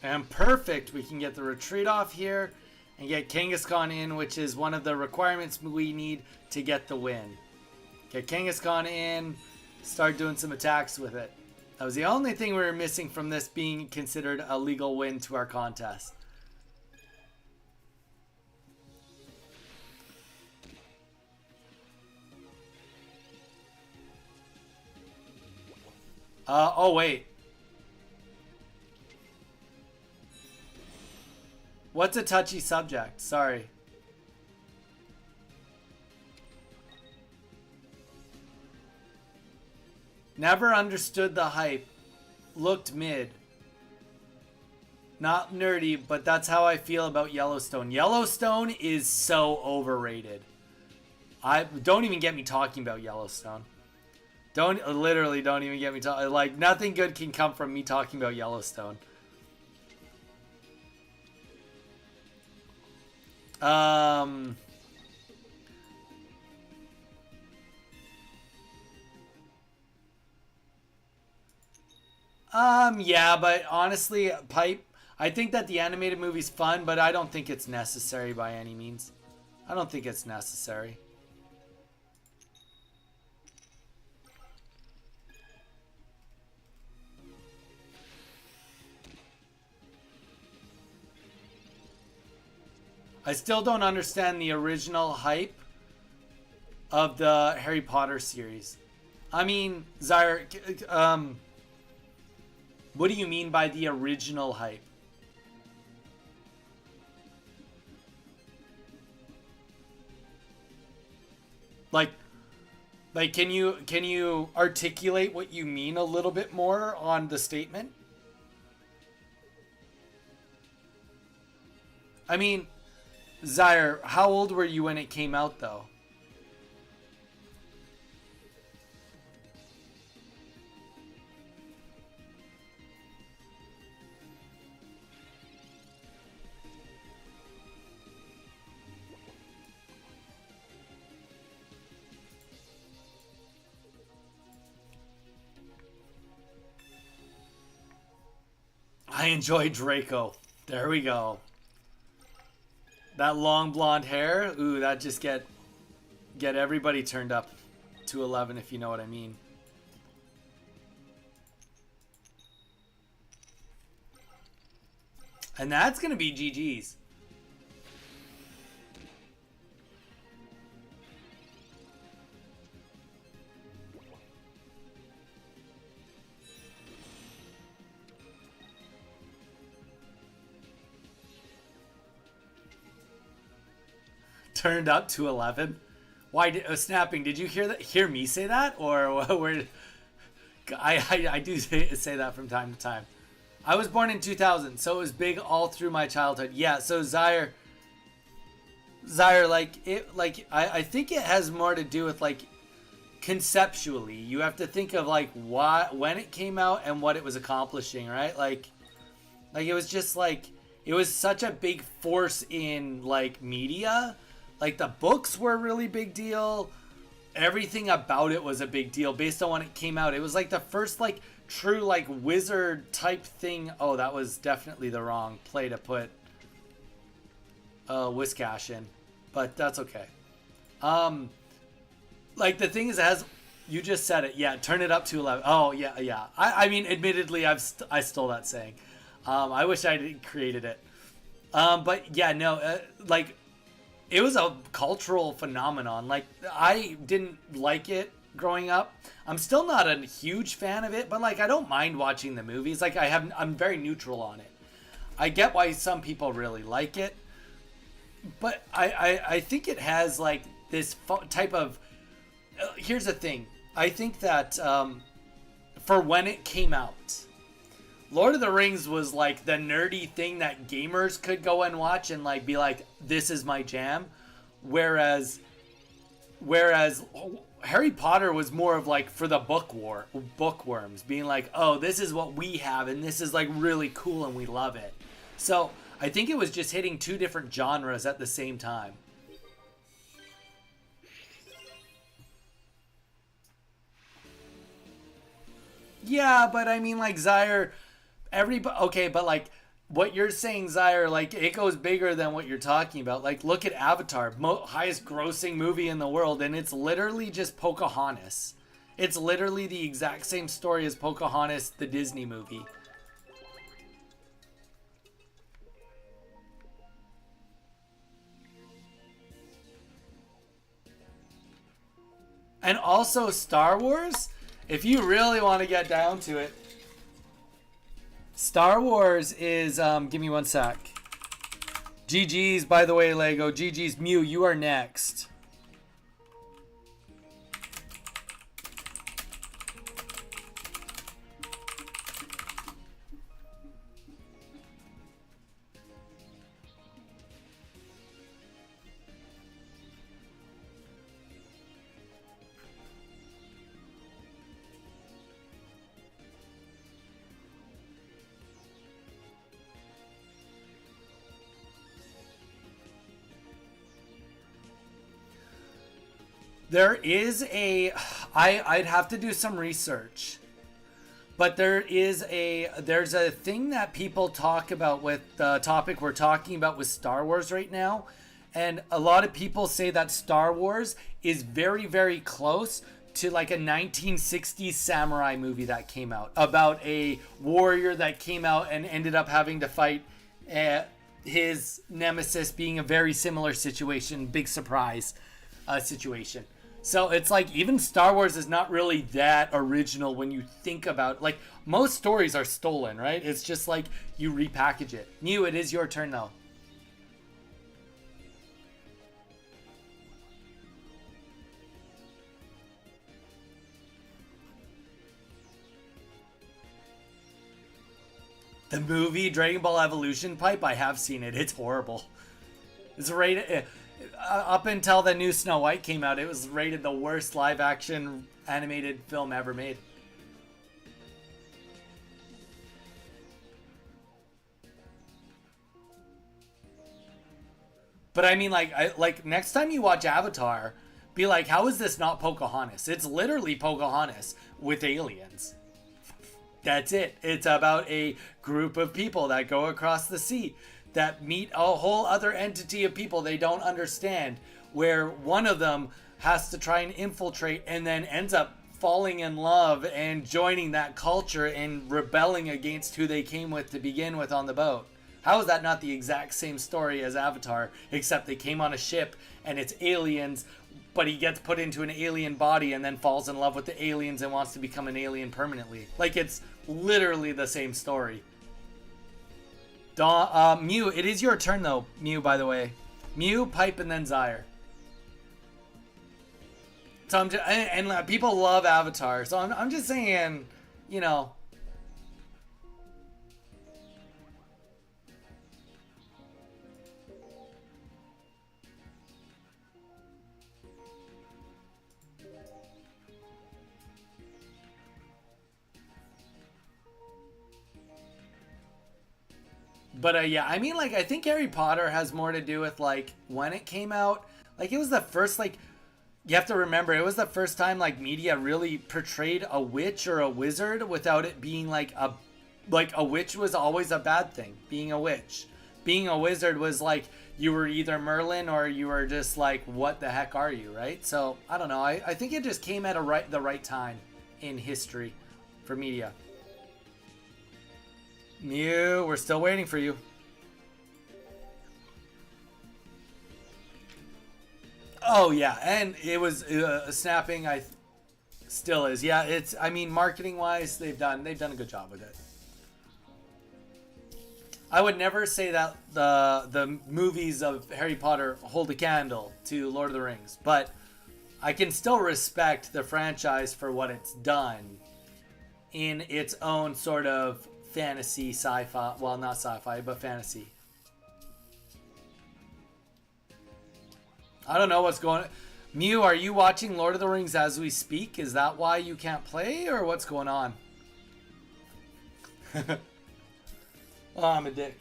And perfect, we can get the retreat off here and get Kangaskhan in, which is one of the requirements we need to get the win. Get Kangaskhan in, start doing some attacks with it. That was the only thing we were missing from this being considered a legal win to our contest. Oh wait. What's a touchy subject? Sorry. Never understood the hype. Looked mid. Not nerdy, but that's how I feel about Yellowstone. Yellowstone is so overrated. Don't even get me talking about Yellowstone. Don't even get me talking. Like, nothing good can come from me talking about Yellowstone. Yeah, but honestly, I think that the animated movie's fun, but I don't think it's necessary by any means. I don't think it's necessary. I still don't understand the original hype of the Harry Potter series. I mean, Zyre, what do you mean by the original hype? Like, can you articulate what you mean a little bit more on the statement? I mean, Zyre, how old were you when it came out, though? I enjoy Draco. There we go. That long blonde hair, ooh, that just get everybody turned up to 11, if you know what I mean. And that's gonna be GG's. Turned up to 11. Why snapping? Did you hear me say that, or where? I do say that from time to time. I was born in 2000, so it was big all through my childhood. Yeah, so Zaire, I think it has more to do with like conceptually. You have to think of like when it came out and what it was accomplishing, right? Like it was just like it was such a big force in like media. Like the books were a really big deal. Everything about it was a big deal based on when it came out. It was like the first like true like wizard type thing. Oh, that was definitely the wrong play to put Whiskash in, but that's okay. Like the thing is, as you just said it, yeah, turn it up to 11. Oh yeah, yeah. I mean, admittedly, I stole that saying. I wish I created it. But yeah, no, like it was a cultural phenomenon. Like I didn't like it growing up. I'm still not a huge fan of it, but like I don't mind watching the movies. Like I'm very neutral on it. I get why some people really like it, but I think it has like this type of. Here's the thing. I think that for when it came out, Lord of the Rings was like the nerdy thing that gamers could go and watch and like be like, this is my jam. Whereas Harry Potter was more of like for the bookworms, being like, oh, this is what we have and this is like really cool and we love it. So I think it was just hitting two different genres at the same time. Yeah, but I mean, like Zaire, everybody. Okay, but like what you're saying, Zaire, like it goes bigger than what you're talking about. Like, look at Avatar, highest grossing movie in the world, and it's literally just Pocahontas. It's literally the exact same story as Pocahontas, the Disney movie. And also Star Wars, if you really want to get down to it, Star Wars is, give me one sec. GG's, by the way, Lego. GG's. Mew, you are next. There is I'd have to do some research, but there's a thing that people talk about with the topic we're talking about with Star Wars right now, and a lot of people say that Star Wars is very, very close to like a 1960s samurai movie that came out about a warrior that came out and ended up having to fight his nemesis, being a very similar situation, big surprise situation. So it's like even Star Wars is not really that original when you think about it. Like most stories are stolen, right? It's just like you repackage it. Mew, it is your turn though. The movie Dragon Ball Evolution Pipe, I have seen it. It's horrible. It's rated up until the new Snow White came out. It was rated the worst live action animated film ever made. But I mean, like next time you watch Avatar, be like, how is this not Pocahontas? It's literally Pocahontas with aliens. That's it. It's about a group of people that go across the sea that meet a whole other entity of people they don't understand, where one of them has to try and infiltrate and then ends up falling in love and joining that culture and rebelling against who they came with to begin with on the boat. How is that not the exact same story as Avatar, except they came on a ship and it's aliens, but he gets put into an alien body and then falls in love with the aliens and wants to become an alien permanently? Like, it's literally the same story. Mew, it is your turn though. Mew, by the way. Mew, Pipe, and then Zaire. So I'm just, and people love Avatar. So I'm just saying, you know. But yeah, I mean, like, I think Harry Potter has more to do with like when it came out. Like, it was the first, like, you have to remember, it was the first time like media really portrayed a witch or a wizard without it being like a witch was always a bad thing. Being a witch, being a wizard was like you were either Merlin or you were just like, what the heck are you, right? So I don't know. I think it just came at the right time in history for media. Mew, we're still waiting for you. Oh yeah, and it was snapping. I still is. Yeah, it's. I mean, marketing wise, they've done a good job with it. I would never say that the movies of Harry Potter hold a candle to Lord of the Rings, but I can still respect the franchise for what it's done in its own sort of fantasy sci-fi. Well, not sci-fi, but fantasy. I don't know what's going on. Mew, are you watching Lord of the Rings as we speak? Is that why you can't play, or what's going on? Oh, I'm a dick.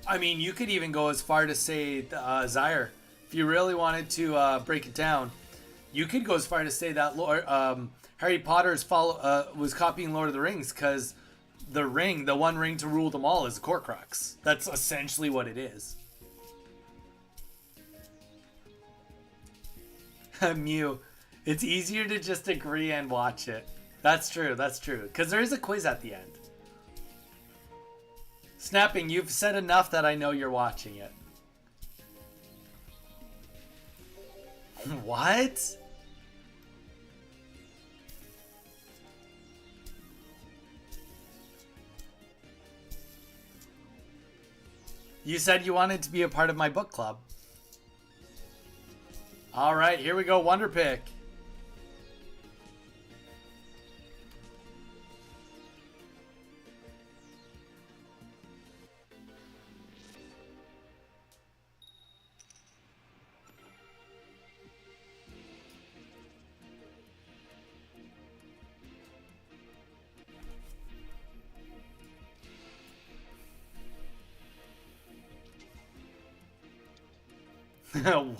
I mean, you could even go as far to say, Zyre, if you really wanted to break it down, you could go as far to say that Harry Potter's was copying Lord of the Rings because the one ring to rule them all, is a Horcrux. That's essentially what it is. Mew, it's easier to just agree and watch it. That's true. That's true. Because there is a quiz at the end. Snapping, you've said enough that I know you're watching it. What? You said you wanted to be a part of my book club. All right, here we go. Wonder Pick.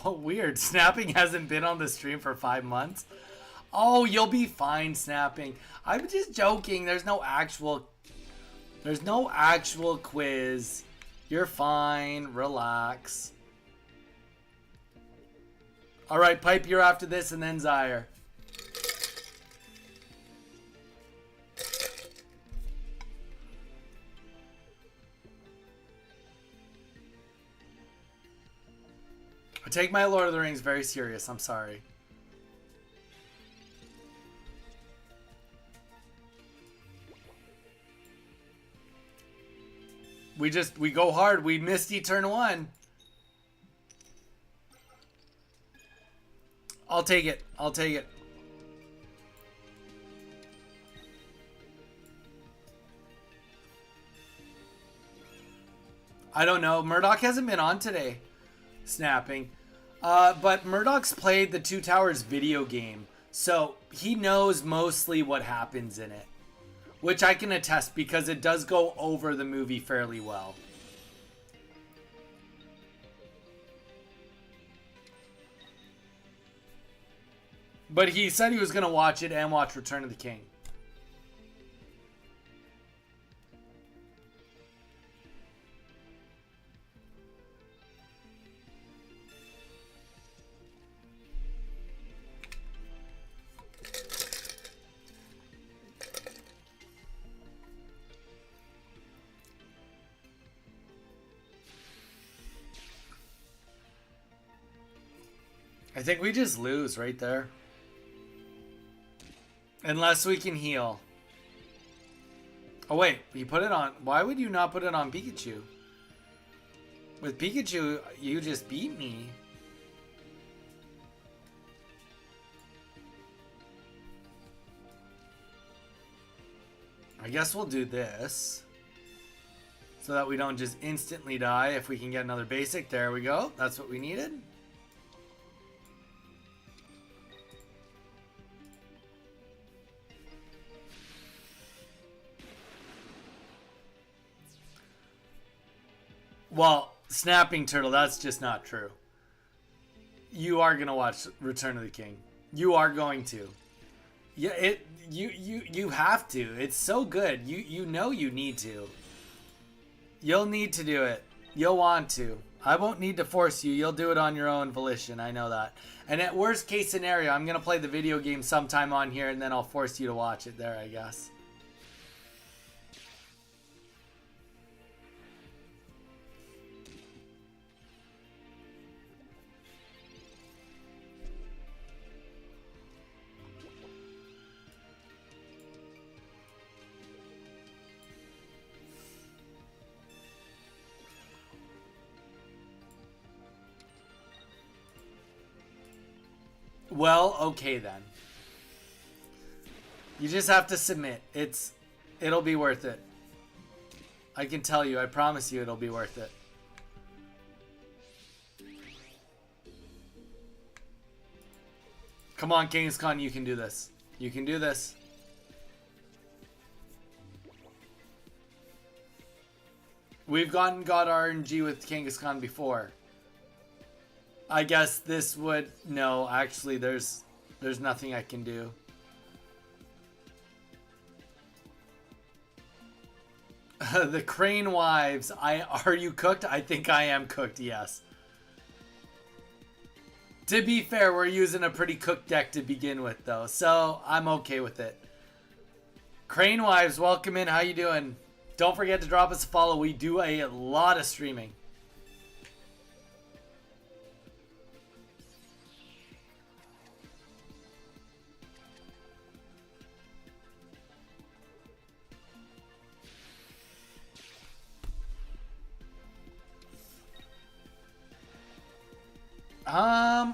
Weird. Snapping hasn't been on the stream for 5 months. Oh, you'll be fine, Snapping. I'm just joking. There's no actual quiz. You're fine. Relax. All right, Pipe, you're after this, and then Zyre. I take my Lord of the Rings very serious. I'm sorry. We go hard. We missed turn 1. I'll take it. I'll take it. I don't know. Murdoch hasn't been on today. Snapping. But Murdoch's played the Two Towers video game, so he knows mostly what happens in it. Which I can attest because it does go over the movie fairly well. But he said he was going to watch it and watch Return of the King. I think we just lose right there. Unless we can heal. Oh wait, you put it on. Why would you not put it on Pikachu? With Pikachu, you just beat me. I guess we'll do this. So that we don't just instantly die if we can get another basic. There we go. That's what we needed. Well, Snapping Turtle, that's just not true. You are going to watch Return of the King. You are going to. Yeah, you have to. It's so good. You know you need to. You'll need to do it. You'll want to. I won't need to force you. You'll do it on your own volition. I know that. And at worst case scenario, I'm going to play the video game sometime on here and then I'll force you to watch it there, I guess. Well, okay then. You just have to submit. It'll be worth it. I can tell you, I promise you it'll be worth it. Come on, Kangaskhan, you can do this. You can do this. We've got RNG with Kangaskhan before. I guess this would... No, actually, there's nothing I can do. The Crane Wives. Are you cooked? I think I am cooked, yes. To be fair, we're using a pretty cooked deck to begin with, though. So, I'm okay with it. Crane Wives, welcome in. How you doing? Don't forget to drop us a follow. We do a lot of streaming.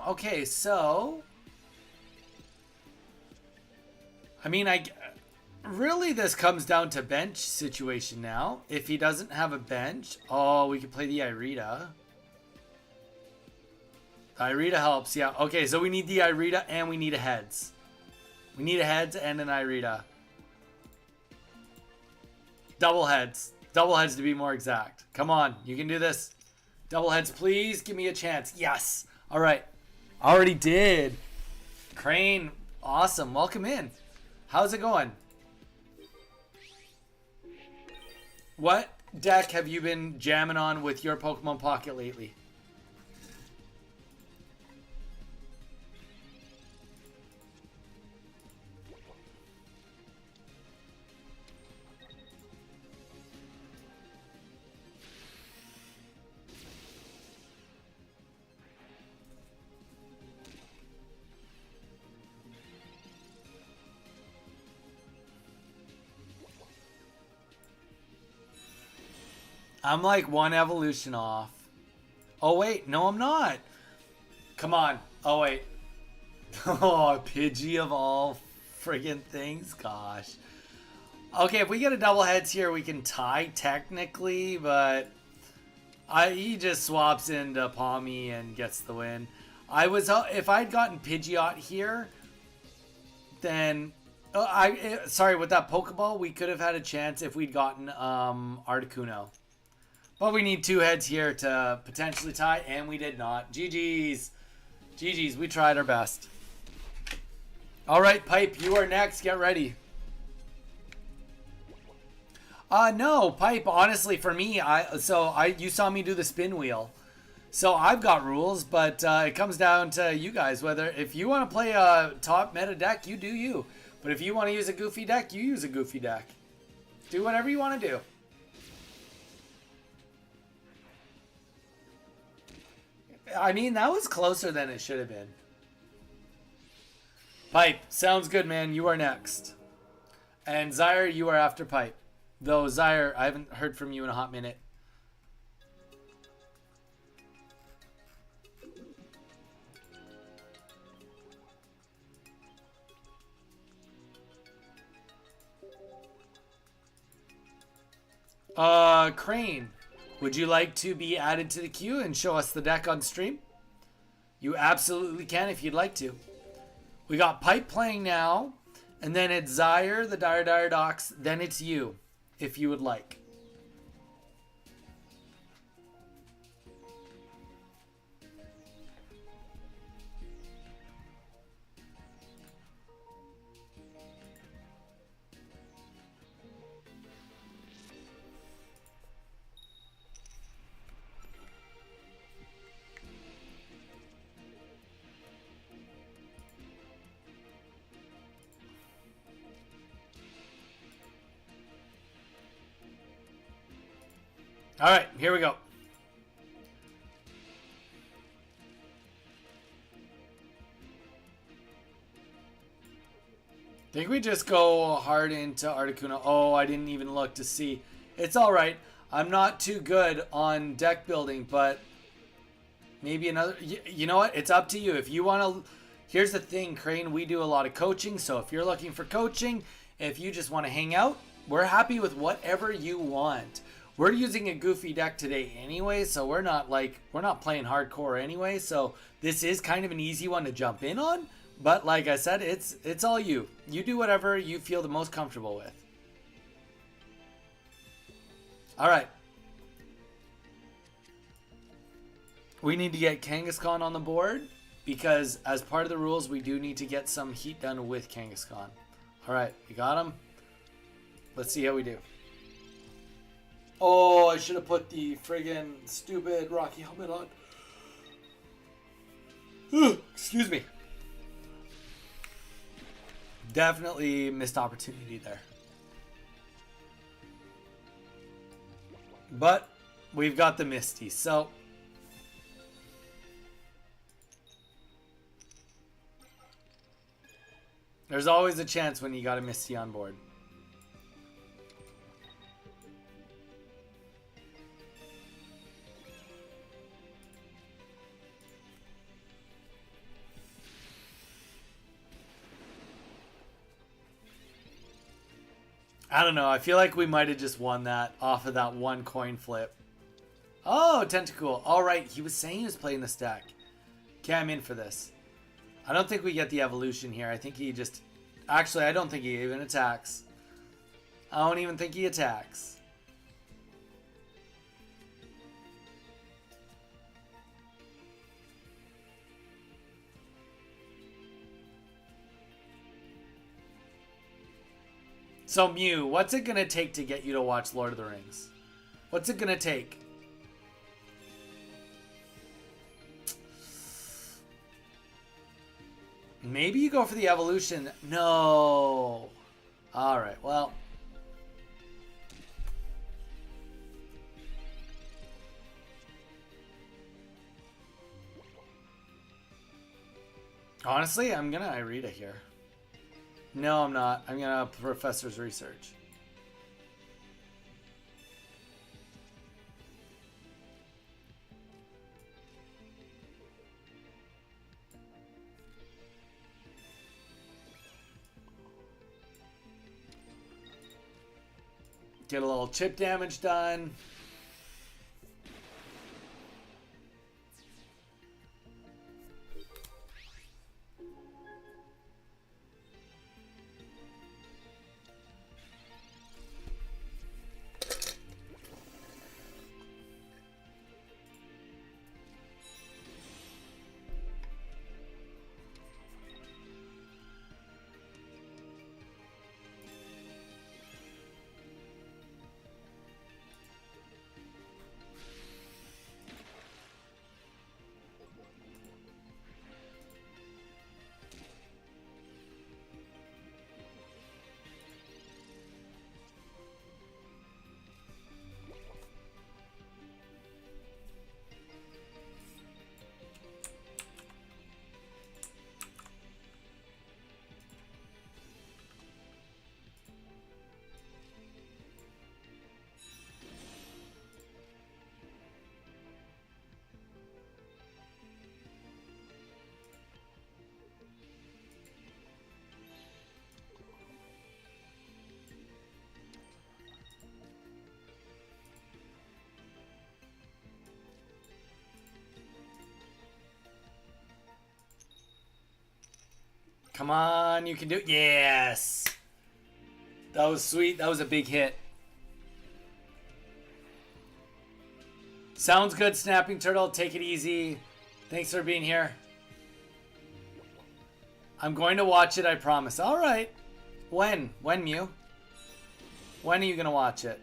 Okay, so... I mean, really this comes down to bench situation now. If he doesn't have a bench... Oh, we could play the Irida. The Irida helps, yeah. Okay, so we need the Irida and we need a heads. We need a heads and an Irida. Double heads. Double heads to be more exact. Come on, you can do this. Double heads, please give me a chance. Yes. All right. Already did. Crane, awesome. Welcome in. How's it going? What deck have you been jamming on with your Pokemon Pocket lately? I'm like one evolution off. Oh, wait. No, I'm not. Come on. Oh, wait. Oh, Pidgey of all friggin' things. Gosh. Okay, if we get a double heads here, we can tie technically, but he just swaps into Palmy and gets the win. If I'd gotten Pidgeot here, then... sorry, with that Pokeball, we could have had a chance if we'd gotten Articuno. But we need two heads here to potentially tie, and we did not. GG's. GG's. We tried our best. All right, Pipe, you are next. Get ready. No, Pipe, honestly, for me, you saw me do the spin wheel. So I've got rules, but it comes down to you guys. If you want to play a top meta deck, you do you. But if you want to use a goofy deck, you use a goofy deck. Do whatever you want to do. I mean, that was closer than it should have been. Pipe. Sounds good, man. You are next. And Zyre, you are after Pipe. Though, Zyre, I haven't heard from you in a hot minute. Crane, would you like to be added to the queue and show us the deck on stream? You absolutely can if you'd like to. We got Pipe playing now, and then it's Zyre, the Dire Docs, then it's you, if you would like. All right, here we go. I think we just go hard into Articuno. Oh, I didn't even look to see. It's all right. I'm not too good on deck building, but maybe another. You know what? It's up to you. If you want to. Here's the thing, Crane. We do a lot of coaching. So if you're looking for coaching, if you just want to hang out, we're happy with whatever you want. We're using a goofy deck today anyway, so we're not playing hardcore anyway, so this is kind of an easy one to jump in on, but like I said, it's all you. You do whatever you feel the most comfortable with. All right. We need to get Kangaskhan on the board because as part of the rules, we do need to get some heat done with Kangaskhan. All right, we got him. Let's see how we do. Oh, I should have put the friggin' stupid Rocky helmet on. Excuse me. Definitely missed opportunity there. But we've got the Misty, so there's always a chance when you got a Misty on board. I don't know. I feel like we might have just won that off of that one coin flip. Oh, Tentacool. All right. He was saying he was playing the stack. Okay, I'm in for this. I don't think we get the evolution here. I think he just... Actually, I don't think he even attacks. I don't even think he attacks. So, Mew, what's it going to take to get you to watch Lord of the Rings? What's it going to take? Maybe you go for the evolution. No. All right, well. Honestly, I'm going to Irida here. No, I'm not. I'm going to Professor's Research. Get a little chip damage done. Come on, you can do it. Yes. That was sweet. That was a big hit. Sounds good, Snapping Turtle. Take it easy. Thanks for being here. I'm going to watch it, I promise. All right. When? When, Mew? When are you going to watch it?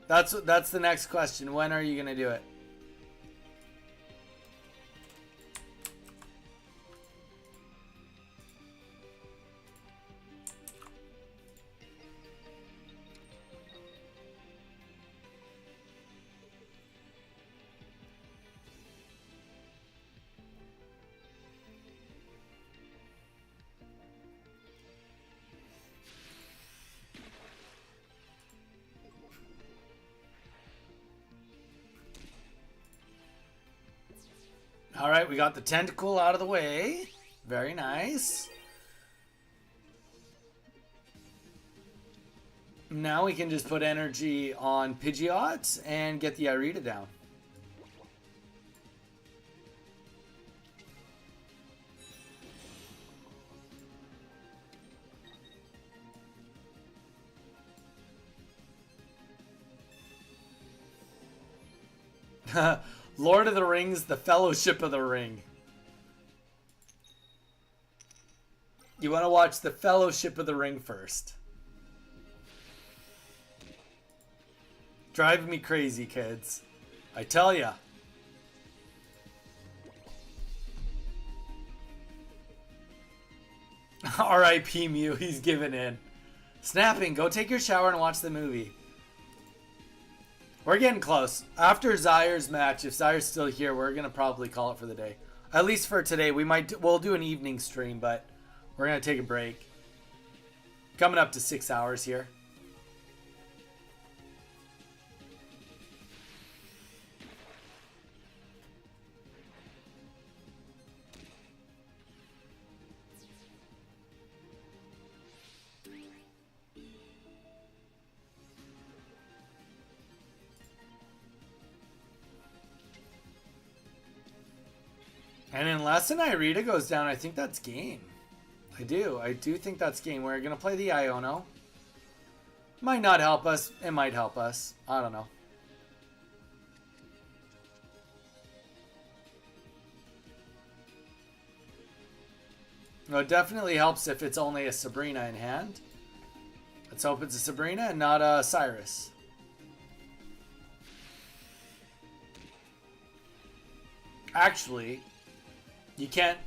That's the next question. When are you going to do it? All right, we got the tentacle out of the way. Very nice. Now we can just put energy on Pidgeot and get the Irida down. Lord of the Rings, the Fellowship of the Ring. You want to watch the Fellowship of the Ring first. Driving me crazy, kids. I tell ya. R.I.P. Mew, he's giving in. Snapping, go take your shower and watch the movie. We're getting close. After Zaire's match, if Zaire's still here, we're gonna probably call it for the day. At least for today. We'll do an evening stream, but we're gonna take a break. Coming up to 6 hours here. And unless an Irida goes down, I think that's game. I do think that's game. We're going to play the Iono. Might not help us. It might help us. I don't know. No, it definitely helps if it's only a Sabrina in hand. Let's hope it's a Sabrina and not a Cyrus. Actually, you can't...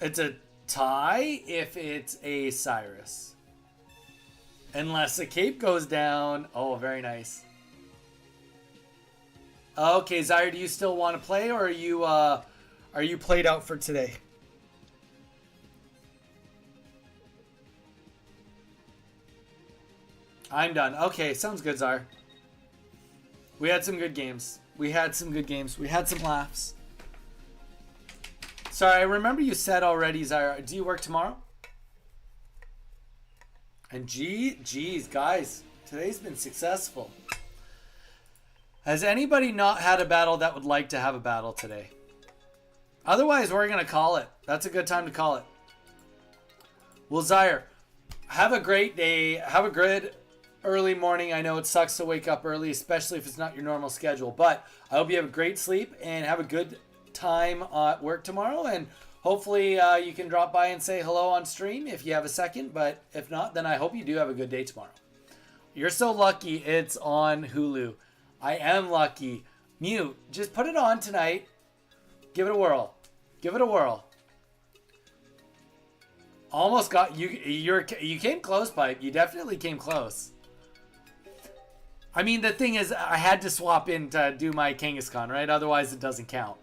It's a tie if it's a Cyrus. Unless a cape goes down. Oh, very nice. Okay, Zaire, do you still want to play, or are you played out for today? I'm done. Okay, sounds good, Zaire. We had some good games. We had some laughs. Sorry, I remember you said already, Zaire. Do you work tomorrow? And geez, guys, today's been successful. Has anybody not had a battle that would like to have a battle today? Otherwise, we're going to call it. That's a good time to call it. Well, Zaire, have a great day. Have a good early morning. I know it sucks to wake up early, especially if it's not your normal schedule. But I hope you have a great sleep and have a good time at work tomorrow. And hopefully you can drop by and say hello on stream if you have a second. But if not, then I hope you do have a good day tomorrow. You're so lucky it's on Hulu. I am lucky. Mew, just put it on tonight. Give it a whirl. Give it a whirl. Almost got you. You came close, Pipe. You definitely came close. I mean, the thing is, I had to swap in to do my Kangaskhan, right? Otherwise, it doesn't count.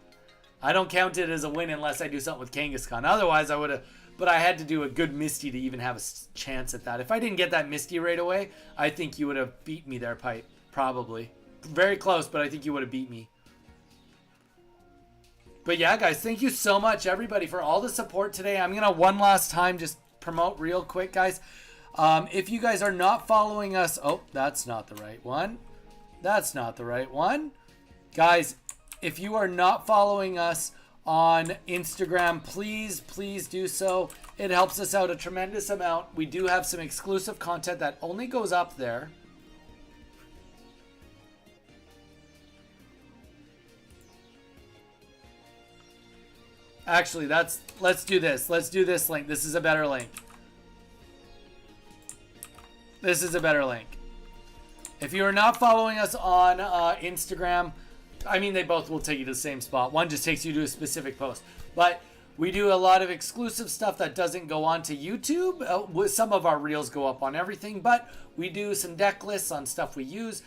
I don't count it as a win unless I do something with Kangaskhan. Otherwise, I would have. But I had to do a good Misty to even have a chance at that. If I didn't get that Misty right away, I think you would have beat me there, Pipe. Probably. Very close, but I think you would have beat me. But yeah, guys, thank you so much, everybody, for all the support today. I'm going to one last time just promote real quick, guys. If you guys are not following us... Oh, that's not the right one. That's not the right one. Guys, if you are not following us on Instagram, please do so. It helps us out a tremendous amount. We do have some exclusive content that only goes up there. Actually, let's do this. Let's do this link. This is a better link. This is a better link. If you are not following us on Instagram, I mean, they both will take you to the same spot. One just takes you to a specific post. But we do a lot of exclusive stuff that doesn't go on to YouTube. Some of our reels go up on everything, but we do some deck lists on stuff we use.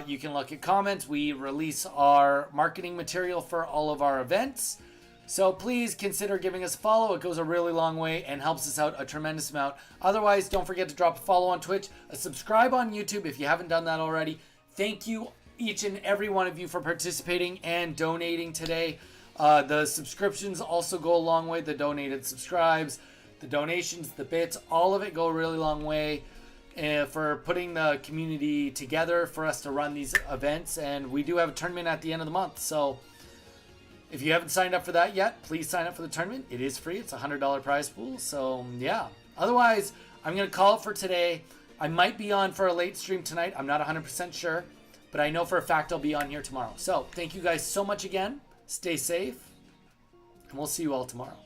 You can look at comments. We release our marketing material for all of our events. So please consider giving us a follow. It goes a really long way and helps us out a tremendous amount. Otherwise, don't forget to drop a follow on Twitch, a subscribe on YouTube if you haven't done that already. Thank you, each and every one of you, for participating and donating today. The subscriptions also go a long way. The donated subscribes, the donations, the bits, all of it go a really long way for putting the community together for us to run these events. And we do have a tournament at the end of the month. So if you haven't signed up for that yet, please sign up for the tournament. It is free. It's a $100 prize pool. So yeah. Otherwise, I'm going to call it for today. I might be on for a late stream tonight. I'm not 100% sure, but I know for a fact I'll be on here tomorrow. So thank you guys so much again. Stay safe, and we'll see you all tomorrow.